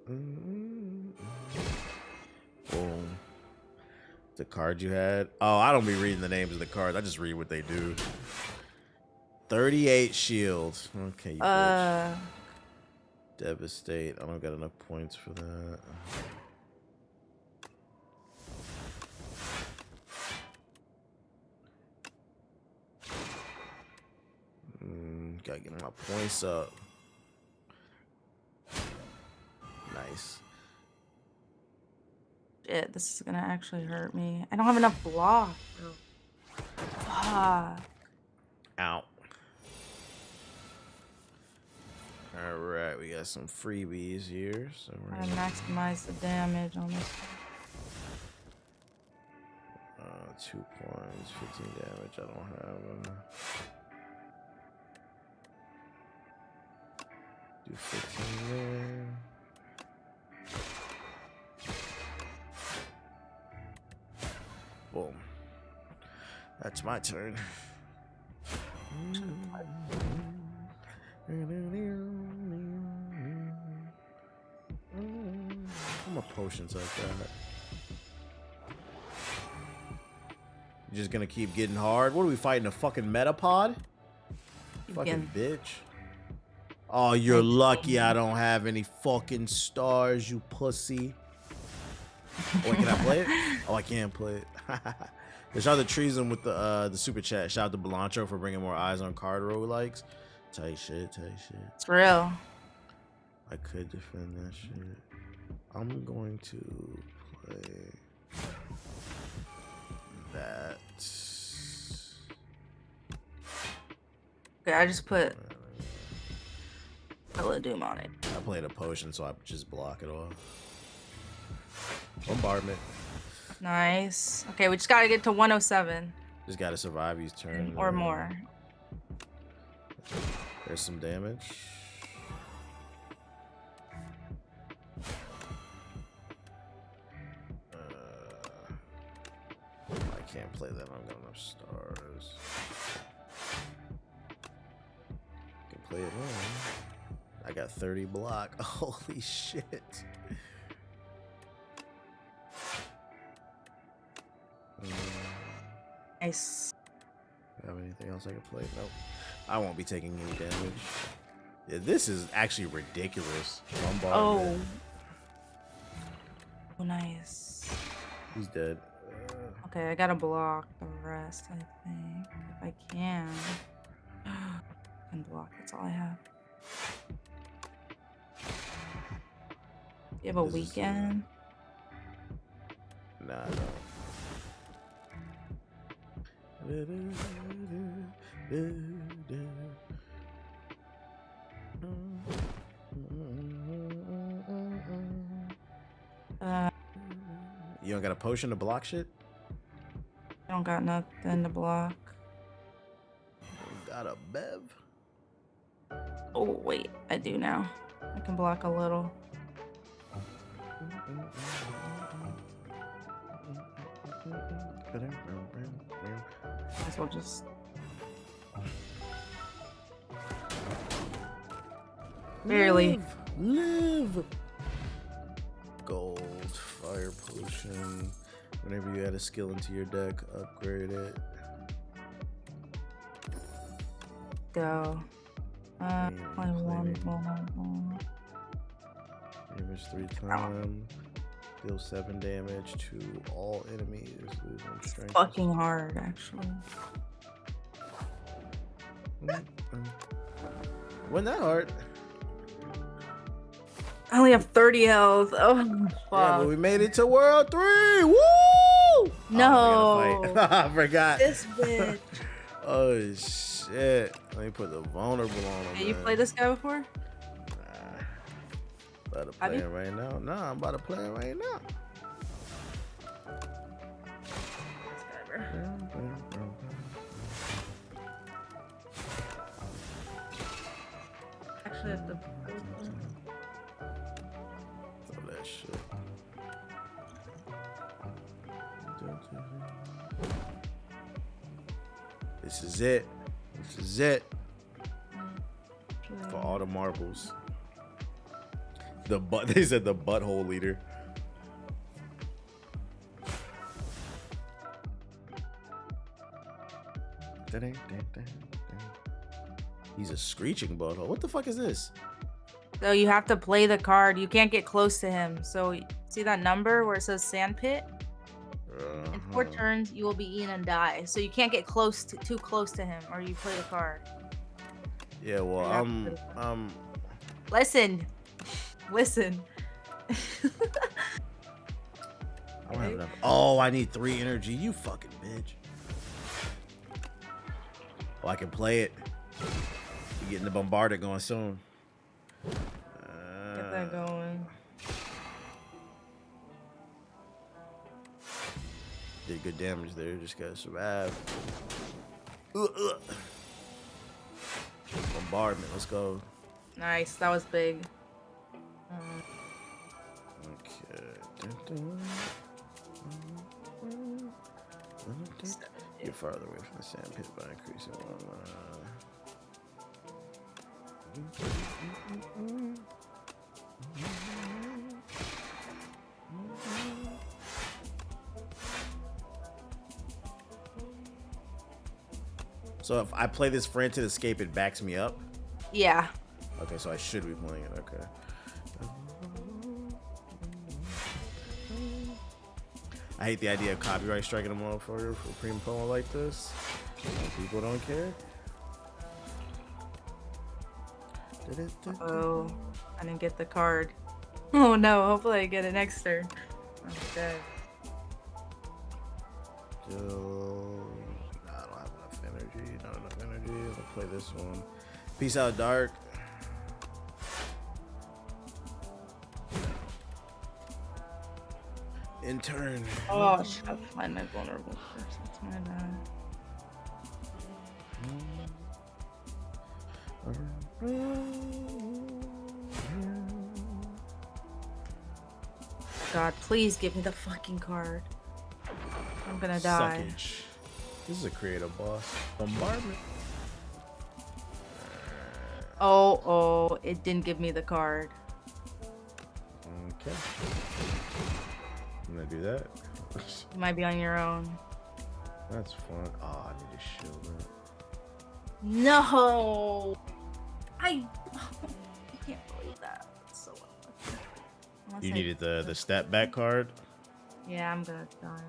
Boom. The card you had. Oh, I don't be reading the names of the cards. I just read what they do. 38 shields. Okay, you bitch. Devastate. I don't got enough points for that. Gotta get my points up. Nice. Shit, this is gonna actually hurt me. I don't have enough block, bro. Fuck. Out. All right, we got some freebies here. So we're I gonna maximize the damage on this. 2 points, 15 damage. I don't have them. Do 15 there. Boom. That's my turn. I'm a potions like that. You're just gonna keep getting hard? What are we fighting? A fucking metapod? Fucking bitch. Oh, you're lucky I don't have any fucking stars, you pussy. Oh, wait, can I play it? Oh, I can't play it. Shout out to Treason with the super chat. Shout out to Belancho for bringing more eyes on card roguelikes. Tight shit, tight shit. It's real. I could defend that shit. I'm going to play that. Okay, I just put Pillow Doom on it. I played a potion, so I just block it off. Bombardment. Nice. Okay, we just gotta get to 107. Just gotta survive each turn. Or more. There's some damage. I can't play that. I don't got enough stars. I can play it wrong. I got 30 block. Holy shit. Nice. Have anything else I can play? Nope. I won't be taking any damage. Yeah, this is actually ridiculous. Bombardment. Oh, nice. He's dead. Okay, I gotta block the rest, I think. If I can. I can block, that's all I have. You have a weekend? Nah, I don't. You don't got a potion to block shit? I don't got nothing to block. You got a bev? Oh, wait, I do now. I can block a little. Might as well just. Barely. Live. Gold, fire potion. Whenever you add a skill into your deck, upgrade it. Go. Damage 3 times. Deal 7 damage to all enemies. Losing strength. Fucking hard, actually. Wasn't that hard? I only have 30 health. Oh, fuck. Yeah, but we made it to World 3. Woo! No. Oh, I forgot. This bitch. Oh, shit. Let me put the vulnerable on him. Did you play this guy before? About to play it right now. Nah, I'm about to play it right now. Actually, I have to. Throw that shit. This is it. This is it. For all the marbles. They said the butthole leader. He's a screeching butthole. What the fuck is this? So you have to play the card. You can't get close to him. So see that number where it says sandpit? In 4 turns, you will be eaten and die. So you can't get too close to him, or you play the card. Yeah, well, I'm Listen. I don't have enough. Oh, I need 3 energy. You fucking bitch. Oh, I can play it. You're getting the bombarded going soon. Get that going. Did good damage there. Just gotta survive. Bombardment. Let's go. Nice. That was big. Okay. Get farther away from the sand pit by increasing one. So if I play this friend to escape, it backs me up? Yeah. Okay, so I should be playing it. Okay. I hate the idea of copyright striking a motherfucker for a promo like this. People don't care. Oh, I didn't get the card. Oh no, hopefully I get it next turn. I'm dead. Still, I don't have enough energy. Not enough energy. I'll play this one. Peace out, Dark. In turn. Oh, I should have find my vulnerable first. That's my bad. God, please give me the fucking card. I'm gonna die. Suckage. This is a creative boss. Bombardment. Oh, it didn't give me the card. Okay. I'm gonna do that. You might be on your own. That's fun. Oh, I need to shield it. No! I can't believe that. It's so unlucky. You needed the step back card? Yeah, I'm gonna die.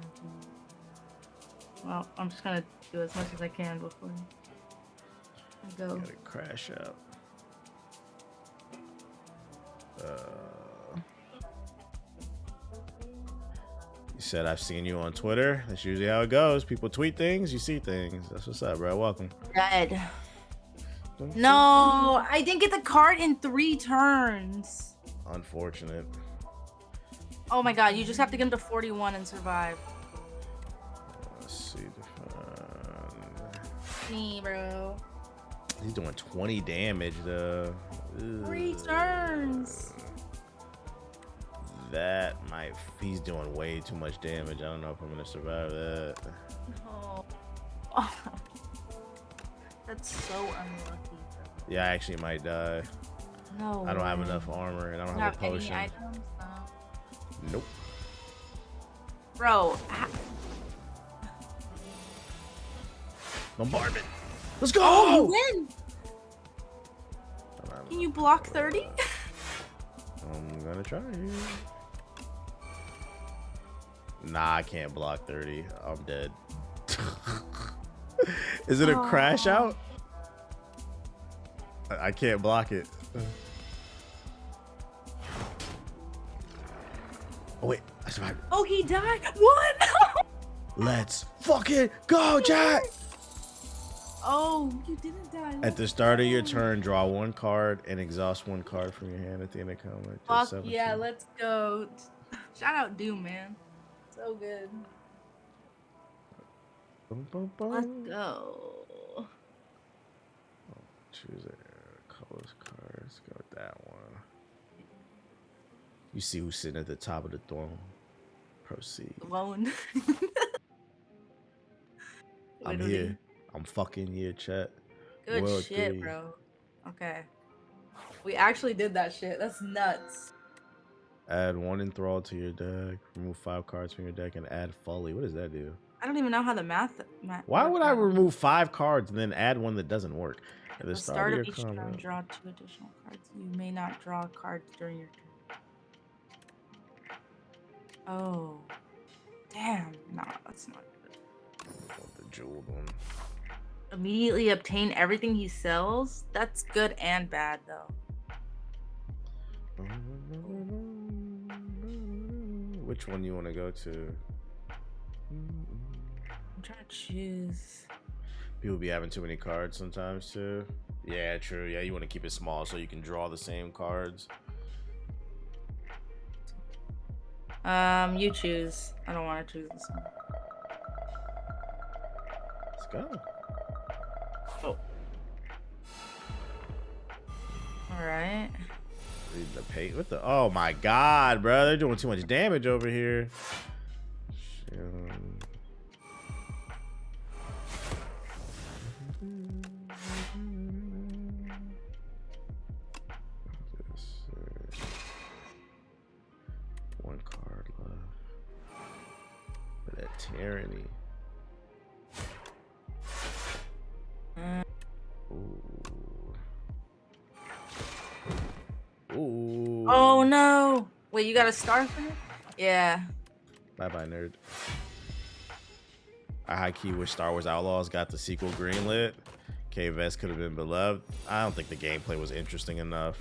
Well, I'm just gonna do as much as I can before I go. Gotta crash out. You said I've seen you on Twitter. That's usually how it goes. People tweet things, you see things. That's what's up, bro. Welcome. Dead. No, I didn't get the card in 3 turns. Unfortunate. Oh my god, you just have to get him to 41 and survive. Let's see. Me, bro. He's doing 20 damage though. 3 turns. that might. He's doing way too much damage. I don't know if I'm gonna survive that. Oh. That's so unlucky. Bro. Yeah, I actually might die. No. I don't have enough armor, and I don't have a potion. Any items? No. Nope. Bro. Bombardment. Let's go. Oh, you win. Can you block 30? I'm gonna try. Nah, I can't block 30. I'm dead. Is it a crash out? I can't block it. Oh wait, I survived. Oh, he died. What? Let's fucking go, Jack. Oh, you didn't die. At the start of your turn, draw one card and exhaust one card from your hand at the end of combat. Fuck yeah, let's go. Shout out Doom, man. So good. Let's go. Choose a colors card. Let's go with that one. You see who's sitting at the top of the throne. Proceed. Alone. I'm here. I'm fucking here, chat. Good World shit, 3. bro. Okay. We actually did that shit. That's nuts. Add one enthrall to your deck. Remove 5 cards from your deck and add Folly. What does that do? I don't even know how the math. Why would I remove 5 cards and then add one that doesn't work? At the start of each turn, draw 2 additional cards. You may not draw cards during your turn. Oh. Damn. Nah, that's not good. The jeweled one. Immediately obtain everything he sells? That's good and bad, though. Which one you want to go to? I'm trying to choose. People be having too many cards sometimes too. Yeah, true. Yeah, you want to keep it small so you can draw the same cards. You choose. I don't want to choose this one. Let's go. Oh. All right. Read the page. What the? Oh my god, bro! They're doing too much damage over here. One card left. But that tyranny. Ooh. Oh no! Wait, you got a star for it? Yeah. Bye bye, nerd. I high key wish Star Wars Outlaws got the sequel greenlit. KVS could have been beloved. I don't think the gameplay was interesting enough.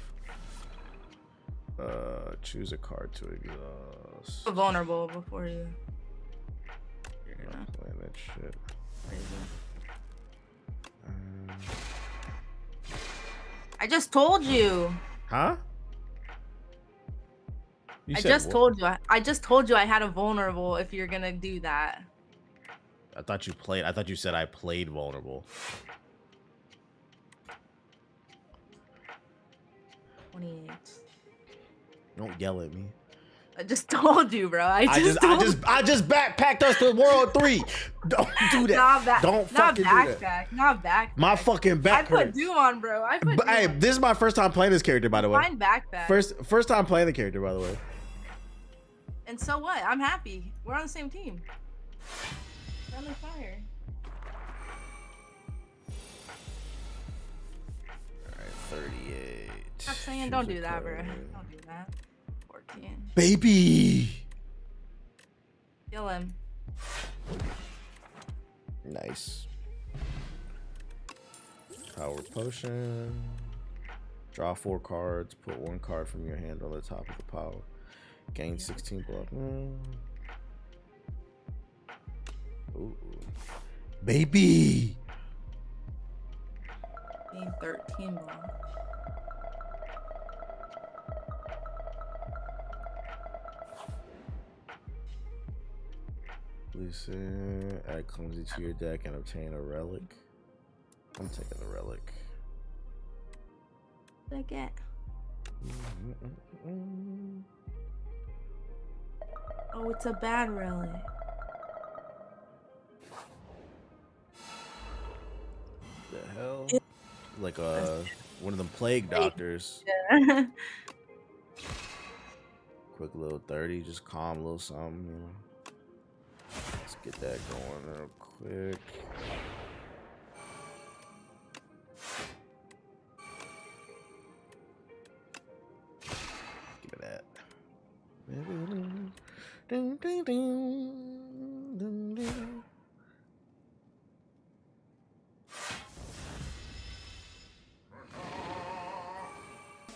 Choose a card to exhaust. Vulnerable before you. I'm not playing that shit. I just told you. Huh? I just told you. I just told you I had a vulnerable if you're gonna do that. I thought you played. I thought you said I played vulnerable. 28. Don't yell at me. I just told you, bro. I just backpacked us to World 3. Don't do that. Don't fucking do that. Not backpack. My fucking back I put hurts. Doom on, bro. I put. Hey, this is my first time playing this character, by the way. Fine backpack. First time playing the character, by the way. And so what? I'm happy. We're on the same team. Friendly fire. All right, 38. Stop saying don't do that, bro. Don't do that. 14. Baby. Kill him. Nice. Power potion. Draw 4 cards. Put 1 card from your hand on the top of the pile. Gain 16 block. Ooh. Baby. Gain 13 block. Listen, add clumsy to your deck and obtain a relic. I'm taking the relic. What did I get? Oh, it's a bad relic. The hell? Like one of them plague doctors. Yeah. Quick little 30, just calm a little something, you know. Let's get that going real quick. Give me that.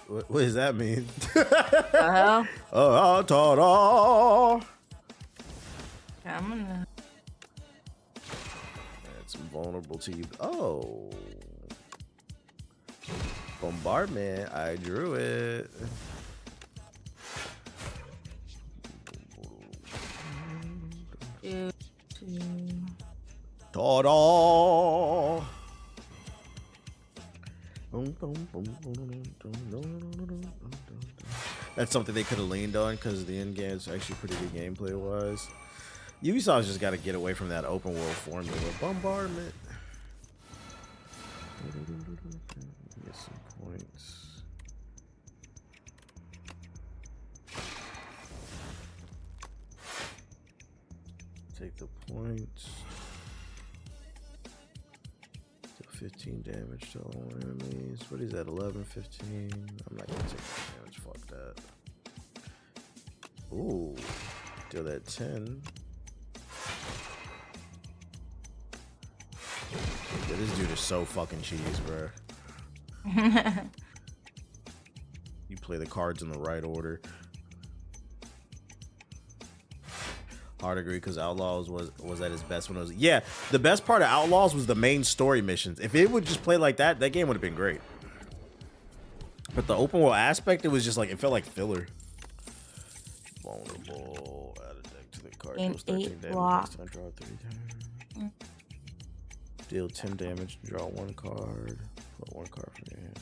What does that mean? Oh, ta-da! Yeah, I'm gonna. That's vulnerable to you. Oh, bombardment! I drew it. Ta-da! That's something they could have leaned on because the end game is actually pretty good gameplay wise. Ubisoft's just got to get away from that open world formula. Bombardment. Get some points. Take the points. 15 damage to all enemies. What is that? 11, 15. I'm not gonna take that damage. Fuck that. Ooh, deal that 10. Yeah, this dude is so fucking cheese, bro. You play the cards in the right order. Hard agree because Outlaws was at its best when it was. Yeah, the best part of Outlaws was the main story missions. If it would just play like that, that game would have been great. But the open world aspect, it was just like, it felt like filler. Vulnerable. Add a deck to the card. Deals 13 damage. Next time, draw 3 times. Deal 10 damage. Draw 1 card. Put 1 card from your hand.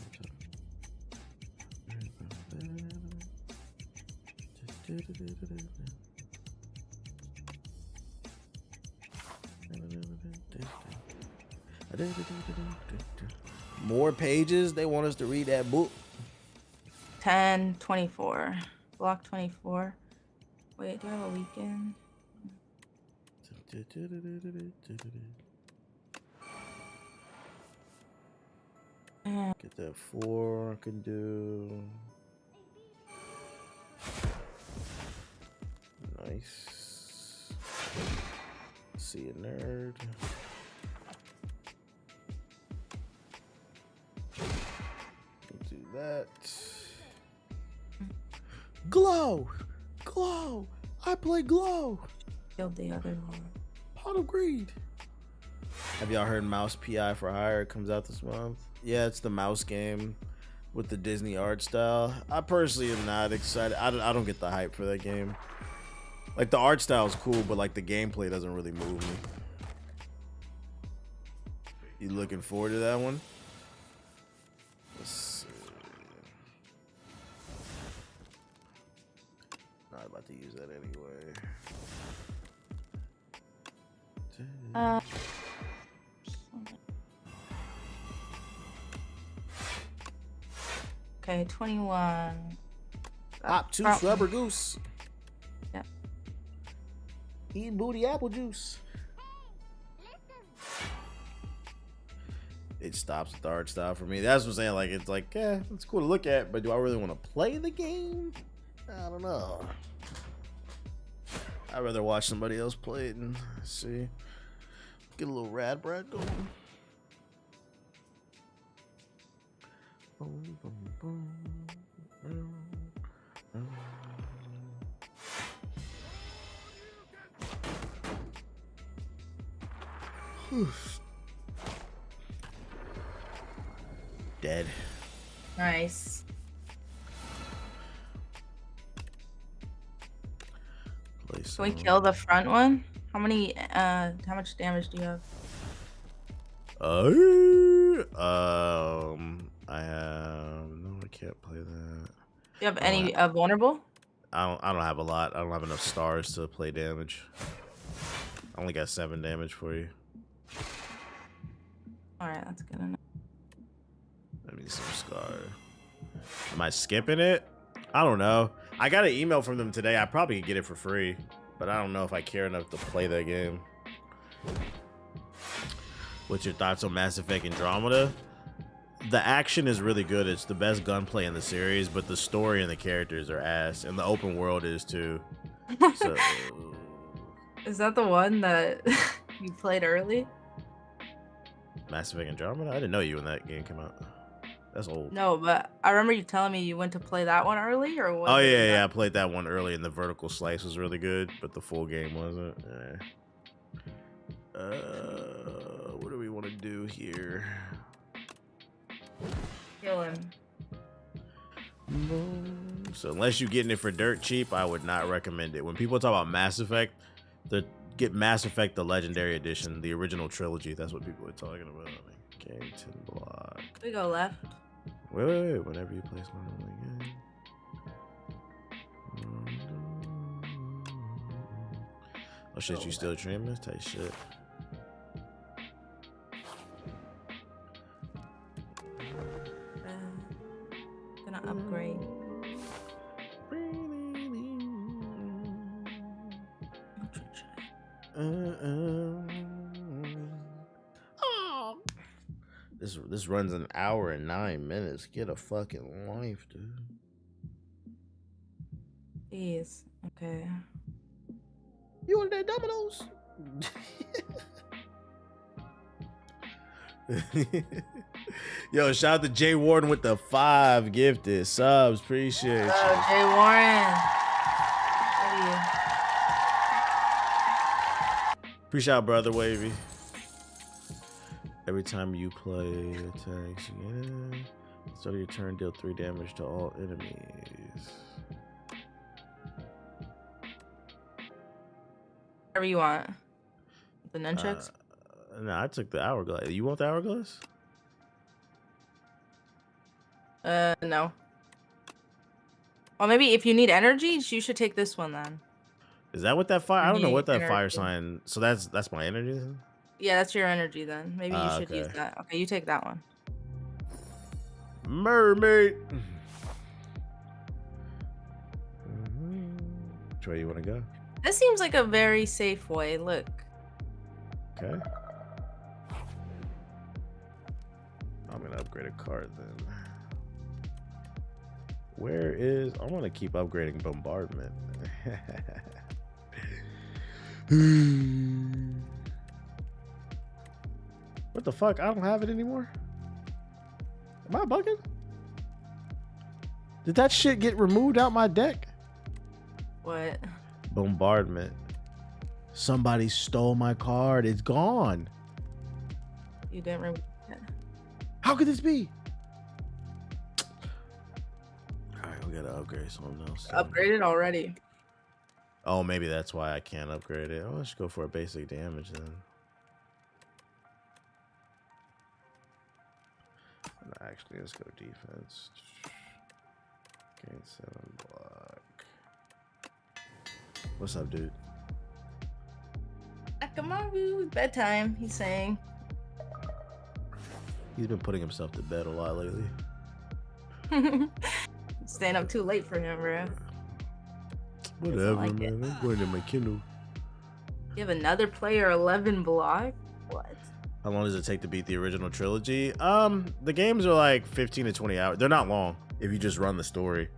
More pages. They want us to read that book. 10, 24. Block 24. Wait, do I have a weekend? Get that 4 I can do. Nice. See a nerd. Do that. Glow! Glow! I play Glow! Killed the other one. Pot of Greed. Have y'all heard Mouse PI for Hire? It comes out this month. Yeah, it's the mouse game with the Disney art style. I personally am not excited. I don't get the hype for that game. Like, the art style is cool, but like the gameplay doesn't really move me. You looking forward to that one? Let's see. Not about to use that anyway. Okay, 21. Hop 2 rubber goose. Yep. Eating booty apple juice. It stops with the art style for me. That's what I'm saying. Like, it's like, yeah, it's cool to look at, but do I really want to play the game? I don't know. I'd rather watch somebody else play it and see. Get a little rad brad going. Boom, boom, boom. Dead. Nice. Can we kill the front one? How many? How much damage do you have? I have no. I can't play that. Do you have any vulnerable? I don't have a lot. I don't have enough stars to play damage. I only got 7 damage for you. All right, that's good enough. Let me some scar. Am I skipping it? I don't know. I got an email from them today. I probably could get it for free, but I don't know if I care enough to play that game. What's your thoughts on Mass Effect Andromeda? The action is really good. It's the best gunplay in the series, but the story and the characters are ass, and the open world is too. So, Is that the one that you played early? Mass Effect Andromeda? I didn't know you when that game came out. That's old. No, but I remember you telling me you went to play that one early, or what? Oh yeah, I played that one early, and the vertical slice was really good, but the full game wasn't. What do we want to do here? Kill him. So unless you're getting it for dirt cheap, I would not recommend it. When people talk about Mass Effect, get Mass Effect the Legendary Edition, the original trilogy. That's what people are talking about. Game 10 block. We go left. Wait. Whenever you place one again. Oh shit, you still dreaming? This tight shit. Gonna upgrade. This runs an hour and 9 minutes. Get a fucking life, dude. Jeez. Okay. You want that Domino's? Yo, shout out to Jay Warden with the 5 gifted subs. Appreciate you. Jay Warren. Love you. Appreciate it, brother Wavy. Every time you play attacks, start of your turn, deal 3 damage to all enemies. Whatever you want. The nunchucks? Nah, I took the hourglass. You want the hourglass? No. Well, maybe if you need energy, you should take this one then. Is that what that fire? I don't know what that fire Energy. sign. So that's my energy then? Yeah, that's your energy then. Maybe you should use okay. that. Okay, you take that one. Mermaid. Which way you want to go? This seems like a very safe way. Look. Okay. I'm gonna upgrade a card then. Where is? I want to keep upgrading bombardment. What the fuck? I don't have it anymore. Am I bugging? Did that shit get removed out my deck? What? Bombardment. Somebody stole my card. It's gone. You didn't remember that. How could this be? All right, we gotta upgrade something else. Upgraded already. Oh, maybe that's why I can't upgrade it. Oh, let's go for a basic damage then. Actually, let's go defense. Gain 7 block. What's up, dude? Akamaru, bedtime, he's saying. He's been putting himself to bed a lot lately. Staying up too late for him, bro. Whatever, like man. I'm going to my Kindle. You have another player 11 block? What? How long does it take to beat the original trilogy? The games are like 15 to 20 hours. They're not long if you just run the story.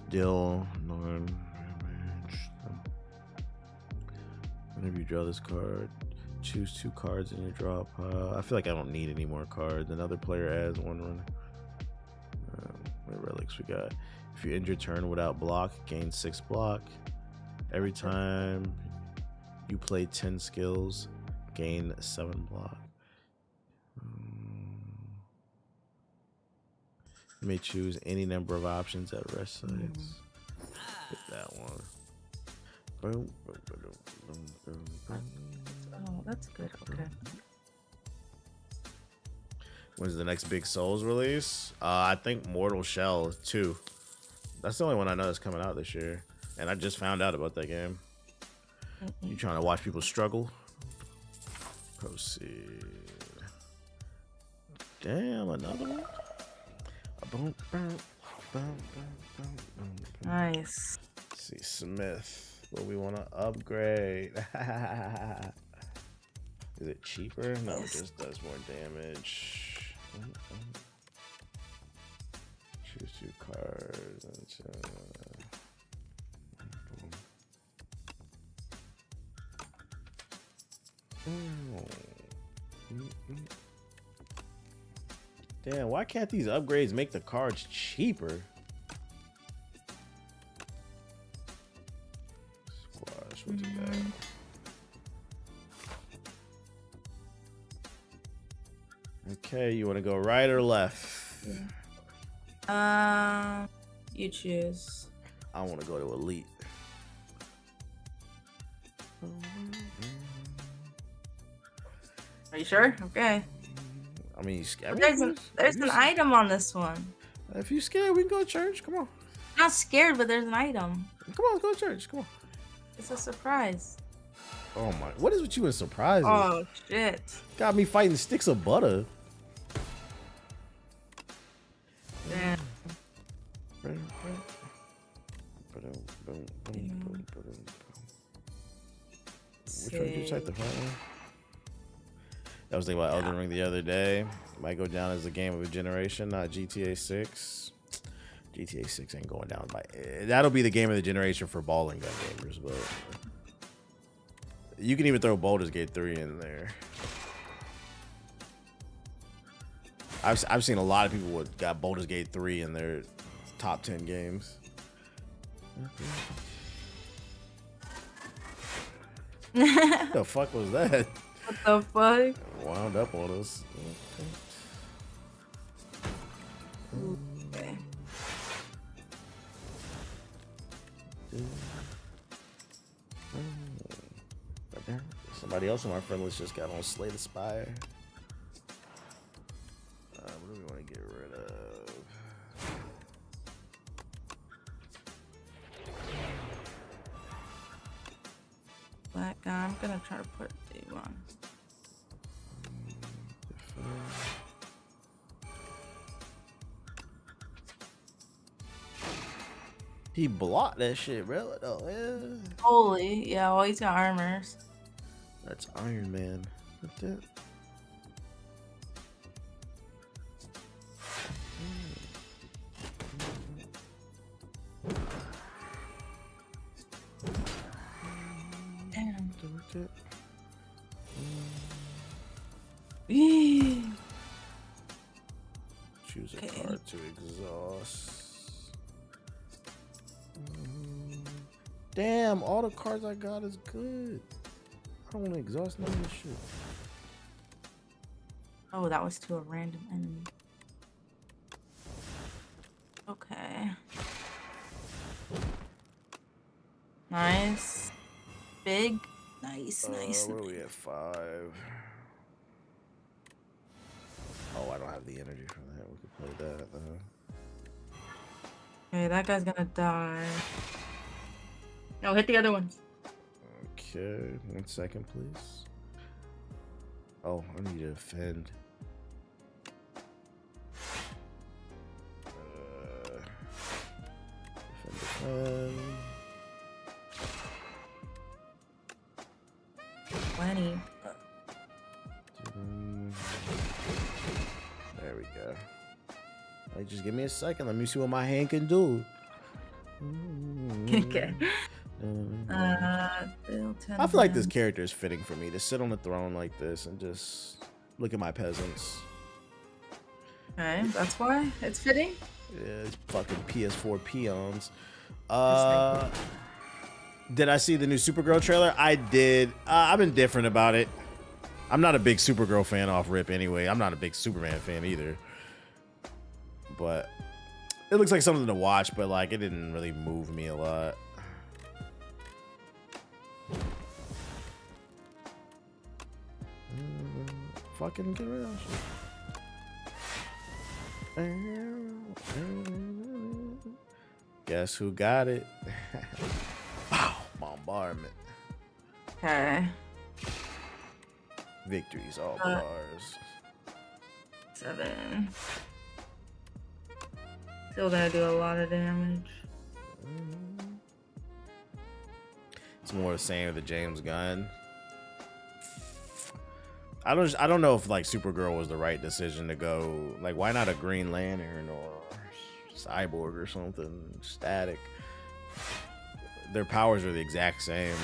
Deal 9 damage. Whenever you draw this card, choose 2 cards in your draw pile. I feel like I don't need any more cards. Another player adds 1 run. What relics we got? If you end your turn without block, gain 6 block. Every time you play 10 skills, gain 7 block. You may choose any number of options at rest sites. Hit that one. Boom, boom, boom, boom, boom, boom. Oh, that's good. Okay. When's the next big Souls release? I think Mortal Shell 2. That's the only one I know that's coming out this year, and I just found out about that game. You trying to watch people struggle? Proceed. Damn, another one. Nice. Let's see, Smith. What we want to upgrade? Is it cheaper? No, it just does more damage. Choose 2 cards. Damn, why can't these upgrades make the cards cheaper? Squash, what's that? Okay, you want to go right or left? You choose. I want to go to Elite. Are you sure? Okay. I mean, you scared? There's an item on this one. If you scared, we can go to church. Come on. I'm not scared, but there's an item. Come on, let's go to church. Come on. It's a surprise. Oh my! What is with you and surprises? Oh shit! Got me fighting sticks of butter. Damn. Which one did you check the front one? I was thinking about Elden Ring the other day. Might go down as the game of a generation, not GTA 6. GTA 6 ain't going down by. That'll be the game of the generation for ball and gun gamers, but you can even throw Baldur's Gate 3 in there. I've seen a lot of people with got Baldur's Gate 3 in their top 10 games. What the fuck was that? What the fuck? Wound up on us. Okay. Somebody else on my friend list just got on Slay the Spire. What do we want to get rid of? Black guy. I'm gonna try to put you on. He blocked that shit, bro. Oh, yeah. Holy, yeah. Well, he's got armors. That's Iron Man. What's that? Damn. Choose a card to exhaust. Damn, all the cards I got is good. I don't want to exhaust none of this shit. Oh, that was to a random enemy. Okay. Nice. Big. Nice, nice. Where are we at? 5. Oh, I don't have the energy for that. We could play that though. Okay, that guy's gonna die. No, hit the other ones. Okay, 1 second, please. Oh, I need to defend. Defend. 20. There we go. Like, just give me a second. Let me see what my hand can do. Okay. I feel like this character is fitting for me to sit on the throne like this and just look at my peasants. Okay, that's why it's fitting. Yeah, it's fucking PS4 peons. Did I see the new Supergirl trailer? I did. I've been different about it. I'm not a big Supergirl fan off rip anyway. I'm not a big Superman fan either. But it looks like something to watch, but like it didn't really move me a lot. Fucking get rid of that shit. Guess who got it? Wow, bombardment. Okay. Victories all but ours. 7. Still gonna do a lot of damage. It's more the same with the James Gunn. I don't know if like Supergirl was the right decision to go. Like, why not a Green Lantern or Cyborg or something? Static. Their powers are the exact same.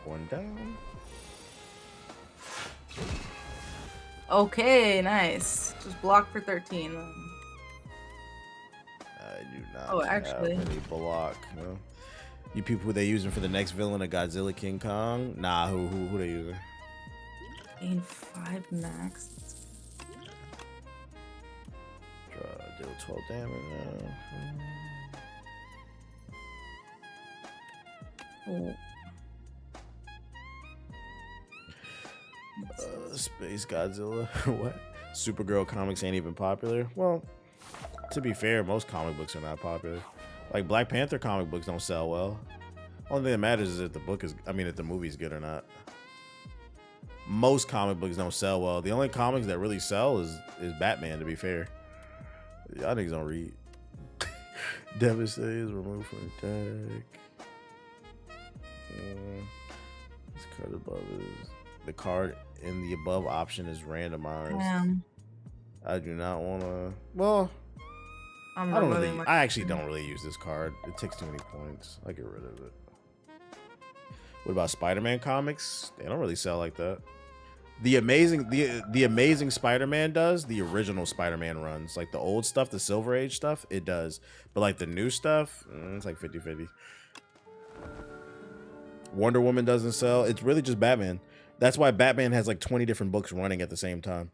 One down. Okay, nice. Just block for 13. I do not actually. have any block. No. You people who they using for the next villain of Godzilla King Kong? Nah, who they using? Gain 5 max. Deal 12 damage now. Space Godzilla. What? Supergirl comics ain't even popular? Well, to be fair, most comic books are not popular. Like Black Panther comic books don't sell well. Only thing that matters is if the book is, if the movie's good or not. Most comic books don't sell well. The only comics that really sell is Batman, to be fair. Y'all niggas don't read. Devastate is removed from the deck. This card above is the card in the above option is randomized. Damn. I do not want to. Well, I actually don't really use this card. It takes too many points. I get rid of it. What about Spider-Man comics? They don't really sell like that. The amazing Spider-Man does. The original Spider-Man runs. Like the old stuff, the Silver Age stuff, it does. But like the new stuff, it's like 50-50. Wonder Woman doesn't sell. It's really just Batman. That's why Batman has like 20 different books running at the same time.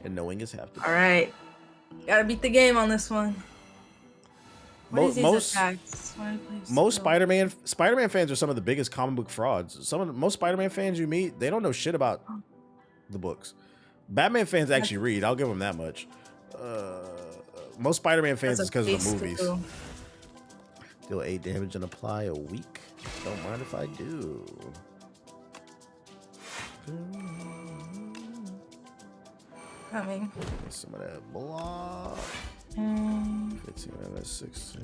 And knowing is half the battle. All right, gotta beat the game on this one. Most Spider-Man fans are some of the biggest comic book frauds. Most Spider-Man fans you meet, they don't know shit about the books. Batman fans actually read. I'll give them that much. Most Spider-Man fans is because of the movies. Deal 8 damage and apply a week. Don't mind if I do. Coming. Some of that block. 15 and that's 16.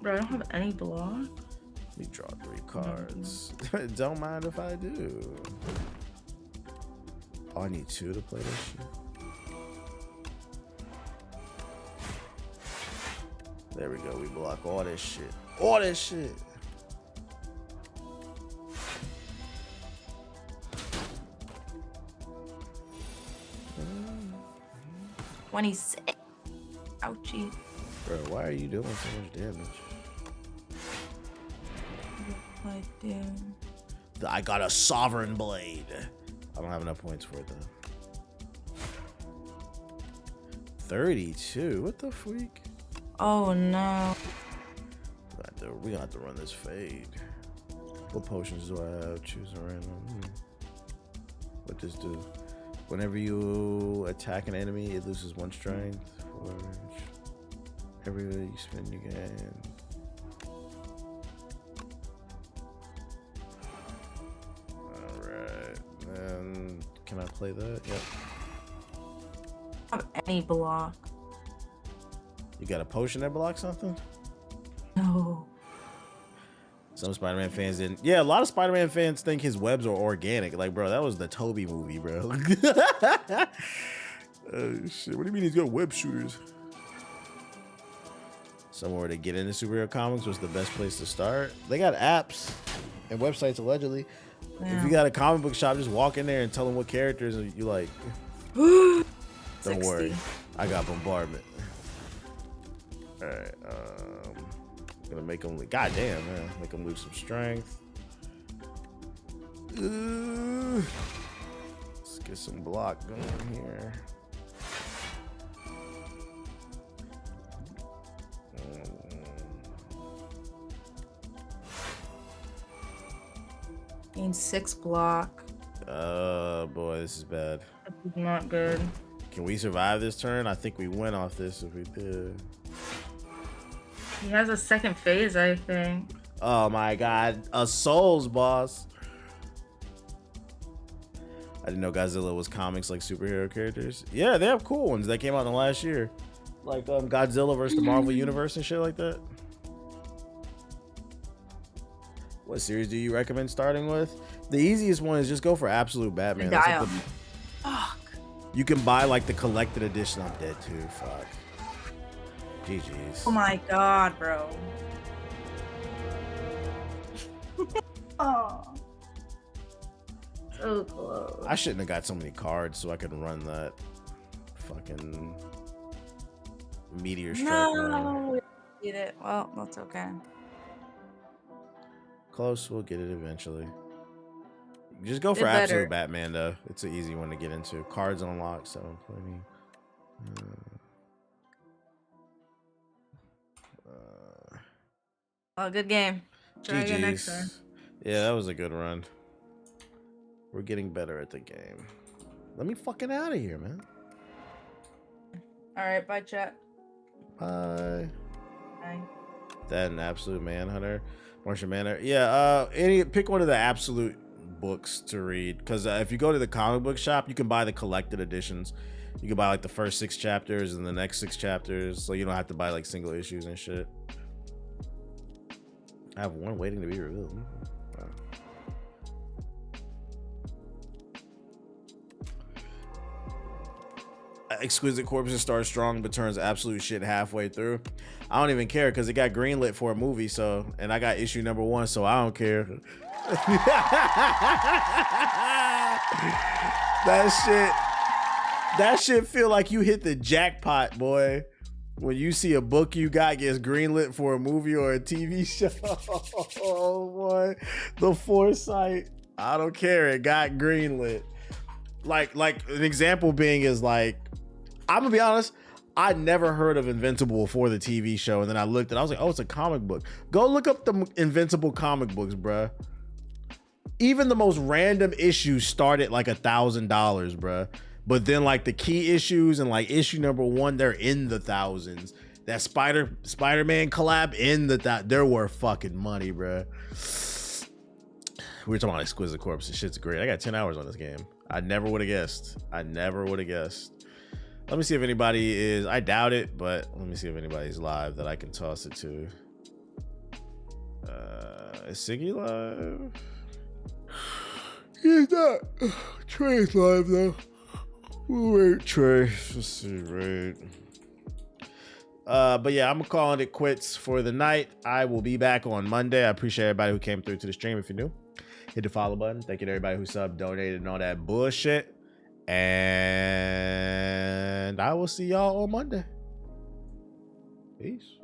Bro, I don't have any block. We draw 3 cards. Don't mind if I do. Oh, I need 2 to play this shit. There we go. We block all this shit. All this shit. $26. Ouchie. Bro, why are you doing so much damage? I do. I got a Sovereign Blade. I don't have enough points for it though. 32. What the freak? Oh no. We gonna have to run this fade. What potions do I have? Choose a random. What does do? Whenever you attack an enemy, it loses 1 strength. Everywhere you spend, you gain. Alright. And can I play that? Yep. I don't have any block. You got a potion that blocks something? No. Some Spider-Man fans didn't. Yeah, a lot of Spider-Man fans think his webs are organic. Like, bro, that was the Toby movie, bro. Shit, what do you mean he's got web shooters? Somewhere to get into superhero comics was the best place to start. They got apps and websites, allegedly. Yeah. If you got a comic book shop, just walk in there and tell them what characters you like. Don't 60. worry. I got bombardment. All right. Gonna make them. God damn, man. Make them lose some strength. Let's get some block going here. Need 6 block. Boy, this is bad. This is not good. Can we survive this turn? I think we win off this if we did. He has a second phase, I think. Oh my god, a Souls boss. I didn't know Godzilla was comics like superhero characters. Yeah, they have cool ones that came out in the last year. Like Godzilla versus the Marvel Universe and shit like that. What series do you recommend starting with? The easiest one is just go for Absolute Batman. That's like Fuck. you can buy like the collected edition. I'm dead too. Fuck. GG's. Oh my god, bro. Oh. So close. I shouldn't have got so many cards so I could run that fucking meteor strike. No, we get it. Well, that's okay. Close, we'll get it eventually. Just go for It better. Absolute Batman though. It's an easy one to get into. Cards unlocked, so plenty. Oh, good game. Try again next GG's. time. Yeah, that was a good run. We're getting better at the game. Let me fucking out of here, man. All right, bye, chat. Bye. Bye. That and Absolute Manhunter, Martian Manhunter. Yeah, pick one of the Absolute books to read, because if you go to the comic book shop, you can buy the collected editions. You can buy like the first 6 chapters and the next 6 chapters, so you don't have to buy like single issues and shit. I have one waiting to be revealed. Wow. Exquisite Corpses starts strong but turns absolute shit halfway through. I don't even care because it got greenlit for a movie, so, and I got issue number 1, so I don't care. That shit feel like you hit the jackpot, boy. When you see a book you got gets greenlit for a movie or a TV show. Oh boy, the foresight. I don't care, it got greenlit. Like an example being is like, I'm gonna be honest, I never heard of Invincible before the TV show, and then I looked and I was like, oh, it's a comic book. Go look up the Invincible comic books, bruh. Even the most random issues start at like $1,000, bruh. But then like the key issues and like issue number 1, they're in the thousands. That Spider-Man collab in the they're worth fucking money, bruh. We were talking about Exquisite Corpse. This shit's great. I got 10 hours on this game. I never would have guessed. I never would have guessed. Let me see if anybody is, I doubt it, but let me see if anybody's live that I can toss it to. Is Siggy live? He's not. Trey's live though. Wait, Trey. Let's see, right. But yeah, I'm calling it quits for the night. I will be back on Monday. I appreciate everybody who came through to the stream. If you're new, hit the follow button. Thank you to everybody who subbed, donated, and all that bullshit. And I will see y'all on Monday. Peace.